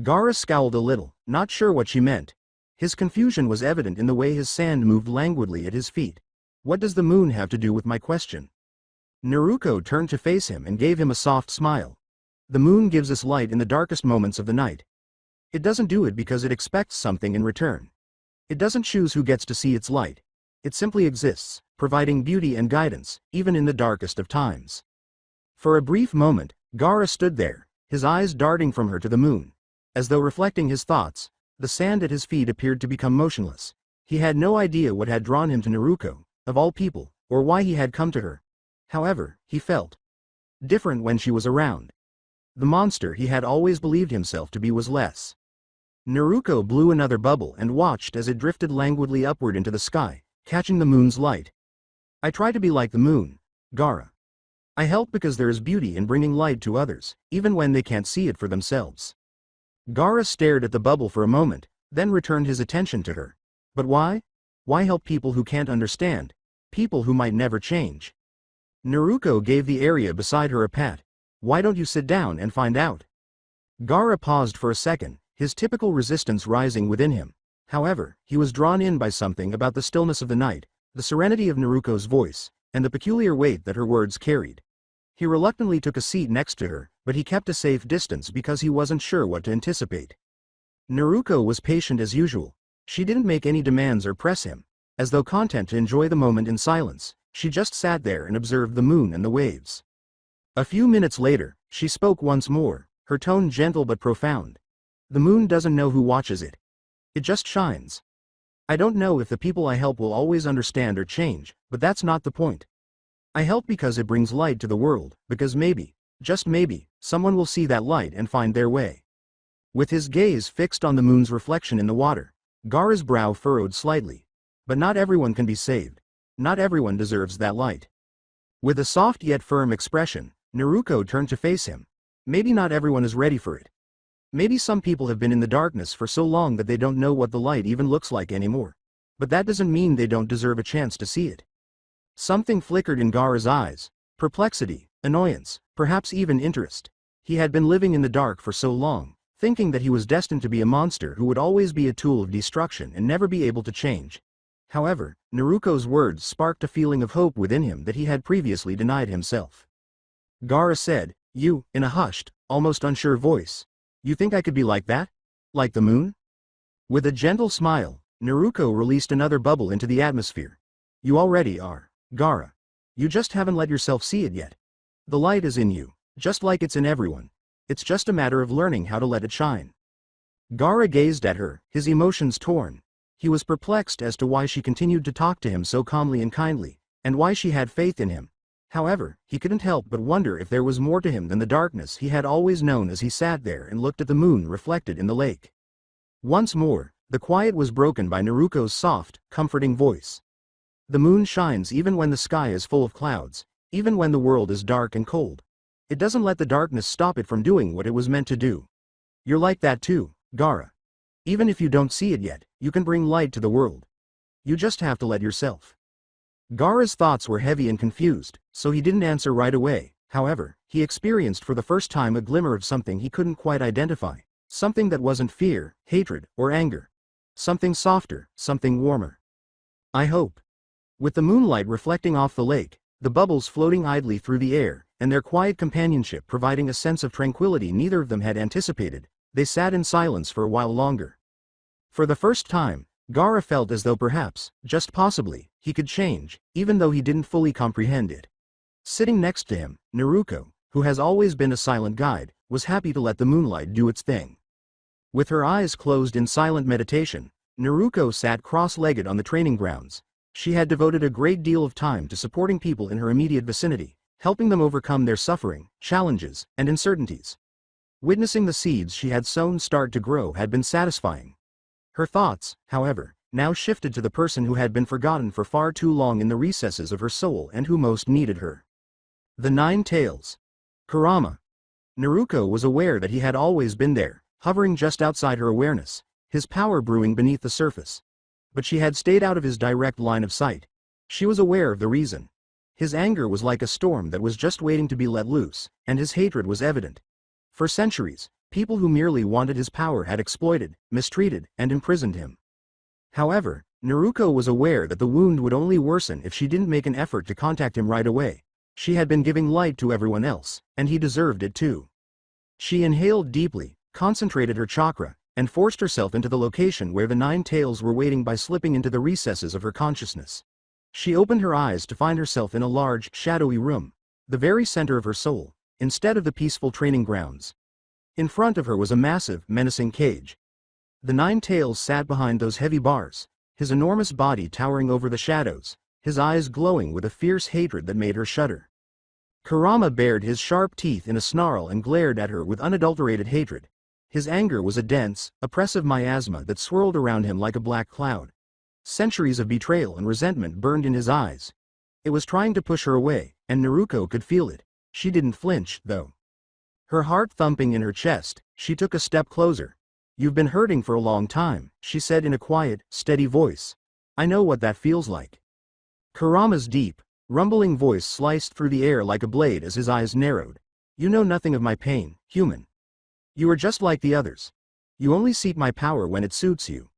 Gaara scowled a little, not sure what she meant. His confusion was evident in the way his sand moved languidly at his feet. What does the moon have to do with my question? Naruko turned to face him and gave him a soft smile. The moon gives us light in the darkest moments of the night. It doesn't do it because it expects something in return. It doesn't choose who gets to see its light. It simply exists, providing beauty and guidance, even in the darkest of times. For a brief moment, Gaara stood there, his eyes darting from her to the moon. As though reflecting his thoughts, the sand at his feet appeared to become motionless. He had no idea what had drawn him to Naruko, of all people, or why he had come to her. However, he felt different when she was around. The monster he had always believed himself to be was less. Naruko blew another bubble and watched as it drifted languidly upward into the sky, catching the moon's light. I try to be like the moon, Gaara. I help because there is beauty in bringing light to others, even when they can't see it for themselves. Gaara stared at the bubble for a moment, then returned his attention to her. But why? Why help people who can't understand? People who might never change? Naruko gave the area beside her a pat. Why don't you sit down and find out? Gaara paused for a second, his typical resistance rising within him. However, he was drawn in by something about the stillness of the night, the serenity of Naruko's voice, and the peculiar weight that her words carried. He reluctantly took a seat next to her, but he kept a safe distance because he wasn't sure what to anticipate. Naruko was patient as usual. She didn't make any demands or press him. As though content to enjoy the moment in silence, she just sat there and observed the moon and the waves. A few minutes later, She spoke once more, her tone gentle but profound. The moon doesn't know who watches it. It just shines. I don't know if the people I help will always understand or change, but that's not the point. I help because it brings light to the world, because maybe, just maybe, someone will see that light and find their way. With his gaze fixed on the moon's reflection in the water, Gaara's brow furrowed slightly. But not everyone can be saved. Not everyone deserves that light. With a soft yet firm expression, Naruto turned to face him. Maybe not everyone is ready for it. Maybe some people have been in the darkness for so long that they don't know what the light even looks like anymore. But that doesn't mean they don't deserve a chance to see it. Something flickered in Gaara's eyes. Perplexity, annoyance, perhaps even interest. He had been living in the dark for so long, thinking that he was destined to be a monster who would always be a tool of destruction and never be able to change. However, Naruto's words sparked a feeling of hope within him that he had previously denied himself. Gaara said, "You," in a hushed, almost unsure voice. "You think I could be like that? Like the moon?" With a gentle smile, Naruto released another bubble into the atmosphere. "You already are, Gaara. You just haven't let yourself see it yet. The light is in you, just like it's in everyone. It's just a matter of learning how to let it shine." Gaara gazed at her, his emotions torn. He was perplexed as to why she continued to talk to him so calmly and kindly, and why she had faith in him. However, he couldn't help but wonder if there was more to him than the darkness he had always known as he sat there and looked at the moon reflected in the lake. Once more, the quiet was broken by Naruto's soft, comforting voice. "The moon shines even when the sky is full of clouds, even when the world is dark and cold. It doesn't let the darkness stop it from doing what it was meant to do. You're like that too, Gaara. Even if you don't see it yet, you can bring light to the world. You just have to let yourself." Gaara's thoughts were heavy and confused, so he didn't answer right away. However, he experienced for the first time a glimmer of something he couldn't quite identify. Something that wasn't fear, hatred, or anger. Something softer, something warmer. "I hope." With the moonlight reflecting off the lake, the bubbles floating idly through the air, and their quiet companionship providing a sense of tranquility neither of them had anticipated, they sat in silence for a while longer. For the first time, Gaara felt as though perhaps, just possibly, he could change, even though he didn't fully comprehend it. Sitting next to him, Naruto, who has always been a silent guide, was happy to let the moonlight do its thing. With her eyes closed in silent meditation, Naruto sat cross-legged on the training grounds. She had devoted a great deal of time to supporting people in her immediate vicinity, helping them overcome their suffering, challenges, and uncertainties. Witnessing the seeds she had sown start to grow had been satisfying. Her thoughts, however, now shifted to the person who had been forgotten for far too long in the recesses of her soul and who most needed her. The Nine Tails. Kurama. Naruto was aware that he had always been there, hovering just outside her awareness, his power brewing beneath the surface. But she had stayed out of his direct line of sight. She was aware of the reason. His anger was like a storm that was just waiting to be let loose, and his hatred was evident. For centuries, people who merely wanted his power had exploited, mistreated, and imprisoned him. However, Naruto was aware that the wound would only worsen if she didn't make an effort to contact him right away. She had been giving light to everyone else, and he deserved it too. She inhaled deeply, concentrated her chakra, and forced herself into the location where the Nine Tails were waiting by slipping into the recesses of her consciousness. She opened her eyes to find herself in a large, shadowy room, the very center of her soul, instead of the peaceful training grounds. In front of her was a massive, menacing cage. The Nine Tails sat behind those heavy bars, his enormous body towering over the shadows, his eyes glowing with a fierce hatred that made her shudder. Kurama bared his sharp teeth in a snarl and glared at her with unadulterated hatred. His anger was a dense, oppressive miasma that swirled around him like a black cloud. Centuries of betrayal and resentment burned in his eyes. It was trying to push her away, and Naruto could feel it. She didn't flinch, though. Her heart thumping in her chest, she took a step closer. "You've been hurting for a long time," she said in a quiet, steady voice. "I know what that feels like." Kurama's deep, rumbling voice sliced through the air like a blade as his eyes narrowed. "You know nothing of my pain, human. You are just like the others. You only seek my power when it suits you.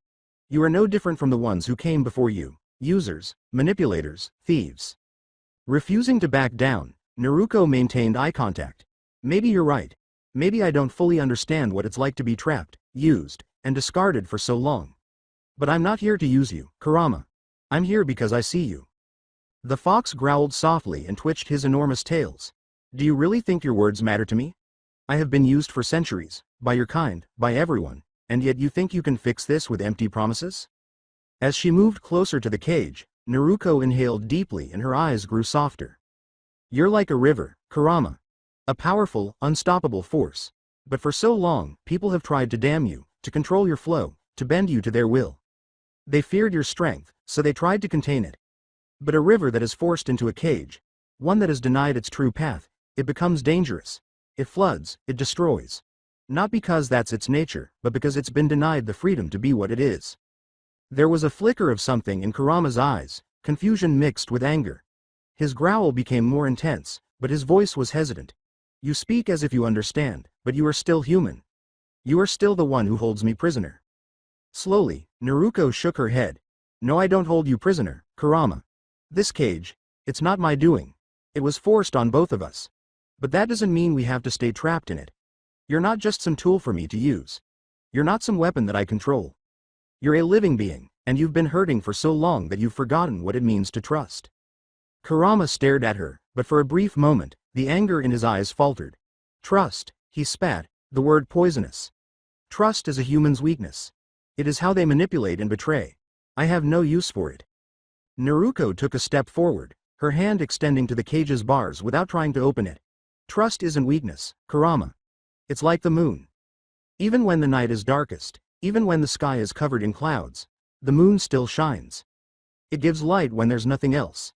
You are no different from the ones who came before you, users, manipulators, thieves." Refusing to back down, Naruto maintained eye contact. "Maybe you're right. Maybe I don't fully understand what it's like to be trapped, used, and discarded for so long. But I'm not here to use you, Kurama. I'm here because I see you." The fox growled softly and twitched his enormous tails. "Do you really think your words matter to me? I have been used for centuries, by your kind, by everyone, and yet you think you can fix this with empty promises? As she moved closer to the cage, Naruko inhaled deeply and her eyes grew softer. You're like a river, Kurama. A powerful, unstoppable force. But for so long, people have tried to dam you, to control your flow, to bend you to their will. They feared your strength, so they tried to contain it. But a river that is forced into a cage, one that is denied its true path, it becomes dangerous. It floods, it destroys. Not because that's its nature, but because it's been denied the freedom to be what it is. There was a flicker of something in Kurama's eyes, confusion mixed with anger. His growl became more intense, but his voice was hesitant. You speak as if you understand, but you are still human. You are still the one who holds me prisoner. Slowly, Naruko shook her head. No, I don't hold you prisoner, Kurama. This cage, it's not my doing. It was forced on both of us. But that doesn't mean we have to stay trapped in it. You're not just some tool for me to use. You're not some weapon that I control. You're a living being, and you've been hurting for so long that you've forgotten what it means to trust. Kurama stared at her, but for a brief moment, the anger in his eyes faltered. Trust, he spat, the word poisonous. Trust is a human's weakness. It is how they manipulate and betray. I have no use for it. Naruko took a step forward, her hand extending to the cage's bars without trying to open it. Trust isn't weakness, Kurama. It's like the moon. Even when the night is darkest, even when the sky is covered in clouds, the moon still shines. It gives light when there's nothing else.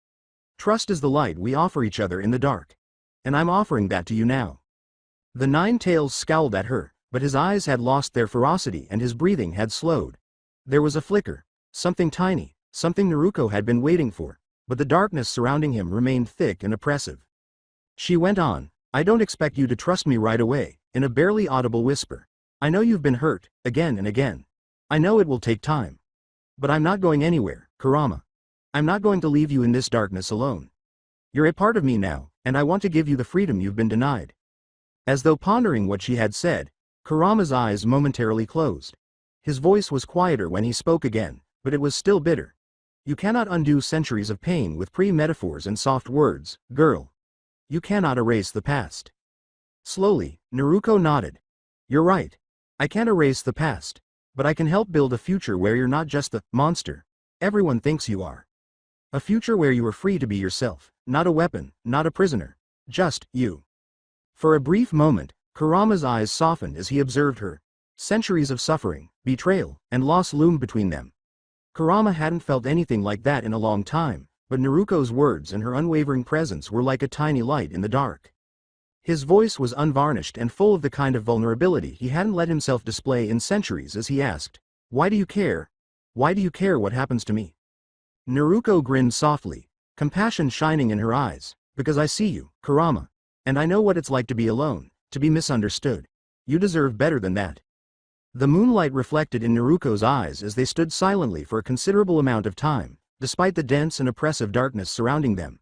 Trust is the light we offer each other in the dark. And I'm offering that to you now. The Nine Tails scowled at her, but his eyes had lost their ferocity and his breathing had slowed. There was a flicker, something tiny, something Naruko had been waiting for, but the darkness surrounding him remained thick and oppressive. She went on, I don't expect you to trust me right away, in a barely audible whisper. I know you've been hurt, again and again. I know it will take time. But I'm not going anywhere, Kurama. I'm not going to leave you in this darkness alone. You're a part of me now, and I want to give you the freedom you've been denied. As though pondering what she had said, Kurama's eyes momentarily closed. His voice was quieter when he spoke again, but it was still bitter. You cannot undo centuries of pain with pre-metaphors and soft words, girl. You cannot erase the past. Slowly, Naruko nodded. You're right. I can't erase the past. But I can help build a future where you're not just the monster everyone thinks you are. A future where you are free to be yourself, not a weapon, not a prisoner. Just you. For a brief moment, Kurama's eyes softened as he observed her. Centuries of suffering, betrayal, and loss loomed between them. Kurama hadn't felt anything like that in a long time, but Naruko's words and her unwavering presence were like a tiny light in the dark. His voice was unvarnished and full of the kind of vulnerability he hadn't let himself display in centuries as he asked, Why do you care? Why do you care what happens to me? Naruko grinned softly, compassion shining in her eyes, because I see you, Kurama, and I know what it's like to be alone, to be misunderstood. You deserve better than that. The moonlight reflected in Naruko's eyes as they stood silently for a considerable amount of time, despite the dense and oppressive darkness surrounding them.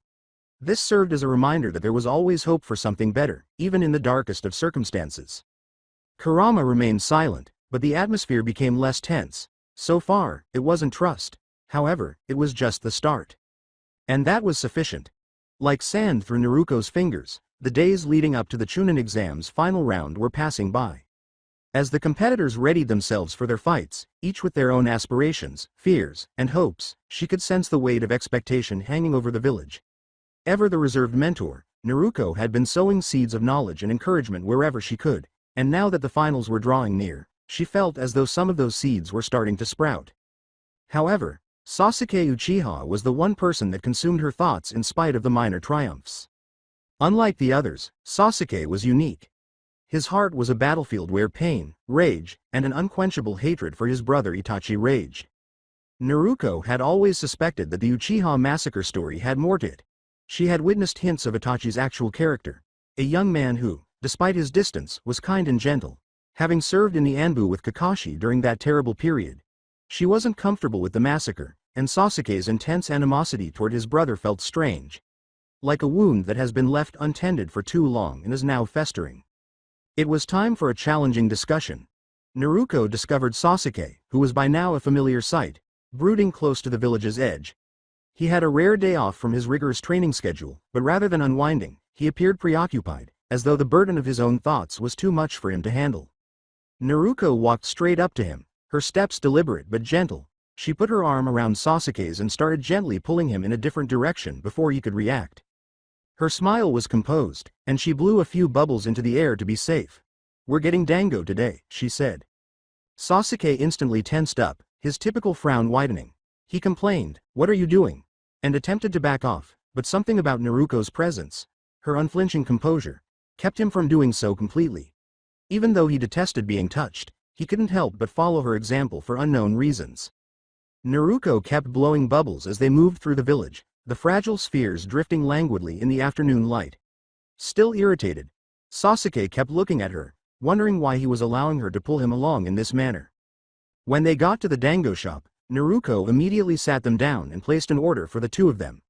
This served as a reminder that there was always hope for something better, even in the darkest of circumstances. Kurama remained silent, but the atmosphere became less tense. So far, it wasn't trust. However, it was just the start. And that was sufficient. Like sand through Naruko's fingers, the days leading up to the Chunin exam's final round were passing by. As the competitors readied themselves for their fights, each with their own aspirations, fears, and hopes, she could sense the weight of expectation hanging over the village. Ever the reserved mentor, Naruko had been sowing seeds of knowledge and encouragement wherever she could, and now that the finals were drawing near, she felt as though some of those seeds were starting to sprout. However, Sasuke Uchiha was the one person that consumed her thoughts in spite of the minor triumphs. Unlike the others, Sasuke was unique. His heart was a battlefield where pain, rage, and an unquenchable hatred for his brother Itachi raged. Naruko had always suspected that the Uchiha massacre story had more to it. She had witnessed hints of Itachi's actual character, a young man who, despite his distance, was kind and gentle. Having served in the Anbu with Kakashi during that terrible period, she wasn't comfortable with the massacre, and Sasuke's intense animosity toward his brother felt strange. Like a wound that has been left untended for too long and is now festering. It was time for a challenging discussion. Naruko discovered Sasuke, who was by now a familiar sight, brooding close to the village's edge. He had a rare day off from his rigorous training schedule, but rather than unwinding, he appeared preoccupied, as though the burden of his own thoughts was too much for him to handle. Naruko walked straight up to him, her steps deliberate but gentle. She put her arm around Sasuke's and started gently pulling him in a different direction before he could react. Her smile was composed, and she blew a few bubbles into the air to be safe. "We're getting dango today," she said. Sasuke instantly tensed up, his typical frown widening. He complained, "What are you doing?" and attempted to back off, but something about Naruko's presence, her unflinching composure, kept him from doing so completely. Even though he detested being touched, he couldn't help but follow her example for unknown reasons. Naruko kept blowing bubbles as they moved through the village, the fragile spheres drifting languidly in the afternoon light. Still irritated, Sasuke kept looking at her, wondering why he was allowing her to pull him along in this manner. When they got to the dango shop, Naruko immediately sat them down and placed an order for the two of them.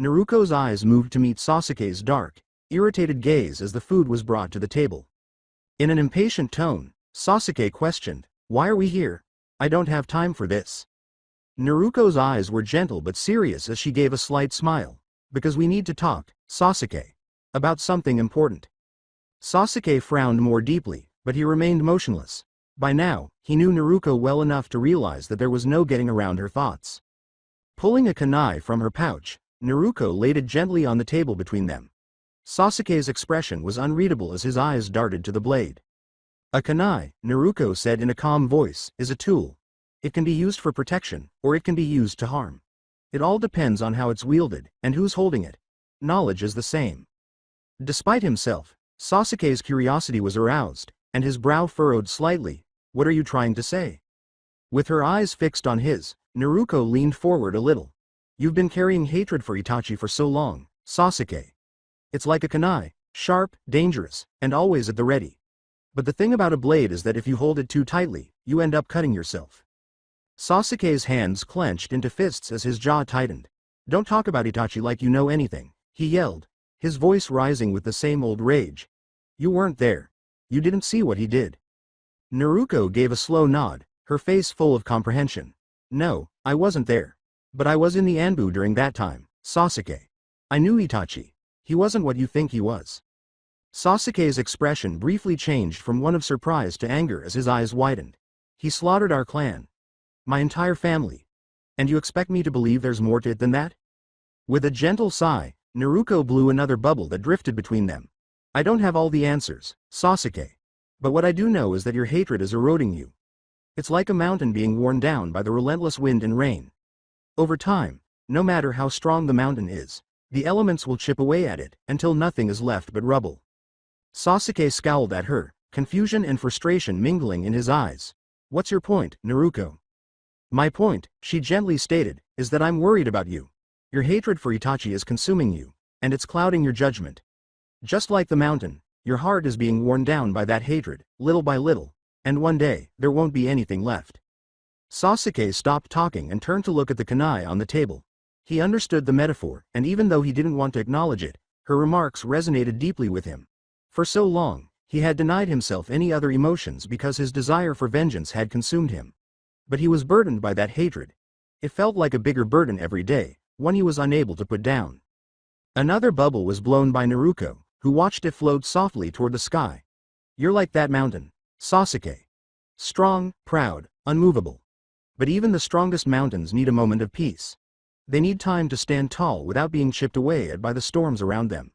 Naruko's eyes moved to meet Sasuke's dark, irritated gaze as the food was brought to the table. In an impatient tone, Sasuke questioned, "Why are we here? I don't have time for this." Naruko's eyes were gentle but serious as she gave a slight smile. "Because we need to talk, Sasuke. About something important." Sasuke frowned more deeply, but he remained motionless. By now, he knew Naruko well enough to realize that there was no getting around her thoughts. Pulling a kunai from her pouch, Naruko laid it gently on the table between them. Sasuke's expression was unreadable as his eyes darted to the blade. "A kunai," Naruko said in a calm voice, "is a tool. It can be used for protection, or it can be used to harm. It all depends on how it's wielded, and who's holding it. Knowledge is the same." Despite himself, Sasuke's curiosity was aroused, and his brow furrowed slightly. "What are you trying to say?" With her eyes fixed on his, Naruko leaned forward a little. "You've been carrying hatred for Itachi for so long, Sasuke. It's like a kunai, sharp, dangerous, and always at the ready. But the thing about a blade is that if you hold it too tightly, you end up cutting yourself." Sasuke's hands clenched into fists as his jaw tightened. "Don't talk about Itachi like you know anything," he yelled, his voice rising with the same old rage. "You weren't there. You didn't see what he did." Naruko gave a slow nod, her face full of comprehension. "No, I wasn't there. But I was in the Anbu during that time, Sasuke. I knew Itachi. He wasn't what you think he was." Sasuke's expression briefly changed from one of surprise to anger as his eyes widened. "He slaughtered our clan. My entire family. And you expect me to believe there's more to it than that?" With a gentle sigh, Naruko blew another bubble that drifted between them. "I don't have all the answers, Sasuke. But what I do know is that your hatred is eroding you. It's like a mountain being worn down by the relentless wind and rain. Over time, no matter how strong the mountain is, the elements will chip away at it until nothing is left but rubble." Sasuke scowled at her, confusion and frustration mingling in his eyes. "What's your point, Naruko?" "My point," she gently stated, "is that I'm worried about you. Your hatred for Itachi is consuming you, and it's clouding your judgment. Just like the mountain, your heart is being worn down by that hatred, little by little, and one day, there won't be anything left." Sasuke stopped talking and turned to look at the kunai on the table. He understood the metaphor, and even though he didn't want to acknowledge it, her remarks resonated deeply with him. For so long, he had denied himself any other emotions because his desire for vengeance had consumed him. But he was burdened by that hatred. It felt like a bigger burden every day, one he was unable to put down. Another bubble was blown by Naruko, who watched it float softly toward the sky. "You're like that mountain, Sasuke. Strong, proud, unmovable. But even the strongest mountains need a moment of peace. They need time to stand tall without being chipped away at by the storms around them."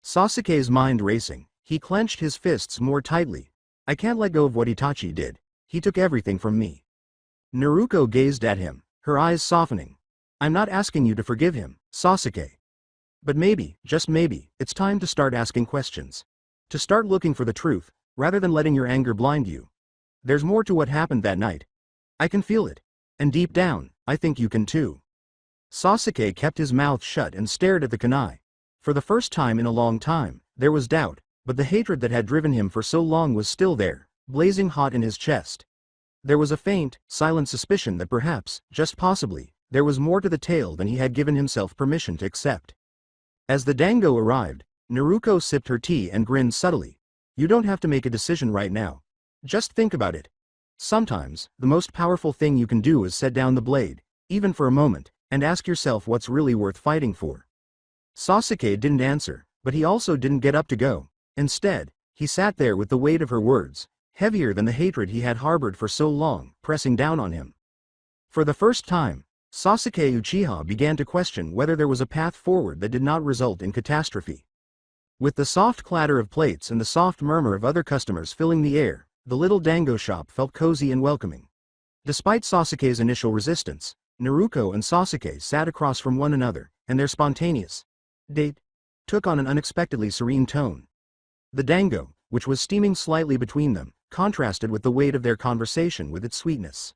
Sasuke's mind racing, he clenched his fists more tightly. "I can't let go of what Itachi did. He took everything from me." Naruko gazed at him, her eyes softening. "I'm not asking you to forgive him, Sasuke. But maybe, just maybe, it's time to start asking questions. To start looking for the truth, rather than letting your anger blind you. There's more to what happened that night. I can feel it. And deep down, I think you can too." Sasuke kept his mouth shut and stared at the kunai. For the first time in a long time, there was doubt, but the hatred that had driven him for so long was still there, blazing hot in his chest. There was a faint, silent suspicion that perhaps, just possibly, there was more to the tale than he had given himself permission to accept. As the dango arrived, Naruko sipped her tea and grinned subtly. "You don't have to make a decision right now. Just think about it. Sometimes, the most powerful thing you can do is set down the blade, even for a moment, and ask yourself what's really worth fighting for." Sasuke didn't answer, but he also didn't get up to go. Instead, he sat there with the weight of her words, heavier than the hatred he had harbored for so long, pressing down on him. For the first time, Sasuke Uchiha began to question whether there was a path forward that did not result in catastrophe. With the soft clatter of plates and the soft murmur of other customers filling the air, the little dango shop felt cozy and welcoming. Despite Sasuke's initial resistance, Naruto and Sasuke sat across from one another, and their spontaneous date took on an unexpectedly serene tone. The dango, which was steaming slightly between them, contrasted with the weight of their conversation with its sweetness.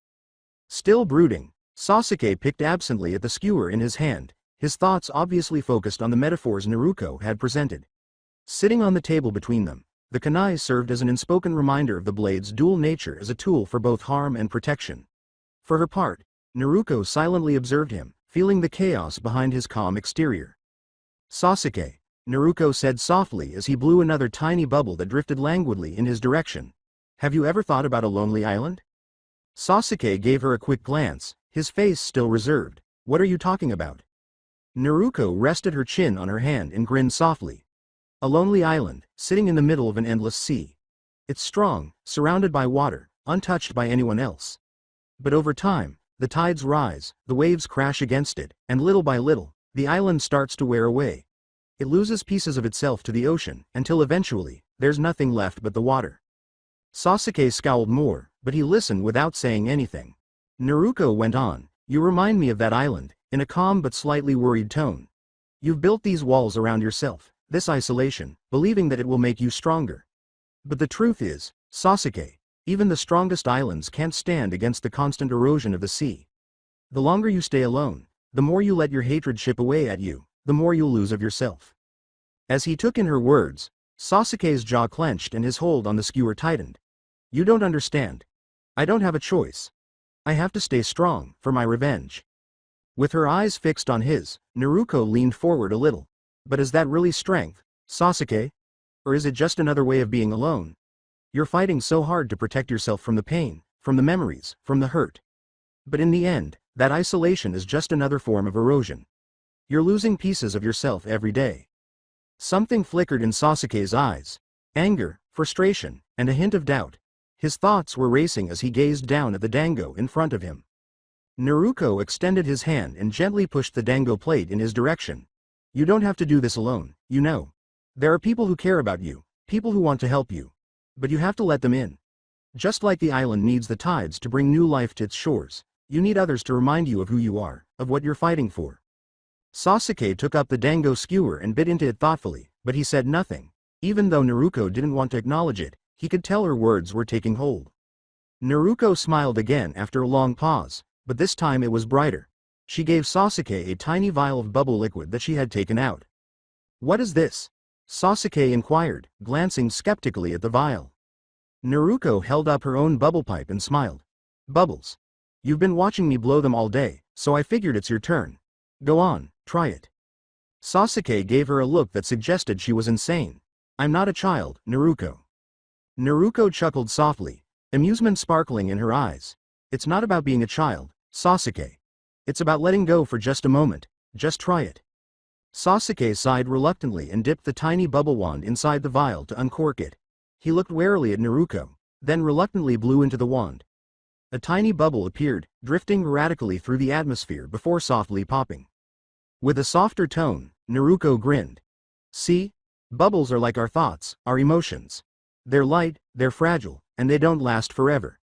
Still brooding, Sasuke picked absently at the skewer in his hand, his thoughts obviously focused on the metaphors Naruto had presented. Sitting on the table between them, the kunai served as an unspoken reminder of the blade's dual nature as a tool for both harm and protection. For her part, Naruto silently observed him, feeling the chaos behind his calm exterior. "Sasuke," Naruto said softly as he blew another tiny bubble that drifted languidly in his direction. "Have you ever thought about a lonely island?" Sasuke gave her a quick glance, his face still reserved. "What are you talking about?" Naruto rested her chin on her hand and grinned softly. "A lonely island, sitting in the middle of an endless sea. It's strong, surrounded by water, untouched by anyone else. But over time, the tides rise, the waves crash against it, and little by little, the island starts to wear away. It loses pieces of itself to the ocean, until eventually, there's nothing left but the water." Sasuke scowled more, but he listened without saying anything. Naruto went on, "You remind me of that island," in a calm but slightly worried tone. "You've built these walls around yourself, this isolation, believing that it will make you stronger. But the truth is, Sasuke, even the strongest islands can't stand against the constant erosion of the sea. The longer you stay alone, the more you let your hatred chip away at you, the more you'll lose of yourself." As he took in her words, Sasuke's jaw clenched and his hold on the skewer tightened. "You don't understand. I don't have a choice. I have to stay strong, for my revenge." With her eyes fixed on his, Naruto leaned forward a little. "But is that really strength, Sasuke? Or is it just another way of being alone? You're fighting so hard to protect yourself from the pain, from the memories, from the hurt. But in the end, that isolation is just another form of erosion. You're losing pieces of yourself every day." Something flickered in Sasuke's eyes. Anger, frustration, and a hint of doubt. His thoughts were racing as he gazed down at the dango in front of him. Naruto extended his hand and gently pushed the dango plate in his direction. "You don't have to do this alone, you know. There are people who care about you, people who want to help you. But you have to let them in. Just like the island needs the tides to bring new life to its shores, you need others to remind you of who you are, of what you're fighting for." Sasuke took up the dango skewer and bit into it thoughtfully, but he said nothing. Even though Naruto didn't want to acknowledge it, he could tell her words were taking hold. Naruto smiled again after a long pause, but this time it was brighter. She gave Sasuke a tiny vial of bubble liquid that she had taken out. "What is this?" Sasuke inquired, glancing skeptically at the vial. Naruto held up her own bubble pipe and smiled. "Bubbles. You've been watching me blow them all day, so I figured it's your turn. Go on, try it." Sasuke gave her a look that suggested she was insane. "I'm not a child, Naruto." Naruto chuckled softly, amusement sparkling in her eyes. "It's not about being a child, Sasuke. It's about letting go for just a moment, just try it." Sasuke sighed reluctantly and dipped the tiny bubble wand inside the vial to uncork it. He looked warily at Naruto, then reluctantly blew into the wand. A tiny bubble appeared, drifting erratically through the atmosphere before softly popping. With a softer tone, Naruto grinned. "See? Bubbles are like our thoughts, our emotions. They're light, they're fragile, and they don't last forever.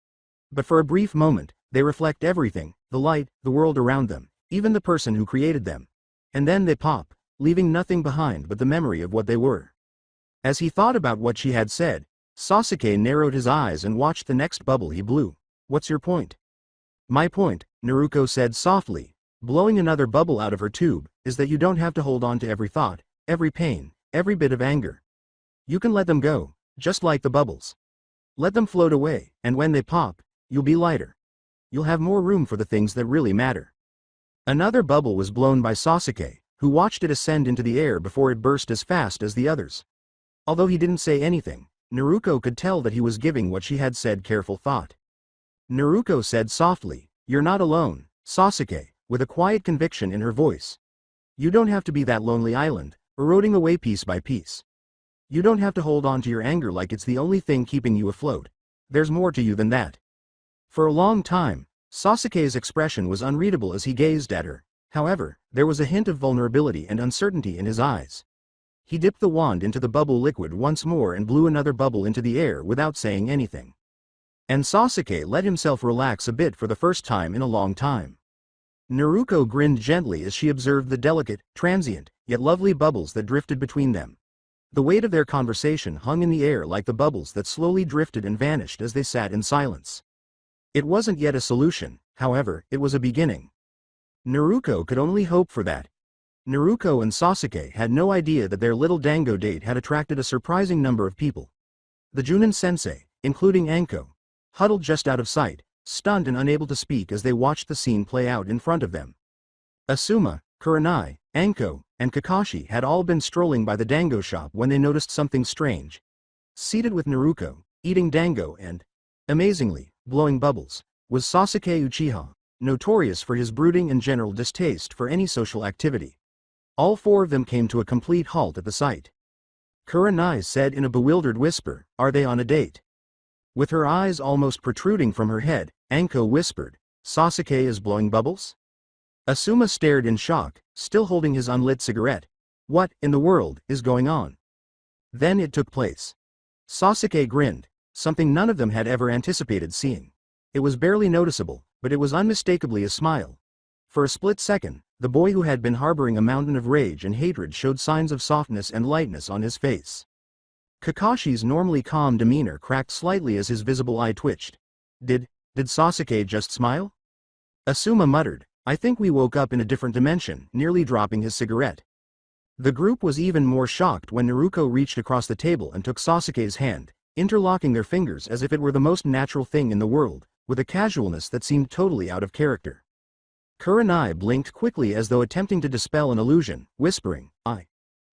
But for a brief moment, they reflect everything, the light, the world around them, even the person who created them. And then they pop, leaving nothing behind but the memory of what they were." As he thought about what she had said, Sasuke narrowed his eyes and watched the next bubble he blew. "What's your point?" "My point," Naruto said softly, blowing another bubble out of her tube, "is that you don't have to hold on to every thought, every pain, every bit of anger. You can let them go, just like the bubbles. Let them float away, and when they pop, you'll be lighter. You'll have more room for the things that really matter." Another bubble was blown by Sasuke, who watched it ascend into the air before it burst as fast as the others. Although he didn't say anything, Naruto could tell that he was giving what she had said careful thought. Naruto said softly, "You're not alone, Sasuke," with a quiet conviction in her voice. "You don't have to be that lonely island, eroding away piece by piece. You don't have to hold on to your anger like it's the only thing keeping you afloat. There's more to you than that. For a long time, Sasuke's expression was unreadable as he gazed at her. However, there was a hint of vulnerability and uncertainty in his eyes. He dipped the wand into the bubble liquid once more and blew another bubble into the air without saying anything. And Sasuke let himself relax a bit for the first time in a long time. Naruto grinned gently as she observed the delicate, transient, yet lovely bubbles that drifted between them. The weight of their conversation hung in the air like the bubbles that slowly drifted and vanished as they sat in silence. It wasn't yet a solution, however, it was a beginning. Naruto could only hope for that. Naruto and Sasuke had no idea that their little dango date had attracted a surprising number of people. The Junin sensei, including Anko, huddled just out of sight, stunned and unable to speak as they watched the scene play out in front of them. Asuma, Kurenai, Anko, and Kakashi had all been strolling by the dango shop when they noticed something strange. Seated with Naruto, eating dango and, amazingly, blowing bubbles, was Sasuke Uchiha, notorious for his brooding and general distaste for any social activity. All four of them came to a complete halt at the sight. Kurenai said in a bewildered whisper, "Are they on a date?" With her eyes almost protruding from her head, Anko whispered, "Sasuke is blowing bubbles?" Asuma stared in shock, still holding his unlit cigarette. What, in the world, is going on? Then it took place. Sasuke grinned, something none of them had ever anticipated seeing. It was barely noticeable, but it was unmistakably a smile. For a split second, the boy who had been harboring a mountain of rage and hatred showed signs of softness and lightness on his face. Kakashi's normally calm demeanor cracked slightly as his visible eye twitched. Did Sasuke just smile? Asuma muttered, "I think we woke up in a different dimension," nearly dropping his cigarette. The group was even more shocked when Naruto reached across the table and took Sasuke's hand, interlocking their fingers as if it were the most natural thing in the world, with a casualness that seemed totally out of character. Kurenai blinked quickly as though attempting to dispel an illusion, whispering, I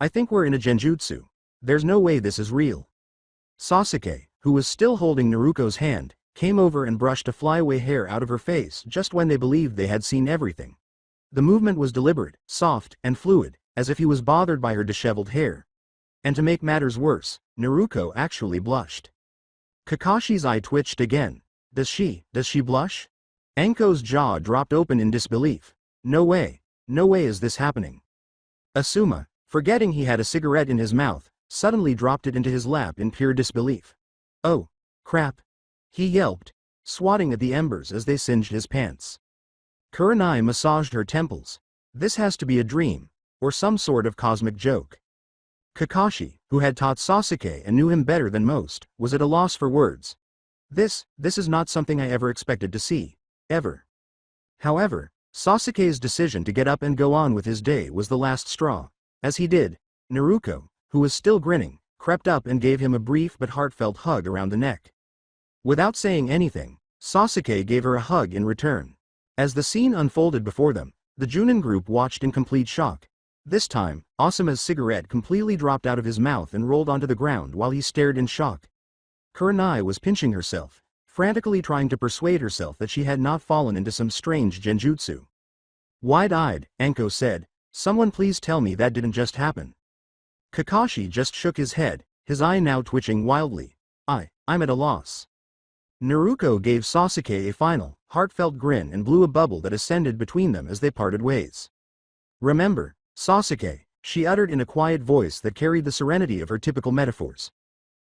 think we're in a genjutsu. There's no way this is real." Sasuke, who was still holding Naruto's hand, came over and brushed a flyaway hair out of her face just when they believed they had seen everything. The movement was deliberate, soft, and fluid, as if he was bothered by her disheveled hair. And to make matters worse, Naruto actually blushed. Kakashi's eye twitched again. Does she blush? Anko's jaw dropped open in disbelief. No way is this happening. Asuma, forgetting he had a cigarette in his mouth, suddenly dropped it into his lap in pure disbelief. "Oh, crap," he yelped, swatting at the embers as they singed his pants. Kurenai massaged her temples. This has to be a dream, or some sort of cosmic joke. Kakashi, who had taught Sasuke and knew him better than most, was at a loss for words. This is not something I ever expected to see. Ever. However, Sasuke's decision to get up and go on with his day was the last straw. As he did, Naruto, who was still grinning, crept up and gave him a brief but heartfelt hug around the neck. Without saying anything, Sasuke gave her a hug in return. As the scene unfolded before them, the Junin group watched in complete shock. This time, Asuma's cigarette completely dropped out of his mouth and rolled onto the ground while he stared in shock. Kurenai was pinching herself, frantically trying to persuade herself that she had not fallen into some strange genjutsu. Wide-eyed, Anko said, "Someone please tell me that didn't just happen." Kakashi just shook his head, his eye now twitching wildly. I'm at a loss." Naruto gave Sasuke a final, heartfelt grin and blew a bubble that ascended between them as they parted ways. "Remember, Sasuke," she uttered in a quiet voice that carried the serenity of her typical metaphors.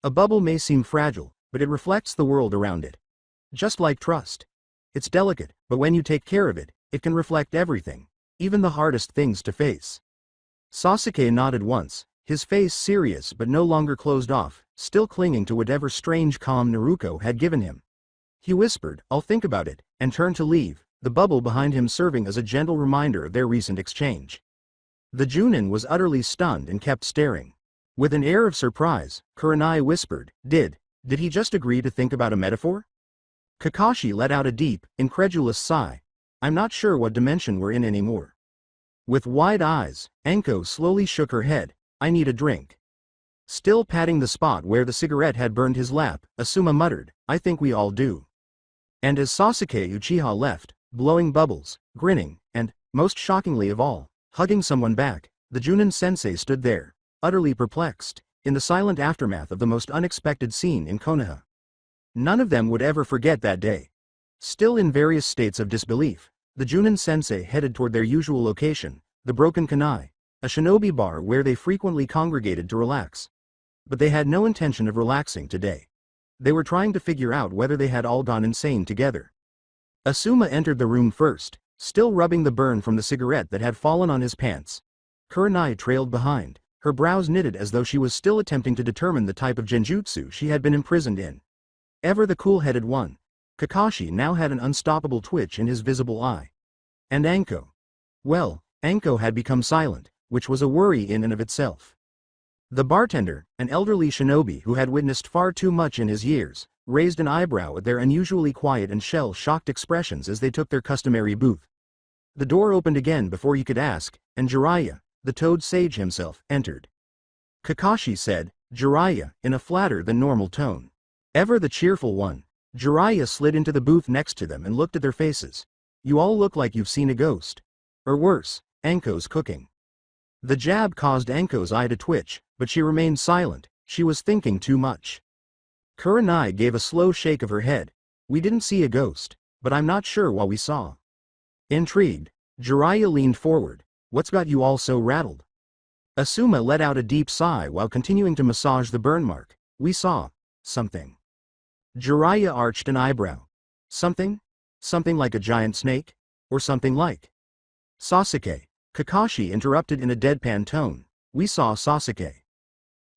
"A bubble may seem fragile, but it reflects the world around it. Just like trust. It's delicate, but when you take care of it, it can reflect everything, even the hardest things to face." Sasuke nodded once, his face serious but no longer closed off, still clinging to whatever strange calm Naruto had given him. He whispered, "I'll think about it," and turned to leave, the bubble behind him serving as a gentle reminder of their recent exchange. The Junin was utterly stunned and kept staring. With an air of surprise, Kurenai whispered, Did he just agree to think about a metaphor?" Kakashi let out a deep, incredulous sigh. "I'm not sure what dimension we're in anymore." With wide eyes, Anko slowly shook her head. "I need a drink." Still patting the spot where the cigarette had burned his lap, Asuma muttered, "I think we all do." And as Sasuke Uchiha left, blowing bubbles, grinning, and, most shockingly of all, hugging someone back, the Junin sensei stood there, utterly perplexed. in the silent aftermath of the most unexpected scene in Konoha. None of them would ever forget that day. Still in various states of disbelief, the Junin sensei headed toward their usual location, the Broken Kanai, a shinobi bar where they frequently congregated to relax. But they had no intention of relaxing today. They were trying to figure out whether they had all gone insane together. Asuma entered the room first, still rubbing the burn from the cigarette that had fallen on his pants. Kurenai trailed behind, her brows knitted as though she was still attempting to determine the type of genjutsu she had been imprisoned in. Ever the cool-headed one, Kakashi now had an unstoppable twitch in his visible eye. And Anko. Well, Anko had become silent, which was a worry in and of itself. The bartender, an elderly shinobi who had witnessed far too much in his years, raised an eyebrow at their unusually quiet and shell-shocked expressions as they took their customary booth. The door opened again before he could ask, and Jiraiya, the toad sage himself, entered. Kakashi said, Jiraiya, in a flatter than normal tone. Ever the cheerful one, Jiraiya slid into the booth next to them and looked at their faces. You all look like you've seen a ghost. Or worse, Anko's cooking. The jab caused Anko's eye to twitch, but she remained silent. She was thinking too much. Kurenai gave a slow shake of her head. We didn't see a ghost, but I'm not sure what we saw. Intrigued, Jiraiya leaned forward. What's got you all so rattled? Asuma let out a deep sigh while continuing to massage the burn mark. We saw something. Jiraiya arched an eyebrow. Something? Something like a giant snake? Or something like Sasuke? Kakashi interrupted in a deadpan tone. We saw Sasuke.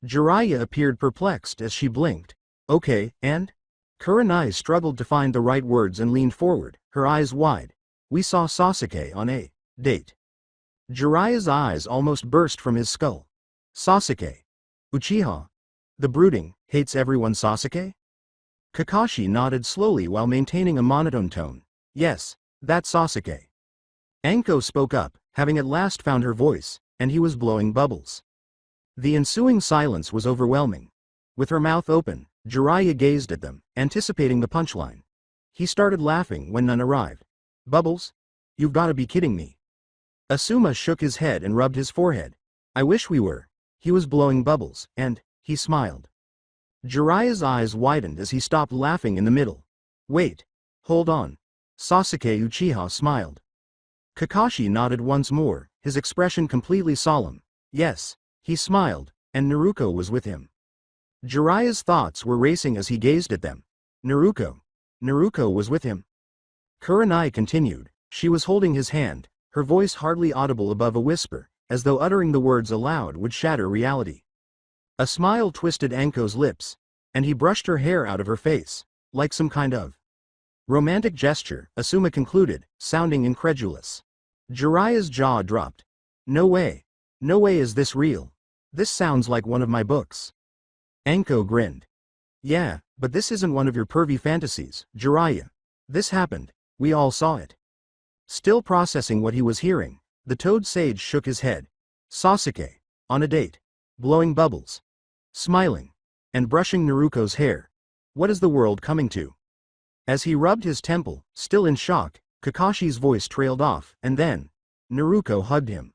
Jiraiya appeared perplexed as she blinked. Okay, and? Kurenai struggled to find the right words and leaned forward, her eyes wide. We saw Sasuke on a date. Jiraiya's eyes almost burst from his skull. Sasuke. Uchiha. The brooding, hates everyone Sasuke? Kakashi nodded slowly while maintaining a monotone tone. Yes, that's Sasuke. Anko spoke up, having at last found her voice, and he was blowing bubbles. The ensuing silence was overwhelming. With her mouth open, Jiraiya gazed at them, anticipating the punchline. He started laughing when none arrived. Bubbles? You've gotta be kidding me. Asuma shook his head and rubbed his forehead. I wish we were. He was blowing bubbles, and he smiled. Jiraiya's eyes widened as he stopped laughing in the middle. Wait. Hold on. Sasuke Uchiha smiled. Kakashi nodded once more, his expression completely solemn. Yes, he smiled, and Naruto was with him. Jiraiya's thoughts were racing as he gazed at them. Naruto. Naruto was with him. Kurenai continued. She was holding his hand, her voice hardly audible above a whisper, as though uttering the words aloud would shatter reality. A smile twisted Anko's lips, and he brushed her hair out of her face, like some kind of romantic gesture, Asuma concluded, sounding incredulous. Jiraiya's jaw dropped. No way. No way is this real. This sounds like one of my books. Anko grinned. Yeah, but this isn't one of your pervy fantasies, Jiraiya. This happened. We all saw it. Still processing what he was hearing, the toad sage shook his head. Sasuke. On a date. Blowing bubbles. Smiling. And brushing Naruto's hair. What is the world coming to? As he rubbed his temple, still in shock, Kakashi's voice trailed off, and then Naruto hugged him.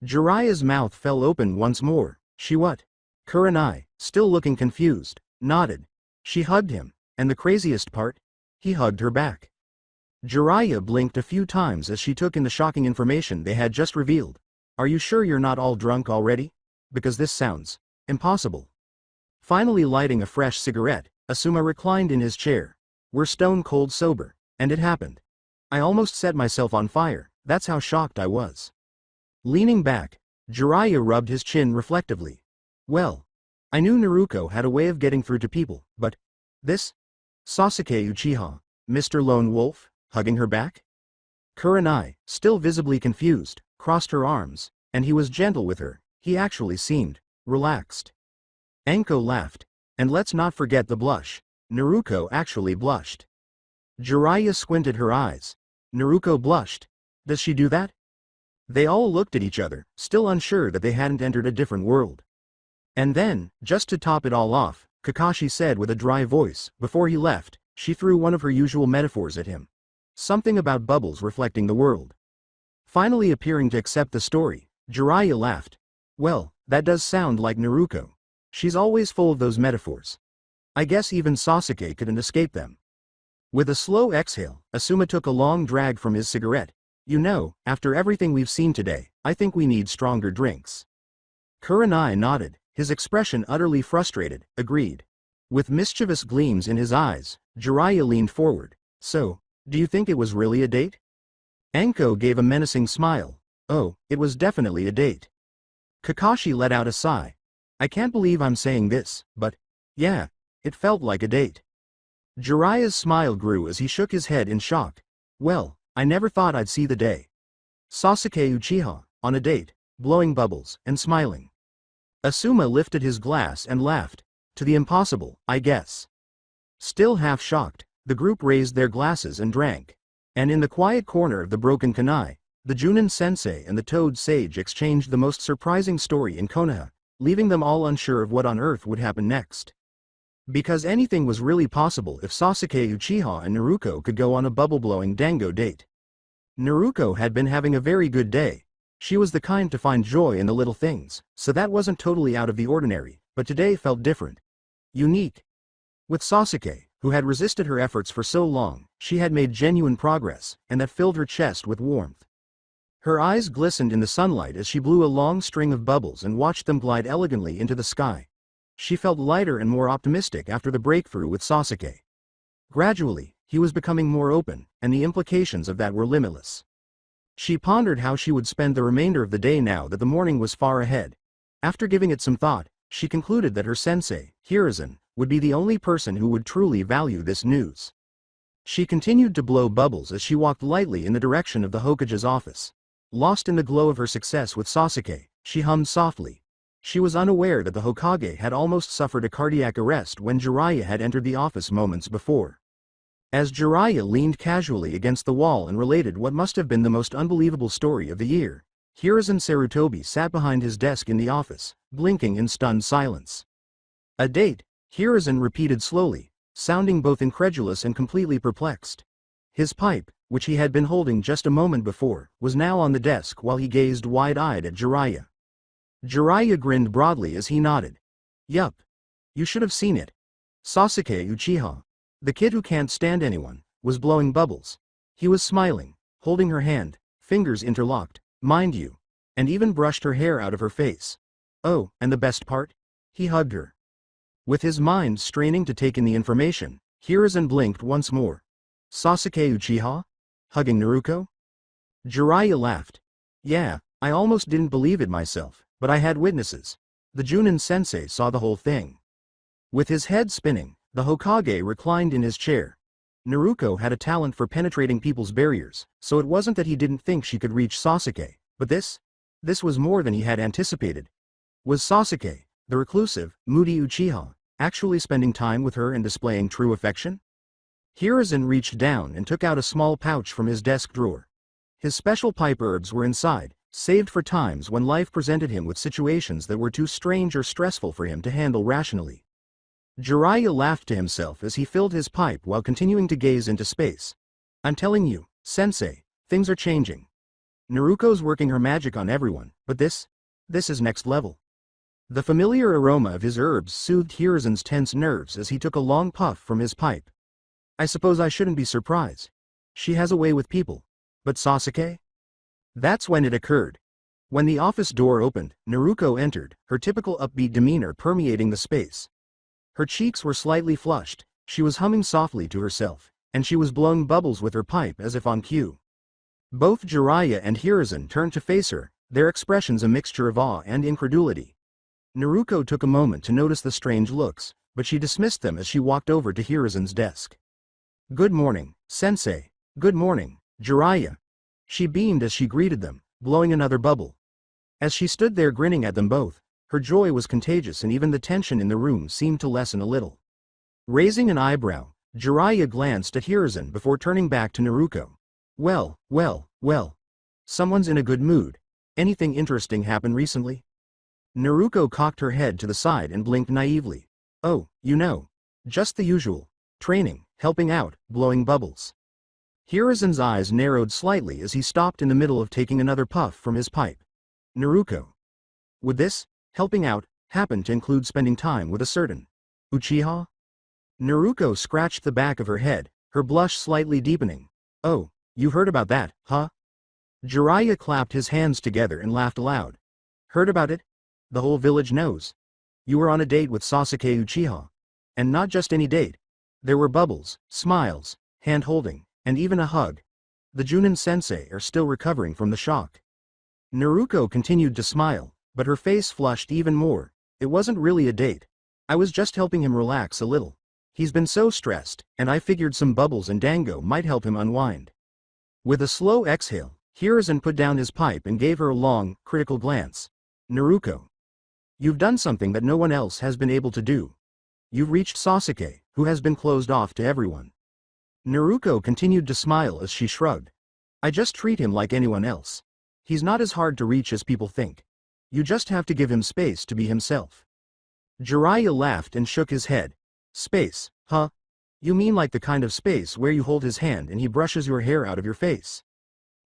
Jiraiya's mouth fell open once more. She what? Kurenai, still looking confused, nodded. She hugged him, and the craziest part? He hugged her back. Jiraiya blinked a few times as she took in the shocking information they had just revealed. Are you sure you're not all drunk already? Because this sounds impossible. Finally lighting a fresh cigarette, Asuma reclined in his chair. We're stone cold sober, and it happened. I almost set myself on fire, that's how shocked I was. Leaning back, Jiraiya rubbed his chin reflectively. Well, I knew Naruto had a way of getting through to people, but this? Sasuke Uchiha, Mr. Lone Wolf, hugging her back? Kurenai, still visibly confused, crossed her arms, and he was gentle with her. He actually seemed relaxed. Anko laughed. And let's not forget the blush. Naruto actually blushed. Jiraiya squinted her eyes. Naruto blushed. Does she do that? They all looked at each other, still unsure that they hadn't entered a different world. And then, just to top it all off, Kakashi said with a dry voice, before he left, she threw one of her usual metaphors at him. Something about bubbles reflecting the world. Finally appearing to accept the story, Jiraiya laughed. Well, that does sound like Naruto. She's always full of those metaphors. I guess even Sasuke couldn't escape them. With a slow exhale, Asuma took a long drag from his cigarette. You know, after everything we've seen today, I think we need stronger drinks. Kurenai nodded, his expression utterly frustrated, agreed. With mischievous gleams in his eyes, Jiraiya leaned forward. So, do you think it was really a date? Anko gave a menacing smile. Oh, it was definitely a date. Kakashi let out a sigh. I can't believe I'm saying this, but, yeah, it felt like a date. Jiraiya's smile grew as he shook his head in shock. Well, I never thought I'd see the day. Sasuke Uchiha, on a date, blowing bubbles, and smiling. Asuma lifted his glass and laughed. To the impossible, I guess. Still half shocked, the group raised their glasses and drank. And in the quiet corner of the broken kunai, the Junin sensei and the Toad sage exchanged the most surprising story in Konoha, leaving them all unsure of what on earth would happen next. Because anything was really possible if Sasuke Uchiha and Naruto could go on a bubble-blowing dango date. Naruto had been having a very good day. She was the kind to find joy in the little things, so that wasn't totally out of the ordinary, but today felt different. Unique. With Sasuke, who had resisted her efforts for so long, she had made genuine progress, and that filled her chest with warmth. Her eyes glistened in the sunlight as she blew a long string of bubbles and watched them glide elegantly into the sky. She felt lighter and more optimistic after the breakthrough with Sasuke. Gradually, he was becoming more open, and the implications of that were limitless. She pondered how she would spend the remainder of the day now that the morning was far ahead. After giving it some thought, she concluded that her sensei, Hiruzen, would be the only person who would truly value this news. She continued to blow bubbles as she walked lightly in the direction of the Hokage's office. Lost in the glow of her success with Sasuke, she hummed softly. She was unaware that the Hokage had almost suffered a cardiac arrest when Jiraiya had entered the office moments before. As Jiraiya leaned casually against the wall and related what must have been the most unbelievable story of the year, Hiruzen Sarutobi sat behind his desk in the office, blinking in stunned silence. A date, Hiruzen repeated slowly, sounding both incredulous and completely perplexed. His pipe, which he had been holding just a moment before, was now on the desk while he gazed wide-eyed at Jiraiya. Jiraiya grinned broadly as he nodded. Yup. You should have seen it. Sasuke Uchiha, the kid who can't stand anyone, was blowing bubbles. He was smiling, holding her hand, fingers interlocked, mind you, and even brushed her hair out of her face. Oh, and the best part? He hugged her. With his mind straining to take in the information, Hiruzen blinked once more. Sasuke Uchiha? Hugging Naruto? Jiraiya laughed. Yeah, I almost didn't believe it myself, but I had witnesses. The Junin sensei saw the whole thing. With his head spinning, the Hokage reclined in his chair. Naruto had a talent for penetrating people's barriers, so it wasn't that he didn't think she could reach Sasuke, but this was more than he had anticipated. Was Sasuke, the reclusive, moody Uchiha, actually spending time with her and displaying true affection? Hiruzen reached down and took out a small pouch from his desk drawer. His special pipe herbs were inside, saved for times when life presented him with situations that were too strange or stressful for him to handle rationally. Jiraiya laughed to himself as he filled his pipe while continuing to gaze into space. I'm telling you, sensei, things are changing. Naruto's working her magic on everyone, but this is next level. The familiar aroma of his herbs soothed Hiruzen's tense nerves as he took a long puff from his pipe. I suppose I shouldn't be surprised. She has a way with people. But Sasuke? That's when it occurred. When the office door opened, Naruto entered, her typical upbeat demeanor permeating the space. Her cheeks were slightly flushed, she was humming softly to herself, and she was blowing bubbles with her pipe as if on cue. Both Jiraiya and Hiruzen turned to face her, their expressions a mixture of awe and incredulity. Naruto took a moment to notice the strange looks, but she dismissed them as she walked over to Hiruzen's desk. Good morning, sensei. Good morning, Jiraiya. She beamed as she greeted them, blowing another bubble. As she stood there grinning at them both, her joy was contagious and even the tension in the room seemed to lessen a little. Raising an eyebrow, Jiraiya glanced at Hiruzen before turning back to Naruto. Well. Someone's in a good mood. Anything interesting happen recently? Naruto cocked her head to the side and blinked naively. Oh, just the usual. Training, helping out, blowing bubbles. Hiruzen's eyes narrowed slightly as he stopped in the middle of taking another puff from his pipe. Naruto. Would this, helping out, happened to include spending time with a certain Uchiha? Naruko scratched the back of her head, her blush slightly deepening. Oh, you heard about that, huh? Jiraiya clapped his hands together and laughed aloud. Heard about it? The whole village knows. You were on a date with Sasuke Uchiha. And not just any date. There were bubbles, smiles, hand-holding, and even a hug. The Junin sensei are still recovering from the shock. Naruko continued to smile, but her face flushed even more. It wasn't really a date. I was just helping him relax a little. He's been so stressed, and I figured some bubbles and dango might help him unwind. With a slow exhale, Hiruzen put down his pipe and gave her a long, critical glance. Naruko. You've done something that no one else has been able to do. You've reached Sasuke, who has been closed off to everyone. Naruko continued to smile as she shrugged. I just treat him like anyone else. He's not as hard to reach as people think. You just have to give him space to be himself. Jiraiya laughed and shook his head. Space, huh? You mean like the kind of space where you hold his hand and he brushes your hair out of your face?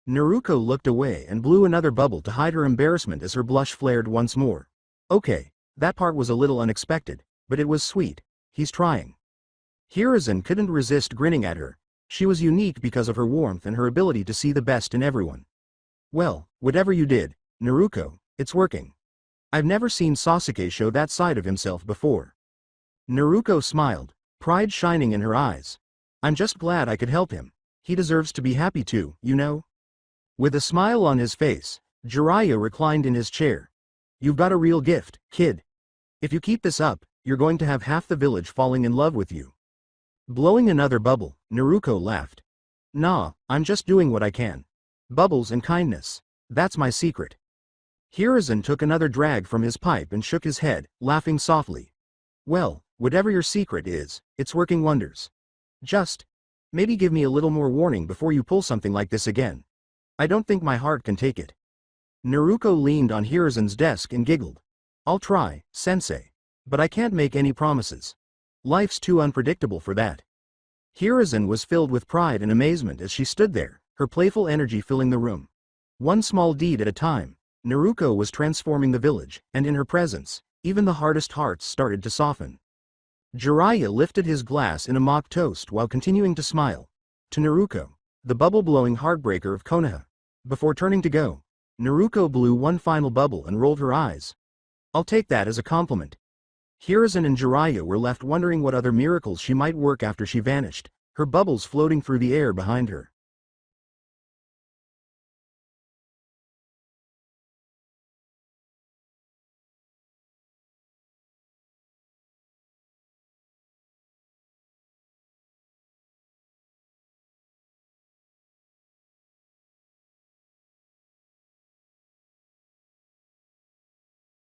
Naruko looked away and blew another bubble to hide her embarrassment as her blush flared once more. Okay, that part was a little unexpected, but it was sweet. He's trying. Hiruzen couldn't resist grinning at her. She was unique because of her warmth and her ability to see the best in everyone. Well, whatever you did, Naruko, it's working. I've never seen Sasuke show that side of himself before. Naruko smiled, pride shining in her eyes. I'm just glad I could help him. He deserves to be happy too, you know? With a smile on his face, Jiraiya reclined in his chair. You've got a real gift, kid. If you keep this up, you're going to have half the village falling in love with you. Blowing another bubble, Naruko laughed. Nah, I'm just doing what I can. Bubbles and kindness. That's my secret. Hiruzen took another drag from his pipe and shook his head, laughing softly. Well, whatever your secret is, it's working wonders. Just, maybe give me a little more warning before you pull something like this again. I don't think my heart can take it. Naruko leaned on Hiruzen's desk and giggled. I'll try, sensei. But I can't make any promises. Life's too unpredictable for that. Hiruzen was filled with pride and amazement as she stood there, her playful energy filling the room. One small deed at a time, Naruko was transforming the village, and in her presence, even the hardest hearts started to soften. Jiraiya lifted his glass in a mock toast while continuing to smile. To Naruko, the bubble-blowing heartbreaker of Konoha. Before turning to go, Naruko blew one final bubble and rolled her eyes. I'll take that as a compliment. Hiruzen and Jiraiya were left wondering what other miracles she might work after she vanished, her bubbles floating through the air behind her.